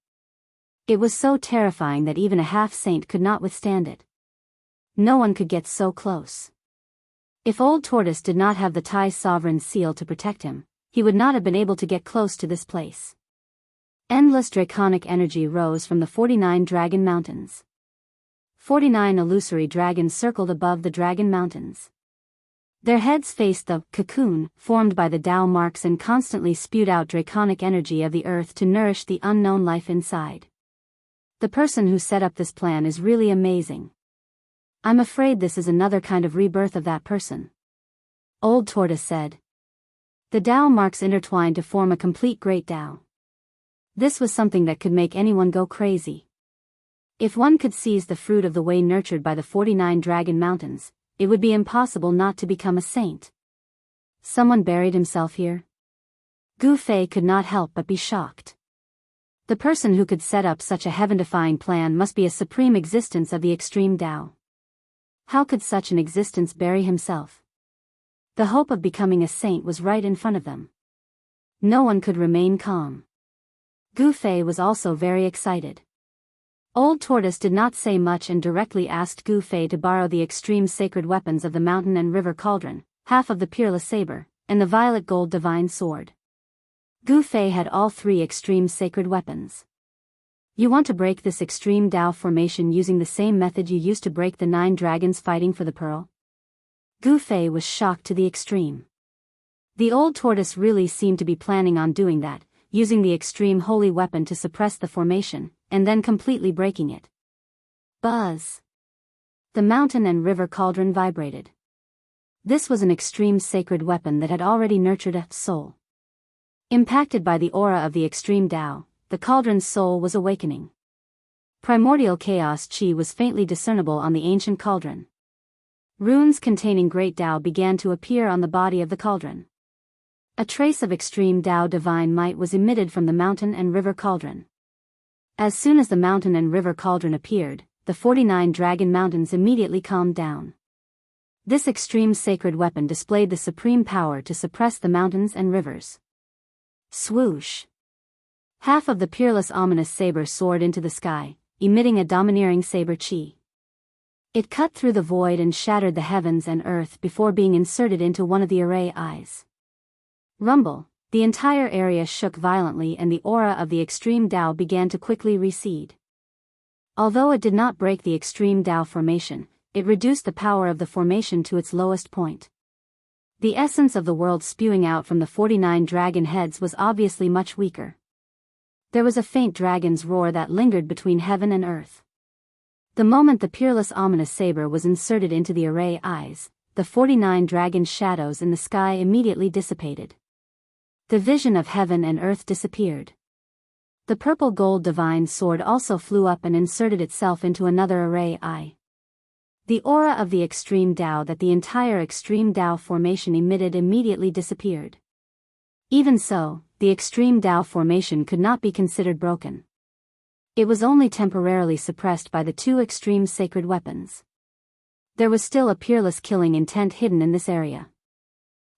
It was so terrifying that even a half-saint could not withstand it. No one could get so close. If Old Tortoise did not have the Tai sovereign seal to protect him, he would not have been able to get close to this place. Endless draconic energy rose from the 49 Dragon Mountains. 49 illusory dragons circled above the Dragon Mountains. Their heads faced the cocoon formed by the Tao marks and constantly spewed out draconic energy of the earth to nourish the unknown life inside. The person who set up this plan is really amazing. I'm afraid this is another kind of rebirth of that person. Old Tortoise said. The Tao marks intertwined to form a complete great Tao. This was something that could make anyone go crazy. If one could seize the fruit of the way nurtured by the 49 Dragon Mountains, it would be impossible not to become a saint. Someone buried himself here? Gu Fei could not help but be shocked. The person who could set up such a heaven-defying plan must be a supreme existence of the extreme Tao. How could such an existence bury himself? The hope of becoming a saint was right in front of them. No one could remain calm. Gu Fei was also very excited. Old Tortoise did not say much and directly asked Gu Fei to borrow the extreme sacred weapons of the mountain and river cauldron, half of the peerless saber, and the violet gold divine sword. Gu Fei had all three extreme sacred weapons. You want to break this extreme Tao formation using the same method you used to break the 9 dragons fighting for the pearl? Gu Fei was shocked to the extreme. The Old Tortoise really seemed to be planning on doing that, using the extreme holy weapon to suppress the formation, and then completely breaking it. Buzz! The mountain and river cauldron vibrated. This was an extreme sacred weapon that had already nurtured a soul. Impacted by the aura of the extreme Tao, the cauldron's soul was awakening. Primordial chaos chi was faintly discernible on the ancient cauldron. Runes containing great Tao began to appear on the body of the cauldron. A trace of extreme Tao divine might was emitted from the mountain and river cauldron. As soon as the mountain and river cauldron appeared, the 49 dragon mountains immediately calmed down. This extreme sacred weapon displayed the supreme power to suppress the mountains and rivers. Swoosh! Half of the peerless ominous saber soared into the sky, emitting a domineering saber chi. It cut through the void and shattered the heavens and earth before being inserted into one of the array eyes. Rumble, the entire area shook violently and the aura of the extreme Tao began to quickly recede. Although it did not break the extreme Tao formation, it reduced the power of the formation to its lowest point. The essence of the world spewing out from the 49 dragon heads was obviously much weaker. There was a faint dragon's roar that lingered between heaven and earth. The moment the peerless ominous saber was inserted into the array eyes, the 49 dragon shadows in the sky immediately dissipated. The vision of heaven and earth disappeared. The purple gold divine sword also flew up and inserted itself into another array eye. The aura of the extreme Tao that the entire extreme Tao formation emitted immediately disappeared. Even so, the extreme Tao formation could not be considered broken. It was only temporarily suppressed by the two extreme sacred weapons. There was still a peerless killing intent hidden in this area.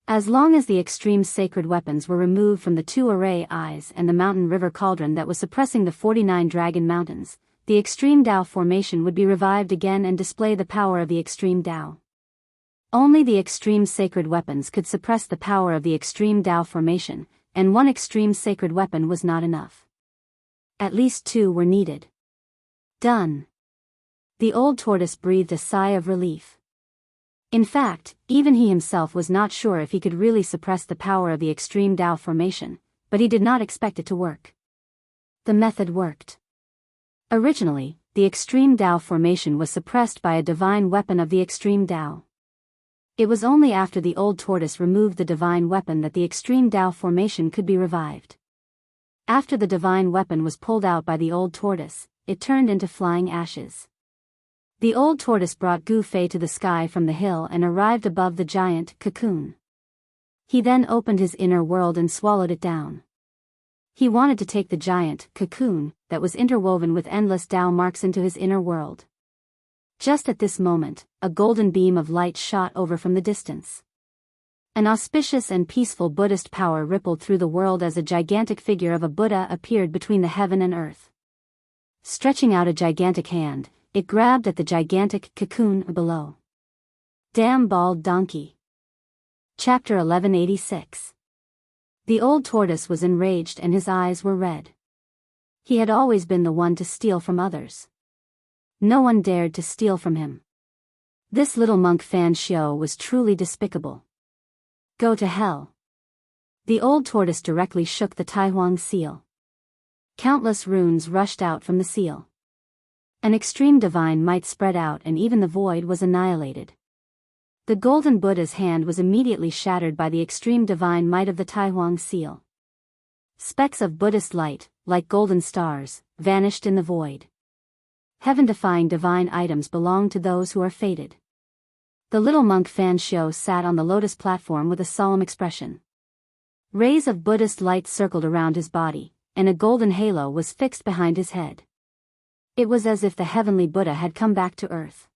As long as the extreme sacred weapons were removed from the two array eyes and the mountain river cauldron that was suppressing the 49 dragon mountains, the extreme Tao formation would be revived again and display the power of the extreme Tao. Only the extreme sacred weapons could suppress the power of the extreme Tao formation, and one extreme sacred weapon was not enough. At least two were needed. Done. The old tortoise breathed a sigh of relief. In fact, even he himself was not sure if he could really suppress the power of the extreme Tao formation, but he did not expect it to work. The method worked. Originally, the extreme Tao formation was suppressed by a divine weapon of the extreme Tao. It was only after the old tortoise removed the divine weapon that the extreme Tao formation could be revived. After the divine weapon was pulled out by the old tortoise, it turned into flying ashes. The old tortoise brought Gu Fei to the sky from the hill and arrived above the giant cocoon. He then opened his inner world and swallowed it down. He wanted to take the giant cocoon that was interwoven with endless Tao marks into his inner world. Just at this moment, a golden beam of light shot over from the distance. An auspicious and peaceful Buddhist power rippled through the world as a gigantic figure of a Buddha appeared between the heaven and earth. Stretching out a gigantic hand, it grabbed at the gigantic cocoon below. Damn bald donkey. Chapter 1186. The old tortoise was enraged and his eyes were red. He had always been the one to steal from others. No one dared to steal from him. This little monk Fan Xiao was truly despicable. Go to hell. The old tortoise directly shook the Taihuang seal. Countless runes rushed out from the seal. An extreme divine might spread out and even the void was annihilated. The golden Buddha's hand was immediately shattered by the extreme divine might of the Taihuang seal. Specks of Buddhist light, like golden stars, vanished in the void. Heaven-defying divine items belong to those who are fated. The little monk Fan Xiao sat on the lotus platform with a solemn expression. Rays of Buddhist light circled around his body, and a golden halo was fixed behind his head. It was as if the heavenly Buddha had come back to earth.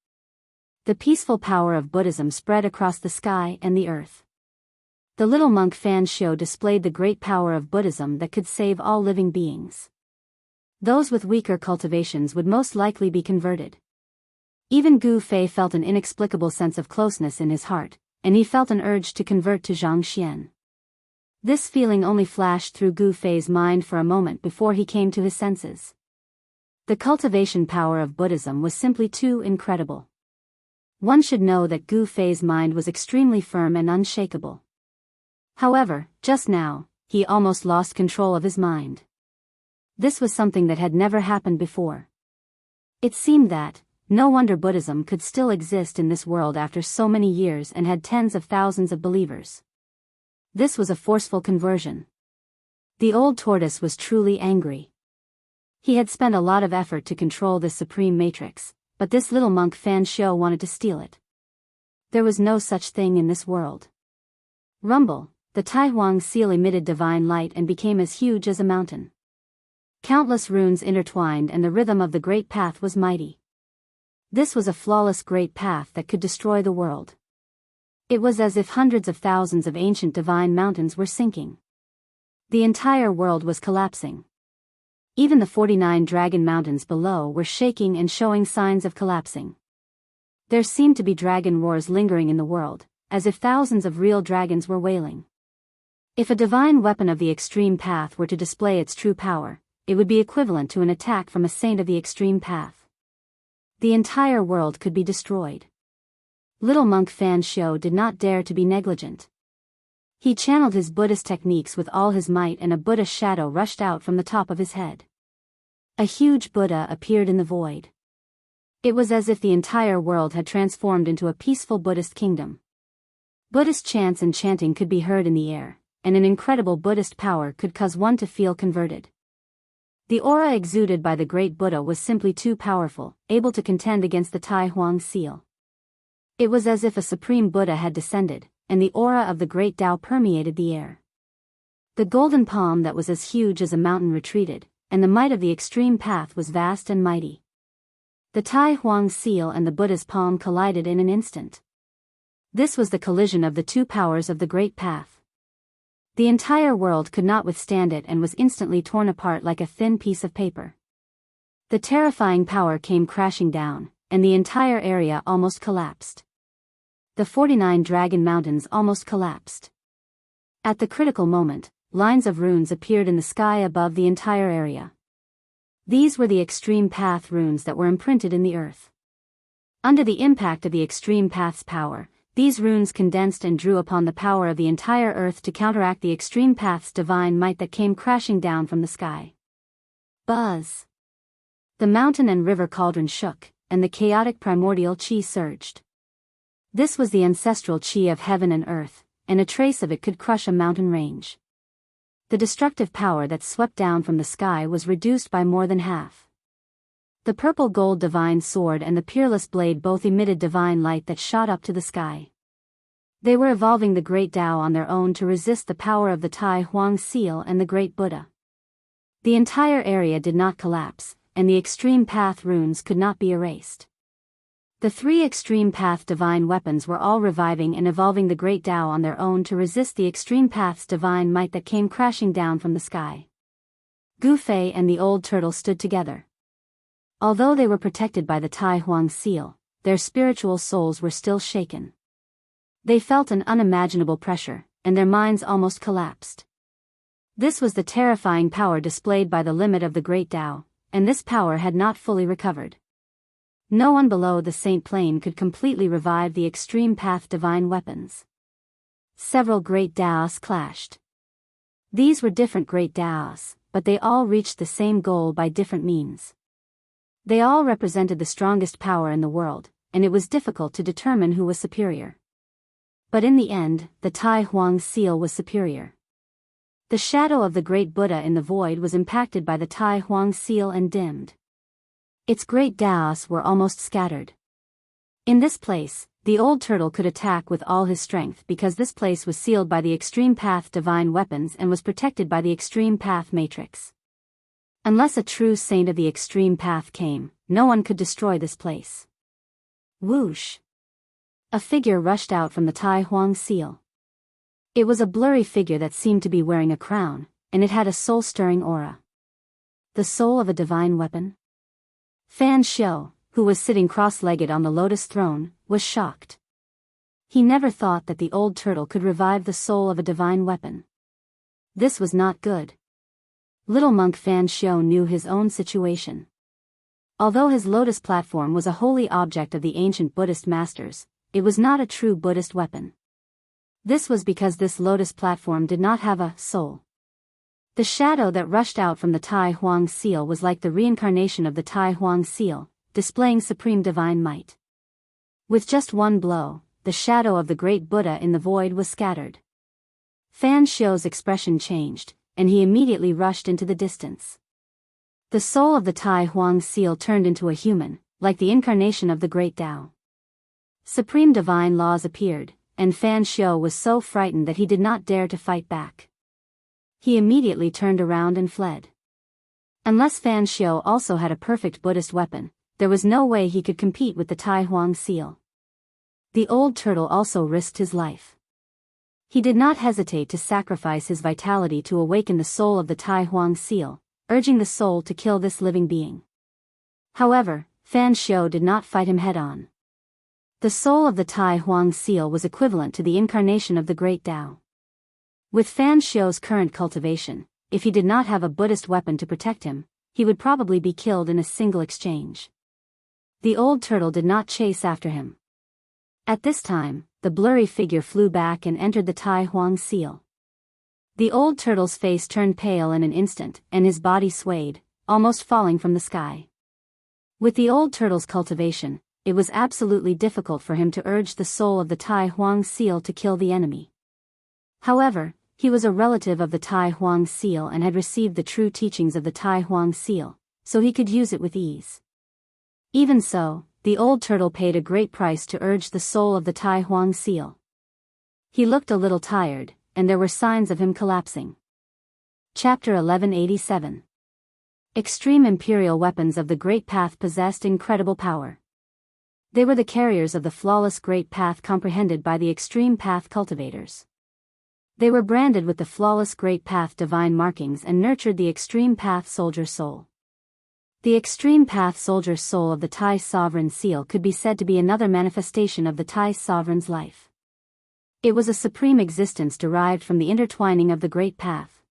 The peaceful power of Buddhism spread across the sky and the earth. The little monk Fan Xiao displayed the great power of Buddhism that could save all living beings. Those with weaker cultivations would most likely be converted. Even Gu Fei felt an inexplicable sense of closeness in his heart, and he felt an urge to convert to Zhang Xian. This feeling only flashed through Gu Fei's mind for a moment before he came to his senses. The cultivation power of Buddhism was simply too incredible. One should know that Gu Fei's mind was extremely firm and unshakable. However, just now, he almost lost control of his mind. This was something that had never happened before. It seemed that, No wonder Buddhism could still exist in this world after so many years and had tens of thousands of believers. This was a forceful conversion. The old tortoise was truly angry. He had spent a lot of effort to control this supreme matrix, but this little monk Fan Shou wanted to steal it. There was no such thing in this world. Rumble, the Tai Huang seal emitted divine light and became as huge as a mountain. Countless runes intertwined and the rhythm of the great path was mighty. This was a flawless great path that could destroy the world. It was as if hundreds of thousands of ancient divine mountains were sinking. The entire world was collapsing. Even the 49 dragon mountains below were shaking and showing signs of collapsing. There seemed to be dragon roars lingering in the world, as if thousands of real dragons were wailing. If a divine weapon of the extreme path were to display its true power, it would be equivalent to an attack from a saint of the extreme path. The entire world could be destroyed. Little monk Fan Shou did not dare to be negligent. He channeled his Buddhist techniques with all his might and a Buddha shadow rushed out from the top of his head. A huge Buddha appeared in the void. It was as if the entire world had transformed into a peaceful Buddhist kingdom. Buddhist chants and chanting could be heard in the air, and an incredible Buddhist power could cause one to feel converted. The aura exuded by the great Buddha was simply too powerful, able to contend against the Tai Huang seal. It was as if a supreme Buddha had descended, and the aura of the great Tao permeated the air. The golden palm that was as huge as a mountain retreated, and the might of the extreme path was vast and mighty. The Tai Huang seal and the Buddha's palm collided in an instant. This was the collision of the two powers of the great path. The entire world could not withstand it and was instantly torn apart like a thin piece of paper. The terrifying power came crashing down, and the entire area almost collapsed. The 49 dragon mountains almost collapsed. At the critical moment, lines of runes appeared in the sky above the entire area. These were the extreme path runes that were imprinted in the earth. Under the impact of the extreme path's power, these runes condensed and drew upon the power of the entire earth to counteract the extreme path's divine might that came crashing down from the sky. Buzz! The mountain and river cauldron shook, and the chaotic primordial chi surged. This was the ancestral chi of heaven and earth, and a trace of it could crush a mountain range. The destructive power that swept down from the sky was reduced by more than half. The purple gold divine sword and the peerless blade both emitted divine light that shot up to the sky. They were evolving the great Tao on their own to resist the power of the Tai Huang seal and the great Buddha. The entire area did not collapse, and the extreme path runes could not be erased. The three extreme path divine weapons were all reviving and evolving the great Tao on their own to resist the extreme path's divine might that came crashing down from the sky. Gu Fei and the old turtle stood together. Although they were protected by the Tai Huang seal, their spiritual souls were still shaken. They felt an unimaginable pressure, and their minds almost collapsed. This was the terrifying power displayed by the limit of the great Tao, and this power had not fully recovered. No one below the Saint Plane could completely revive the extreme path divine weapons. Several great Taos clashed. These were different great Taos, but they all reached the same goal by different means. They all represented the strongest power in the world, and it was difficult to determine who was superior. But in the end, the Tai Huang seal was superior. The shadow of the great Buddha in the void was impacted by the Tai Huang seal and dimmed. Its great Taos were almost scattered. In this place, the old turtle could attack with all his strength because this place was sealed by the extreme path divine weapons and was protected by the extreme path matrix. Unless a true saint of the extreme path came, no one could destroy this place. Whoosh! A figure rushed out from the Tai Huang seal. It was a blurry figure that seemed to be wearing a crown, and it had a soul-stirring aura. The soul of a divine weapon? Fan Shou, who was sitting cross-legged on the lotus throne, was shocked. He never thought that the old turtle could revive the soul of a divine weapon. This was not good. Little monk Fan Shou knew his own situation. Although his lotus platform was a holy object of the ancient Buddhist masters, it was not a true Buddhist weapon. This was because this lotus platform did not have a soul. The shadow that rushed out from the Tai Huang seal was like the reincarnation of the Tai Huang seal, displaying supreme divine might. With just one blow, the shadow of the great Buddha in the void was scattered. Fan Xiu's expression changed, and he immediately rushed into the distance. The soul of the Tai Huang seal turned into a human, like the incarnation of the great Tao. Supreme divine laws appeared, and Fan Xiu was so frightened that he did not dare to fight back. He immediately turned around and fled. Unless Fan Xiu also had a perfect Buddhist weapon, there was no way he could compete with the Tai Huang seal. The old turtle also risked his life. He did not hesitate to sacrifice his vitality to awaken the soul of the Tai Huang seal, urging the soul to kill this living being. However, Fan Xiu did not fight him head-on. The soul of the Tai Huang seal was equivalent to the incarnation of the great Tao. With Fan Xiu's current cultivation, if he did not have a Buddhist weapon to protect him, he would probably be killed in a single exchange. The old turtle did not chase after him. At this time, the blurry figure flew back and entered the Tai Huang seal. The old turtle's face turned pale in an instant, and his body swayed, almost falling from the sky. With the old turtle's cultivation, it was absolutely difficult for him to urge the soul of the Tai Huang seal to kill the enemy. However, he was a relative of the Tai Huang seal and had received the true teachings of the Tai Huang seal, so he could use it with ease. Even so, the old turtle paid a great price to urge the soul of the Tai Huang seal. He looked a little tired, and there were signs of him collapsing. Chapter 1187. Extreme imperial weapons of the Great Path possessed incredible power. They were the carriers of the flawless Great Path comprehended by the Extreme Path cultivators. They were branded with the flawless Great Path divine markings and nurtured the Extreme Path soldier soul. The Extreme Path soldier soul of the Tai Sovereign seal could be said to be another manifestation of the Tai Sovereign's life. It was a supreme existence derived from the intertwining of the Great Path.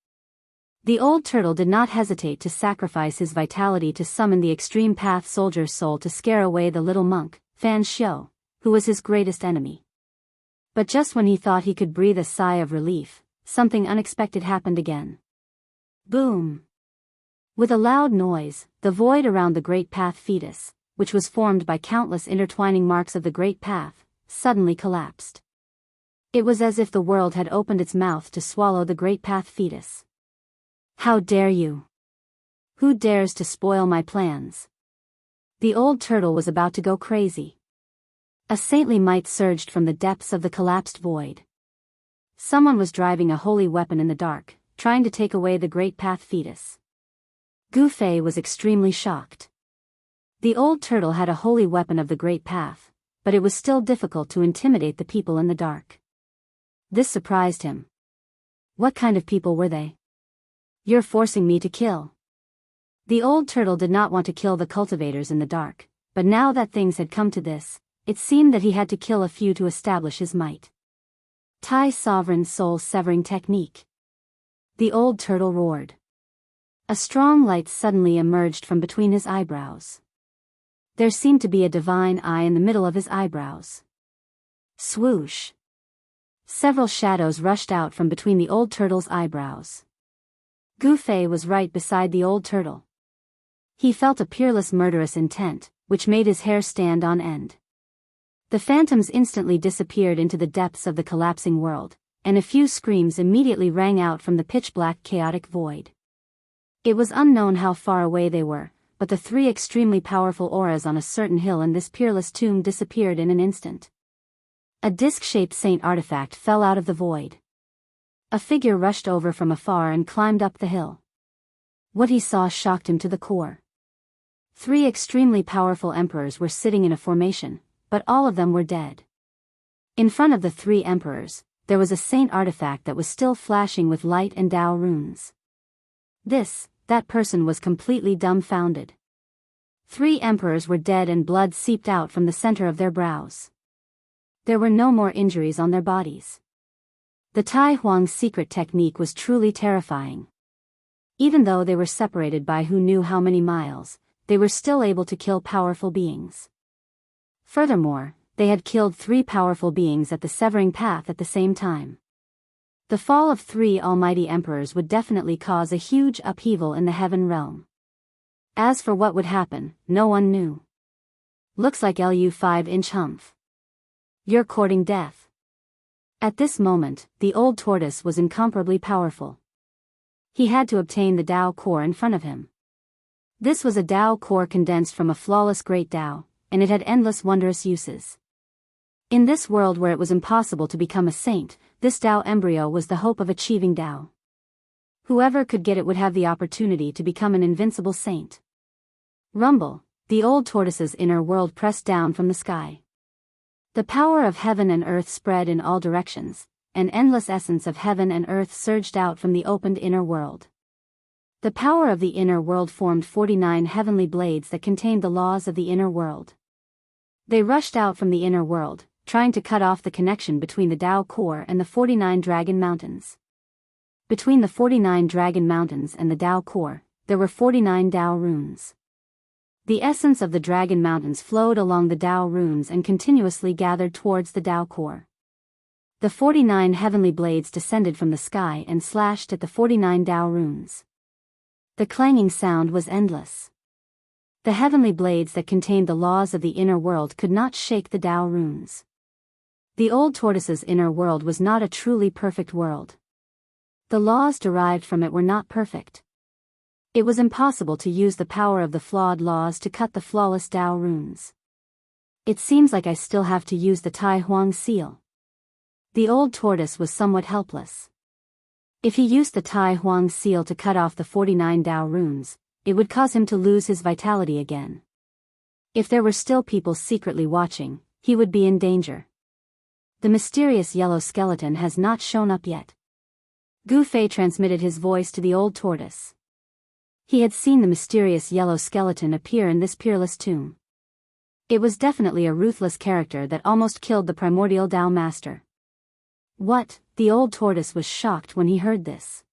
The old turtle did not hesitate to sacrifice his vitality to summon the Extreme Path soldier's soul to scare away the little monk, Fan Xiu, who was his greatest enemy. But just when he thought he could breathe a sigh of relief, something unexpected happened again. Boom! With a loud noise, the void around the Great Path fetus, which was formed by countless intertwining marks of the Great Path, suddenly collapsed. It was as if the world had opened its mouth to swallow the Great Path fetus. How dare you? Who dares to spoil my plans? The old turtle was about to go crazy. A saintly might surged from the depths of the collapsed void. Someone was driving a holy weapon in the dark, trying to take away the Great Path fetus. Gu Fei was extremely shocked. The old turtle had a holy weapon of the Great Path, but it was still difficult to intimidate the people in the dark. This surprised him. What kind of people were they? You're forcing me to kill. The old turtle did not want to kill the cultivators in the dark, but now that things had come to this, it seemed that he had to kill a few to establish his might. Tai Sovereign Soul Severing Technique. The old turtle roared. A strong light suddenly emerged from between his eyebrows. There seemed to be a divine eye in the middle of his eyebrows. Swoosh! Several shadows rushed out from between the old turtle's eyebrows. Gu Fei was right beside the old turtle. He felt a peerless murderous intent, which made his hair stand on end. The phantoms instantly disappeared into the depths of the collapsing world, and a few screams immediately rang out from the pitch-black chaotic void. It was unknown how far away they were, but the three extremely powerful auras on a certain hill in this peerless tomb disappeared in an instant. A disc-shaped saint artifact fell out of the void. A figure rushed over from afar and climbed up the hill. What he saw shocked him to the core. Three extremely powerful emperors were sitting in a formation, but all of them were dead. In front of the three emperors, there was a saint artifact that was still flashing with light and Tao runes. That person was completely dumbfounded. Three emperors were dead and blood seeped out from the center of their brows. There were no more injuries on their bodies. The Tai Huang's secret technique was truly terrifying. Even though they were separated by who knew how many miles, they were still able to kill powerful beings. Furthermore, they had killed three powerful beings at the severing path at the same time. The fall of three almighty emperors would definitely cause a huge upheaval in the heaven realm. As for what would happen, no one knew. Looks like LU 5-inch humph. You're courting death. At this moment, the old tortoise was incomparably powerful. He had to obtain the Tao core in front of him. This was a Tao core condensed from a flawless great Tao, and it had endless wondrous uses. In this world where it was impossible to become a saint, this Tao embryo was the hope of achieving Tao. Whoever could get it would have the opportunity to become an invincible saint. Rumble, the old tortoise's inner world pressed down from the sky. The power of heaven and earth spread in all directions. An endless essence of heaven and earth surged out from the opened inner world. The power of the inner world formed 49 heavenly blades that contained the laws of the inner world. They rushed out from the inner world, trying to cut off the connection between the Tao core and the 49 dragon mountains. Between the 49 dragon mountains and the Tao core, there were 49 Tao runes. The essence of the dragon mountains flowed along the Tao runes and continuously gathered towards the Tao core. The 49 heavenly blades descended from the sky and slashed at the 49 Tao runes. The clanging sound was endless. The heavenly blades that contained the laws of the inner world could not shake the Tao runes. The old tortoise's inner world was not a truly perfect world. The laws derived from it were not perfect. It was impossible to use the power of the flawed laws to cut the flawless Tao runes. It seems like I still have to use the Tai Huang seal. The old tortoise was somewhat helpless. If he used the Tai Huang seal to cut off the 49 Tao runes, it would cause him to lose his vitality again. If there were still people secretly watching, he would be in danger. The mysterious yellow skeleton has not shown up yet. Gu Fei transmitted his voice to the old tortoise. He had seen the mysterious yellow skeleton appear in this peerless tomb. It was definitely a ruthless character that almost killed the primordial Tao master. What? The old tortoise was shocked when he heard this.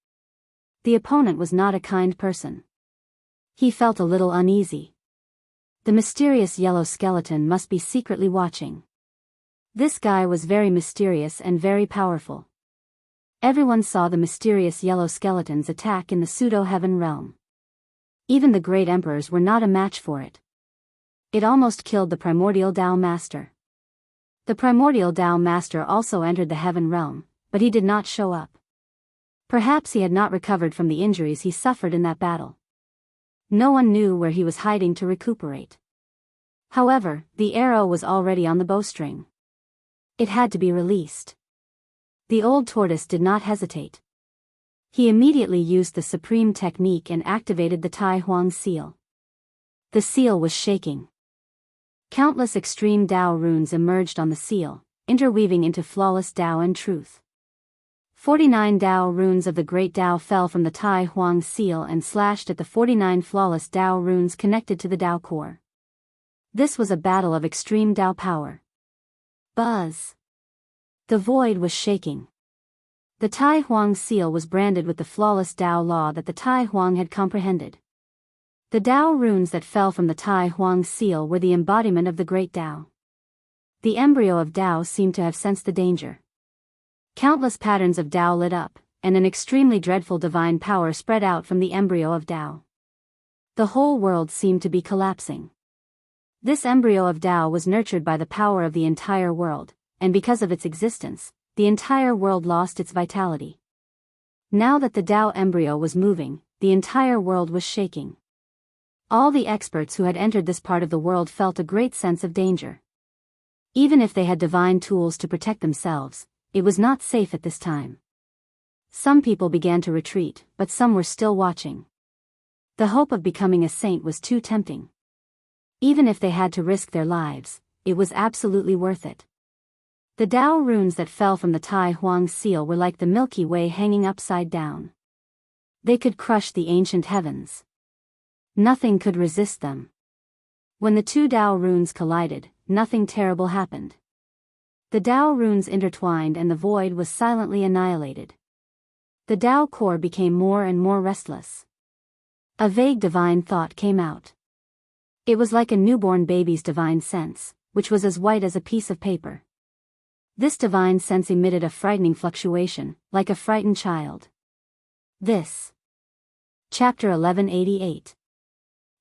The opponent was not a kind person. He felt a little uneasy. The mysterious yellow skeleton must be secretly watching. This guy was very mysterious and very powerful. Everyone saw the mysterious yellow skeleton's attack in the pseudo-heaven realm. Even the great emperors were not a match for it. It almost killed the primordial Tao master. The primordial Tao master also entered the heaven realm, but he did not show up. Perhaps he had not recovered from the injuries he suffered in that battle. No one knew where he was hiding to recuperate. However, the arrow was already on the bowstring. It had to be released. The old tortoise did not hesitate. He immediately used the supreme technique and activated the Tai Huang seal. The seal was shaking. Countless extreme Tao runes emerged on the seal, interweaving into flawless Tao and truth. 49 Tao runes of the great Tao fell from the Tai Huang seal and slashed at the 49 flawless Tao runes connected to the Tao core. This was a battle of extreme Tao power. Buzz! The void was shaking. The Tai Huang seal was branded with the flawless Tao law that the Tai Huang had comprehended. The Tao runes that fell from the Tai Huang seal were the embodiment of the great Tao. The embryo of Tao seemed to have sensed the danger. Countless patterns of Tao lit up, and an extremely dreadful divine power spread out from the embryo of Tao. The whole world seemed to be collapsing. This embryo of Tao was nurtured by the power of the entire world, and because of its existence, the entire world lost its vitality. Now that the Tao embryo was moving, the entire world was shaking. All the experts who had entered this part of the world felt a great sense of danger. Even if they had divine tools to protect themselves, it was not safe at this time. Some people began to retreat, but some were still watching. The hope of becoming a saint was too tempting. Even if they had to risk their lives, it was absolutely worth it. The Tao runes that fell from the Tai Huang seal were like the Milky Way hanging upside down. They could crush the ancient heavens. Nothing could resist them. When the two Tao runes collided, nothing terrible happened. The Tao runes intertwined and the void was silently annihilated. The Tao core became more and more restless. A vague divine thought came out. It was like a newborn baby's divine sense, which was as white as a piece of paper. This divine sense emitted a frightening fluctuation, like a frightened child. This. Chapter 1188.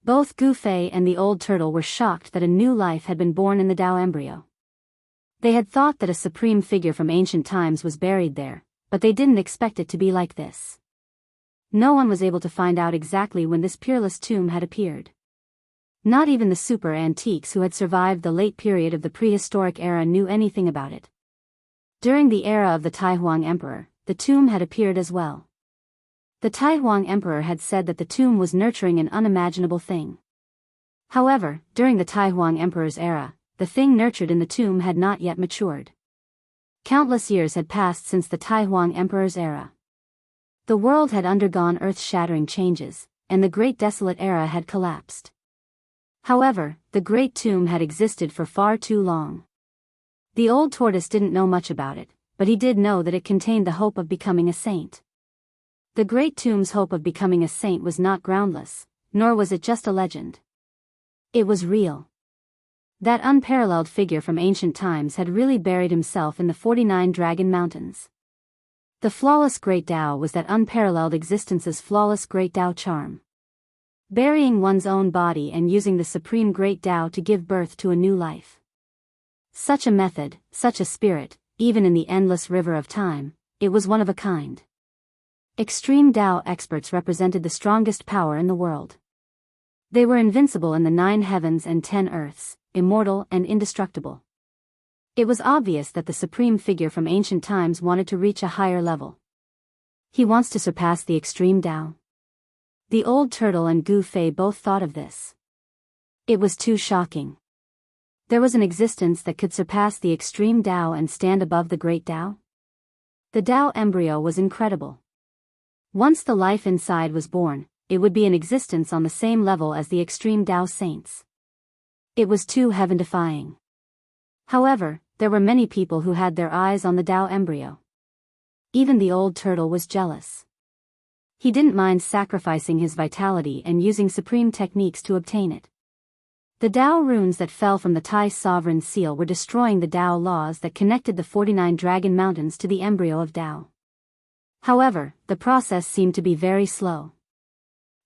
Both Gu Fei and the old turtle were shocked that a new life had been born in the Tao embryo. They had thought that a supreme figure from ancient times was buried there, but they didn't expect it to be like this. No one was able to find out exactly when this peerless tomb had appeared. Not even the super antiques who had survived the late period of the prehistoric era knew anything about it. During the era of the Taihuang Emperor, the tomb had appeared as well. The Taihuang Emperor had said that the tomb was nurturing an unimaginable thing. However, during the Taihuang Emperor's era, the thing nurtured in the tomb had not yet matured. Countless years had passed since the Taihuang Emperor's era. The world had undergone earth-shattering changes, and the Great Desolate Era had collapsed. However, the Great Tomb had existed for far too long. The old tortoise didn't know much about it, but he did know that it contained the hope of becoming a saint. The Great Tomb's hope of becoming a saint was not groundless, nor was it just a legend. It was real. That unparalleled figure from ancient times had really buried himself in the 49 Dragon Mountains. The flawless Great Tao was that unparalleled existence's flawless Great Tao charm. Burying one's own body and using the supreme Great Tao to give birth to a new life. Such a method, such a spirit, even in the endless river of time, it was one of a kind. Extreme Tao experts represented the strongest power in the world. They were invincible in the 9 heavens and 10 earths, immortal and indestructible. It was obvious that the supreme figure from ancient times wanted to reach a higher level. He wants to surpass the extreme Tao. The old turtle and Gu Fei both thought of this. It was too shocking. There was an existence that could surpass the extreme Tao and stand above the great Tao? The Tao embryo was incredible. Once the life inside was born, it would be an existence on the same level as the extreme Tao saints. It was too heaven-defying. However, there were many people who had their eyes on the Tao embryo. Even the old turtle was jealous. He didn't mind sacrificing his vitality and using supreme techniques to obtain it. The Tao runes that fell from the Tai sovereign seal were destroying the Tao laws that connected the 49 Dragon Mountains to the embryo of Tao. However, the process seemed to be very slow.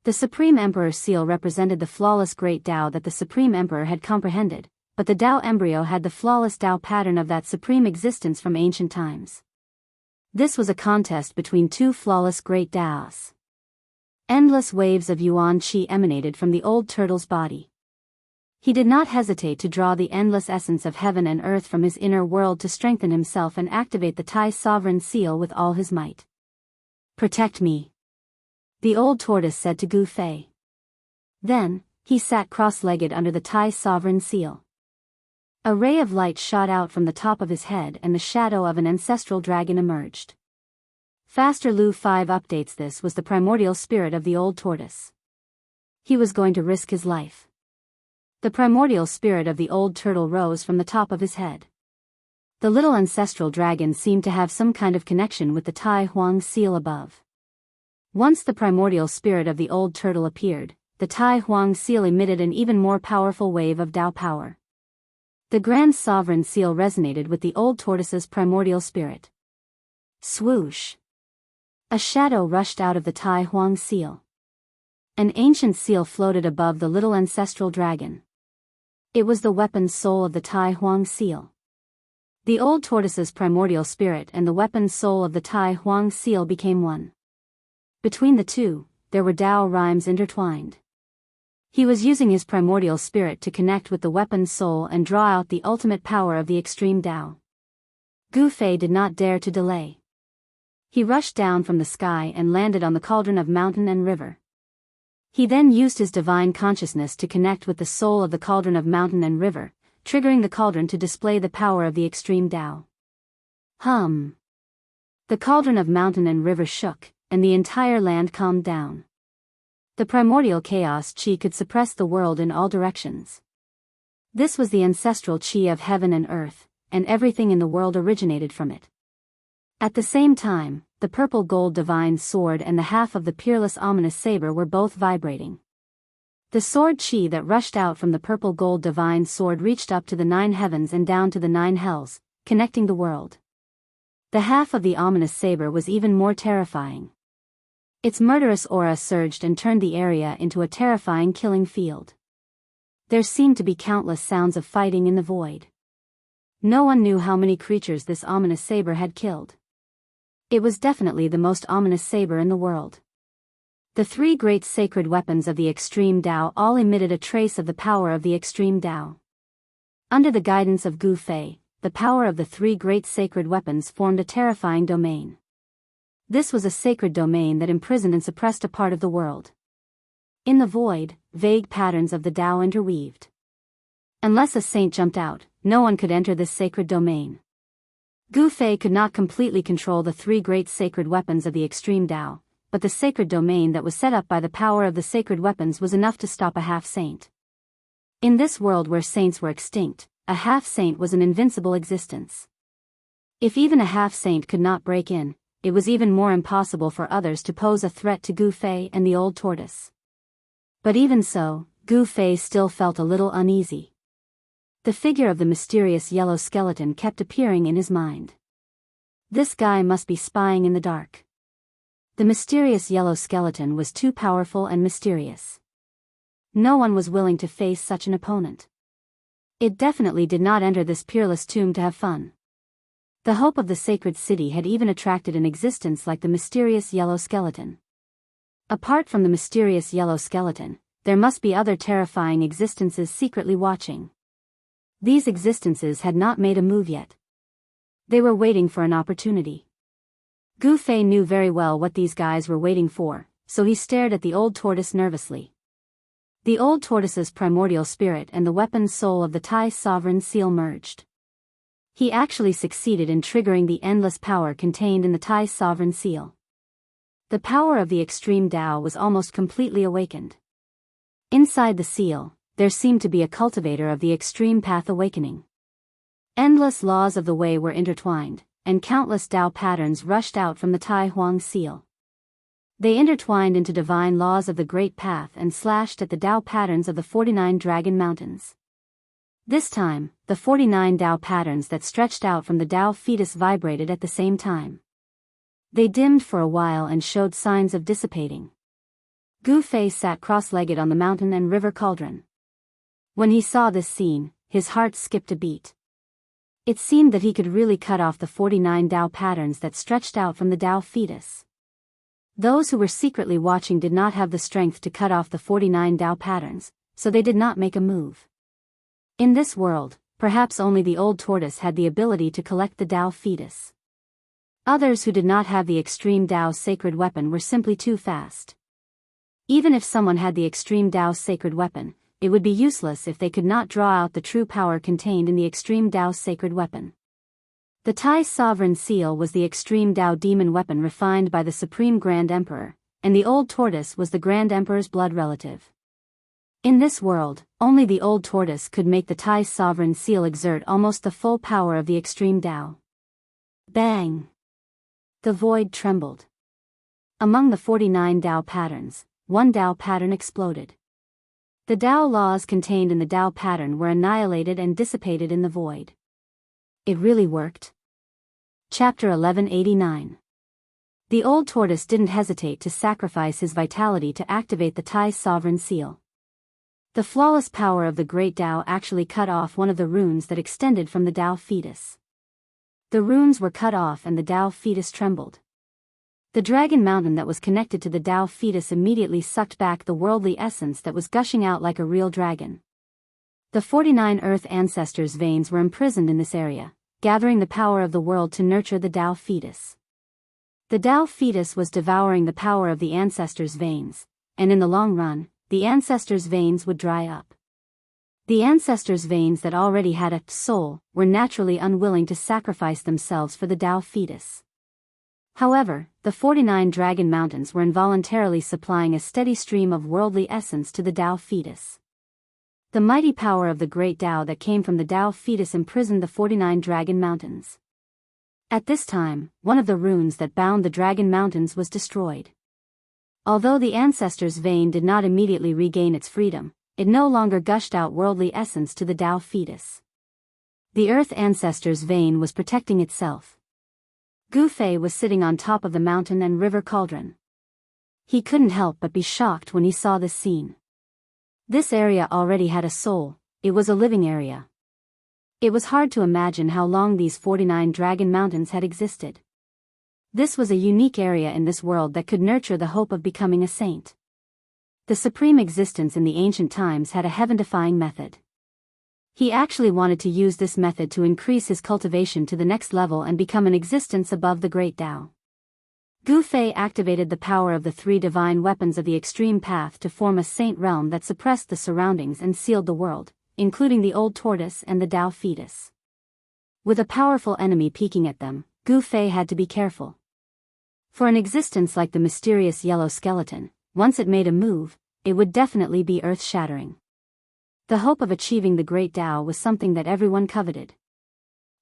The Supreme Emperor seal represented the flawless Great Tao that the Supreme Emperor had comprehended, but the Tao embryo had the flawless Tao pattern of that supreme existence from ancient times. This was a contest between two flawless Great Taos. Endless waves of Yuan Qi emanated from the old turtle's body. He did not hesitate to draw the endless essence of heaven and earth from his inner world to strengthen himself and activate the Tai sovereign seal with all his might. "Protect me," the old tortoise said to Gu Fei. Then, he sat cross-legged under the Tai sovereign seal. A ray of light shot out from the top of his head and the shadow of an ancestral dragon emerged. Faster Lu 5 updates. This was the primordial spirit of the old tortoise. He was going to risk his life. The primordial spirit of the old turtle rose from the top of his head. The little ancestral dragon seemed to have some kind of connection with the Tai Huang seal above. Once the primordial spirit of the old turtle appeared, the Tai Huang seal emitted an even more powerful wave of Tao power. The Grand Sovereign seal resonated with the old tortoise's primordial spirit. Swoosh! A shadow rushed out of the Tai Huang seal. An ancient seal floated above the little ancestral dragon. It was the weapon soul of the Tai Huang seal. The old tortoise's primordial spirit and the weapon soul of the Tai Huang seal became one. Between the two, there were Tao rhymes intertwined. He was using his primordial spirit to connect with the weapon soul and draw out the ultimate power of the extreme Tao. Gu Fei did not dare to delay. He rushed down from the sky and landed on the cauldron of mountain and river. He then used his divine consciousness to connect with the soul of the cauldron of mountain and river, triggering the cauldron to display the power of the extreme Tao. Hum! The cauldron of mountain and river shook, and the entire land calmed down. The primordial chaos Qi could suppress the world in all directions. This was the ancestral Qi of heaven and earth, and everything in the world originated from it. At the same time, the purple gold divine sword and the half of the peerless ominous saber were both vibrating. The sword Qi that rushed out from the purple gold divine sword reached up to the 9 heavens and down to the 9 hells, connecting the world. The half of the ominous saber was even more terrifying. Its murderous aura surged and turned the area into a terrifying killing field. There seemed to be countless sounds of fighting in the void. No one knew how many creatures this ominous saber had killed. It was definitely the most ominous saber in the world. The three great sacred weapons of the extreme Tao all emitted a trace of the power of the extreme Tao. Under the guidance of Gu Fei, the power of the three great sacred weapons formed a terrifying domain. This was a sacred domain that imprisoned and suppressed a part of the world. In the void, vague patterns of the Tao interweaved. Unless a saint jumped out, no one could enter this sacred domain. Gu Fei could not completely control the three great sacred weapons of the extreme Tao, but the sacred domain that was set up by the power of the sacred weapons was enough to stop a half-saint. In this world where saints were extinct, a half-saint was an invincible existence. If even a half-saint could not break in, it was even more impossible for others to pose a threat to Gu Fei and the old tortoise. But even so, Gu Fei still felt a little uneasy. The figure of the mysterious yellow skeleton kept appearing in his mind. This guy must be spying in the dark. The mysterious yellow skeleton was too powerful and mysterious. No one was willing to face such an opponent. It definitely did not enter this peerless tomb to have fun. The hope of the sacred city had even attracted an existence like the mysterious yellow skeleton. Apart from the mysterious yellow skeleton, there must be other terrifying existences secretly watching. These existences had not made a move yet. They were waiting for an opportunity. Gu Fei knew very well what these guys were waiting for, so he stared at the old tortoise nervously. The old tortoise's primordial spirit and the weapon soul of the Tai sovereign seal merged. He actually succeeded in triggering the endless power contained in the Tai sovereign seal. The power of the extreme Tao was almost completely awakened. Inside the seal, there seemed to be a cultivator of the extreme path awakening. Endless laws of the way were intertwined, and countless Tao patterns rushed out from the Tai Huang seal. They intertwined into divine laws of the Great Path and slashed at the Tao patterns of the 49 Dragon Mountains. This time, the 49 Tao patterns that stretched out from the Tao fetus vibrated at the same time. They dimmed for a while and showed signs of dissipating. Gu Fei sat cross-legged on the mountain and river cauldron. When he saw this scene, his heart skipped a beat. It seemed that he could really cut off the 49 Tao patterns that stretched out from the Tao fetus. Those who were secretly watching did not have the strength to cut off the 49 Tao patterns, so they did not make a move. In this world, perhaps only the old tortoise had the ability to collect the Tao fetus. Others who did not have the extreme Tao sacred weapon were simply too fast. Even if someone had the extreme Tao sacred weapon, it would be useless if they could not draw out the true power contained in the extreme Tao sacred weapon. The Tai sovereign seal was the extreme Tao demon weapon refined by the Supreme Grand Emperor, and the old tortoise was the Grand Emperor's blood relative. In this world, only the old tortoise could make the Tai sovereign seal exert almost the full power of the extreme Tao. Bang! The void trembled. Among the 49 Tao patterns, one Tao pattern exploded. The Tao laws contained in the Tao pattern were annihilated and dissipated in the void. It really worked. Chapter 1189. The old tortoise didn't hesitate to sacrifice his vitality to activate the Tai sovereign seal. The flawless power of the great Tao actually cut off one of the runes that extended from the Tao fetus. The runes were cut off and the Tao fetus trembled. The dragon mountain that was connected to the Tao fetus immediately sucked back the worldly essence that was gushing out like a real dragon. The 49 Earth ancestors' veins were imprisoned in this area, gathering the power of the world to nurture the Tao fetus. The Tao fetus was devouring the power of the ancestors' veins, and in the long run, the ancestors' veins would dry up. The ancestors' veins that already had a soul were naturally unwilling to sacrifice themselves for the Tao fetus. However, the 49 Dragon Mountains were involuntarily supplying a steady stream of worldly essence to the Tao fetus. The mighty power of the great Tao that came from the Tao fetus imprisoned the 49 Dragon Mountains. At this time, one of the runes that bound the Dragon Mountains was destroyed. Although the ancestor's vein did not immediately regain its freedom, it no longer gushed out worldly essence to the Tao fetus. The Earth ancestor's vein was protecting itself. Gu Fei was sitting on top of the mountain and river cauldron. He couldn't help but be shocked when he saw this scene. This area already had a soul, it was a living area. It was hard to imagine how long these 49 dragon mountains had existed. This was a unique area in this world that could nurture the hope of becoming a saint. The supreme existence in the ancient times had a heaven-defying method. He actually wanted to use this method to increase his cultivation to the next level and become an existence above the great Tao. Gu Fei activated the power of the 3 divine weapons of the extreme path to form a saint realm that suppressed the surroundings and sealed the world, including the old tortoise and the Tao fetus. With a powerful enemy peeking at them, Gu Fei had to be careful. For an existence like the mysterious yellow skeleton, once it made a move, it would definitely be earth-shattering. The hope of achieving the great Tao was something that everyone coveted.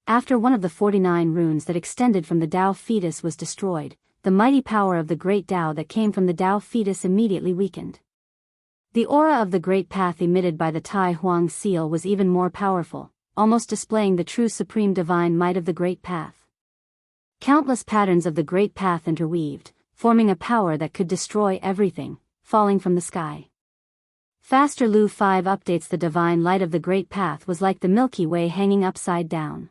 After one of the 49 runes that extended from the Tao fetus was destroyed, the mighty power of the great Tao that came from the Tao fetus immediately weakened. The aura of the great path emitted by the Tai Huang seal was even more powerful, almost displaying the true supreme divine might of the great path. Countless patterns of the great path interweaved, forming a power that could destroy everything, falling from the sky. Faster Lu 5 updates. The divine light of the great path was like the Milky Way hanging upside down.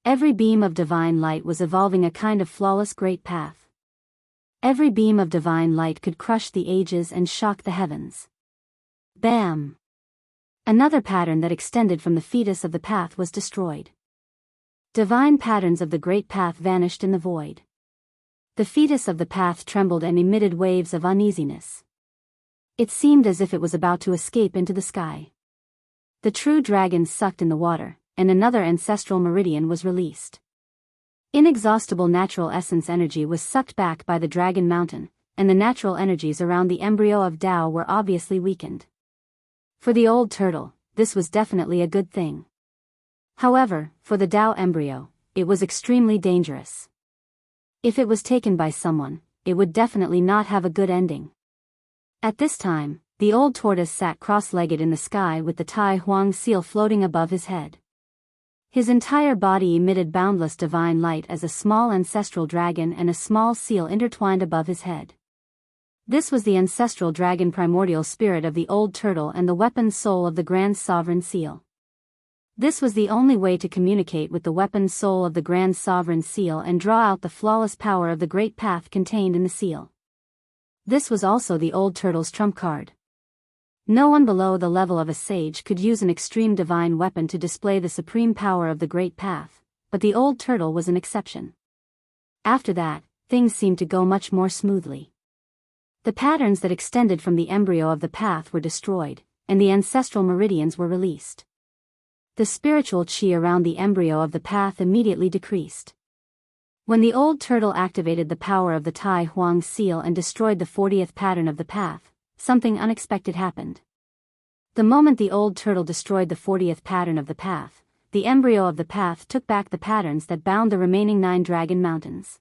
Every beam of divine light was evolving a kind of flawless great path. Every beam of divine light could crush the ages and shock the heavens. Bam! Another pattern that extended from the fetus of the path was destroyed. Divine patterns of the great path vanished in the void. The fetus of the path trembled and emitted waves of uneasiness. It seemed as if it was about to escape into the sky. The true dragon sucked in the water, and another ancestral meridian was released. Inexhaustible natural essence energy was sucked back by the dragon mountain, and the natural energies around the embryo of Tao were obviously weakened. For the old turtle, this was definitely a good thing. However, for the Tao embryo, it was extremely dangerous. If it was taken by someone, it would definitely not have a good ending. At this time, the old tortoise sat cross-legged in the sky with the Tai Huang seal floating above his head. His entire body emitted boundless divine light as a small ancestral dragon and a small seal intertwined above his head. This was the ancestral dragon primordial spirit of the old turtle and the weapon soul of the grand sovereign seal. This was the only way to communicate with the weapon soul of the grand sovereign seal and draw out the flawless power of the great path contained in the seal. This was also the old turtle's trump card. No one below the level of a sage could use an extreme divine weapon to display the supreme power of the great path, but the old turtle was an exception. After that, things seemed to go much more smoothly. The patterns that extended from the embryo of the path were destroyed, and the ancestral meridians were released. The spiritual chi around the embryo of the path immediately decreased. When the old turtle activated the power of the Tai Huang seal and destroyed the 40th pattern of the path, something unexpected happened. The moment the old turtle destroyed the 40th pattern of the path, the embryo of the path took back the patterns that bound the remaining 9 dragon mountains.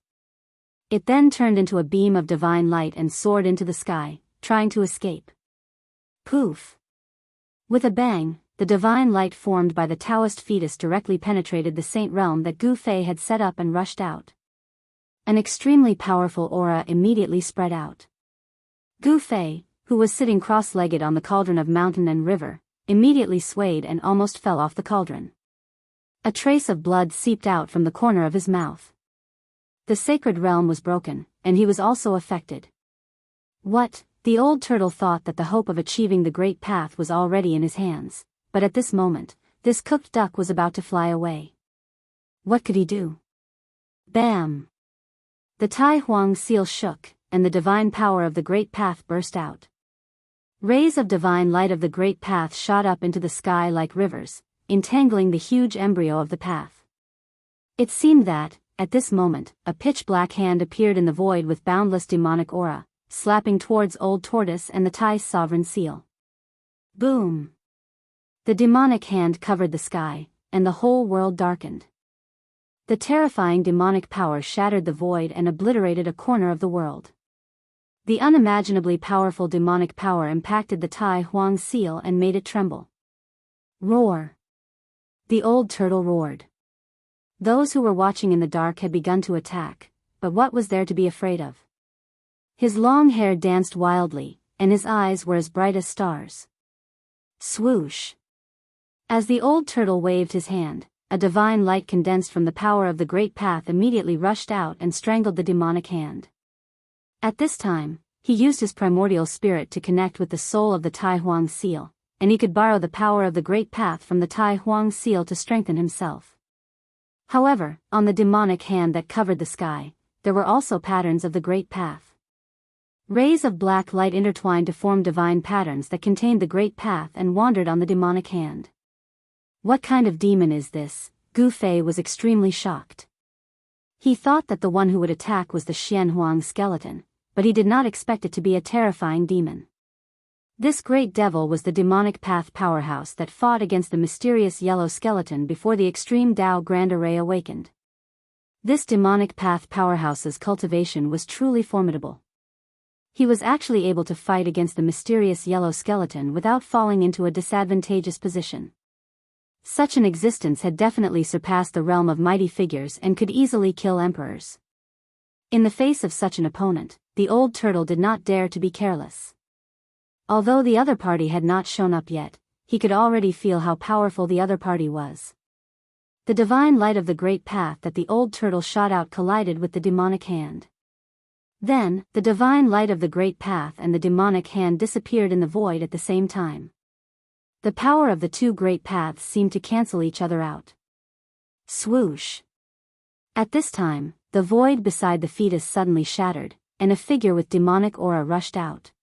It then turned into a beam of divine light and soared into the sky, trying to escape. Poof! With a bang, the divine light formed by the Taoist fetus directly penetrated the saint realm that Gu Fei had set up and rushed out. An extremely powerful aura immediately spread out. Gu Fei, who was sitting cross-legged on the cauldron of mountain and river, immediately swayed and almost fell off the cauldron. A trace of blood seeped out from the corner of his mouth. The sacred realm was broken, and he was also affected. What? The old turtle thought that the hope of achieving the great path was already in his hands, but at this moment, this cooked duck was about to fly away. What could he do? Bam! The Tai Huang seal shook, and the divine power of the great path burst out. Rays of divine light of the great path shot up into the sky like rivers, entangling the huge embryo of the path. It seemed that, at this moment, a pitch-black hand appeared in the void with boundless demonic aura, slapping towards old tortoise and the Tai sovereign seal. Boom! The demonic hand covered the sky, and the whole world darkened. The terrifying demonic power shattered the void and obliterated a corner of the world. The unimaginably powerful demonic power impacted the Tai Huang seal and made it tremble. Roar! The old turtle roared. Those who were watching in the dark had begun to attack, but what was there to be afraid of? His long hair danced wildly, and his eyes were as bright as stars. Swoosh! As the old turtle waved his hand, a divine light condensed from the power of the great path immediately rushed out and strangled the demonic hand. At this time, he used his primordial spirit to connect with the soul of the Tai Huang seal, and he could borrow the power of the great path from the Tai Huang seal to strengthen himself. However, on the demonic hand that covered the sky, there were also patterns of the great path. Rays of black light intertwined to form divine patterns that contained the great path and wandered on the demonic hand. What kind of demon is this? Gu Fei was extremely shocked. He thought that the one who would attack was the Xianhuang skeleton, but he did not expect it to be a terrifying demon. This great devil was the demonic path powerhouse that fought against the mysterious yellow skeleton before the extreme Tao Grand Array awakened. This demonic path powerhouse's cultivation was truly formidable. He was actually able to fight against the mysterious yellow skeleton without falling into a disadvantageous position. Such an existence had definitely surpassed the realm of mighty figures and could easily kill emperors. In the face of such an opponent, the old turtle did not dare to be careless. Although the other party had not shown up yet, he could already feel how powerful the other party was. The divine light of the great path that the old turtle shot out collided with the demonic hand. Then, the divine light of the great path and the demonic hand disappeared in the void at the same time. The power of the two great paths seemed to cancel each other out. Swoosh! At this time, the void beside the fetus suddenly shattered, and a figure with demonic aura rushed out.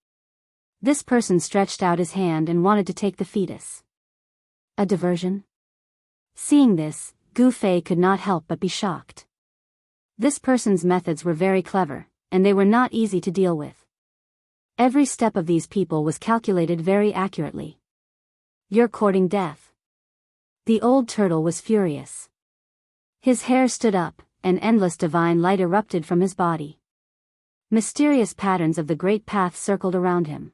This person stretched out his hand and wanted to take the fetus. A diversion? Seeing this, Gu Fei could not help but be shocked. This person's methods were very clever, and they were not easy to deal with. Every step of these people was calculated very accurately. You're courting death. The old turtle was furious. His hair stood up, and endless divine light erupted from his body. Mysterious patterns of the great path circled around him.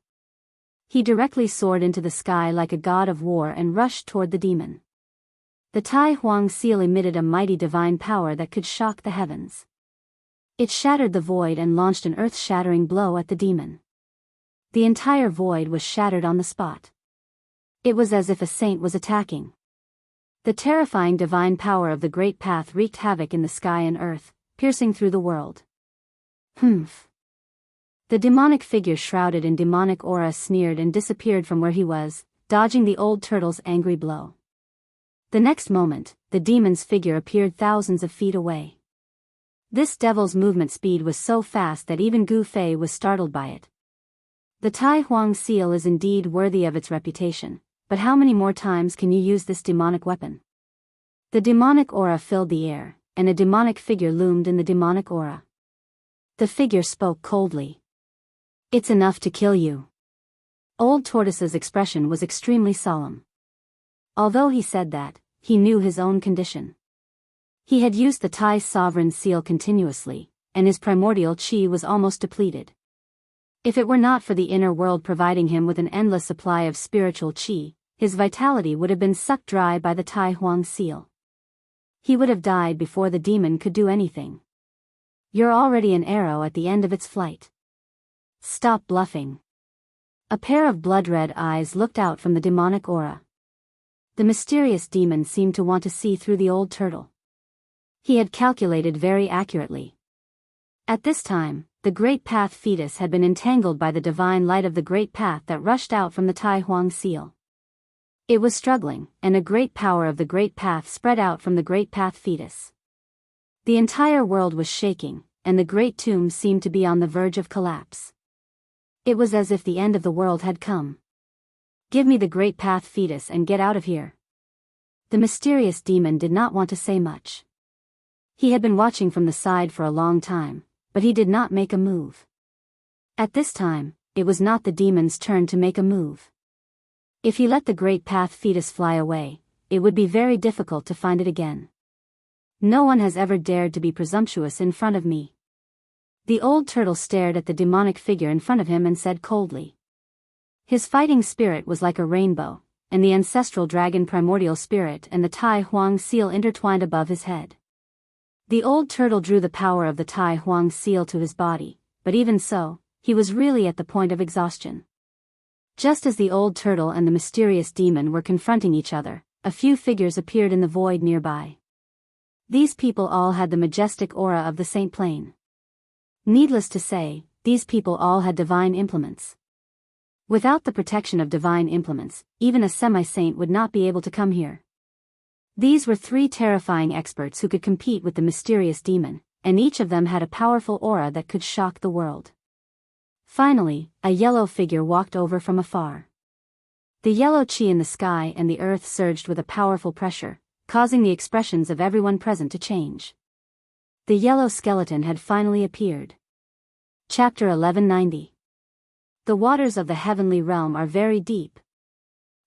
He directly soared into the sky like a god of war and rushed toward the demon. The Tai Huang seal emitted a mighty divine power that could shock the heavens. It shattered the void and launched an earth-shattering blow at the demon. The entire void was shattered on the spot. It was as if a saint was attacking. The terrifying divine power of the great path wreaked havoc in the sky and earth, piercing through the world. Humph! The demonic figure shrouded in demonic aura sneered and disappeared from where he was, dodging the old turtle's angry blow. The next moment, the demon's figure appeared thousands of feet away. This devil's movement speed was so fast that even Gu Fei was startled by it. The Tai Huang seal is indeed worthy of its reputation, but how many more times can you use this demonic weapon? The demonic aura filled the air, and a demonic figure loomed in the demonic aura. The figure spoke coldly. It's enough to kill you. Old Tortoise's expression was extremely solemn. Although he said that, he knew his own condition. He had used the Tai sovereign seal continuously, and his primordial qi was almost depleted. If it were not for the inner world providing him with an endless supply of spiritual qi, his vitality would have been sucked dry by the Tai Huang seal. He would have died before the demon could do anything. You're already an arrow at the end of its flight. Stop bluffing. A pair of blood-red eyes looked out from the demonic aura. The mysterious demon seemed to want to see through the old turtle. He had calculated very accurately. At this time, the great path fetus had been entangled by the divine light of the great path that rushed out from the Tai Huang seal. It was struggling, and a great power of the great path spread out from the great path fetus. The entire world was shaking, and the great tomb seemed to be on the verge of collapse. It was as if the end of the world had come. Give me the great path fetus and get out of here. The mysterious demon did not want to say much. He had been watching from the side for a long time, but he did not make a move. At this time, it was not the demon's turn to make a move. If he let the great path fetus fly away, it would be very difficult to find it again. No one has ever dared to be presumptuous in front of me. The old turtle stared at the demonic figure in front of him and said coldly. His fighting spirit was like a rainbow, and the ancestral dragon primordial spirit and the Tai Huang seal intertwined above his head. The old turtle drew the power of the Tai Huang seal to his body, but even so, he was really at the point of exhaustion. Just as the old turtle and the mysterious demon were confronting each other, a few figures appeared in the void nearby. These people all had the majestic aura of the Saint Plane. Needless to say, these people all had divine implements. Without the protection of divine implements, even a semi-saint would not be able to come here. These were three terrifying experts who could compete with the mysterious demon, and each of them had a powerful aura that could shock the world. Finally, a yellow figure walked over from afar. The yellow chi in the sky and the earth surged with a powerful pressure, causing the expressions of everyone present to change. The yellow skeleton had finally appeared. Chapter 1190. The waters of the heavenly realm are very deep.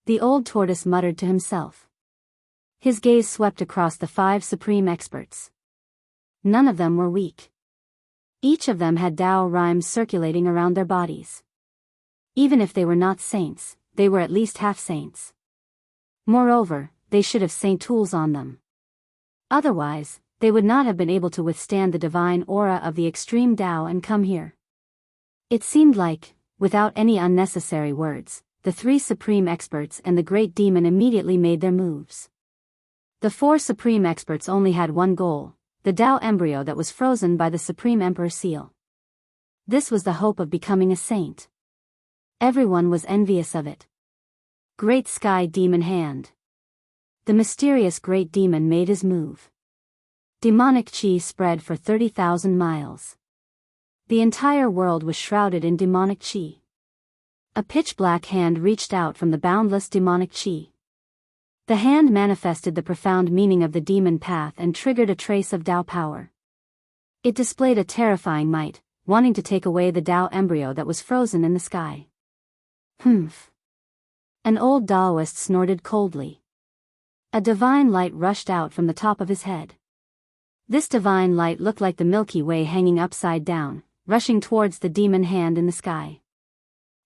The old tortoise muttered to himself. His gaze swept across the 5 supreme experts. None of them were weak. Each of them had Tao rhymes circulating around their bodies. Even if they were not saints, they were at least half-saints. Moreover, they should have saint tools on them. Otherwise, they would not have been able to withstand the divine aura of the extreme Tao and come here. It seemed like, without any unnecessary words, the 3 supreme experts and the great demon immediately made their moves. The 4 supreme experts only had one goal, the Tao embryo that was frozen by the Supreme Emperor seal. This was the hope of becoming a saint. Everyone was envious of it. Great Sky Demon Hand. The mysterious great demon made his move. Demonic chi spread for 30,000 miles. The entire world was shrouded in demonic chi. A pitch-black hand reached out from the boundless demonic chi. The hand manifested the profound meaning of the demon path and triggered a trace of Tao power. It displayed a terrifying might, wanting to take away the Tao embryo that was frozen in the sky. Humph. An old Taoist snorted coldly. A divine light rushed out from the top of his head. This divine light looked like the Milky Way hanging upside down, rushing towards the demon hand in the sky.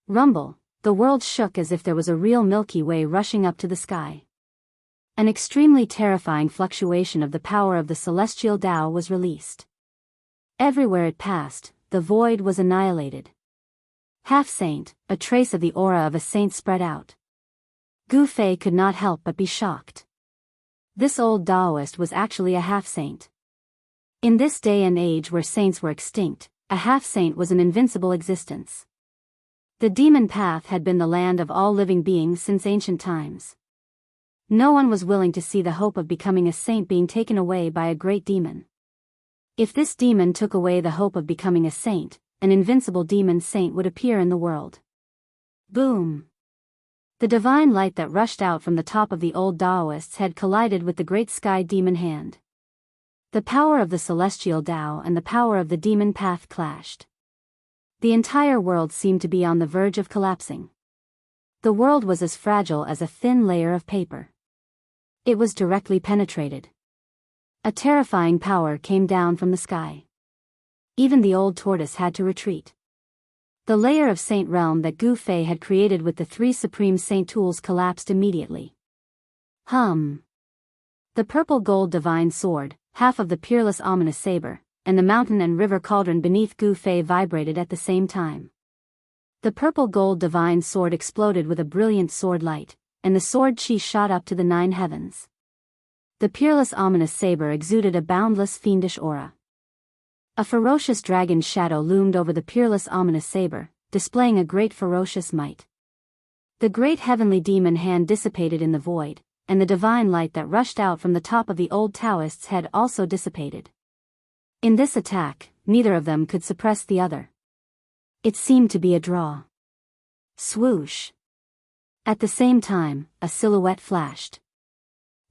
Rumble, the world shook as if there was a real Milky Way rushing up to the sky. An extremely terrifying fluctuation of the power of the celestial Tao was released. Everywhere it passed, the void was annihilated. Half-saint, a trace of the aura of a saint spread out. Gu Fei could not help but be shocked. This old Taoist was actually a half-saint. In this day and age where saints were extinct, a half-saint was an invincible existence. The demon path had been the land of all living beings since ancient times. No one was willing to see the hope of becoming a saint being taken away by a great demon. If this demon took away the hope of becoming a saint, an invincible demon saint would appear in the world. Boom! The divine light that rushed out from the top of the old Taoist's head collided with the great sky demon hand. The power of the celestial Tao and the power of the demon path clashed. The entire world seemed to be on the verge of collapsing. The world was as fragile as a thin layer of paper. It was directly penetrated. A terrifying power came down from the sky. Even the old tortoise had to retreat. The layer of saint realm that Gu Fei had created with the 3 supreme saint tools collapsed immediately. The purple gold divine sword, half of the peerless ominous saber, and the mountain and river cauldron beneath Gu Fei vibrated at the same time. The purple gold divine sword exploded with a brilliant sword light, and the sword chi shot up to the 9 heavens. The peerless ominous saber exuded a boundless fiendish aura. A ferocious dragon's shadow loomed over the peerless ominous saber, displaying a great ferocious might. The great heavenly demon hand dissipated in the void, and the divine light that rushed out from the top of the old Taoist's head also dissipated. In this attack, neither of them could suppress the other. It seemed to be a draw. Swoosh! At the same time, a silhouette flashed.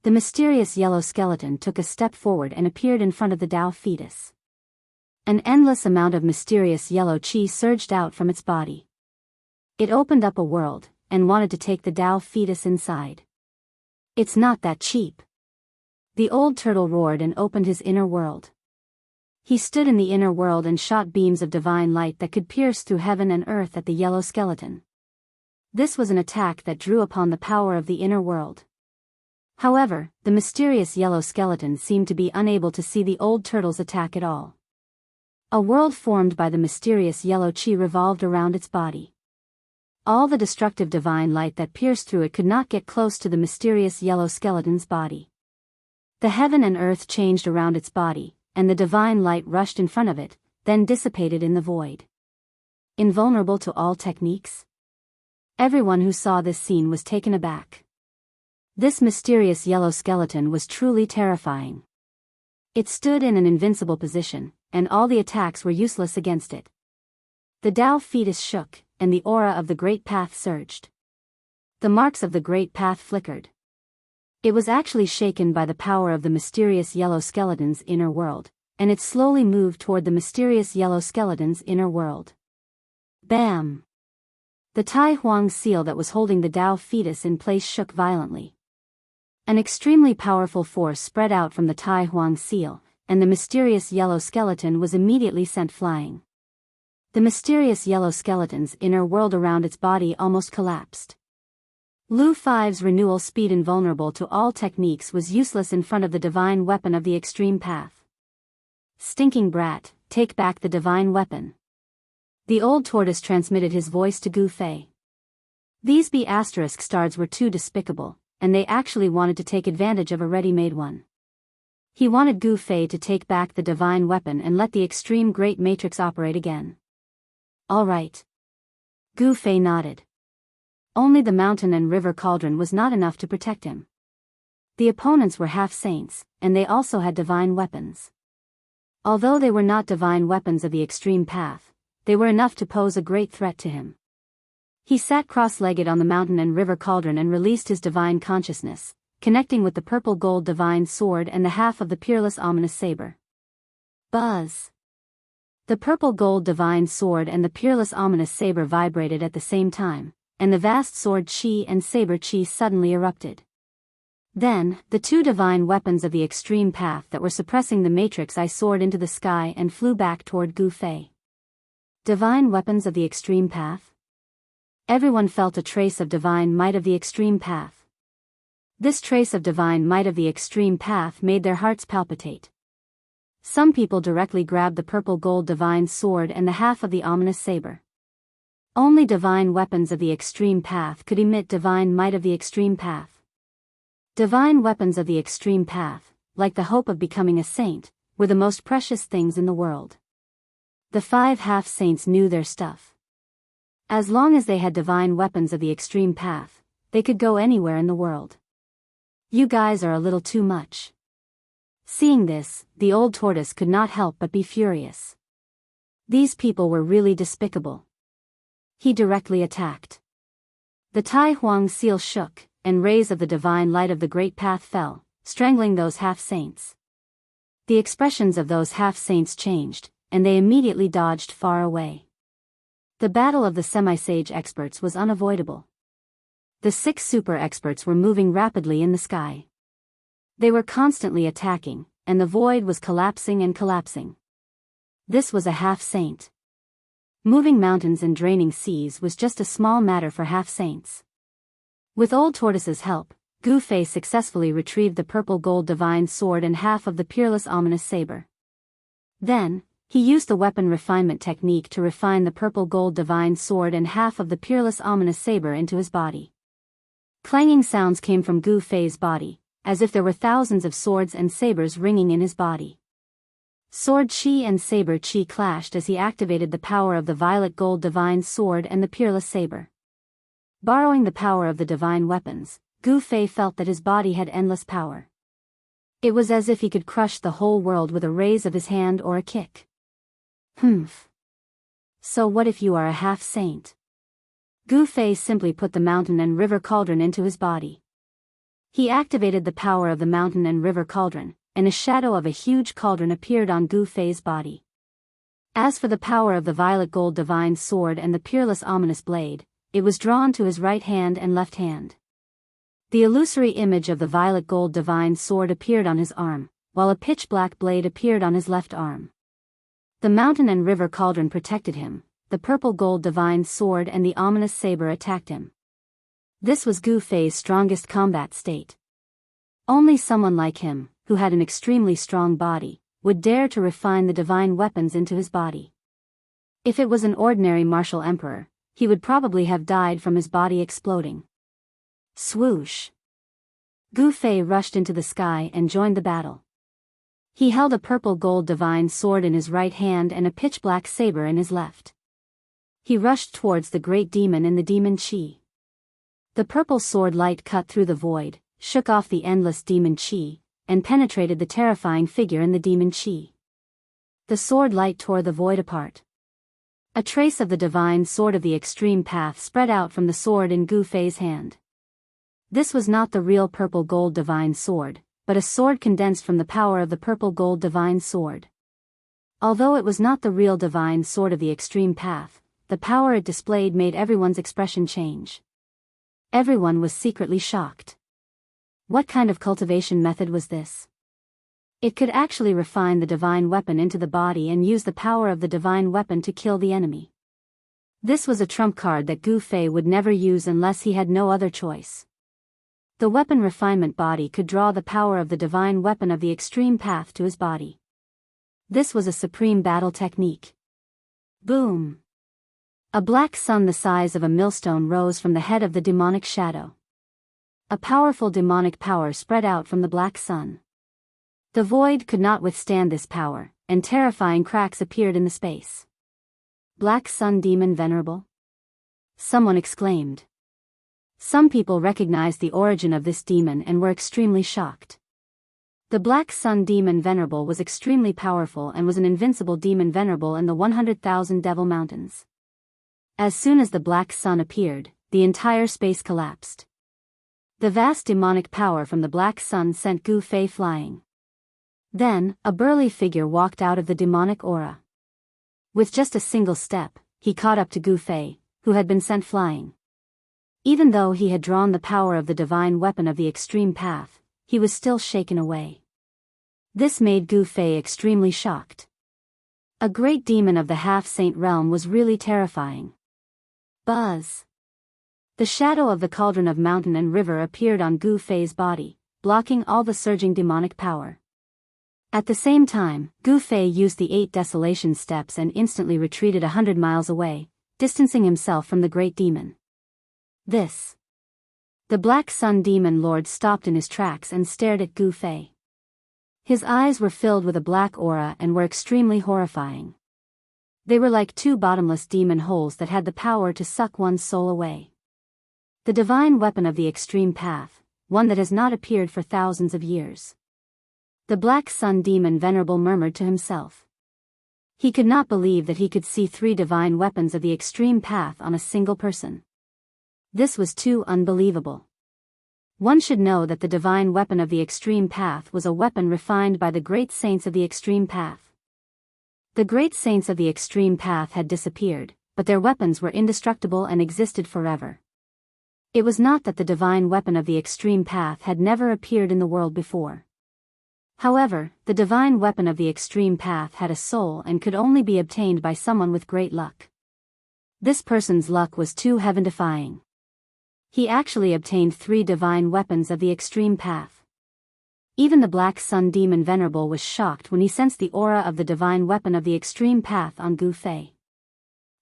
The mysterious yellow skeleton took a step forward and appeared in front of the Tao fetus. An endless amount of mysterious yellow chi surged out from its body. It opened up a world, and wanted to take the Tao fetus inside. It's not that cheap. The old turtle roared and opened his inner world. He stood in the inner world and shot beams of divine light that could pierce through heaven and earth at the yellow skeleton. This was an attack that drew upon the power of the inner world. However, the mysterious yellow skeleton seemed to be unable to see the old turtle's attack at all. A world formed by the mysterious yellow chi revolved around its body. All the destructive divine light that pierced through it could not get close to the mysterious yellow skeleton's body. The heaven and earth changed around its body, and the divine light rushed in front of it, then dissipated in the void. Invulnerable to all techniques? Everyone who saw this scene was taken aback. This mysterious yellow skeleton was truly terrifying. It stood in an invincible position, and all the attacks were useless against it. The Tao fetus shook, and the aura of the Great Path surged. The marks of the Great Path flickered. It was actually shaken by the power of the mysterious yellow skeleton's inner world, and it slowly moved toward the mysterious yellow skeleton's inner world. Bam! The Tai Huang seal that was holding the Tao fetus in place shook violently. An extremely powerful force spread out from the Tai Huang seal, and the mysterious yellow skeleton was immediately sent flying. The mysterious yellow skeleton's inner world around its body almost collapsed. Lu Five's renewal speed invulnerable to all techniques was useless in front of the divine weapon of the extreme path. Stinking brat, take back the divine weapon. The old tortoise transmitted his voice to Gu Fei. These B** stars were too despicable, and they actually wanted to take advantage of a ready-made one. He wanted Gu Fei to take back the divine weapon and let the extreme great matrix operate again. All right. Gu Fei nodded. Only the mountain and river cauldron was not enough to protect him. The opponents were half-saints, and they also had divine weapons. Although they were not divine weapons of the extreme path, they were enough to pose a great threat to him. He sat cross-legged on the mountain and river cauldron and released his divine consciousness, connecting with the purple gold divine sword and the half of the peerless ominous saber. Buzz! The purple gold divine sword and the peerless ominous saber vibrated at the same time, and the vast sword chi and saber chi suddenly erupted. Then, the two divine weapons of the extreme path that were suppressing the matrix soared into the sky and flew back toward Gu Fei. Divine weapons of the extreme path? Everyone felt a trace of divine might of the extreme path. This trace of divine might of the extreme path made their hearts palpitate. Some people directly grabbed the purple gold divine sword and the half of the ominous saber. Only divine weapons of the extreme path could emit divine might of the extreme path. Divine weapons of the extreme path, like the hope of becoming a saint, were the most precious things in the world. The 5 half-saints knew their stuff. As long as they had divine weapons of the extreme path, they could go anywhere in the world. You guys are a little too much. Seeing this, the old tortoise could not help but be furious. These people were really despicable. He directly attacked. The Tai Huang seal shook, and rays of the divine light of the great path fell, strangling those half-saints. The expressions of those half-saints changed, and they immediately dodged far away. The battle of the semi-sage experts was unavoidable. The 6 super experts were moving rapidly in the sky. They were constantly attacking, and the void was collapsing and collapsing. This was a half-saint. Moving mountains and draining seas was just a small matter for half-saints. With Old Tortoise's help, Gu Fei successfully retrieved the purple gold divine sword and half of the peerless ominous saber. Then, he used the weapon refinement technique to refine the purple gold divine sword and half of the peerless ominous saber into his body. Clanging sounds came from Gu Fei's body, as if there were thousands of swords and sabers ringing in his body. Sword chi and saber chi clashed as he activated the power of the violet gold divine sword and the peerless saber. Borrowing the power of the divine weapons, Gu Fei felt that his body had endless power. It was as if he could crush the whole world with a raise of his hand or a kick. Humph. So what if you are a half-saint? Gu Fei simply put the mountain and river cauldron into his body. He activated the power of the mountain and river cauldron, and a shadow of a huge cauldron appeared on Gu Fei's body. As for the power of the violet gold divine sword and the peerless ominous blade, it was drawn to his right hand and left hand. The illusory image of the violet gold divine sword appeared on his arm, while a pitch-black blade appeared on his left arm. The mountain and river cauldron protected him, the purple gold divine sword and the ominous saber attacked him. This was Gu Fei's strongest combat state. Only someone like him, who had an extremely strong body, would dare to refine the divine weapons into his body. If it was an ordinary martial emperor, he would probably have died from his body exploding. Swoosh! Gu Fei rushed into the sky and joined the battle. He held a purple gold divine sword in his right hand and a pitch-black saber in his left. He rushed towards the great demon in the demon chi. The purple sword light cut through the void, shook off the endless demon chi, and penetrated the terrifying figure in the demon chi. The sword light tore the void apart. A trace of the divine sword of the extreme path spread out from the sword in Gu Fei's hand. This was not the real purple gold divine sword, but a sword condensed from the power of the purple gold divine sword. Although it was not the real divine sword of the extreme path, the power it displayed made everyone's expression change. Everyone was secretly shocked. What kind of cultivation method was this? It could actually refine the divine weapon into the body and use the power of the divine weapon to kill the enemy. This was a trump card that Gu Fei would never use unless he had no other choice. The weapon refinement body could draw the power of the divine weapon of the extreme path to his body. This was a supreme battle technique. Boom! A black sun the size of a millstone rose from the head of the demonic shadow. A powerful demonic power spread out from the black sun. The void could not withstand this power, and terrifying cracks appeared in the space. Black Sun Demon Venerable? Someone exclaimed. Some people recognized the origin of this demon and were extremely shocked. The Black Sun Demon Venerable was extremely powerful and was an invincible demon venerable in the 100,000 Devil Mountains. As soon as the Black Sun appeared, the entire space collapsed. The vast demonic power from the Black Sun sent Gu Fei flying. Then, a burly figure walked out of the demonic aura. With just a single step, he caught up to Gu Fei, who had been sent flying. Even though he had drawn the power of the divine weapon of the extreme path, he was still shaken away. This made Gu Fei extremely shocked. A great demon of the half-saint realm was really terrifying. Buzz! The shadow of the cauldron of mountain and river appeared on Gu Fei's body, blocking all the surging demonic power. At the same time, Gu Fei used the 8 desolation steps and instantly retreated 100 miles away, distancing himself from the great demon. This. The Black Sun Demon Lord stopped in his tracks and stared at Gu Fei. His eyes were filled with a black aura and were extremely horrifying. They were like 2 bottomless demon holes that had the power to suck one's soul away. The divine weapon of the extreme path, one that has not appeared for thousands of years. The Black Sun Demon Venerable murmured to himself. He could not believe that he could see 3 divine weapons of the extreme path on a single person. This was too unbelievable. One should know that the divine weapon of the extreme path was a weapon refined by the great saints of the extreme path. The great saints of the extreme path had disappeared, but their weapons were indestructible and existed forever. It was not that the divine weapon of the extreme path had never appeared in the world before. However, the divine weapon of the extreme path had a soul and could only be obtained by someone with great luck. This person's luck was too heaven-defying. He actually obtained 3 divine weapons of the extreme path. Even the Black Sun Demon Venerable was shocked when he sensed the aura of the divine weapon of the extreme path on Gu Fei.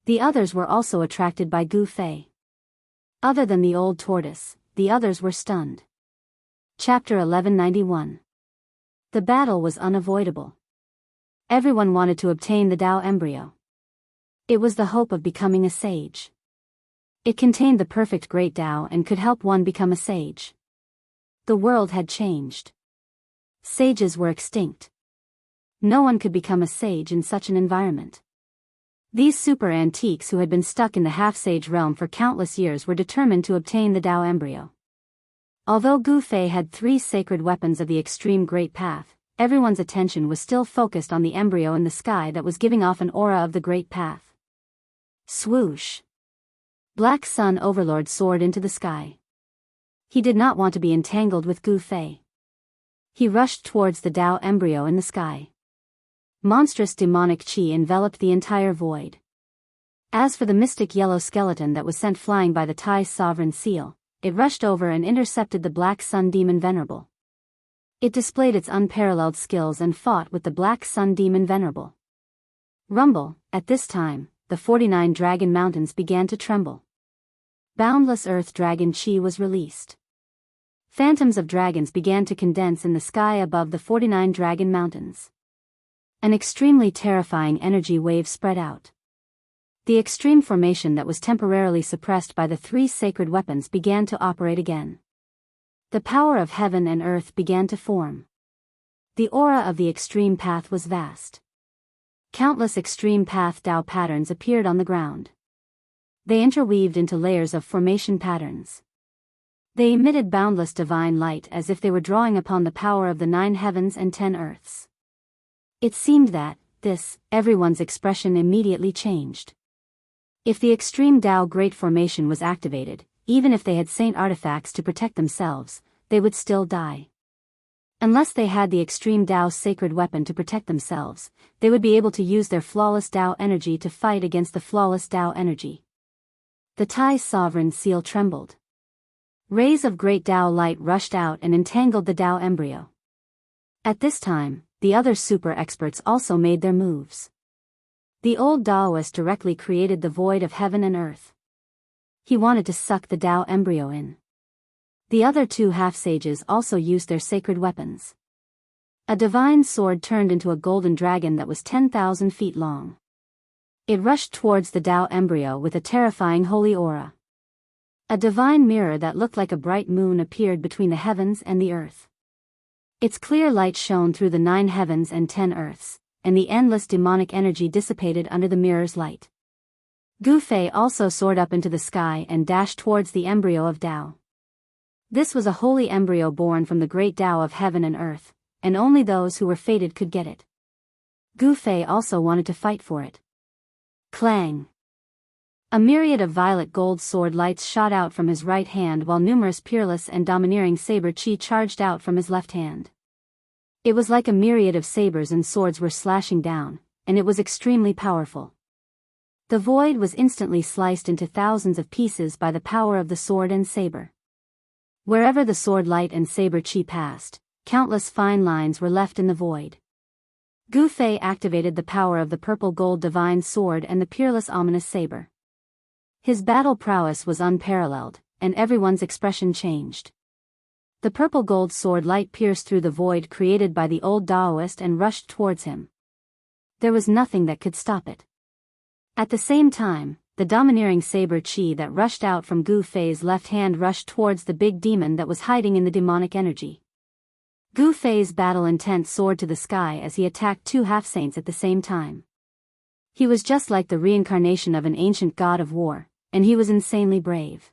The others were also attracted by Gu Fei. Other than the old tortoise, the others were stunned. Chapter 1191. The battle was unavoidable. Everyone wanted to obtain the Tao embryo. It was the hope of becoming a sage. It contained the perfect great Tao and could help one become a sage. The world had changed. Sages were extinct. No one could become a sage in such an environment. These super antiques who had been stuck in the half-sage realm for countless years were determined to obtain the Tao embryo. Although Gu Fei had 3 sacred weapons of the extreme great path, everyone's attention was still focused on the embryo in the sky that was giving off an aura of the great path. Swoosh! Black Sun Overlord soared into the sky. He did not want to be entangled with Gu Fei. He rushed towards the Tao embryo in the sky. Monstrous demonic chi enveloped the entire void. As for the mystic yellow skeleton that was sent flying by the Thai sovereign seal, it rushed over and intercepted the Black Sun Demon Venerable. It displayed its unparalleled skills and fought with the Black Sun Demon Venerable. Rumble, at this time, the 49 Dragon Mountains began to tremble. Boundless Earth Dragon Chi was released. Phantoms of dragons began to condense in the sky above the 49 Dragon Mountains. An extremely terrifying energy wave spread out. The extreme formation that was temporarily suppressed by the 3 sacred weapons began to operate again. The power of heaven and earth began to form. The aura of the extreme path was vast. Countless extreme path Tao patterns appeared on the ground. They interweaved into layers of formation patterns. They emitted boundless divine light as if they were drawing upon the power of the 9 heavens and 10 earths. It seemed that, everyone's expression immediately changed. If the extreme Tao Great Formation was activated, even if they had saint artifacts to protect themselves, they would still die. Unless they had the extreme Tao sacred weapon to protect themselves, they would be able to use their flawless Tao energy to fight against the flawless Tao energy. The Tai Sovereign Seal trembled. Rays of great Tao light rushed out and entangled the Tao embryo. At this time, the other super experts also made their moves. The old Taoist directly created the void of heaven and earth. He wanted to suck the Tao embryo in. The other 2 half-sages also used their sacred weapons. A divine sword turned into a golden dragon that was 10,000 feet long. It rushed towards the Tao embryo with a terrifying holy aura. A divine mirror that looked like a bright moon appeared between the heavens and the earth. Its clear light shone through the 9 heavens and 10 earths, and the endless demonic energy dissipated under the mirror's light. Gu Fei also soared up into the sky and dashed towards the embryo of Tao. This was a holy embryo born from the great Tao of heaven and earth, and only those who were fated could get it. Gu Fei also wanted to fight for it. Clang! A myriad of violet gold sword lights shot out from his right hand while numerous peerless and domineering saber chi charged out from his left hand. It was like a myriad of sabers and swords were slashing down, and it was extremely powerful. The void was instantly sliced into thousands of pieces by the power of the sword and saber. Wherever the sword light and saber chi passed, countless fine lines were left in the void. Gu Fei activated the power of the purple gold divine sword and the peerless ominous saber. His battle prowess was unparalleled, and everyone's expression changed. The purple gold sword light pierced through the void created by the old Taoist and rushed towards him. There was nothing that could stop it. At the same time, the domineering saber chi that rushed out from Gu Fei's left hand rushed towards the big demon that was hiding in the demonic energy. Gu Fei's battle intent soared to the sky as he attacked 2 half-saints at the same time. He was just like the reincarnation of an ancient god of war, and he was insanely brave.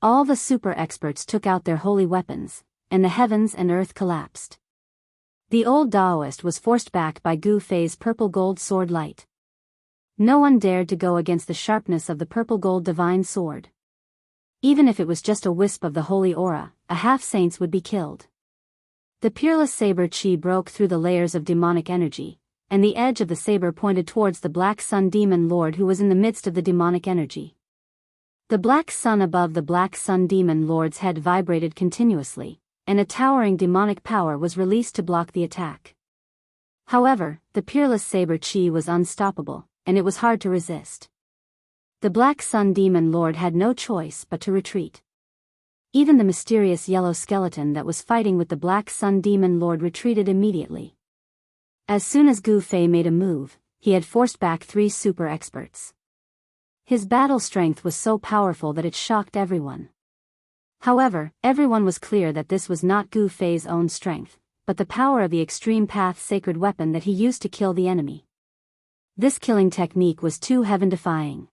All the super experts took out their holy weapons, and the heavens and earth collapsed. The old Taoist was forced back by Gu Fei's purple gold sword light. No one dared to go against the sharpness of the purple gold divine sword. Even if it was just a wisp of the holy aura, a half-saints would be killed. The peerless saber chi broke through the layers of demonic energy, and the edge of the saber pointed towards the Black Sun Demon Lord who was in the midst of the demonic energy. The black sun above the Black Sun Demon Lord's head vibrated continuously, and a towering demonic power was released to block the attack. However, the peerless saber chi was unstoppable, and it was hard to resist. The Black Sun Demon Lord had no choice but to retreat. Even the mysterious yellow skeleton that was fighting with the Black Sun Demon Lord retreated immediately. As soon as Gu Fei made a move, he had forced back 3 super experts. His battle strength was so powerful that it shocked everyone. However, everyone was clear that this was not Gu Fei's own strength, but the power of the extreme path sacred weapon that he used to kill the enemy. This killing technique was too heaven-defying.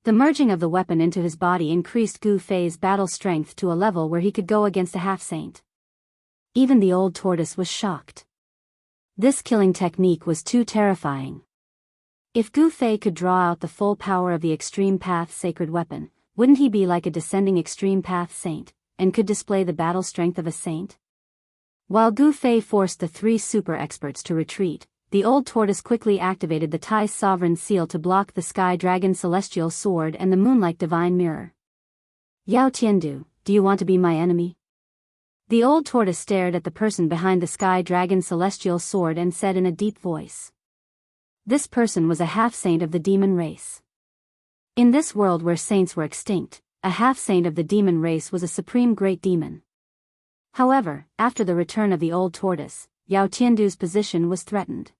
The merging of the weapon into his body increased Gu Fei's battle strength to a level where he could go against a half-saint. Even the old tortoise was shocked. This killing technique was too terrifying. If Gu Fei could draw out the full power of the extreme path sacred weapon, wouldn't he be like a descending extreme path saint, and could display the battle strength of a saint? While Gu Fei forced the 3 super experts to retreat, the old tortoise quickly activated the Tai Sovereign Seal to block the Sky Dragon Celestial Sword and the Moonlight Divine Mirror. Yao Tiandu, do you want to be my enemy? The old tortoise stared at the person behind the sky dragon's celestial sword and said in a deep voice. This person was a half-saint of the demon race. In this world where saints were extinct, a half-saint of the demon race was a supreme great demon. However, after the return of the old tortoise, Yao Tiandu's position was threatened.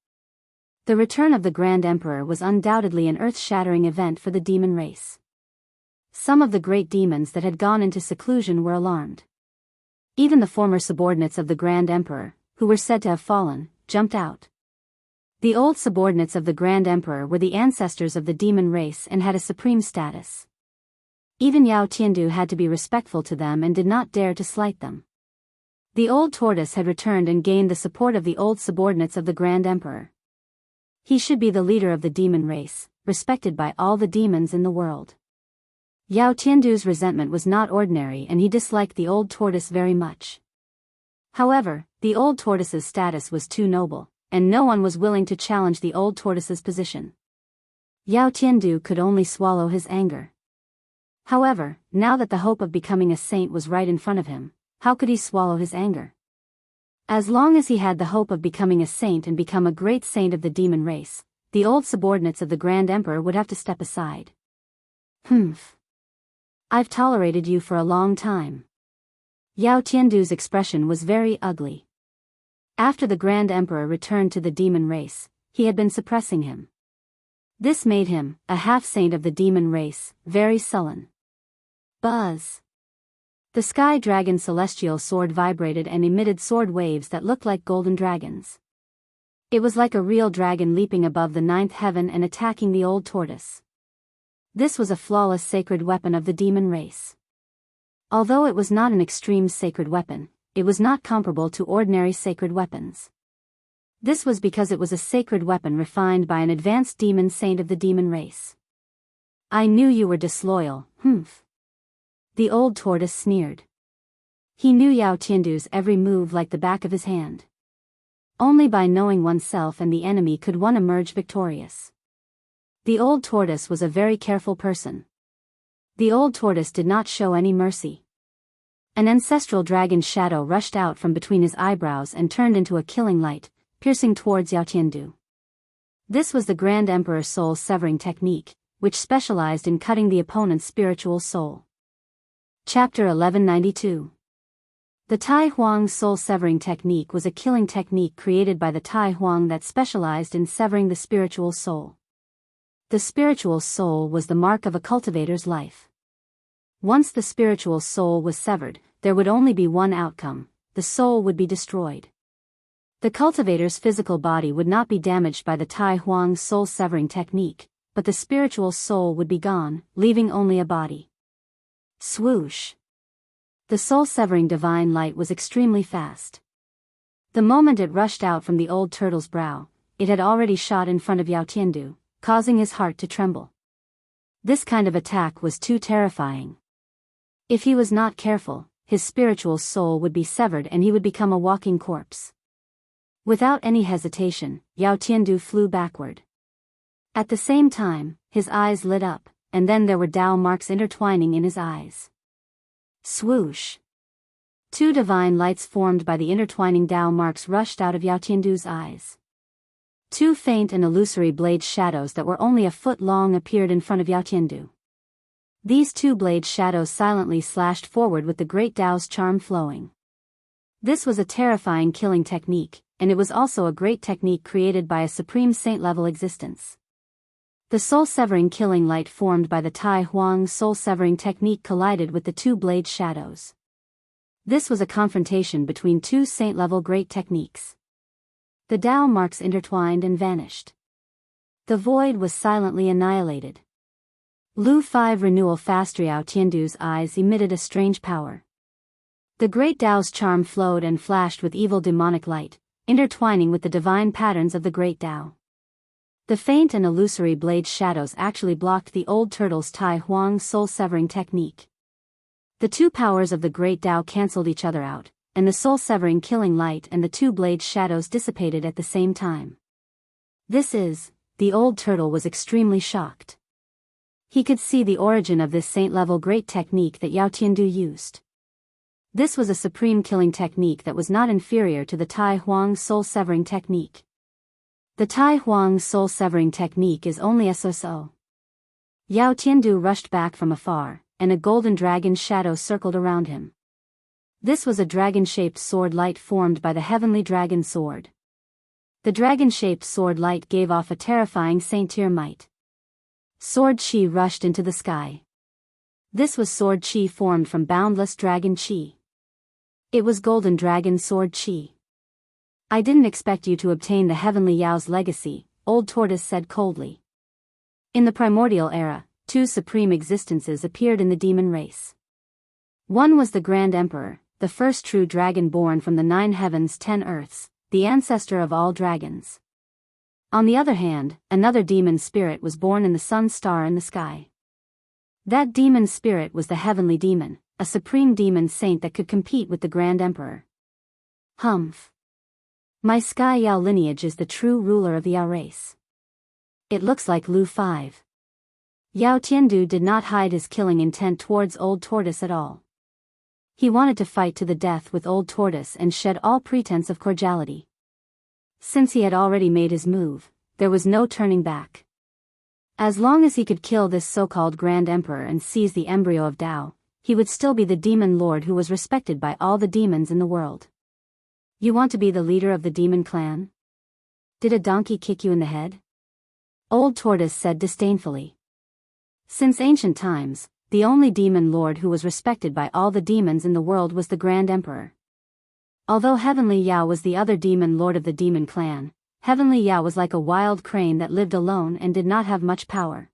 The return of the Grand Emperor was undoubtedly an earth-shattering event for the demon race. Some of the great demons that had gone into seclusion were alarmed. Even the former subordinates of the Grand Emperor, who were said to have fallen, jumped out. The old subordinates of the Grand Emperor were the ancestors of the demon race and had a supreme status. Even Yao Tiandu had to be respectful to them and did not dare to slight them. The old tortoise had returned and gained the support of the old subordinates of the Grand Emperor. He should be the leader of the demon race, respected by all the demons in the world. Yao Tiandu's resentment was not ordinary and he disliked the old tortoise very much. However, the old tortoise's status was too noble, and no one was willing to challenge the old tortoise's position. Yao Tiandu could only swallow his anger. However, now that the hope of becoming a saint was right in front of him, how could he swallow his anger? As long as he had the hope of becoming a saint and become a great saint of the demon race, the old subordinates of the Grand Emperor would have to step aside. I've tolerated you for a long time. Yao Tiandu's expression was very ugly. After the Grand Emperor returned to the demon race, he had been suppressing him. This made him, a half-saint of the demon race, very sullen. Buzz! The sky dragon's celestial sword vibrated and emitted sword waves that looked like golden dragons. It was like a real dragon leaping above the ninth heaven and attacking the old tortoise. This was a flawless sacred weapon of the demon race. Although it was not an extreme sacred weapon, it was not comparable to ordinary sacred weapons. This was because it was a sacred weapon refined by an advanced demon saint of the demon race. I knew you were disloyal, The old tortoise sneered. He knew Yao Tiandu's every move like the back of his hand. Only by knowing oneself and the enemy could one emerge victorious. The old tortoise was a very careful person. The old tortoise did not show any mercy. An ancestral dragon shadow rushed out from between his eyebrows and turned into a killing light, piercing towards Yao Tiandu. This was the Grand Emperor's soul-severing technique, which specialized in cutting the opponent's spiritual soul. Chapter 1192. The Tai Huang soul-severing technique was a killing technique created by the Tai Huang that specialized in severing the spiritual soul. The spiritual soul was the mark of a cultivator's life. Once the spiritual soul was severed, there would only be one outcome: the soul would be destroyed. The cultivator's physical body would not be damaged by the Tai Huang soul-severing technique, but the spiritual soul would be gone, leaving only a body. Swoosh! The soul-severing divine light was extremely fast. The moment it rushed out from the old turtle's brow, it had already shot in front of Yao Tiandu, causing his heart to tremble. This kind of attack was too terrifying. If he was not careful, his spiritual soul would be severed and he would become a walking corpse. Without any hesitation, Yao Tiandu flew backward. At the same time, his eyes lit up, and then there were Tao marks intertwining in his eyes. Swoosh! Two divine lights formed by the intertwining Tao marks rushed out of Yao Tiandu's eyes. Two faint and illusory blade shadows that were only a foot long appeared in front of Yao Tiandu. These two blade shadows silently slashed forward with the great Tao's charm flowing. This was a terrifying killing technique, and it was also a great technique created by a supreme saint-level existence. The soul-severing killing light formed by the Tai Huang soul-severing technique collided with the two blade shadows. This was a confrontation between two saint-level great techniques. The Tao marks intertwined and vanished. The void was silently annihilated. Lu 5 renewal fast. Yao Tiandu's eyes emitted a strange power. The great Tao's charm flowed and flashed with evil demonic light, intertwining with the divine patterns of the great Tao. The faint and illusory blade shadows actually blocked the old turtle's Tai Huang soul-severing technique. The two powers of the great Tao cancelled each other out, and the soul-severing killing light and the two blade shadows dissipated at the same time. The old turtle was extremely shocked. He could see the origin of this saint-level great technique that Yao Tiandu used. This was a supreme killing technique that was not inferior to the Tai Huang soul-severing technique. The Tai Huang soul-severing technique is only so. Yao Tiandu rushed back from afar, and a golden dragon's shadow circled around him. This was a dragon-shaped sword light formed by the heavenly dragon sword. The dragon-shaped sword light gave off a terrifying saint-tier might. Sword chi rushed into the sky. This was sword chi formed from boundless dragon chi. It was golden dragon sword chi. I didn't expect you to obtain the heavenly Yao's legacy, Old Tortoise said coldly. In the primordial era, two supreme existences appeared in the demon race. One was the Grand Emperor, the first true dragon born from the 9 heavens 10 earths, the ancestor of all dragons. On the other hand, another demon spirit was born in the sun star in the sky. That demon spirit was the heavenly demon, a supreme demon saint that could compete with the Grand Emperor. Humph. My Sky Yao lineage is the true ruler of the Yao race. It looks like Lu 5. Yao Tiandu did not hide his killing intent towards Old Tortoise at all. He wanted to fight to the death with Old Tortoise and shed all pretense of cordiality. Since he had already made his move, there was no turning back. As long as he could kill this so-called Grand Emperor and seize the embryo of Tao, he would still be the demon lord who was respected by all the demons in the world. You want to be the leader of the demon clan? Did a donkey kick you in the head? Old Tortoise said disdainfully. Since ancient times, the only demon lord who was respected by all the demons in the world was the Grand Emperor. Although Heavenly Yao was the other demon lord of the demon clan, Heavenly Yao was like a wild crane that lived alone and did not have much power.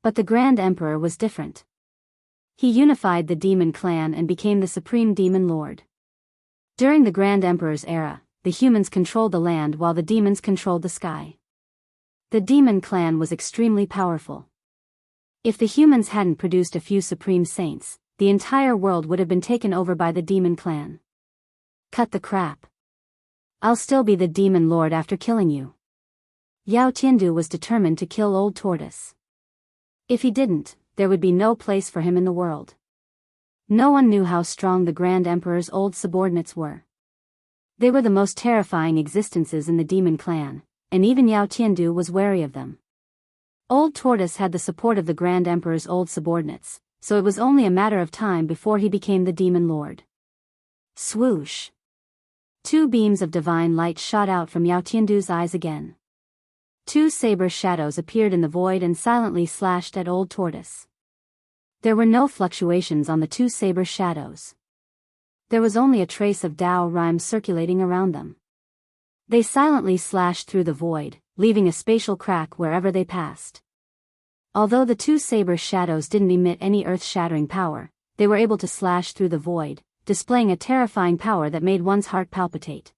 But the Grand Emperor was different. He unified the demon clan and became the supreme demon lord. During the Grand Emperor's era, the humans controlled the land while the demons controlled the sky. The demon clan was extremely powerful. If the humans hadn't produced a few supreme saints, the entire world would have been taken over by the demon clan. Cut the crap. I'll still be the demon lord after killing you. Yao Tiandu was determined to kill Old Tortoise. If he didn't, there would be no place for him in the world. No one knew how strong the Grand Emperor's old subordinates were. They were the most terrifying existences in the demon clan, and even Yao Tiandu was wary of them. Old Tortoise had the support of the Grand Emperor's old subordinates, so it was only a matter of time before he became the demon lord. Swoosh! 2 beams of divine light shot out from Yao Tiandu's eyes again. 2 saber shadows appeared in the void and silently slashed at Old Tortoise. There were no fluctuations on the 2 saber shadows. There was only a trace of Tao rhyme circulating around them. They silently slashed through the void, leaving a spatial crack wherever they passed. Although the 2 saber shadows didn't emit any earth-shattering power, they were able to slash through the void, displaying a terrifying power that made one's heart palpitate.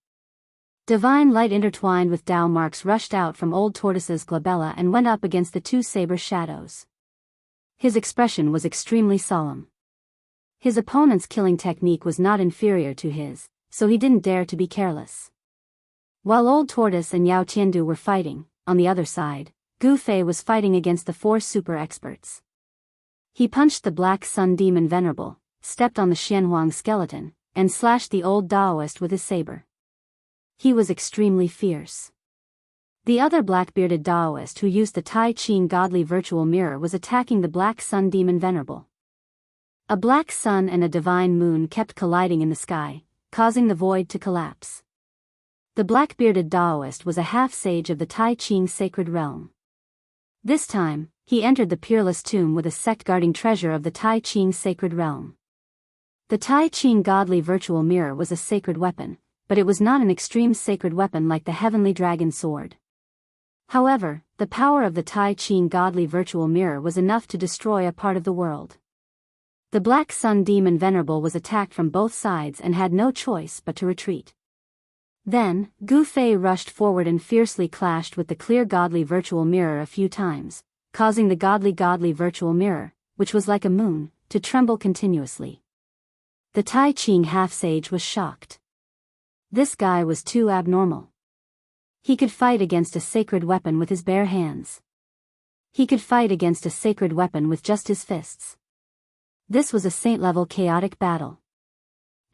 Divine light intertwined with Tao marks rushed out from Old Tortoise's glabella and went up against the 2 saber shadows. His expression was extremely solemn. His opponent's killing technique was not inferior to his, so he didn't dare to be careless. While Old Tortoise and Yao Tiandu were fighting, on the other side, Gu Fei was fighting against the 4 super experts. He punched the Black Sun Demon Venerable, stepped on the Xianhuang skeleton, and slashed the old Daoist with his saber. He was extremely fierce. The other black-bearded Daoist who used the Tai Ching godly virtual mirror was attacking the Black Sun Demon Venerable. A black sun and a divine moon kept colliding in the sky, causing the void to collapse. The black-bearded Daoist was a half-sage of the Tai Ching sacred realm. This time, he entered the peerless tomb with a sect-guarding treasure of the Tai Ching sacred realm. The Tai Ching godly virtual mirror was a sacred weapon, but it was not an extreme sacred weapon like the heavenly dragon sword. However, the power of the Tai Ching godly virtual mirror was enough to destroy a part of the world. The Black Sun Demon Venerable was attacked from both sides and had no choice but to retreat. Then, Gu Fei rushed forward and fiercely clashed with the clear godly virtual mirror a few times, causing the godly virtual mirror, which was like a moon, to tremble continuously. The Tai Ching half-sage was shocked. This guy was too abnormal. He could fight against a sacred weapon with his bare hands. He could fight against a sacred weapon with just his fists. This was a saint-level chaotic battle.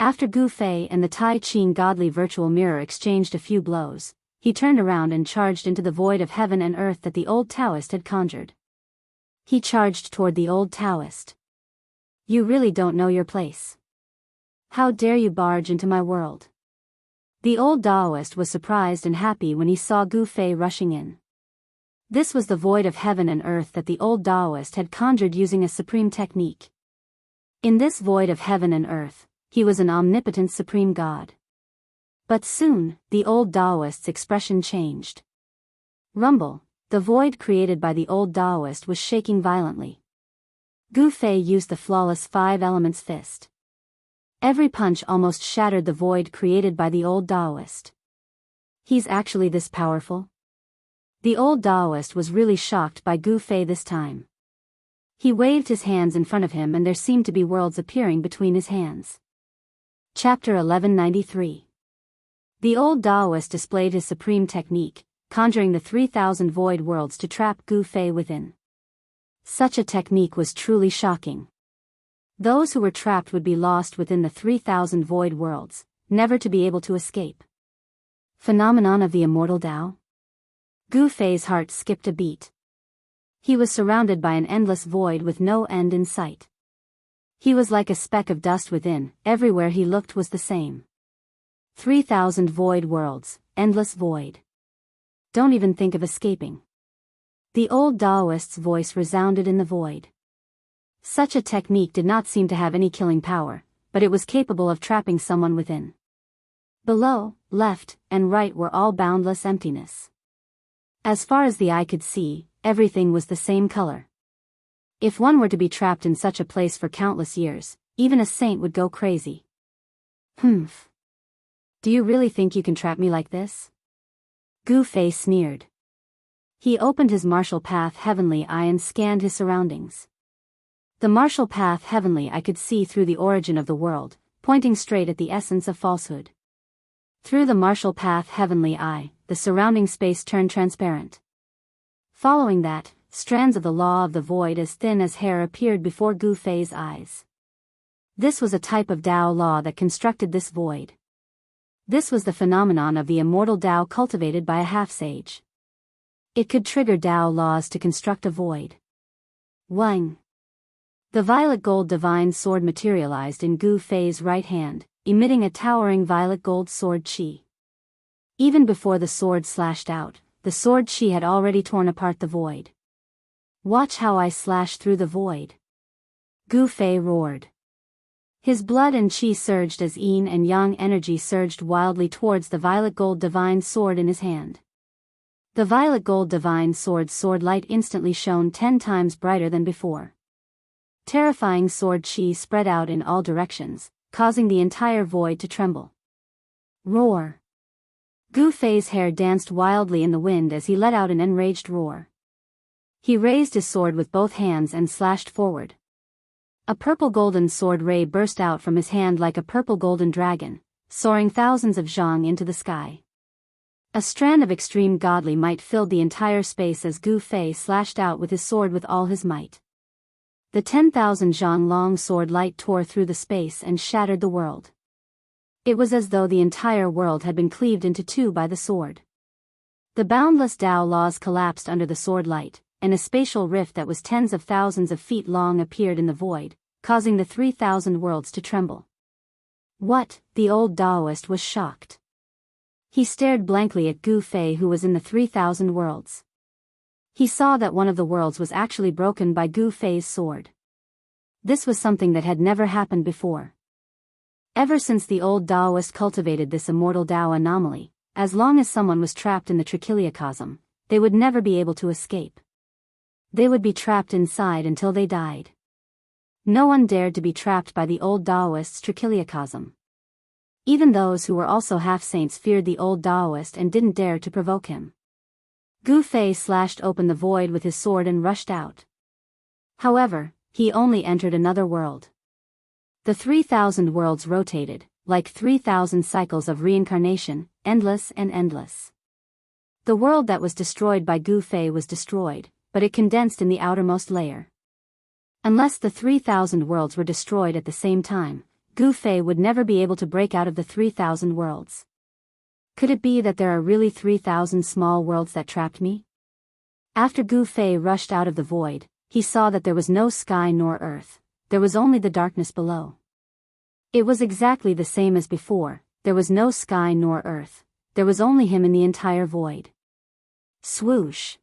After Gu Fei and the Tai Ching godly virtual mirror exchanged a few blows, he turned around and charged into the void of heaven and earth that the old Taoist had conjured. He charged toward the old Taoist. You really don't know your place. How dare you barge into my world? The old Taoist was surprised and happy when he saw Gu Fei rushing in. This was the void of heaven and earth that the old Taoist had conjured using a supreme technique. In this void of heaven and earth, he was an omnipotent supreme god. But soon, the old Taoist's expression changed. Rumble, the void created by the old Taoist was shaking violently. Gu Fei used the flawless 5 elements fist. Every punch almost shattered the void created by the old Taoist. He's actually this powerful? The old Taoist was really shocked by Gu Fei this time. He waved his hands in front of him and there seemed to be worlds appearing between his hands. Chapter 1193. The old Taoist displayed his supreme technique, conjuring the 3,000 void worlds to trap Gu Fei within. Such a technique was truly shocking. Those who were trapped would be lost within the 3,000 void worlds, never to be able to escape. Phenomenon of the immortal Tao? Gu Fei's heart skipped a beat. He was surrounded by an endless void with no end in sight. He was like a speck of dust within, everywhere he looked was the same. 3,000 void worlds, endless void. Don't even think of escaping. The old Taoist's voice resounded in the void. Such a technique did not seem to have any killing power, but it was capable of trapping someone within. Below, left, and right were all boundless emptiness. As far as the eye could see, everything was the same color. If one were to be trapped in such a place for countless years, even a saint would go crazy. Humph. Do you really think you can trap me like this? Gu Fei sneered. He opened his martial path heavenly eye and scanned his surroundings. The martial path heavenly eye could see through the origin of the world, pointing straight at the essence of falsehood. Through the martial path heavenly eye, the surrounding space turned transparent. Following that, strands of the law of the void as thin as hair appeared before Gu Fei's eyes. This was a type of Tao law that constructed this void. This was the phenomenon of the immortal Tao cultivated by a half-sage. It could trigger Tao laws to construct a void. Wang. The violet gold divine sword materialized in Gu Fei's right hand, emitting a towering violet gold sword chi. Even before the sword slashed out, the sword chi had already torn apart the void. Watch how I slash through the void. Gu Fei roared. His blood and chi surged as yin and yang energy surged wildly towards the violet gold divine sword in his hand. The violet gold divine sword's sword light instantly shone 10 times brighter than before. Terrifying sword chi spread out in all directions, causing the entire void to tremble. Roar. Gu Fei's hair danced wildly in the wind as he let out an enraged roar. He raised his sword with both hands and slashed forward. A purple golden sword ray burst out from his hand like a purple golden dragon, soaring thousands of zhang into the sky. A strand of extreme godly might filled the entire space as Gu Fei slashed out with his sword with all his might. The 10,000 zhang long sword light tore through the space and shattered the world. It was as though the entire world had been cleaved into two by the sword. The boundless Tao laws collapsed under the sword light, and a spatial rift that was tens of thousands of feet long appeared in the void, causing the 3,000 worlds to tremble. What? The old Taoist was shocked. He stared blankly at Gu Fei who was in the 3,000 worlds. He saw that one of the worlds was actually broken by Gu Fei's sword. This was something that had never happened before. Ever since the old Taoist cultivated this immortal Tao anomaly, as long as someone was trapped in the trichiliocosm, they would never be able to escape. They would be trapped inside until they died. No one dared to be trapped by the old Taoist's trichiliocosm. Even those who were also half-saints feared the old Taoist and didn't dare to provoke him. Gu Fei slashed open the void with his sword and rushed out. However, he only entered another world. The 3,000 worlds rotated, like 3,000 cycles of reincarnation, endless and endless. The world that was destroyed by Gu Fei was destroyed, but it condensed in the outermost layer. Unless the 3,000 worlds were destroyed at the same time, Gu Fei would never be able to break out of the 3,000 worlds. Could it be that there are really 3,000 small worlds that trapped me? After Gu Fei rushed out of the void, he saw that there was no sky nor earth, there was only the darkness below. It was exactly the same as before, there was no sky nor earth, there was only him in the entire void. Swoosh!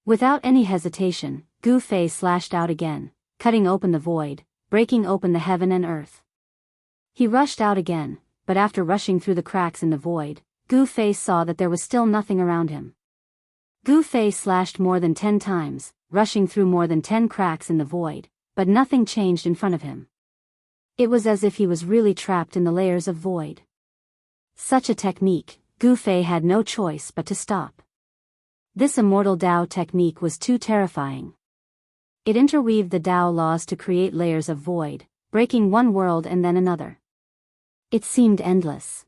Without any hesitation, Gu Fei slashed out again, cutting open the void, breaking open the heaven and earth. He rushed out again, but after rushing through the cracks in the void, Gu Fei saw that there was still nothing around him. Gu Fei slashed more than 10 times, rushing through more than 10 cracks in the void, but nothing changed in front of him. It was as if he was really trapped in the layers of void. Such a technique, Gu Fei had no choice but to stop. This immortal Tao technique was too terrifying. It interweaved the Tao laws to create layers of void, breaking one world and then another. It seemed endless.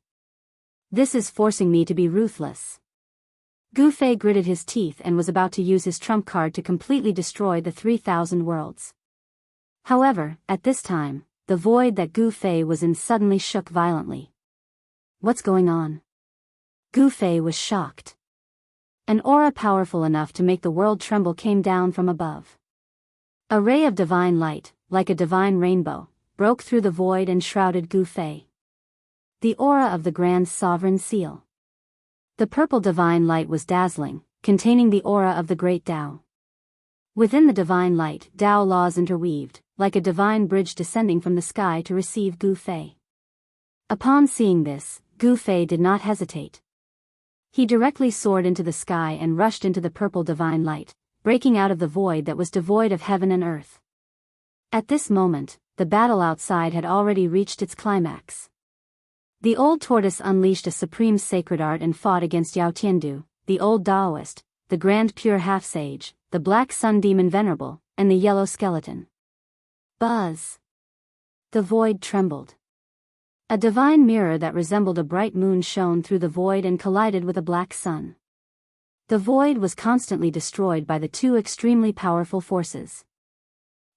This is forcing me to be ruthless. Gu Fei gritted his teeth and was about to use his trump card to completely destroy the 3,000 worlds. However, at this time, the void that Gu Fei was in suddenly shook violently. What's going on? Gu Fei was shocked. An aura powerful enough to make the world tremble came down from above. A ray of divine light, like a divine rainbow, broke through the void and shrouded Gu Fei. The aura of the Grand Sovereign Seal. The purple divine light was dazzling, containing the aura of the Great Tao. Within the divine light, Tao laws interweaved, like a divine bridge descending from the sky to receive Gu Fei. Upon seeing this, Gu Fei did not hesitate. He directly soared into the sky and rushed into the purple divine light, breaking out of the void that was devoid of heaven and earth. At this moment, the battle outside had already reached its climax. The old tortoise unleashed a supreme sacred art and fought against Yao Tiandu, the old Taoist, the grand pure half-sage, the black sun demon venerable, and the yellow skeleton. Buzz! The void trembled. A divine mirror that resembled a bright moon shone through the void and collided with a black sun. The void was constantly destroyed by the two extremely powerful forces.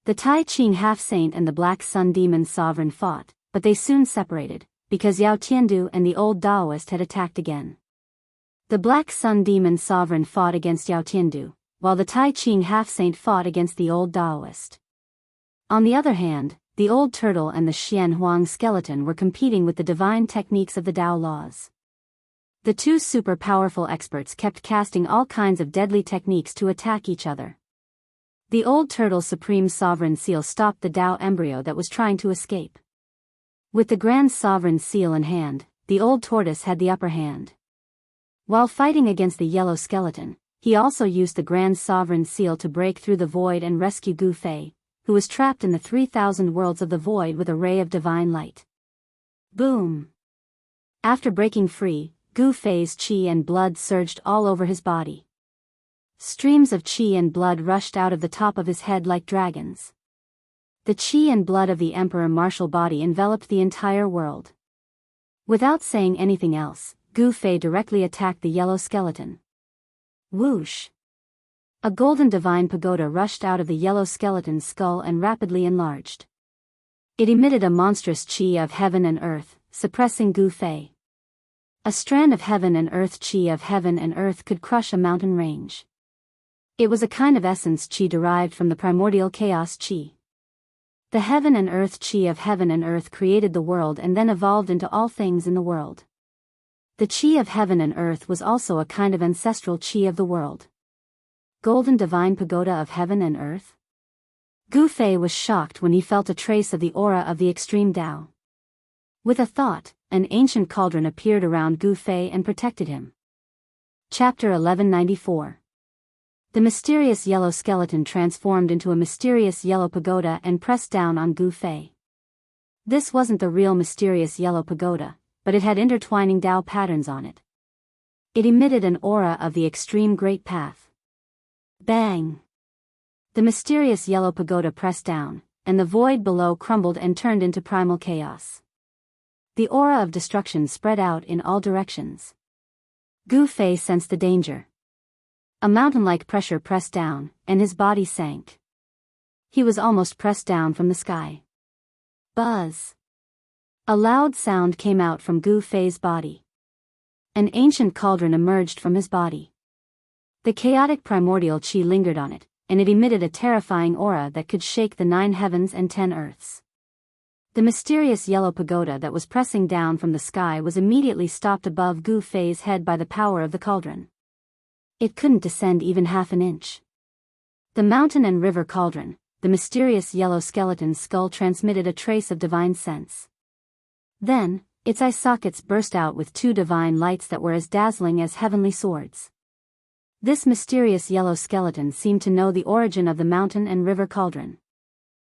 The Tai Ching half-saint and the black sun demon sovereign fought, but they soon separated, because Yao Tiandu and the old Taoist had attacked again. The black sun demon sovereign fought against Yao Tiandu, while the Tai Ching half-saint fought against the old Taoist. On the other hand, the old turtle and the Xian Huang skeleton were competing with the divine techniques of the Tao laws. The two super-powerful experts kept casting all kinds of deadly techniques to attack each other. The old turtle's supreme sovereign seal stopped the Tao embryo that was trying to escape. With the grand sovereign seal in hand, the old tortoise had the upper hand. While fighting against the yellow skeleton, he also used the grand sovereign seal to break through the void and rescue Gu Fei, who was trapped in the 3,000 worlds of the void with a ray of divine light. Boom! After breaking free, Gu Fei's qi and blood surged all over his body. Streams of qi and blood rushed out of the top of his head like dragons. The qi and blood of the Emperor martial body enveloped the entire world. Without saying anything else, Gu Fei directly attacked the yellow skeleton. Whoosh! A golden divine pagoda rushed out of the yellow skeleton's skull and rapidly enlarged. It emitted a monstrous qi of heaven and earth, suppressing Gu Fei. A strand of heaven and earth qi of heaven and earth could crush a mountain range. It was a kind of essence qi derived from the primordial chaos qi. The heaven and earth qi of heaven and earth created the world and then evolved into all things in the world. The qi of heaven and earth was also a kind of ancestral qi of the world. Golden divine pagoda of heaven and earth? Gu Fei was shocked when he felt a trace of the aura of the extreme Tao. With a thought, an ancient cauldron appeared around Gu Fei and protected him. Chapter 1194. The mysterious yellow skeleton transformed into a mysterious yellow pagoda and pressed down on Gu Fei. This wasn't the real mysterious yellow pagoda, but it had intertwining Tao patterns on it. It emitted an aura of the extreme great path. Bang! The mysterious yellow pagoda pressed down, and the void below crumbled and turned into primal chaos. The aura of destruction spread out in all directions. Gu Fei sensed the danger. A mountain-like pressure pressed down, and his body sank. He was almost pressed down from the sky. Buzz! A loud sound came out from Gu Fei's body. An ancient cauldron emerged from his body. The chaotic primordial chi lingered on it, and it emitted a terrifying aura that could shake the 9 heavens and 10 earths. The mysterious yellow pagoda that was pressing down from the sky was immediately stopped above Gu Fei's head by the power of the cauldron. It couldn't descend even half an inch. The mountain and river cauldron, the mysterious yellow skeleton's skull, transmitted a trace of divine sense. Then, its eye sockets burst out with 2 divine lights that were as dazzling as heavenly swords. This mysterious yellow skeleton seemed to know the origin of the mountain and river cauldron.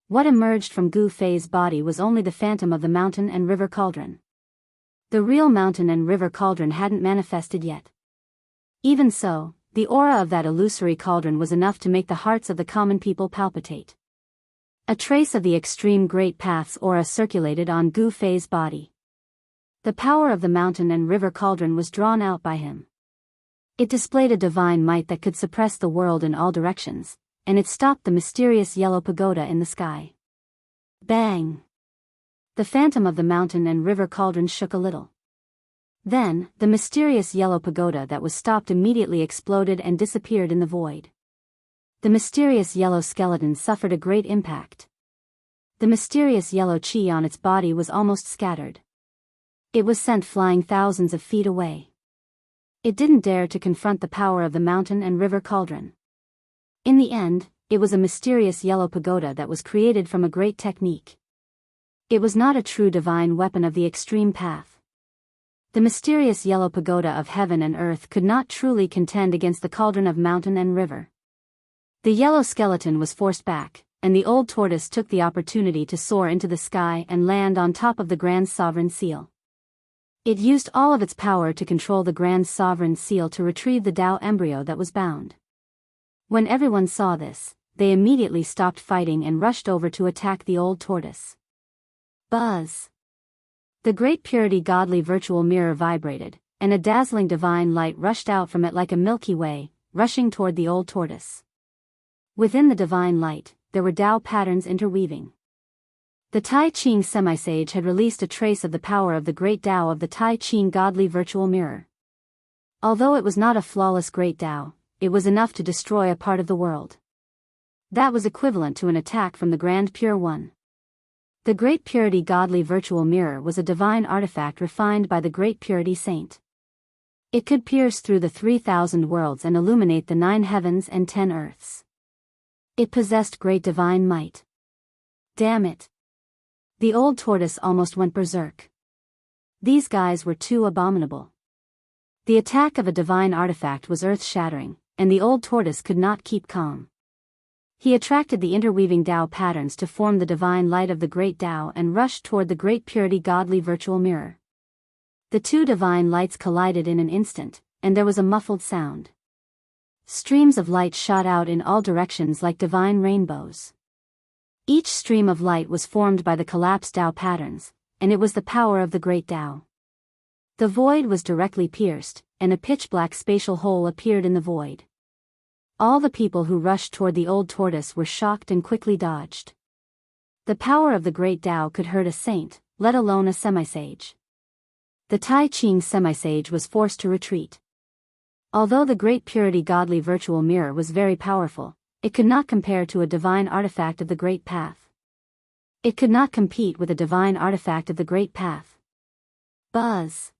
What emerged from Gu Fei's body was only the phantom of the mountain and river cauldron. The real mountain and river cauldron hadn't manifested yet. Even so, the aura of that illusory cauldron was enough to make the hearts of the common people palpitate. A trace of the extreme Great Path's aura circulated on Gu Fei's body. The power of the mountain and river cauldron was drawn out by him. It displayed a divine might that could suppress the world in all directions, and it stopped the mysterious yellow pagoda in the sky. Bang! The phantom of the mountain and river cauldron shook a little. Then, the mysterious yellow pagoda that was stopped immediately exploded and disappeared in the void. The mysterious yellow skeleton suffered a great impact. The mysterious yellow chi on its body was almost scattered. It was sent flying thousands of feet away. It didn't dare to confront the power of the mountain and river cauldron. In the end, it was a mysterious yellow pagoda that was created from a great technique. It was not a true divine weapon of the extreme path. The mysterious yellow pagoda of heaven and earth could not truly contend against the cauldron of mountain and river. The yellow skeleton was forced back, and the old tortoise took the opportunity to soar into the sky and land on top of the Grand Sovereign Seal. It used all of its power to control the Grand Sovereign Seal to retrieve the Tao embryo that was bound. When everyone saw this, they immediately stopped fighting and rushed over to attack the old tortoise. Buzz! The great purity godly virtual mirror vibrated, and a dazzling divine light rushed out from it like a Milky Way, rushing toward the old tortoise. Within the divine light, there were Tao patterns interweaving. The Tai Ching Semisage had released a trace of the power of the great Tao of the Tai Ching godly virtual mirror. Although it was not a flawless great Tao, it was enough to destroy a part of the world. That was equivalent to an attack from the Grand Pure One. The Great Purity Godly Virtual Mirror was a divine artifact refined by the Great Purity Saint. It could pierce through the 3,000 worlds and illuminate the 9 heavens and 10 earths. It possessed great divine might. Damn it! The old tortoise almost went berserk. These guys were too abominable. The attack of a divine artifact was earth-shattering, and the old tortoise could not keep calm. He attracted the interweaving Tao patterns to form the divine light of the great Tao and rushed toward the great purity godly virtual mirror. The 2 divine lights collided in an instant, and there was a muffled sound. Streams of light shot out in all directions like divine rainbows. Each stream of light was formed by the collapsed Tao patterns, and it was the power of the great Tao. The void was directly pierced, and a pitch-black spatial hole appeared in the void. All the people who rushed toward the old tortoise were shocked and quickly dodged. The power of the great Tao could hurt a saint, let alone a semisage. The Tai Ching semisage was forced to retreat. Although the great purity godly virtual mirror was very powerful, it could not compare to a divine artifact of the great path. It could not compete with a divine artifact of the great path. Buzz!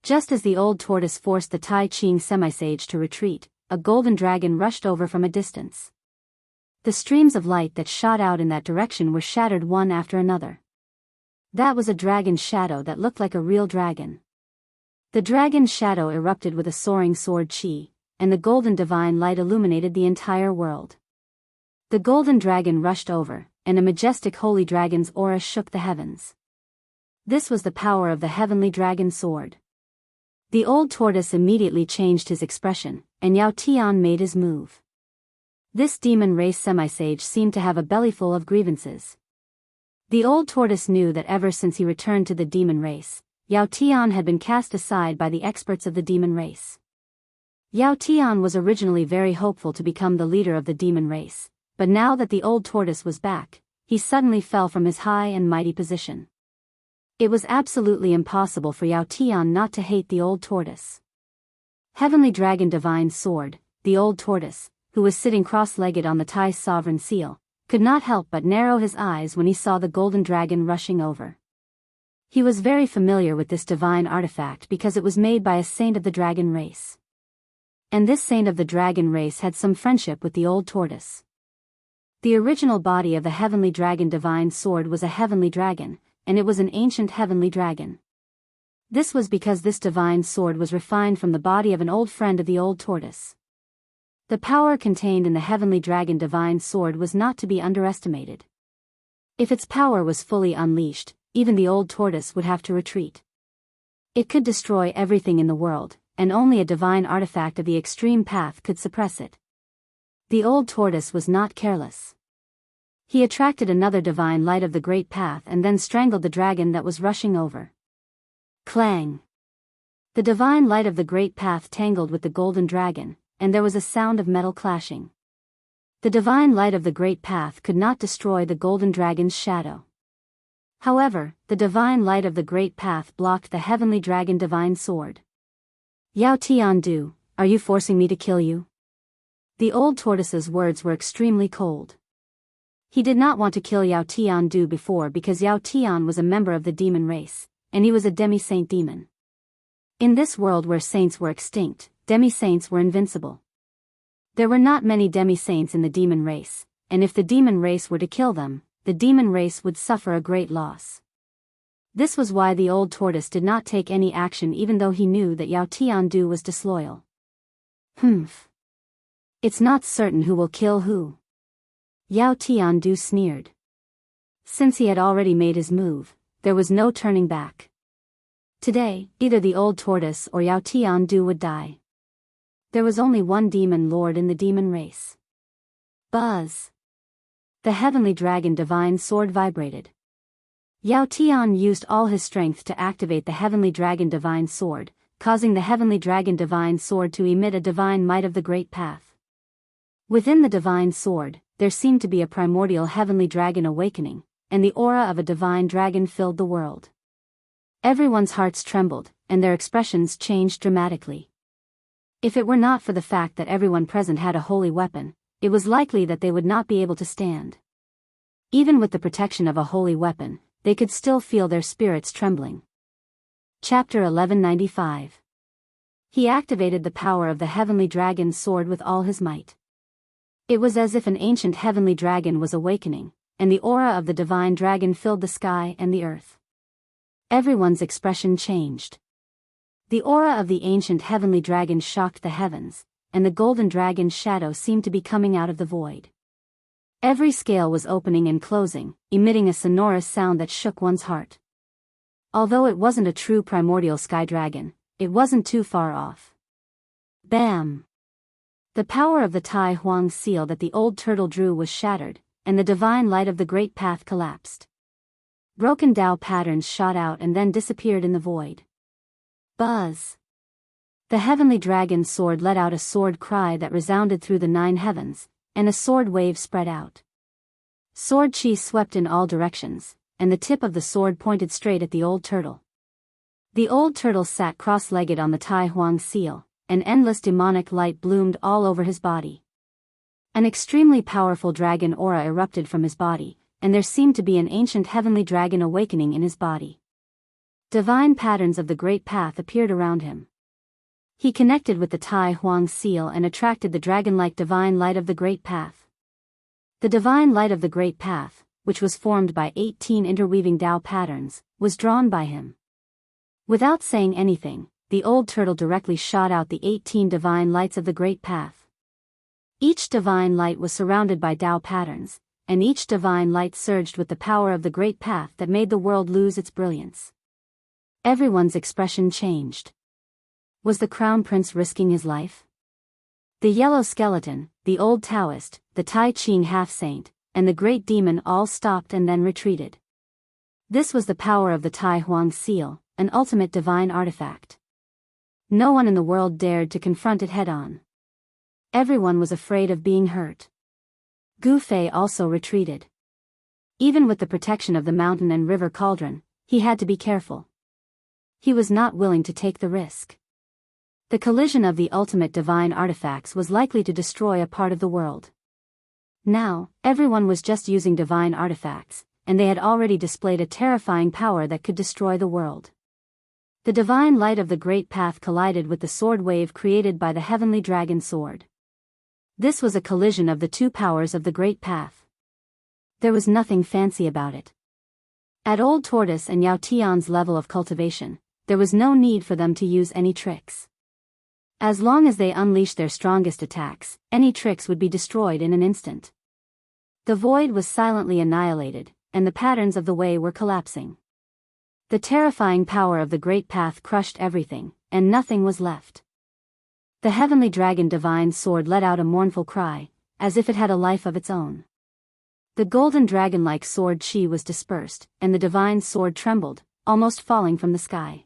Just as the old tortoise forced the Tai Ching semisage to retreat, a golden dragon rushed over from a distance. The streams of light that shot out in that direction were shattered one after another. That was a dragon's shadow that looked like a real dragon. The dragon's shadow erupted with a soaring sword chi, and the golden divine light illuminated the entire world. The golden dragon rushed over, and a majestic holy dragon's aura shook the heavens. This was the power of the heavenly dragon sword. The old tortoise immediately changed his expression, and Yao Tian made his move. This demon race semisage seemed to have a bellyful of grievances. The old tortoise knew that ever since he returned to the demon race, Yao Tian had been cast aside by the experts of the demon race. Yao Tian was originally very hopeful to become the leader of the demon race, but now that the old tortoise was back, he suddenly fell from his high and mighty position. It was absolutely impossible for Yao Tian not to hate the old tortoise. Heavenly Dragon Divine Sword, the old tortoise, who was sitting cross-legged on the Thai's sovereign seal, could not help but narrow his eyes when he saw the golden dragon rushing over. He was very familiar with this divine artifact because it was made by a saint of the dragon race. And this saint of the dragon race had some friendship with the old tortoise. The original body of the Heavenly Dragon Divine Sword was a heavenly dragon, and it was an ancient heavenly dragon. This was because this divine sword was refined from the body of an old friend of the old tortoise. The power contained in the Heavenly Dragon Divine Sword was not to be underestimated. If its power was fully unleashed, even the old tortoise would have to retreat. It could destroy everything in the world, and only a divine artifact of the extreme path could suppress it. The old tortoise was not careless. He attracted another divine light of the great path and then strangled the dragon that was rushing over. Clang! The divine light of the great path tangled with the golden dragon, and there was a sound of metal clashing. The divine light of the great path could not destroy the golden dragon's shadow. However, the divine light of the great path blocked the Heavenly Dragon Divine Sword. Yao Tian, are you forcing me to kill you? The old tortoise's words were extremely cold. He did not want to kill Yao Tian before because Yao Tian was a member of the demon race, and he was a demi-saint demon. In this world where saints were extinct, demi-saints were invincible. There were not many demi-saints in the demon race, and if the demon race were to kill them, the demon race would suffer a great loss. This was why the old tortoise did not take any action even though he knew that Yao Tian was disloyal. Humph. It's not certain who will kill who. Yao Tian sneered. Since he had already made his move, there was no turning back. Today, either the old tortoise or Yao Tian would die. There was only one demon lord in the demon race. Buzz! The Heavenly Dragon Divine Sword vibrated. Yao Tian used all his strength to activate the Heavenly Dragon Divine Sword, causing the Heavenly Dragon Divine Sword to emit a divine might of the Great Path. Within the Divine Sword, there seemed to be a primordial Heavenly Dragon awakening, and the aura of a divine dragon filled the world. Everyone's hearts trembled, and their expressions changed dramatically. If it were not for the fact that everyone present had a holy weapon, it was likely that they would not be able to stand. Even with the protection of a holy weapon, they could still feel their spirits trembling. Chapter 1195. He activated the power of the Heavenly Dragon's sword with all his might. It was as if an ancient heavenly dragon was awakening, and the aura of the divine dragon filled the sky and the earth. Everyone's expression changed. The aura of the ancient heavenly dragon shocked the heavens, and the golden dragon's shadow seemed to be coming out of the void. Every scale was opening and closing, emitting a sonorous sound that shook one's heart. Although it wasn't a true primordial sky dragon, it wasn't too far off. Bam! The power of the Tai Huang seal that the old turtle drew was shattered, and the divine light of the great path collapsed. Broken Tao patterns shot out and then disappeared in the void. Buzz! The Heavenly Dragon's sword let out a sword cry that resounded through the 9 heavens, and a sword wave spread out. Sword chi swept in all directions, and the tip of the sword pointed straight at the old turtle. The old turtle sat cross-legged on the Tai Huang seal, and endless demonic light bloomed all over his body. An extremely powerful dragon aura erupted from his body, and there seemed to be an ancient heavenly dragon awakening in his body. Divine patterns of the great path appeared around him. He connected with the Tai Huang seal and attracted the dragon-like divine light of the great path. The divine light of the great path, which was formed by 18 interweaving Tao patterns, was drawn by him. Without saying anything, the old turtle directly shot out the 18 divine lights of the great path. Each divine light was surrounded by Tao patterns, and each divine light surged with the power of the great path that made the world lose its brilliance. Everyone's expression changed. Was the Crown Prince risking his life? The Yellow Skeleton, the Old Taoist, the Tai Ching half-saint, and the Great Demon all stopped and then retreated. This was the power of the Tai Huang seal, an ultimate divine artifact. No one in the world dared to confront it head-on. Everyone was afraid of being hurt. Gu Fei also retreated. Even with the protection of the mountain and river cauldron, he had to be careful. He was not willing to take the risk. The collision of the ultimate divine artifacts was likely to destroy a part of the world. Now, everyone was just using divine artifacts, and they had already displayed a terrifying power that could destroy the world. The divine light of the Great Path collided with the sword wave created by the heavenly dragon sword. This was a collision of the two powers of the Great Path. There was nothing fancy about it. At Old Tortoise and Yao Tian's level of cultivation, there was no need for them to use any tricks. As long as they unleashed their strongest attacks, any tricks would be destroyed in an instant. The void was silently annihilated, and the patterns of the way were collapsing. The terrifying power of the Great Path crushed everything, and nothing was left. The heavenly dragon divine sword let out a mournful cry, as if it had a life of its own. The golden dragon-like sword chi was dispersed, and the divine sword trembled, almost falling from the sky.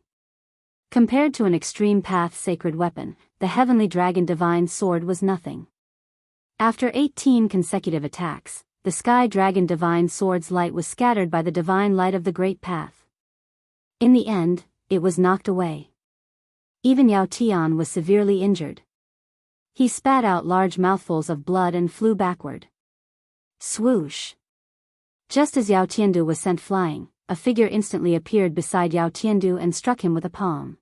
Compared to an extreme path sacred weapon, the heavenly dragon divine sword was nothing. After 18 consecutive attacks, the sky dragon divine sword's light was scattered by the divine light of the Great Path. In the end, it was knocked away. Even Yao Tian was severely injured. He spat out large mouthfuls of blood and flew backward. Swoosh! Just as Yao Tiandu was sent flying, a figure instantly appeared beside Yao Tiandu and struck him with a palm.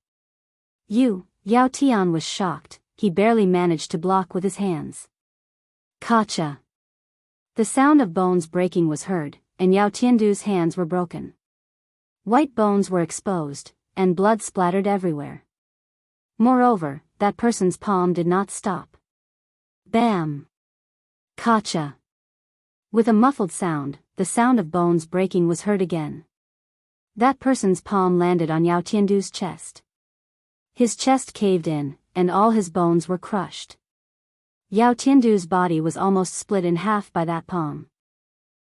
Yao Tian was shocked, he barely managed to block with his hands. Kacha! The sound of bones breaking was heard, and Yao Tiandu's hands were broken. White bones were exposed, and blood splattered everywhere. Moreover, that person's palm did not stop. Bam! Kacha! With a muffled sound, the sound of bones breaking was heard again. That person's palm landed on Yao Tiandu's chest. His chest caved in, and all his bones were crushed. Yao Tiandu's body was almost split in half by that palm.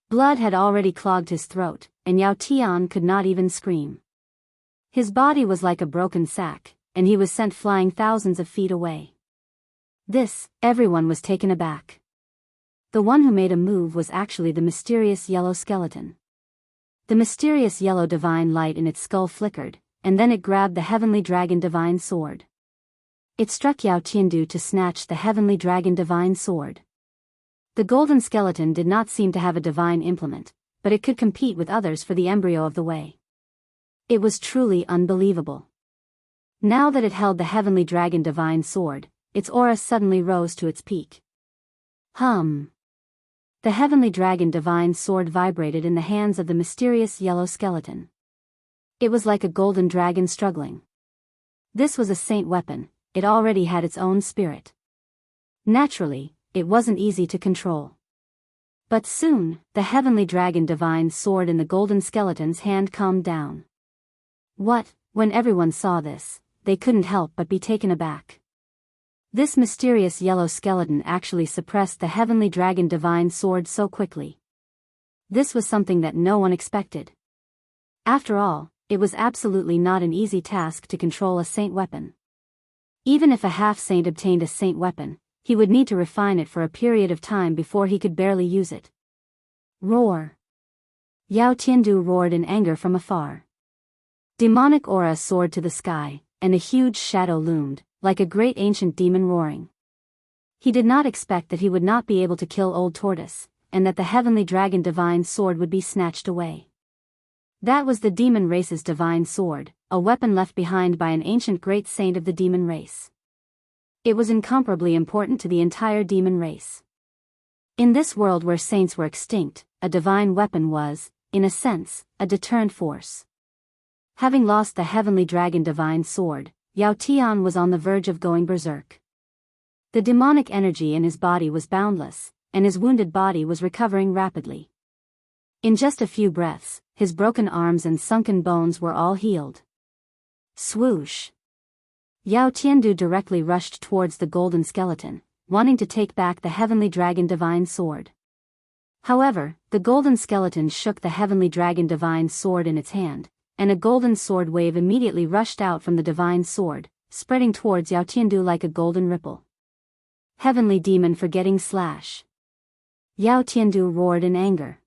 Blood had already clogged his throat, and Yao Tian could not even scream. His body was like a broken sack, and he was sent flying thousands of feet away. Everyone was taken aback. The one who made a move was actually the mysterious yellow skeleton. The mysterious yellow divine light in its skull flickered, and then it grabbed the heavenly dragon divine sword. It struck Yao Tiandu to snatch the heavenly dragon divine sword. The golden skeleton did not seem to have a divine implement, but it could compete with others for the embryo of the way. It was truly unbelievable. Now that it held the heavenly dragon divine sword, its aura suddenly rose to its peak. Hum! The heavenly dragon divine sword vibrated in the hands of the mysterious yellow skeleton. It was like a golden dragon struggling. This was a saint weapon, it already had its own spirit. Naturally, it wasn't easy to control. But soon, the heavenly dragon divine sword in the golden skeleton's hand calmed down. When everyone saw this, they couldn't help but be taken aback. This mysterious yellow skeleton actually suppressed the heavenly dragon divine sword so quickly. This was something that no one expected. After all, it was absolutely not an easy task to control a saint weapon. Even if a half-saint obtained a saint weapon, he would need to refine it for a period of time before he could barely use it. Roar! Yao Tiandu roared in anger from afar. Demonic aura soared to the sky, and a huge shadow loomed, like a great ancient demon roaring. He did not expect that he would not be able to kill Old Tortoise, and that the heavenly dragon divine sword would be snatched away. That was the demon race's divine sword, a weapon left behind by an ancient great saint of the demon race. It was incomparably important to the entire demon race. In this world where saints were extinct, a divine weapon was, in a sense, a deterrent force. Having lost the heavenly dragon divine sword, Yao Tian was on the verge of going berserk. The demonic energy in his body was boundless, and his wounded body was recovering rapidly. In just a few breaths, his broken arms and sunken bones were all healed. Swoosh! Yao Tiandu directly rushed towards the golden skeleton, wanting to take back the heavenly dragon divine sword. However, the golden skeleton shook the heavenly dragon divine sword in its hand, and a golden sword wave immediately rushed out from the divine sword, spreading towards Yao Tiandu like a golden ripple. Heavenly demon forgetting slash! Yao Tiandu roared in anger.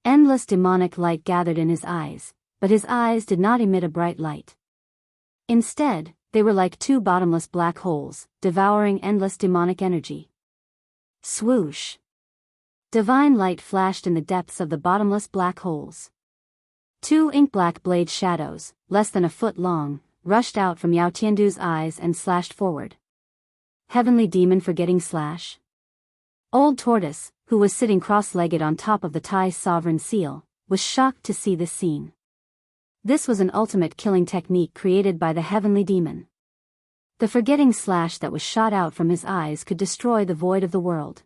Endless demonic light gathered in his eyes, but his eyes did not emit a bright light. Instead, they were like two bottomless black holes, devouring endless demonic energy. Swoosh! Divine light flashed in the depths of the bottomless black holes. Two ink-black blade shadows, less than a foot long, rushed out from Yao Tiandu's eyes and slashed forward. Heavenly demon forgetting slash. Old Tortoise, who was sitting cross-legged on top of the Thai's sovereign seal, was shocked to see this scene. This was an ultimate killing technique created by the heavenly demon. The forgetting slash that was shot out from his eyes could destroy the void of the world.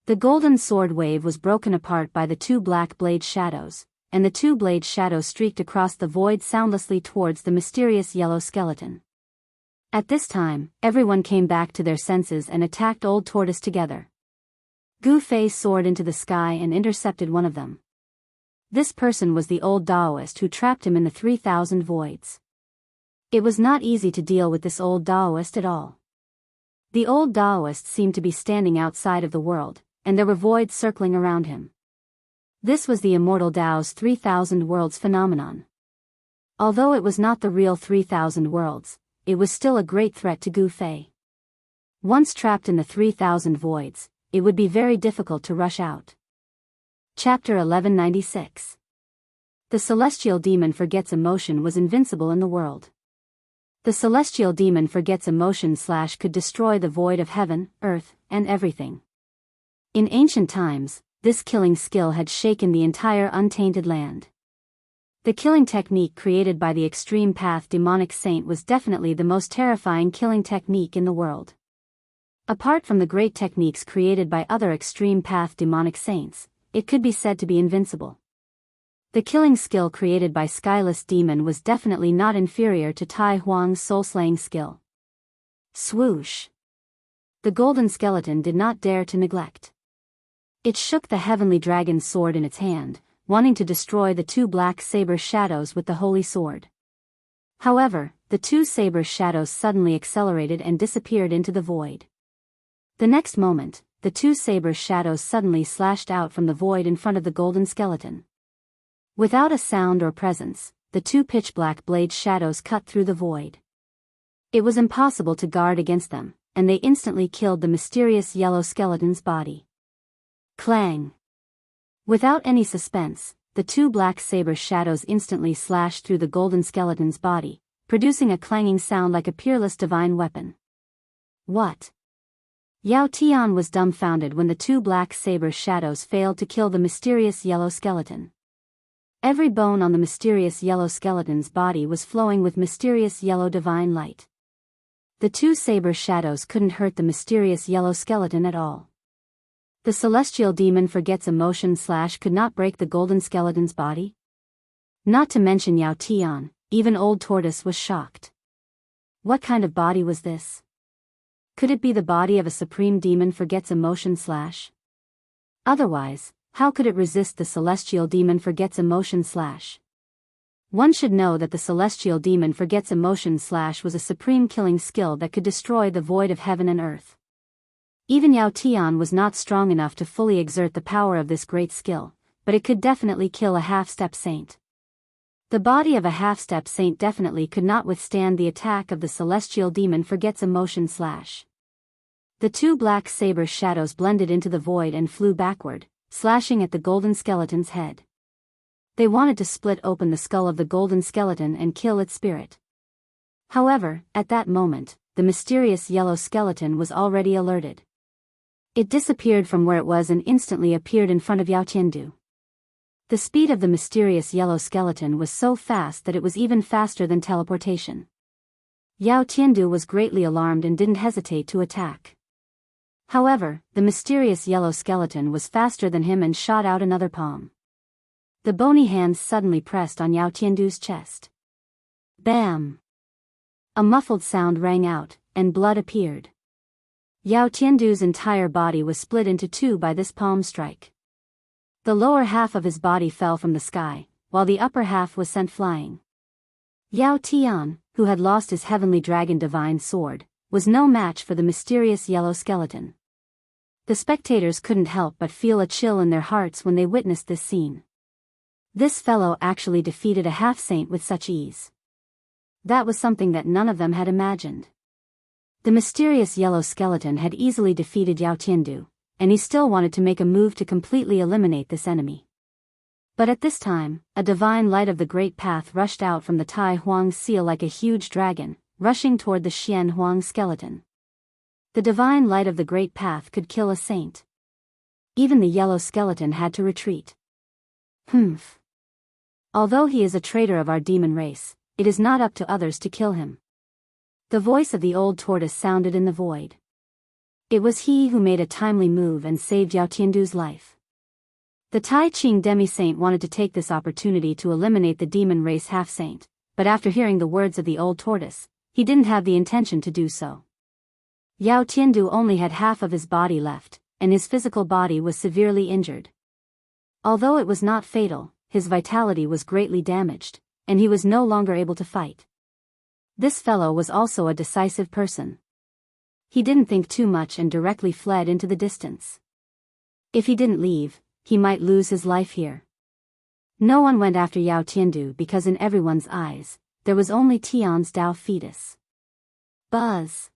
The golden sword wave was broken apart by the two black blade shadows, and the two blade shadows streaked across the void soundlessly towards the mysterious yellow skeleton. At this time, everyone came back to their senses and attacked Old Tortoise together. Gu Fei soared into the sky and intercepted one of them. This person was the old Taoist who trapped him in the 3,000 voids. It was not easy to deal with this old Taoist at all. The old Taoist seemed to be standing outside of the world, and there were voids circling around him. This was the immortal Tao's 3,000 worlds phenomenon. Although it was not the real 3,000 worlds, it was still a great threat to Gu Fei. Once trapped in the 3,000 voids, it would be very difficult to rush out. Chapter 1196. The celestial demon forgets emotion was invincible in the world. The celestial demon forgets emotion / could destroy the void of heaven, earth, and everything. In ancient times, this killing skill had shaken the entire untainted land. The killing technique created by the extreme path demonic saint was definitely the most terrifying killing technique in the world. Apart from the great techniques created by other extreme path demonic saints, it could be said to be invincible. The killing skill created by Skyless Demon was definitely not inferior to Tai Huang's soul-slaying skill. Swoosh! The golden skeleton did not dare to neglect. It shook the heavenly dragon's sword in its hand, wanting to destroy the two black saber shadows with the holy sword. However, the two saber shadows suddenly accelerated and disappeared into the void. The next moment, the two saber shadows suddenly slashed out from the void in front of the golden skeleton. Without a sound or presence, the two pitch-black blade shadows cut through the void. It was impossible to guard against them, and they instantly killed the mysterious yellow skeleton's body. Clang! Without any suspense, the two black saber shadows instantly slashed through the golden skeleton's body, producing a clanging sound like a peerless divine weapon. What? Yao Tian was dumbfounded when the two black saber shadows failed to kill the mysterious yellow skeleton. Every bone on the mysterious yellow skeleton's body was flowing with mysterious yellow divine light. The two saber shadows couldn't hurt the mysterious yellow skeleton at all. The celestial demon forgets emotion / could not break the golden skeleton's body? Not to mention Yao Tian, even Old Tortoise was shocked. What kind of body was this? Could it be the body of a supreme demon forgets emotion / Otherwise, how could it resist the celestial demon forgets emotion / One should know that the celestial demon forgets emotion / was a supreme killing skill that could destroy the void of heaven and earth. Even Yao Tian was not strong enough to fully exert the power of this great skill, but it could definitely kill a half-step saint. The body of a half-step saint definitely could not withstand the attack of the celestial demon forgets emotion / The two black saber shadows blended into the void and flew backward, slashing at the golden skeleton's head. They wanted to split open the skull of the golden skeleton and kill its spirit. However, at that moment, the mysterious yellow skeleton was already alerted. It disappeared from where it was and instantly appeared in front of Yao Tiandu. The speed of the mysterious yellow skeleton was so fast that it was even faster than teleportation. Yao Tiandu was greatly alarmed and didn't hesitate to attack. However, the mysterious yellow skeleton was faster than him and shot out another palm. The bony hands suddenly pressed on Yao Tiandu's chest. Bam! A muffled sound rang out, and blood appeared. Yao Tiandu's entire body was split into two by this palm strike. The lower half of his body fell from the sky, while the upper half was sent flying. Yao Tian, who had lost his heavenly dragon divine sword, was no match for the mysterious yellow skeleton. The spectators couldn't help but feel a chill in their hearts when they witnessed this scene. This fellow actually defeated a half-saint with such ease. That was something that none of them had imagined. The mysterious yellow skeleton had easily defeated Yao Tiandu, and he still wanted to make a move to completely eliminate this enemy. But at this time, a divine light of the Great Path rushed out from the Tai Huang seal like a huge dragon, rushing toward the Xian Huang skeleton. The divine light of the Great Path could kill a saint. Even the yellow skeleton had to retreat. Humph. Although he is a traitor of our demon race, it is not up to others to kill him. The voice of the old tortoise sounded in the void. It was he who made a timely move and saved Yao Tiandu's life. The Tai Ching demi-saint wanted to take this opportunity to eliminate the demon race half-saint, but after hearing the words of the old tortoise, he didn't have the intention to do so. Yao Tiandu only had half of his body left, and his physical body was severely injured. Although it was not fatal, his vitality was greatly damaged, and he was no longer able to fight. This fellow was also a decisive person. He didn't think too much and directly fled into the distance. If he didn't leave, he might lose his life here. No one went after Yao Tiandu because in everyone's eyes, there was only Tian's Tao fetus. Buzz.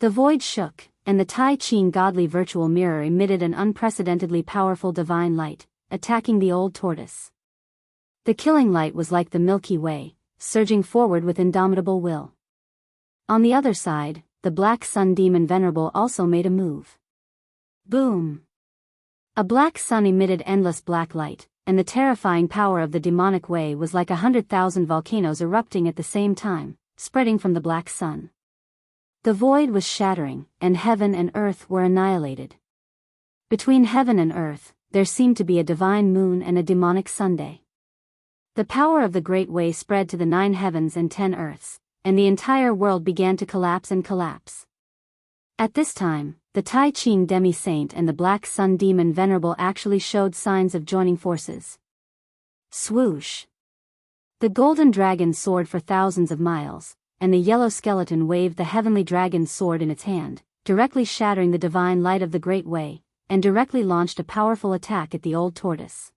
The void shook, and the Tai Ching godly virtual mirror emitted an unprecedentedly powerful divine light, attacking the old tortoise. The killing light was like the Milky Way, surging forward with indomitable will. On the other side, the Black Sun Demon Venerable also made a move. Boom! A black sun emitted endless black light, and the terrifying power of the demonic way was like 100,000 volcanoes erupting at the same time, spreading from the black sun. The void was shattering, and heaven and earth were annihilated. Between heaven and earth, there seemed to be a divine moon and a demonic Sunday. The power of the Great Way spread to the 9 heavens and 10 earths, and the entire world began to collapse and collapse. At this time, the Tai Ching demi-saint and the Black Sun Demon Venerable actually showed signs of joining forces. Swoosh! The golden dragon soared for thousands of miles, and the yellow skeleton waved the heavenly dragon's sword in its hand, directly shattering the divine light of the Great Way, and directly launched a powerful attack at the old tortoise.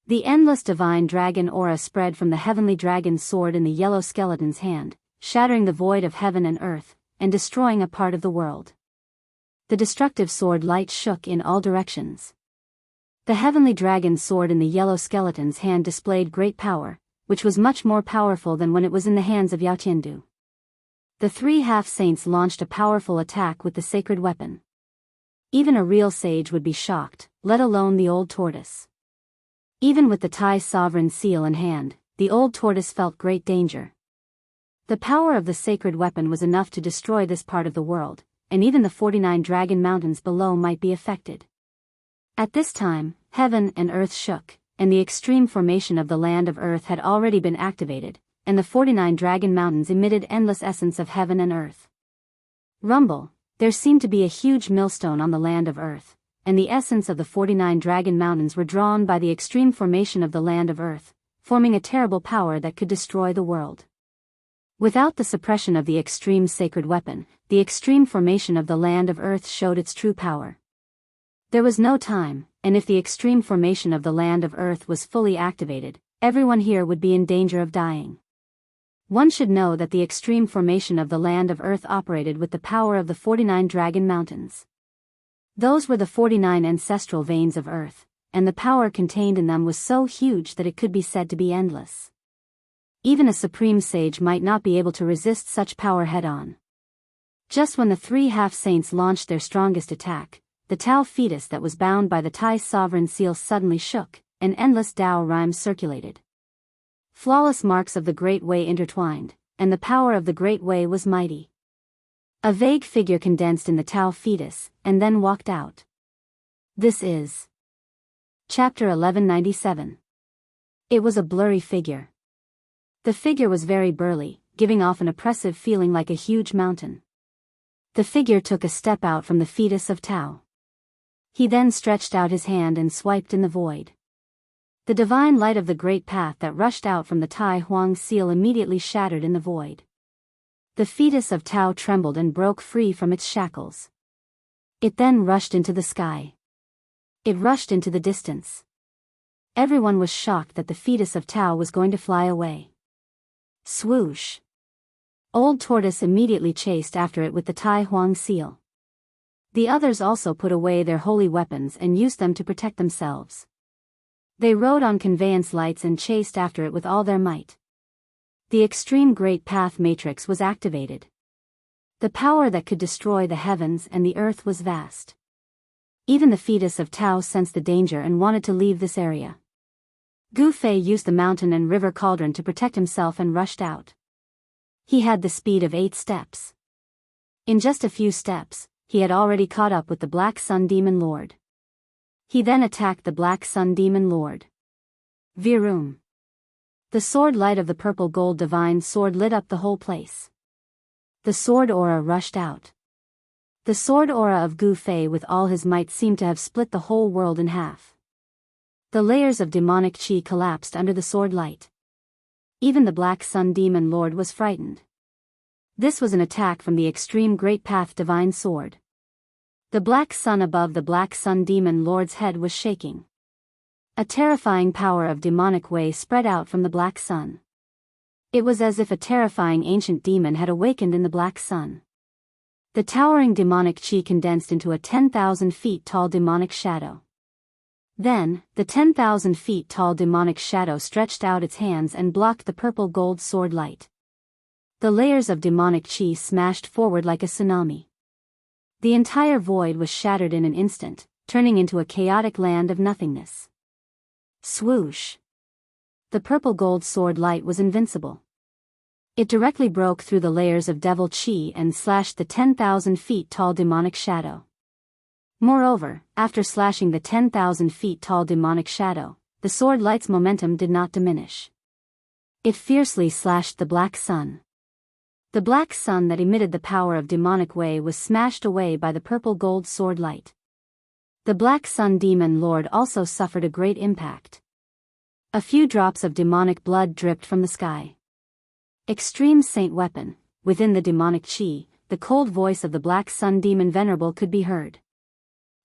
The endless divine dragon aura spread from the heavenly dragon's sword in the yellow skeleton's hand, shattering the void of heaven and earth, and destroying a part of the world. The destructive sword light shook in all directions. The heavenly dragon's sword in the yellow skeleton's hand displayed great power, which was much more powerful than when it was in the hands of Yao Tiandu. The 3 half-saints launched a powerful attack with the sacred weapon. Even a real sage would be shocked, let alone the old tortoise. Even with the Tai sovereign seal in hand, the old tortoise felt great danger. The power of the sacred weapon was enough to destroy this part of the world, and even the 49 dragon mountains below might be affected. At this time, heaven and earth shook, and the extreme formation of the land of earth had already been activated, and the 49 dragon mountains emitted endless essence of heaven and earth. Rumble, there seemed to be a huge millstone on the land of earth, and the essence of the 49 dragon mountains were drawn by the extreme formation of the land of earth, forming a terrible power that could destroy the world. Without the suppression of the extreme sacred weapon, the extreme formation of the land of earth showed its true power. There was no time, and if the extreme formation of the land of earth was fully activated, everyone here would be in danger of dying. One should know that the extreme formation of the land of earth operated with the power of the 49 dragon mountains. Those were the 49 ancestral veins of earth, and the power contained in them was so huge that it could be said to be endless. Even a supreme sage might not be able to resist such power head-on. Just when the 3 half-saints launched their strongest attack, the Tao fetus that was bound by the Tai sovereign seal suddenly shook, and endless Tao rhymes circulated. Flawless marks of the Great Way intertwined, and the power of the Great Way was mighty. A vague figure condensed in the Tao fetus, and then walked out. This is Chapter 1197. It was a blurry figure. The figure was very burly, giving off an oppressive feeling like a huge mountain. The figure took a step out from the fetus of Tao. He then stretched out his hand and swiped in the void. The divine light of the Great Path that rushed out from the Tai Huang seal immediately shattered in the void. The fetus of Tao trembled and broke free from its shackles. It then rushed into the sky. It rushed into the distance. Everyone was shocked that the fetus of Tao was going to fly away. Swoosh! Old Tortoise immediately chased after it with the Tai Huang seal. The others also put away their holy weapons and used them to protect themselves. They rode on conveyance lights and chased after it with all their might. The extreme Great Path Matrix was activated. The power that could destroy the heavens and the earth was vast. Even the fetus of Tao sensed the danger and wanted to leave this area. Gu Fei used the mountain and river cauldron to protect himself and rushed out. He had the speed of 8 steps. In just a few steps, he had already caught up with the Black Sun Demon Lord. He then attacked the Black Sun Demon Lord. Virum! The sword light of the purple gold divine sword lit up the whole place. The sword aura rushed out. The sword aura of Gu Fei with all his might seemed to have split the whole world in half. The layers of demonic chi collapsed under the sword light. Even the Black Sun Demon Lord was frightened. This was an attack from the extreme Great Path Divine Sword. The black sun above the Black Sun Demon Lord's head was shaking. A terrifying power of demonic way spread out from the Black Sun. It was as if a terrifying ancient demon had awakened in the Black Sun. The towering demonic chi condensed into a 10,000 feet tall demonic shadow. Then, the 10,000 feet tall demonic shadow stretched out its hands and blocked the purple gold sword light. The layers of demonic chi smashed forward like a tsunami. The entire void was shattered in an instant, turning into a chaotic land of nothingness. Swoosh! The purple gold sword light was invincible. It directly broke through the layers of devil chi and slashed the 10,000 feet tall demonic shadow. Moreover, after slashing the 10,000 feet tall demonic shadow, the sword light's momentum did not diminish. It fiercely slashed the Black Sun. The Black Sun that emitted the power of demonic way was smashed away by the purple gold sword light. The Black Sun Demon Lord also suffered a great impact. A few drops of demonic blood dripped from the sky. Extreme Saint Weapon, within the demonic chi, the cold voice of the Black Sun Demon Venerable could be heard.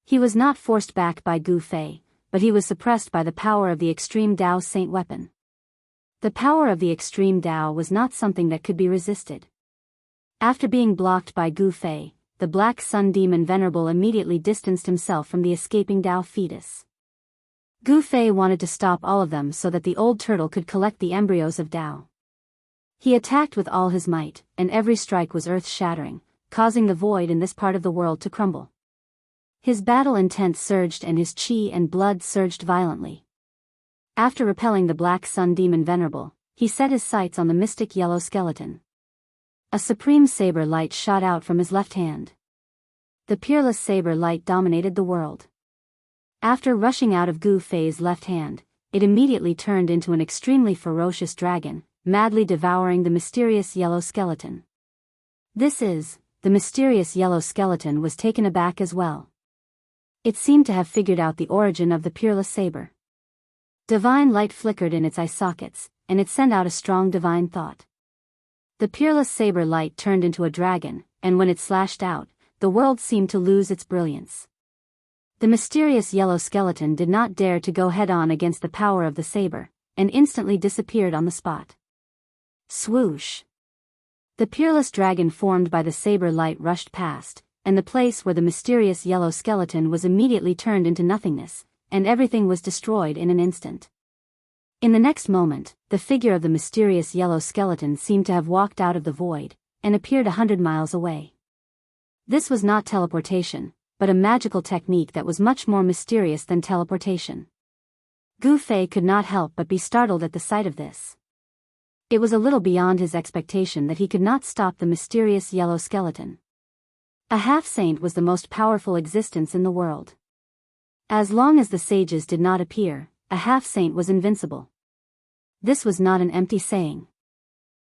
He was not forced back by Gu Fei, but he was suppressed by the power of the extreme Dao Saint Weapon. The power of the extreme Dao was not something that could be resisted. After being blocked by Gu Fei, the Black Sun Demon Venerable immediately distanced himself from the escaping Dao fetus. Gu Fei wanted to stop all of them so that the old turtle could collect the embryos of Dao. He attacked with all his might, and every strike was earth-shattering, causing the void in this part of the world to crumble. His battle intent surged and his chi and blood surged violently. After repelling the Black Sun Demon Venerable, he set his sights on the mystic yellow skeleton. A supreme saber light shot out from his left hand. The peerless saber light dominated the world. After rushing out of Gu Fei's left hand, it immediately turned into an extremely ferocious dragon, madly devouring the mysterious yellow skeleton. The mysterious yellow skeleton was taken aback as well. It seemed to have figured out the origin of the peerless saber. Divine light flickered in its eye sockets, and it sent out a strong divine thought. The peerless saber light turned into a dragon, and when it slashed out, the world seemed to lose its brilliance. The mysterious yellow skeleton did not dare to go head-on against the power of the saber, and instantly disappeared on the spot. Swoosh! The peerless dragon formed by the saber light rushed past, and the place where the mysterious yellow skeleton was immediately turned into nothingness, and everything was destroyed in an instant. In the next moment, the figure of the mysterious yellow skeleton seemed to have walked out of the void, and appeared 100 miles away. This was not teleportation, but a magical technique that was much more mysterious than teleportation. Gu Fei could not help but be startled at the sight of this. It was a little beyond his expectation that he could not stop the mysterious yellow skeleton. A half-saint was the most powerful existence in the world. As long as the sages did not appear, a half-saint was invincible. This was not an empty saying.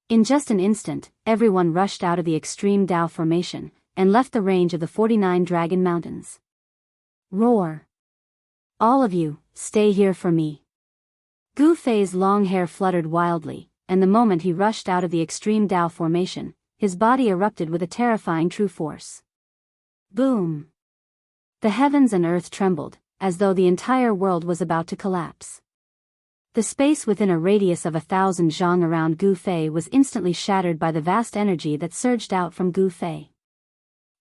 In just an instant, everyone rushed out of the extreme Dao formation, and left the range of the 49 Dragon Mountains. Roar! All of you, stay here for me. Gu Fei's long hair fluttered wildly, and the moment he rushed out of the extreme Dao formation, his body erupted with a terrifying true force. Boom! The heavens and earth trembled, as though the entire world was about to collapse. The space within a radius of 1,000 zhang around Gu Fei was instantly shattered by the vast energy that surged out from Gu Fei.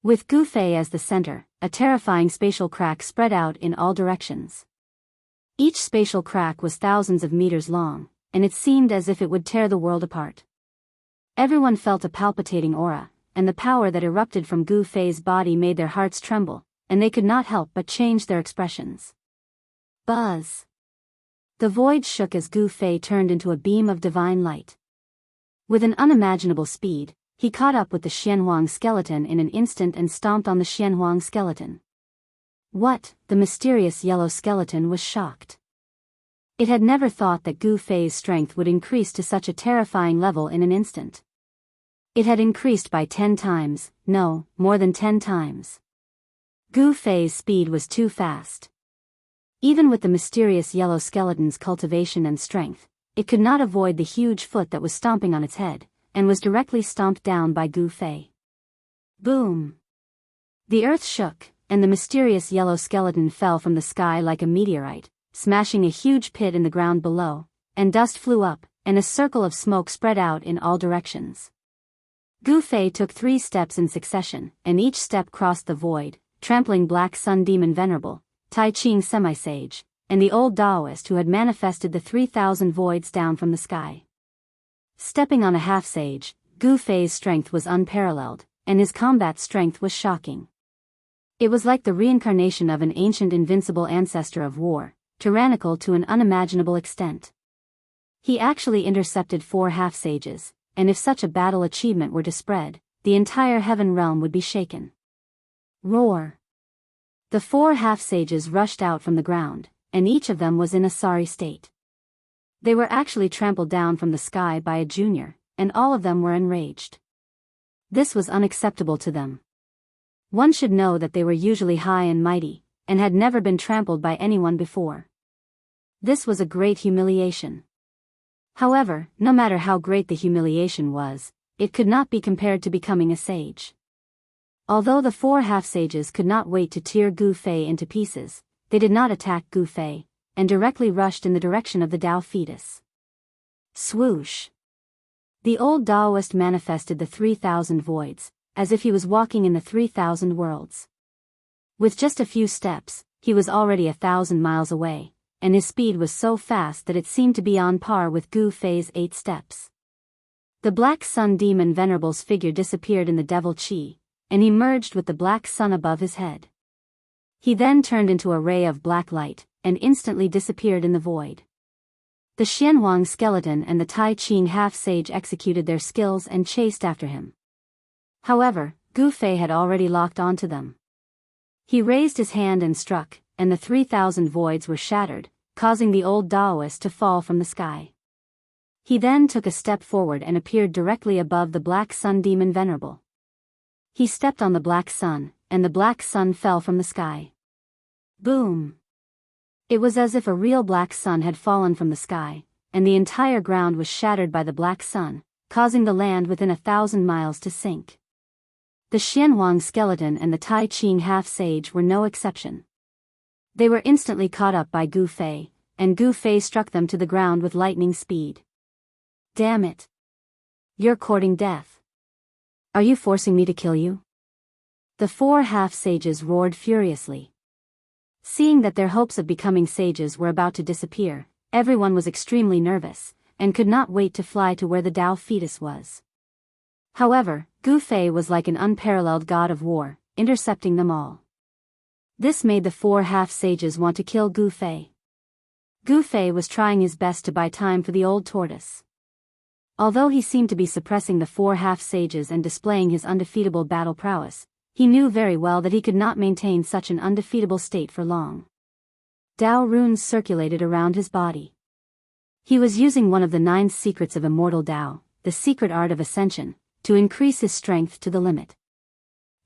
With Gu Fei as the center, a terrifying spatial crack spread out in all directions. Each spatial crack was thousands of meters long, and it seemed as if it would tear the world apart. Everyone felt a palpitating aura, and the power that erupted from Gu Fei's body made their hearts tremble, and they could not help but change their expressions. Buzz! The void shook as Gu Fei turned into a beam of divine light. With an unimaginable speed, he caught up with the Xianhuang skeleton in an instant and stomped on the Xianhuang skeleton. What? The mysterious yellow skeleton was shocked. It had never thought that Gu Fei's strength would increase to such a terrifying level in an instant. It had increased by 10 times, no, more than 10 times. Gu Fei's speed was too fast. Even with the mysterious yellow skeleton's cultivation and strength, it could not avoid the huge foot that was stomping on its head, and was directly stomped down by Gu Fei. Boom! The earth shook, and the mysterious yellow skeleton fell from the sky like a meteorite, smashing a huge pit in the ground below, and dust flew up, and a circle of smoke spread out in all directions. Gu Fei took 3 steps in succession, and each step crossed the void, trampling Black Sun Demon Venerable, Tai Ching Semi-Sage, and the old Taoist who had manifested the 3,000 voids down from the sky. Stepping on a half-sage, Gu Fei's strength was unparalleled, and his combat strength was shocking. It was like the reincarnation of an ancient invincible ancestor of war, tyrannical to an unimaginable extent. He actually intercepted 4 half-sages, and if such a battle achievement were to spread, the entire heaven realm would be shaken. Roar! The 4 half-sages rushed out from the ground, and each of them was in a sorry state. They were actually trampled down from the sky by a junior, and all of them were enraged. This was unacceptable to them. One should know that they were usually high and mighty, and had never been trampled by anyone before. This was a great humiliation. However, no matter how great the humiliation was, it could not be compared to becoming a sage. Although the 4 half-sages could not wait to tear Gu Fei into pieces, they did not attack Gu Fei, and directly rushed in the direction of the Tao fetus. Swoosh! The old Taoist manifested the 3,000 voids, as if he was walking in the 3,000 worlds. With just a few steps, he was already 1,000 miles away, and his speed was so fast that it seemed to be on par with Gu Fei's 8 steps. The Black Sun Demon Venerable's figure disappeared in the Devil Chi, and he merged with the black sun above his head. He then turned into a ray of black light, and instantly disappeared in the void. The Xianhuang skeleton and the Tai Ching half-sage executed their skills and chased after him. However, Gu Fei had already locked onto them. He raised his hand and struck, and the 3,000 voids were shattered, causing the old Taoist to fall from the sky. He then took a step forward and appeared directly above the Black Sun Demon Venerable. He stepped on the black sun, and the black sun fell from the sky. Boom! It was as if a real black sun had fallen from the sky, and the entire ground was shattered by the black sun, causing the land within 1,000 miles to sink. The Xianhuang skeleton and the Tai Ching half-sage were no exception. They were instantly caught up by Gu Fei, and Gu Fei struck them to the ground with lightning speed. Damn it! You're courting death. Are you forcing me to kill you? The 4 half-sages roared furiously. Seeing that their hopes of becoming sages were about to disappear, everyone was extremely nervous, and could not wait to fly to where the Tao fetus was. However, Gu Fei was like an unparalleled god of war, intercepting them all. This made the 4 half-sages want to kill Gu Fei. Gu Fei was trying his best to buy time for the old tortoise. Although he seemed to be suppressing the 4 half-sages and displaying his undefeatable battle prowess, he knew very well that he could not maintain such an undefeatable state for long. Tao runes circulated around his body. He was using one of the 9 secrets of immortal Tao, the secret art of ascension, to increase his strength to the limit.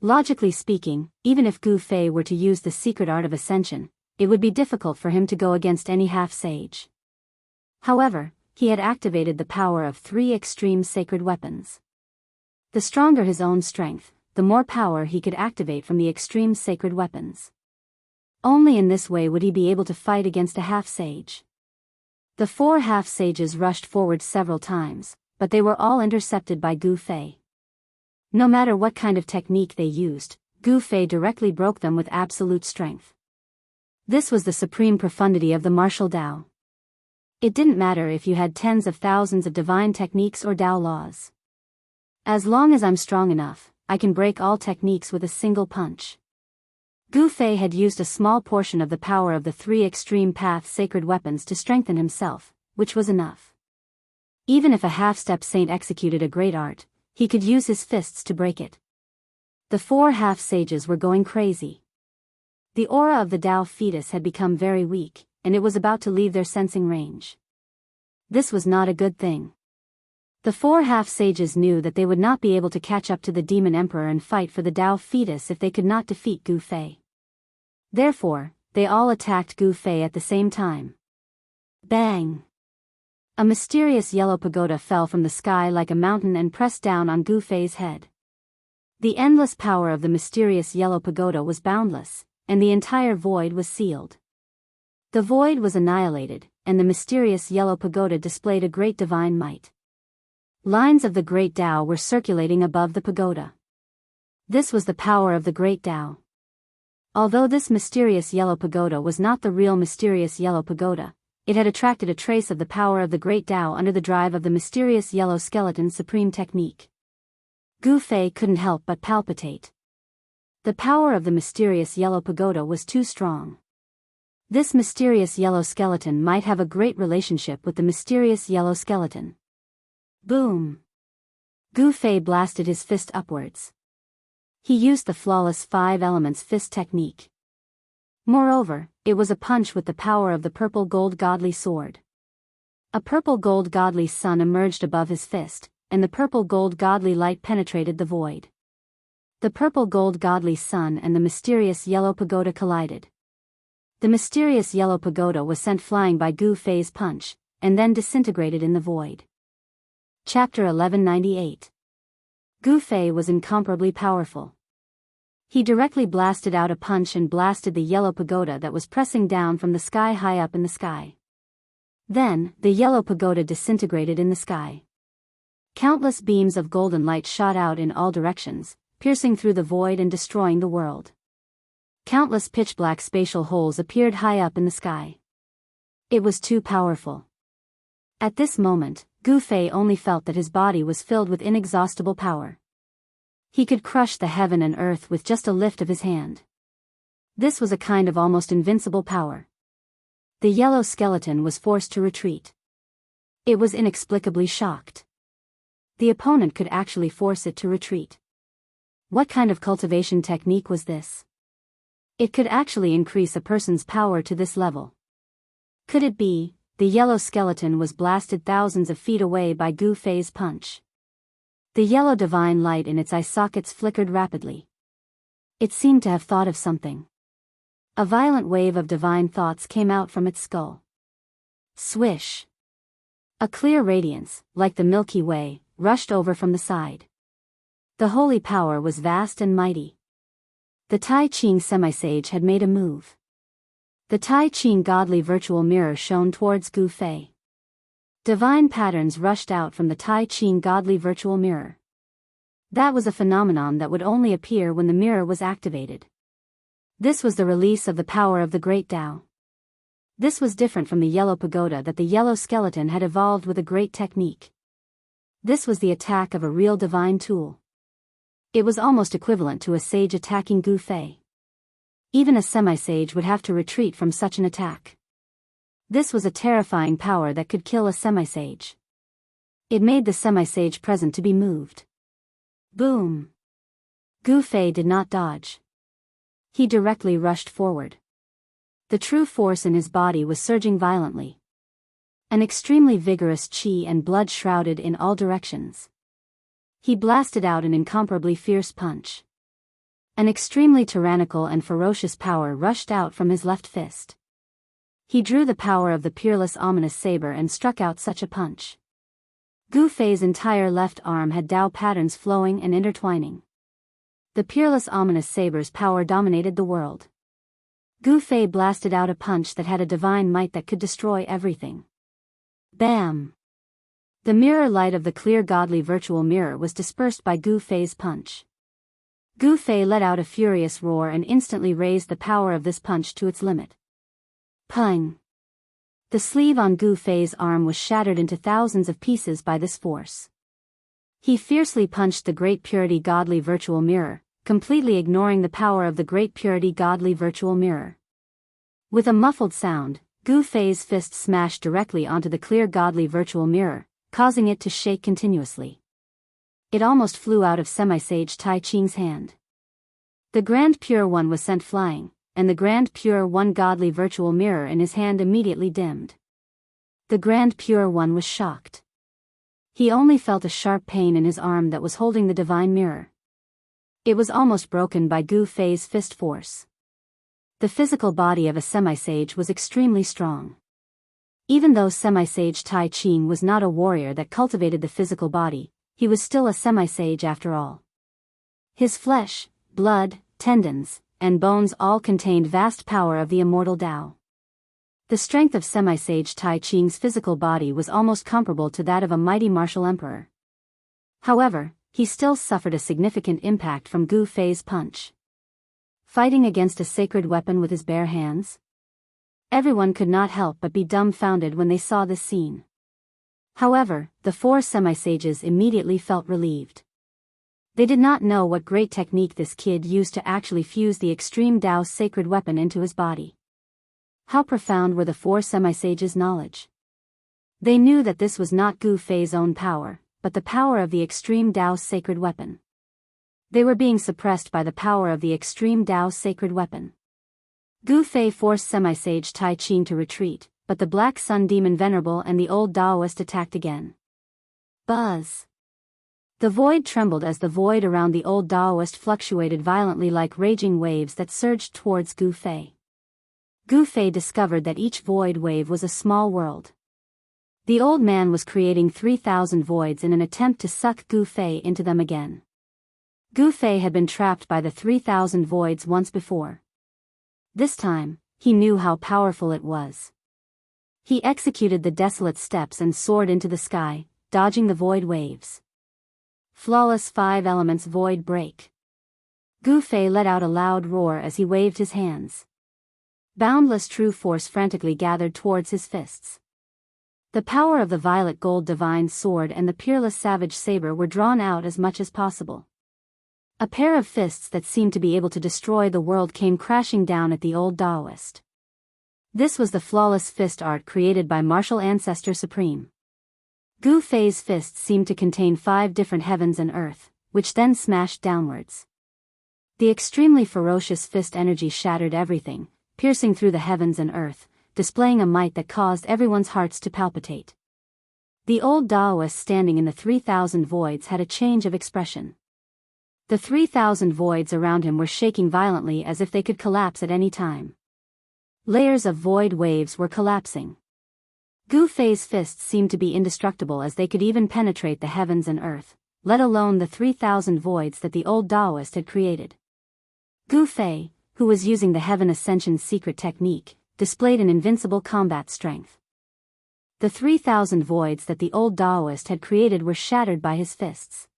Logically speaking, even if Gu Fei were to use the secret art of ascension, it would be difficult for him to go against any half-sage. However, he had activated the power of 3 extreme sacred weapons. The stronger his own strength, the more power he could activate from the extreme sacred weapons. Only in this way would he be able to fight against a half-sage. The four half-sages rushed forward several times, but they were all intercepted by Gu Fei. No matter what kind of technique they used, Gu Fei directly broke them with absolute strength. This was the supreme profundity of the martial Tao. It didn't matter if you had tens of thousands of divine techniques or Tao laws. As long as I'm strong enough, I can break all techniques with a single punch. Gu Fei had used a small portion of the power of the three extreme path sacred weapons to strengthen himself, which was enough. Even if a half-step saint executed a great art, he could use his fists to break it. The four half-sages were going crazy. The aura of the Tao fetus had become very weak, and it was about to leave their sensing range. This was not a good thing. The four half-sages knew that they would not be able to catch up to the demon emperor and fight for the Tao fetus if they could not defeat Gu Fei. Therefore, they all attacked Gu Fei at the same time. Bang! A mysterious yellow pagoda fell from the sky like a mountain and pressed down on Gu Fei's head. The endless power of the mysterious yellow pagoda was boundless, and the entire void was sealed. The void was annihilated, and the mysterious yellow pagoda displayed a great divine might. Lines of the great Tao were circulating above the pagoda. This was the power of the great Tao. Although this mysterious yellow pagoda was not the real mysterious yellow pagoda, it had attracted a trace of the power of the great Tao under the drive of the mysterious yellow skeleton's supreme technique. Gu Fei couldn't help but palpitate. The power of the mysterious yellow pagoda was too strong. This mysterious yellow skeleton might have a great relationship with the mysterious yellow skeleton. Boom! Gu Fei blasted his fist upwards. He used the flawless five elements fist technique. Moreover, it was a punch with the power of the purple gold godly sword. A purple gold godly sun emerged above his fist, and the purple gold godly light penetrated the void. The purple gold godly sun and the mysterious yellow pagoda collided. The mysterious yellow pagoda was sent flying by Gu Fei's punch, and then disintegrated in the void. Chapter 1198. Gu Fei was incomparably powerful. He directly blasted out a punch and blasted the yellow pagoda that was pressing down from the sky high up in the sky. Then, the yellow pagoda disintegrated in the sky. Countless beams of golden light shot out in all directions, piercing through the void and destroying the world. Countless pitch-black spatial holes appeared high up in the sky. It was too powerful. At this moment, Gu Fei only felt that his body was filled with inexhaustible power. He could crush the heaven and earth with just a lift of his hand. This was a kind of almost invincible power. The yellow skeleton was forced to retreat. It was inexplicably shocked. The opponent could actually force it to retreat. What kind of cultivation technique was this? It could actually increase a person's power to this level. Could it be, the yellow skeleton was blasted thousands of feet away by Gu Fei's punch? The yellow divine light in its eye sockets flickered rapidly. It seemed to have thought of something. A violent wave of divine thoughts came out from its skull. Swish! A clear radiance, like the Milky Way, rushed over from the side. The holy power was vast and mighty. The Tai Ching semi-sage had made a move. The Tai Ching godly virtual mirror shone towards Gu Fei. Divine patterns rushed out from the Tai Ching godly virtual mirror. That was a phenomenon that would only appear when the mirror was activated. This was the release of the power of the great Tao. This was different from the yellow pagoda that the yellow skeleton had evolved with a great technique. This was the attack of a real divine tool. It was almost equivalent to a sage attacking Gu Fei. Even a semi-sage would have to retreat from such an attack. This was a terrifying power that could kill a semi-sage. It made the semi-sage present to be moved. Boom! Gu Fei did not dodge. He directly rushed forward. The true force in his body was surging violently. An extremely vigorous chi and blood shrouded in all directions. He blasted out an incomparably fierce punch. An extremely tyrannical and ferocious power rushed out from his left fist. He drew the power of the peerless ominous saber and struck out such a punch. Gu Fei's entire left arm had Tao patterns flowing and intertwining. The peerless ominous saber's power dominated the world. Gu Fei blasted out a punch that had a divine might that could destroy everything. Bam! The mirror light of the clear godly virtual mirror was dispersed by Gu Fei's punch. Gu Fei let out a furious roar and instantly raised the power of this punch to its limit. Pung! The sleeve on Gu Fei's arm was shattered into thousands of pieces by this force. He fiercely punched the Great Purity Godly Virtual Mirror, completely ignoring the power of the Great Purity Godly Virtual Mirror. With a muffled sound, Gu Fei's fist smashed directly onto the clear Godly Virtual Mirror, causing it to shake continuously. It almost flew out of Semi-Sage Tai Ching's hand. The Grand Pure One was sent flying, and the Grand Pure One Godly Virtual Mirror in his hand immediately dimmed. The Grand Pure One was shocked. He only felt a sharp pain in his arm that was holding the Divine Mirror. It was almost broken by Gu Fei's fist force. The physical body of a Semi-Sage was extremely strong. Even though Semi-Sage Tai Ching was not a warrior that cultivated the physical body, he was still a Semi-Sage after all. His flesh, blood, tendons, and bones all contained vast power of the immortal Tao. The strength of Semi-Sage Tai Ching's physical body was almost comparable to that of a mighty martial emperor. However, he still suffered a significant impact from Gu Fei's punch. Fighting against a sacred weapon with his bare hands? Everyone could not help but be dumbfounded when they saw this scene. However, the four Semi-Sages immediately felt relieved. They did not know what great technique this kid used to actually fuse the extreme Tao's sacred weapon into his body. How profound were the four Semi-Sages' knowledge? They knew that this was not Gu Fei's own power, but the power of the extreme Tao's sacred weapon. They were being suppressed by the power of the extreme Tao's sacred weapon. Gu Fei forced Semi-Sage Tai Ching to retreat, but the Black Sun Demon Venerable and the old Taoist attacked again. Buzz! The void trembled as the void around the old Taoist fluctuated violently like raging waves that surged towards Gu Fei. Gu Fei discovered that each void wave was a small world. The old man was creating 3,000 voids in an attempt to suck Gu Fei into them again. Gu Fei had been trapped by the 3,000 voids once before. This time, he knew how powerful it was. He executed the desolate steps and soared into the sky, dodging the void waves. Flawless 5 elements void break. Gu Fei let out a loud roar as he waved his hands. Boundless true force frantically gathered towards his fists. The power of the violet gold divine sword and the peerless savage saber were drawn out as much as possible. A pair of fists that seemed to be able to destroy the world came crashing down at the old Taoist. This was the flawless fist art created by Martial Ancestor Supreme. Gu Fei's fists seemed to contain 5 different heavens and earth, which then smashed downwards. The extremely ferocious fist energy shattered everything, piercing through the heavens and earth, displaying a might that caused everyone's hearts to palpitate. The old Taoist standing in the 3,000 voids had a change of expression. The 3,000 voids around him were shaking violently as if they could collapse at any time. Layers of void waves were collapsing. Gu Fei's fists seemed to be indestructible as they could even penetrate the heavens and earth, let alone the 3,000 voids that the old Taoist had created. Gu Fei, who was using the Heaven Ascension's secret technique, displayed an invincible combat strength. The 3,000 voids that the old Taoist had created were shattered by his fists.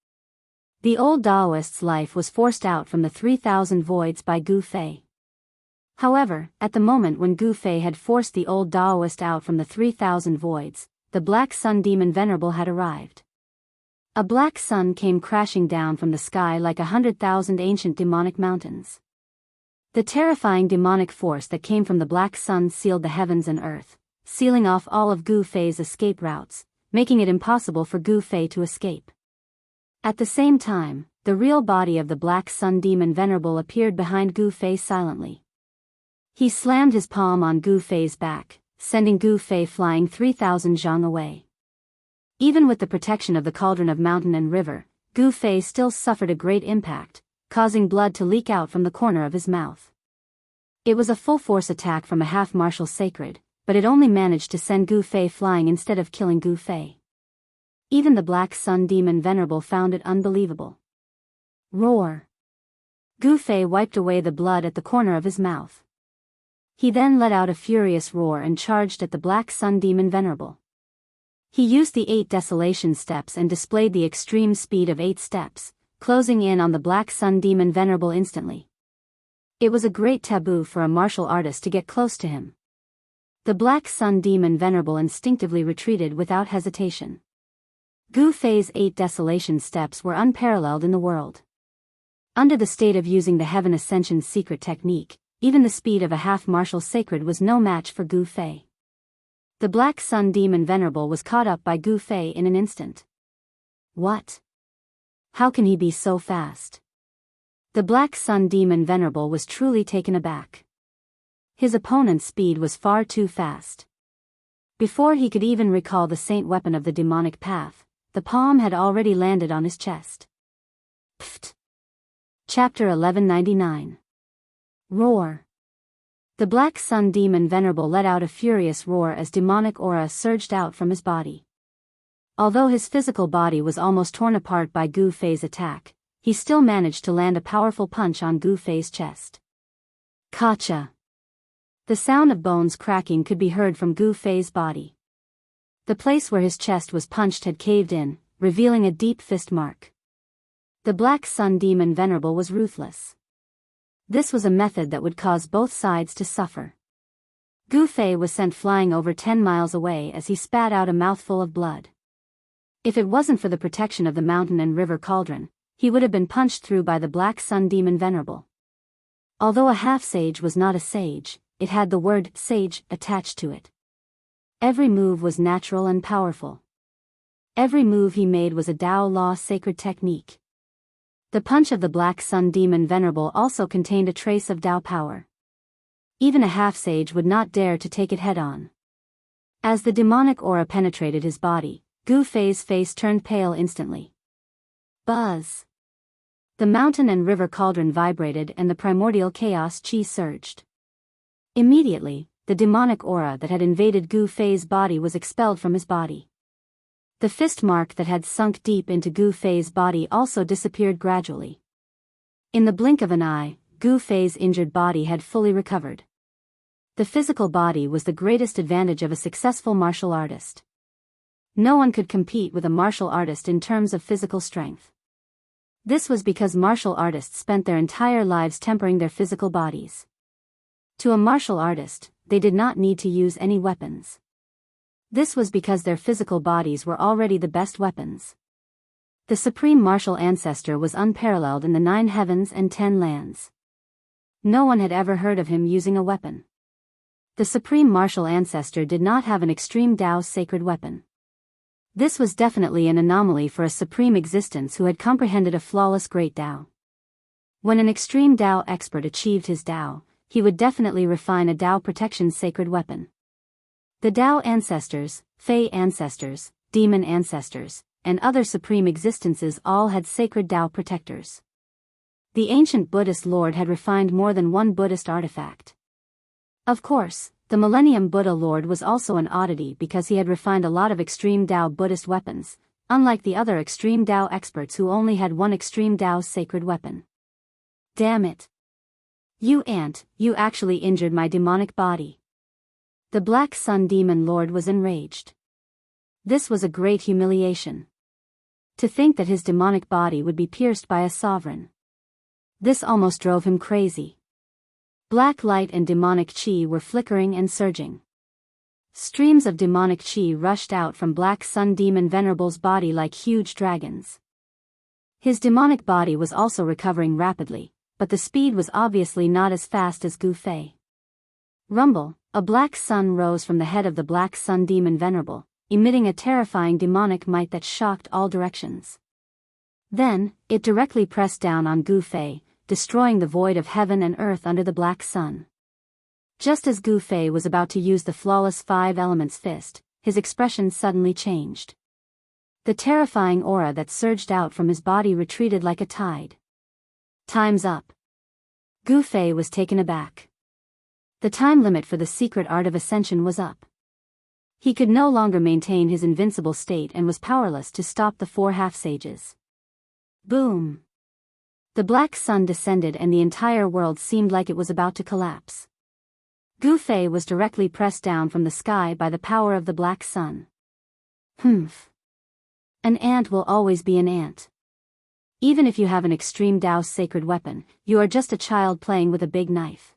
The old Taoist's life was forced out from the 3,000 voids by Gu Fei. However, at the moment when Gu Fei had forced the old Taoist out from the 3,000 voids, the Black Sun Demon Venerable had arrived. A black sun came crashing down from the sky like 100,000 ancient demonic mountains. The terrifying demonic force that came from the black sun sealed the heavens and earth, sealing off all of Gu Fei's escape routes, making it impossible for Gu Fei to escape. At the same time, the real body of the Black Sun Demon Venerable appeared behind Gu Fei silently. He slammed his palm on Gu Fei's back, sending Gu Fei flying 3,000 zhang away. Even with the protection of the cauldron of mountain and river, Gu Fei still suffered a great impact, causing blood to leak out from the corner of his mouth. It was a full-force attack from a half-martial sacred, but it only managed to send Gu Fei flying instead of killing Gu Fei. Even the Black Sun Demon Venerable found it unbelievable. Roar! Gu Fei wiped away the blood at the corner of his mouth. He then let out a furious roar and charged at the Black Sun Demon Venerable. He used the 8 desolation steps and displayed the extreme speed of 8 steps, closing in on the Black Sun Demon Venerable instantly. It was a great taboo for a martial artist to get close to him. The Black Sun Demon Venerable instinctively retreated without hesitation. Gu Fei's 8 desolation steps were unparalleled in the world. Under the state of using the Heaven Ascension's secret technique, even the speed of a half-martial sacred was no match for Gu Fei. The Black Sun Demon Venerable was caught up by Gu Fei in an instant. What? How can he be so fast? The Black Sun Demon Venerable was truly taken aback. His opponent's speed was far too fast. Before he could even recall the saint weapon of the demonic path, the palm had already landed on his chest. Pfft. Chapter 1199. Roar. The Black Sun Demon Venerable let out a furious roar as demonic aura surged out from his body. Although his physical body was almost torn apart by Gu Fei's attack, he still managed to land a powerful punch on Gu Fei's chest. Kacha! The sound of bones cracking could be heard from Gu Fei's body. The place where his chest was punched had caved in, revealing a deep fist mark. The Black Sun Demon Venerable was ruthless. This was a method that would cause both sides to suffer. Gu Fei was sent flying over 10 miles away as he spat out a mouthful of blood. If it wasn't for the protection of the mountain and river cauldron, he would have been punched through by the Black Sun Demon Venerable. Although a half-sage was not a sage, it had the word sage attached to it. Every move was natural and powerful. Every move he made was a Tao Law sacred technique. The punch of the Black Sun Demon Venerable also contained a trace of Tao power. Even a half-sage would not dare to take it head-on. As the demonic aura penetrated his body, Gu Fei's face turned pale instantly. Buzz! The mountain and river cauldron vibrated and the primordial chaos chi surged. Immediately, the demonic aura that had invaded Gu Fei's body was expelled from his body. The fist mark that had sunk deep into Gu Fei's body also disappeared gradually. In the blink of an eye, Gu Fei's injured body had fully recovered. The physical body was the greatest advantage of a successful martial artist. No one could compete with a martial artist in terms of physical strength. This was because martial artists spent their entire lives tempering their physical bodies. To a martial artist, they did not need to use any weapons. This was because their physical bodies were already the best weapons. The supreme martial ancestor was unparalleled in the 9 heavens and 10 lands. No one had ever heard of him using a weapon. The supreme martial ancestor did not have an extreme Tao sacred weapon. This was definitely an anomaly for a supreme existence who had comprehended a flawless great Tao. When an extreme Tao expert achieved his Tao, he would definitely refine a Tao protection sacred weapon. The Tao ancestors, Fei ancestors, demon ancestors, and other supreme existences all had sacred Tao protectors. The ancient Buddhist Lord had refined more than one Buddhist artifact. Of course, the Millennium Buddha Lord was also an oddity because he had refined a lot of extreme Tao Buddhist weapons, unlike the other extreme Tao experts who only had one extreme Tao sacred weapon. Damn it! You ant, you actually injured my demonic body. The Black Sun Demon Lord was enraged. This was a great humiliation. To think that his demonic body would be pierced by a sovereign. This almost drove him crazy. Black light and demonic chi were flickering and surging. Streams of demonic chi rushed out from Black Sun Demon Venerable's body like huge dragons. His demonic body was also recovering rapidly, but the speed was obviously not as fast as Gu Fei. Rumble, a black sun rose from the head of the Black Sun Demon Venerable, emitting a terrifying demonic might that shocked all directions. Then, it directly pressed down on Gu Fei, destroying the void of heaven and earth under the black sun. Just as Gu Fei was about to use the flawless 5 elements fist, his expression suddenly changed. The terrifying aura that surged out from his body retreated like a tide. Time's up. Gu Fei was taken aback. The time limit for the secret art of ascension was up. He could no longer maintain his invincible state and was powerless to stop the 4 half-sages. Boom! The black sun descended and the entire world seemed like it was about to collapse. Gu Fei was directly pressed down from the sky by the power of the black sun. Humph. An ant will always be an ant. Even if you have an extreme Tao's sacred weapon, you are just a child playing with a big knife.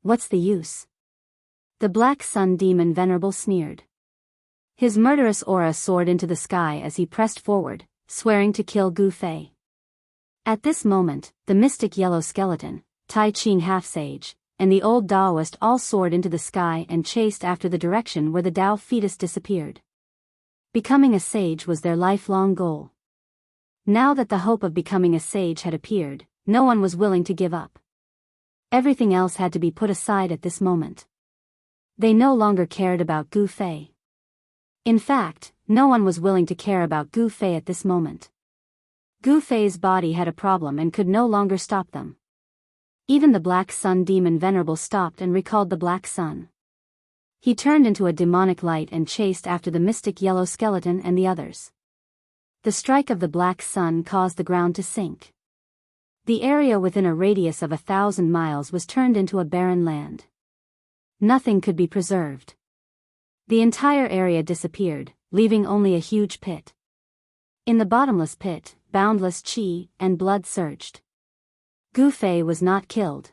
What's the use? The Black Sun Demon Venerable sneered. His murderous aura soared into the sky as he pressed forward, swearing to kill Gu Fei. At this moment, the mystic yellow skeleton, Tai Ching half-sage, and the old Taoist all soared into the sky and chased after the direction where the Tao fetus disappeared. Becoming a sage was their lifelong goal. Now that the hope of becoming a sage had appeared, no one was willing to give up. Everything else had to be put aside at this moment. They no longer cared about Gu Fei. In fact, no one was willing to care about Gu Fei at this moment. Gu Fei's body had a problem and could no longer stop them. Even the Black Sun Demon Venerable stopped and recalled the Black Sun. He turned into a demonic light and chased after the mystic yellow skeleton and the others. The strike of the Black Sun caused the ground to sink. The area within a radius of 1,000 miles was turned into a barren land. Nothing could be preserved. The entire area disappeared, leaving only a huge pit. In the bottomless pit, boundless qi and blood surged. Gu Fei was not killed.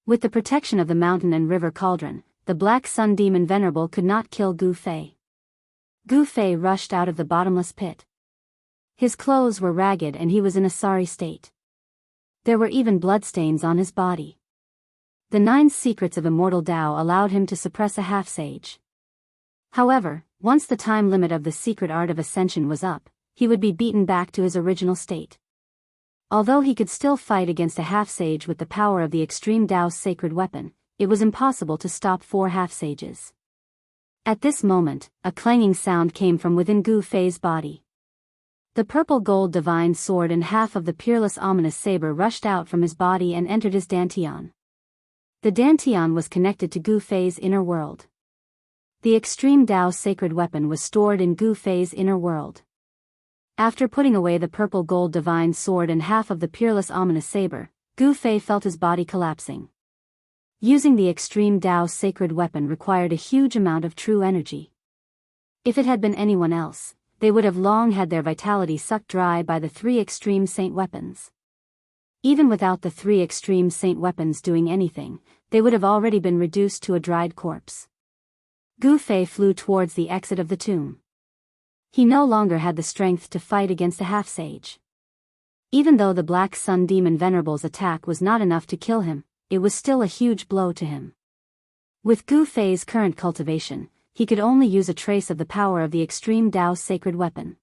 With the protection of the mountain and river cauldron, the Black Sun Demon Venerable could not kill Gu Fei. Gu Fei rushed out of the bottomless pit. His clothes were ragged and he was in a sorry state. There were even bloodstains on his body. The 9 secrets of immortal Tao allowed him to suppress a half-sage. However, once the time limit of the secret art of ascension was up, he would be beaten back to his original state. Although he could still fight against a half-sage with the power of the extreme Tao's sacred weapon, it was impossible to stop 4 half-sages. At this moment, a clanging sound came from within Gu Fei's body. The purple gold divine sword and half of the peerless ominous saber rushed out from his body and entered his dantian. The dantian was connected to Gu Fei's inner world. The extreme Tao's sacred weapon was stored in Gu Fei's inner world. After putting away the purple gold divine sword and half of the peerless ominous saber, Gu Fei felt his body collapsing. Using the extreme Tao's sacred weapon required a huge amount of true energy. If it had been anyone else, they would have long had their vitality sucked dry by the 3 extreme saint weapons. Even without the 3 extreme saint weapons doing anything, they would have already been reduced to a dried corpse. Gu Fei flew towards the exit of the tomb. He no longer had the strength to fight against a half-sage. Even though the Black Sun Demon Venerable's attack was not enough to kill him, it was still a huge blow to him. With Gu Fei's current cultivation, he could only use a trace of the power of the extreme Tao's sacred weapon.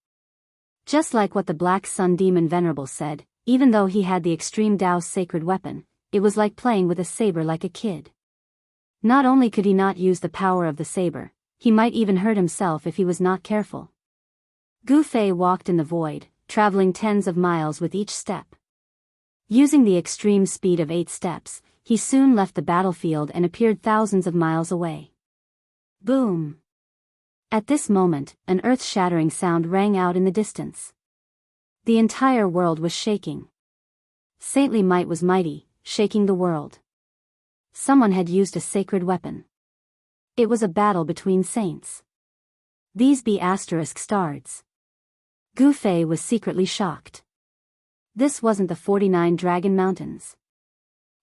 Just like what the Black Sun Demon Venerable said, even though he had the extreme Tao's sacred weapon, it was like playing with a saber like a kid. Not only could he not use the power of the saber, he might even hurt himself if he was not careful. Gu Fei walked in the void, traveling tens of miles with each step. Using the extreme speed of 8 steps, he soon left the battlefield and appeared thousands of miles away. Boom! At this moment, an earth-shattering sound rang out in the distance. The entire world was shaking. Saintly might was mighty, shaking the world. Someone had used a sacred weapon. It was a battle between saints. These be asterisk stars. Gu Fei was secretly shocked. This wasn't the 49 Dragon Mountains.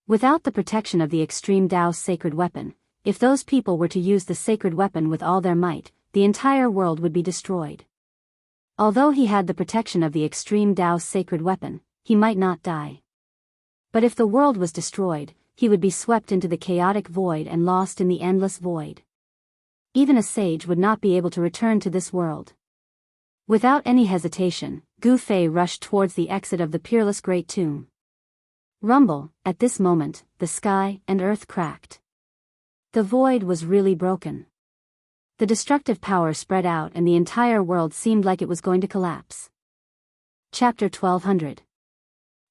Without the protection of the extreme Tao's sacred weapon, if those people were to use the sacred weapon with all their might, the entire world would be destroyed. Although he had the protection of the extreme Tao's sacred weapon, he might not die. But if the world was destroyed, he would be swept into the chaotic void and lost in the endless void. Even a sage would not be able to return to this world. Without any hesitation, Gu Fei rushed towards the exit of the peerless great tomb. Rumble, at this moment, the sky and earth cracked. The void was really broken. The destructive power spread out and the entire world seemed like it was going to collapse. Chapter 1200.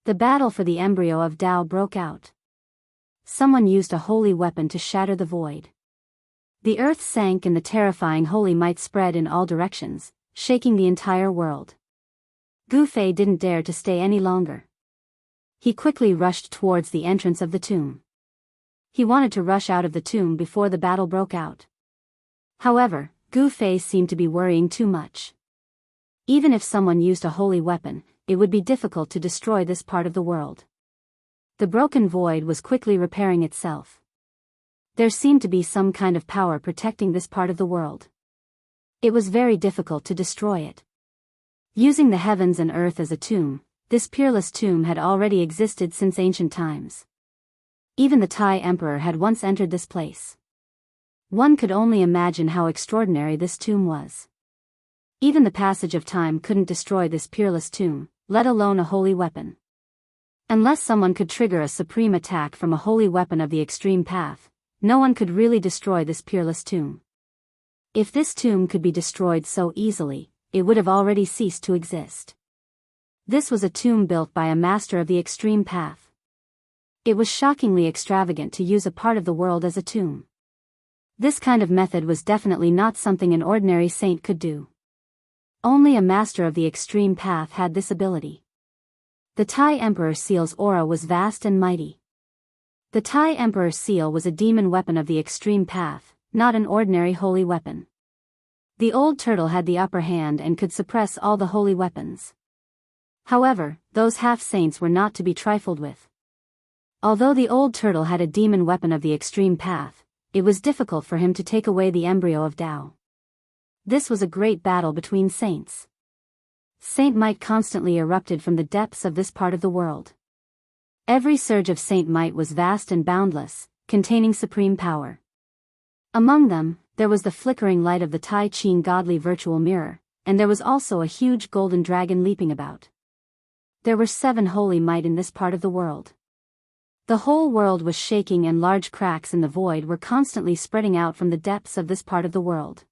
The battle for the embryo of Tao broke out. Someone used a holy weapon to shatter the void. The earth sank and the terrifying holy might spread in all directions, shaking the entire world. Gu Fei didn't dare to stay any longer. He quickly rushed towards the entrance of the tomb. He wanted to rush out of the tomb before the battle broke out. However, Gu Fei seemed to be worrying too much. Even if someone used a holy weapon, it would be difficult to destroy this part of the world. The broken void was quickly repairing itself. There seemed to be some kind of power protecting this part of the world. It was very difficult to destroy it. Using the heavens and earth as a tomb, this peerless tomb had already existed since ancient times. Even the Thai emperor had once entered this place. One could only imagine how extraordinary this tomb was. Even the passage of time couldn't destroy this peerless tomb, let alone a holy weapon. Unless someone could trigger a supreme attack from a holy weapon of the extreme path, no one could really destroy this peerless tomb. If this tomb could be destroyed so easily, it would have already ceased to exist. This was a tomb built by a master of the extreme path. It was shockingly extravagant to use a part of the world as a tomb. This kind of method was definitely not something an ordinary saint could do. Only a master of the extreme path had this ability. The Thai Emperor Seal's aura was vast and mighty. The Thai Emperor Seal was a demon weapon of the extreme path, not an ordinary holy weapon. The old turtle had the upper hand and could suppress all the holy weapons. However, those half-saints were not to be trifled with. Although the old turtle had a demon weapon of the extreme path, it was difficult for him to take away the embryo of Tao. This was a great battle between saints. Saint might constantly erupted from the depths of this part of the world. Every surge of saint might was vast and boundless, containing supreme power. Among them, there was the flickering light of the Tai Ching godly virtual mirror, and there was also a huge golden dragon leaping about. There were 7 holy might in this part of the world. The whole world was shaking and large cracks in the void were constantly spreading out from the depths of this part of the world.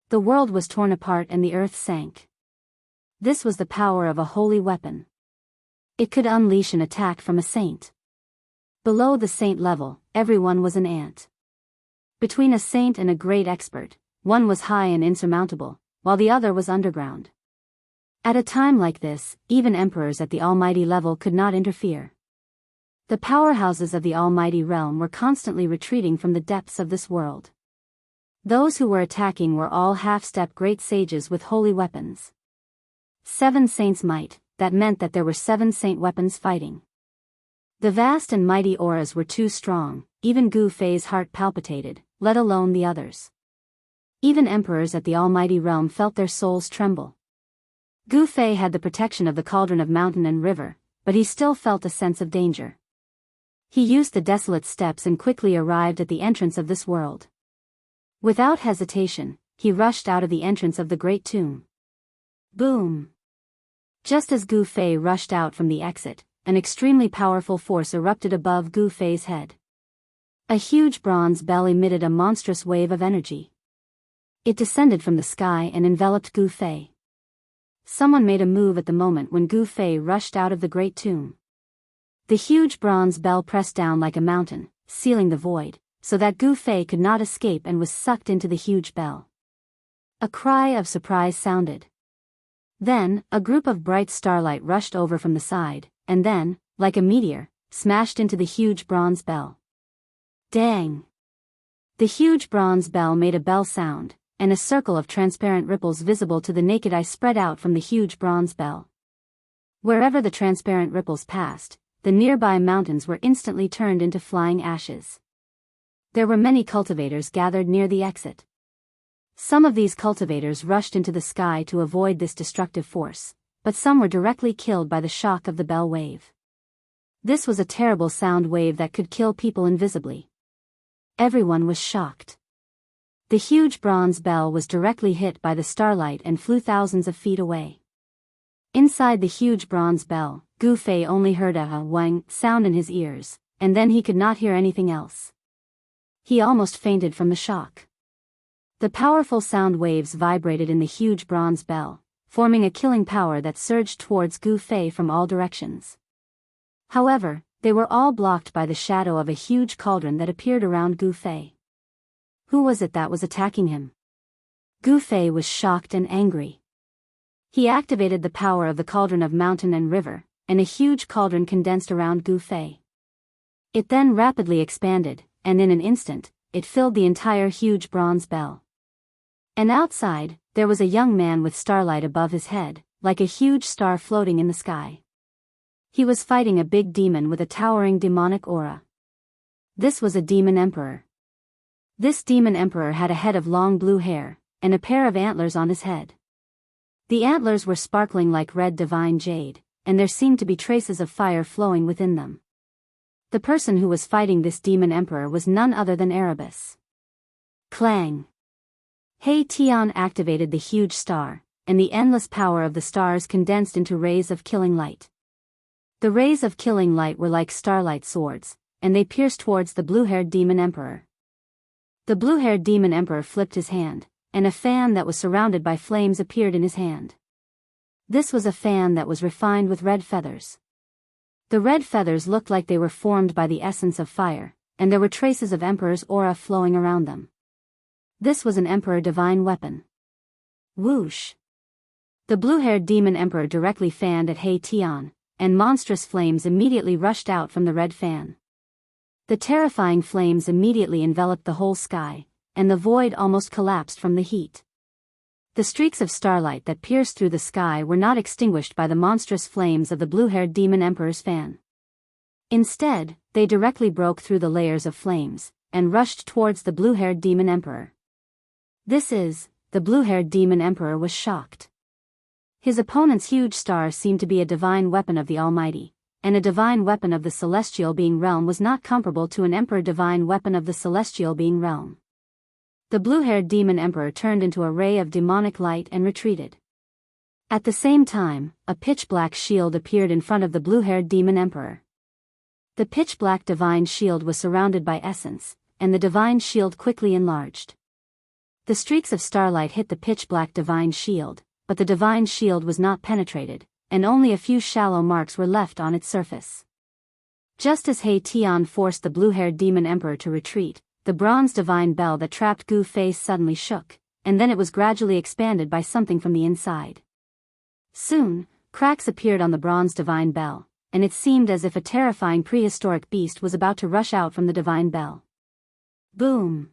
The world was torn apart and the earth sank. This was the power of a holy weapon. It could unleash an attack from a saint. Below the saint level, everyone was an ant. Between a saint and a great expert, one was high and insurmountable, while the other was underground. At a time like this, even emperors at the almighty level could not interfere. The powerhouses of the almighty realm were constantly retreating from the depths of this world. Those who were attacking were all half-step great sages with holy weapons. 7 saints might, that meant that there were 7 saint weapons fighting. The vast and mighty auras were too strong, even Gu Fei's heart palpitated, let alone the others. Even emperors at the almighty realm felt their souls tremble. Gu Fei had the protection of the cauldron of mountain and river, but he still felt a sense of danger. He used the desolate steps and quickly arrived at the entrance of this world. Without hesitation, he rushed out of the entrance of the great tomb. Boom! Just as Gu Fei rushed out from the exit, an extremely powerful force erupted above Gu Fei's head. A huge bronze bell emitted a monstrous wave of energy. It descended from the sky and enveloped Gu Fei. Someone made a move at the moment when Gu Fei rushed out of the great tomb. The huge bronze bell pressed down like a mountain, sealing the void, so that Gu Fei could not escape and was sucked into the huge bell. A cry of surprise sounded. Then, a group of bright starlight rushed over from the side, and then, like a meteor, smashed into the huge bronze bell. Dang! The huge bronze bell made a bell sound, and a circle of transparent ripples visible to the naked eye spread out from the huge bronze bell. Wherever the transparent ripples passed, the nearby mountains were instantly turned into flying ashes. There were many cultivators gathered near the exit. Some of these cultivators rushed into the sky to avoid this destructive force, but some were directly killed by the shock of the bell wave. This was a terrible sound wave that could kill people invisibly. Everyone was shocked. The huge bronze bell was directly hit by the starlight and flew thousands of feet away. Inside the huge bronze bell, Gu Fei only heard a wang sound in his ears, and then he could not hear anything else. He almost fainted from the shock. The powerful sound waves vibrated in the huge bronze bell, forming a killing power that surged towards Gu Fei from all directions. However, they were all blocked by the shadow of a huge cauldron that appeared around Gu Fei. Who was it that was attacking him? Gu Fei was shocked and angry. He activated the power of the cauldron of mountain and river, and a huge cauldron condensed around Gu Fei. It then rapidly expanded, and in an instant, it filled the entire huge bronze bell. And outside, there was a young man with starlight above his head, like a huge star floating in the sky. He was fighting a big demon with a towering demonic aura. This was a demon emperor. This demon emperor had a head of long blue hair, and a pair of antlers on his head. The antlers were sparkling like red divine jade, and there seemed to be traces of fire flowing within them. The person who was fighting this demon emperor was none other than Erebus. Clang! Hei-Tian activated the huge star, and the endless power of the stars condensed into rays of killing light. The rays of killing light were like starlight swords, and they pierced towards the blue-haired demon emperor. The blue-haired demon emperor flipped his hand, and a fan that was surrounded by flames appeared in his hand. This was a fan that was refined with red feathers. The red feathers looked like they were formed by the essence of fire, and there were traces of Emperor's aura flowing around them. This was an Emperor divine weapon. Whoosh! The blue-haired demon emperor directly fanned at Hei-Tian, and monstrous flames immediately rushed out from the red fan. The terrifying flames immediately enveloped the whole sky, and the void almost collapsed from the heat. The streaks of starlight that pierced through the sky were not extinguished by the monstrous flames of the blue-haired demon emperor's fan. Instead, they directly broke through the layers of flames, and rushed towards the blue-haired demon emperor. The blue-haired demon emperor was shocked. His opponent's huge star seemed to be a divine weapon of the Almighty, and a divine weapon of the celestial being realm was not comparable to an emperor divine weapon of the celestial being realm. The blue-haired demon emperor turned into a ray of demonic light and retreated. At the same time, a pitch-black shield appeared in front of the blue-haired demon emperor. The pitch-black divine shield was surrounded by essence, and the divine shield quickly enlarged. The streaks of starlight hit the pitch-black divine shield, but the divine shield was not penetrated, and only a few shallow marks were left on its surface. Just as Hei-Tian forced the blue-haired demon emperor to retreat, the bronze divine bell that trapped Gu Fei's suddenly shook, and then it was gradually expanded by something from the inside. Soon, cracks appeared on the bronze divine bell, and it seemed as if a terrifying prehistoric beast was about to rush out from the divine bell. Boom!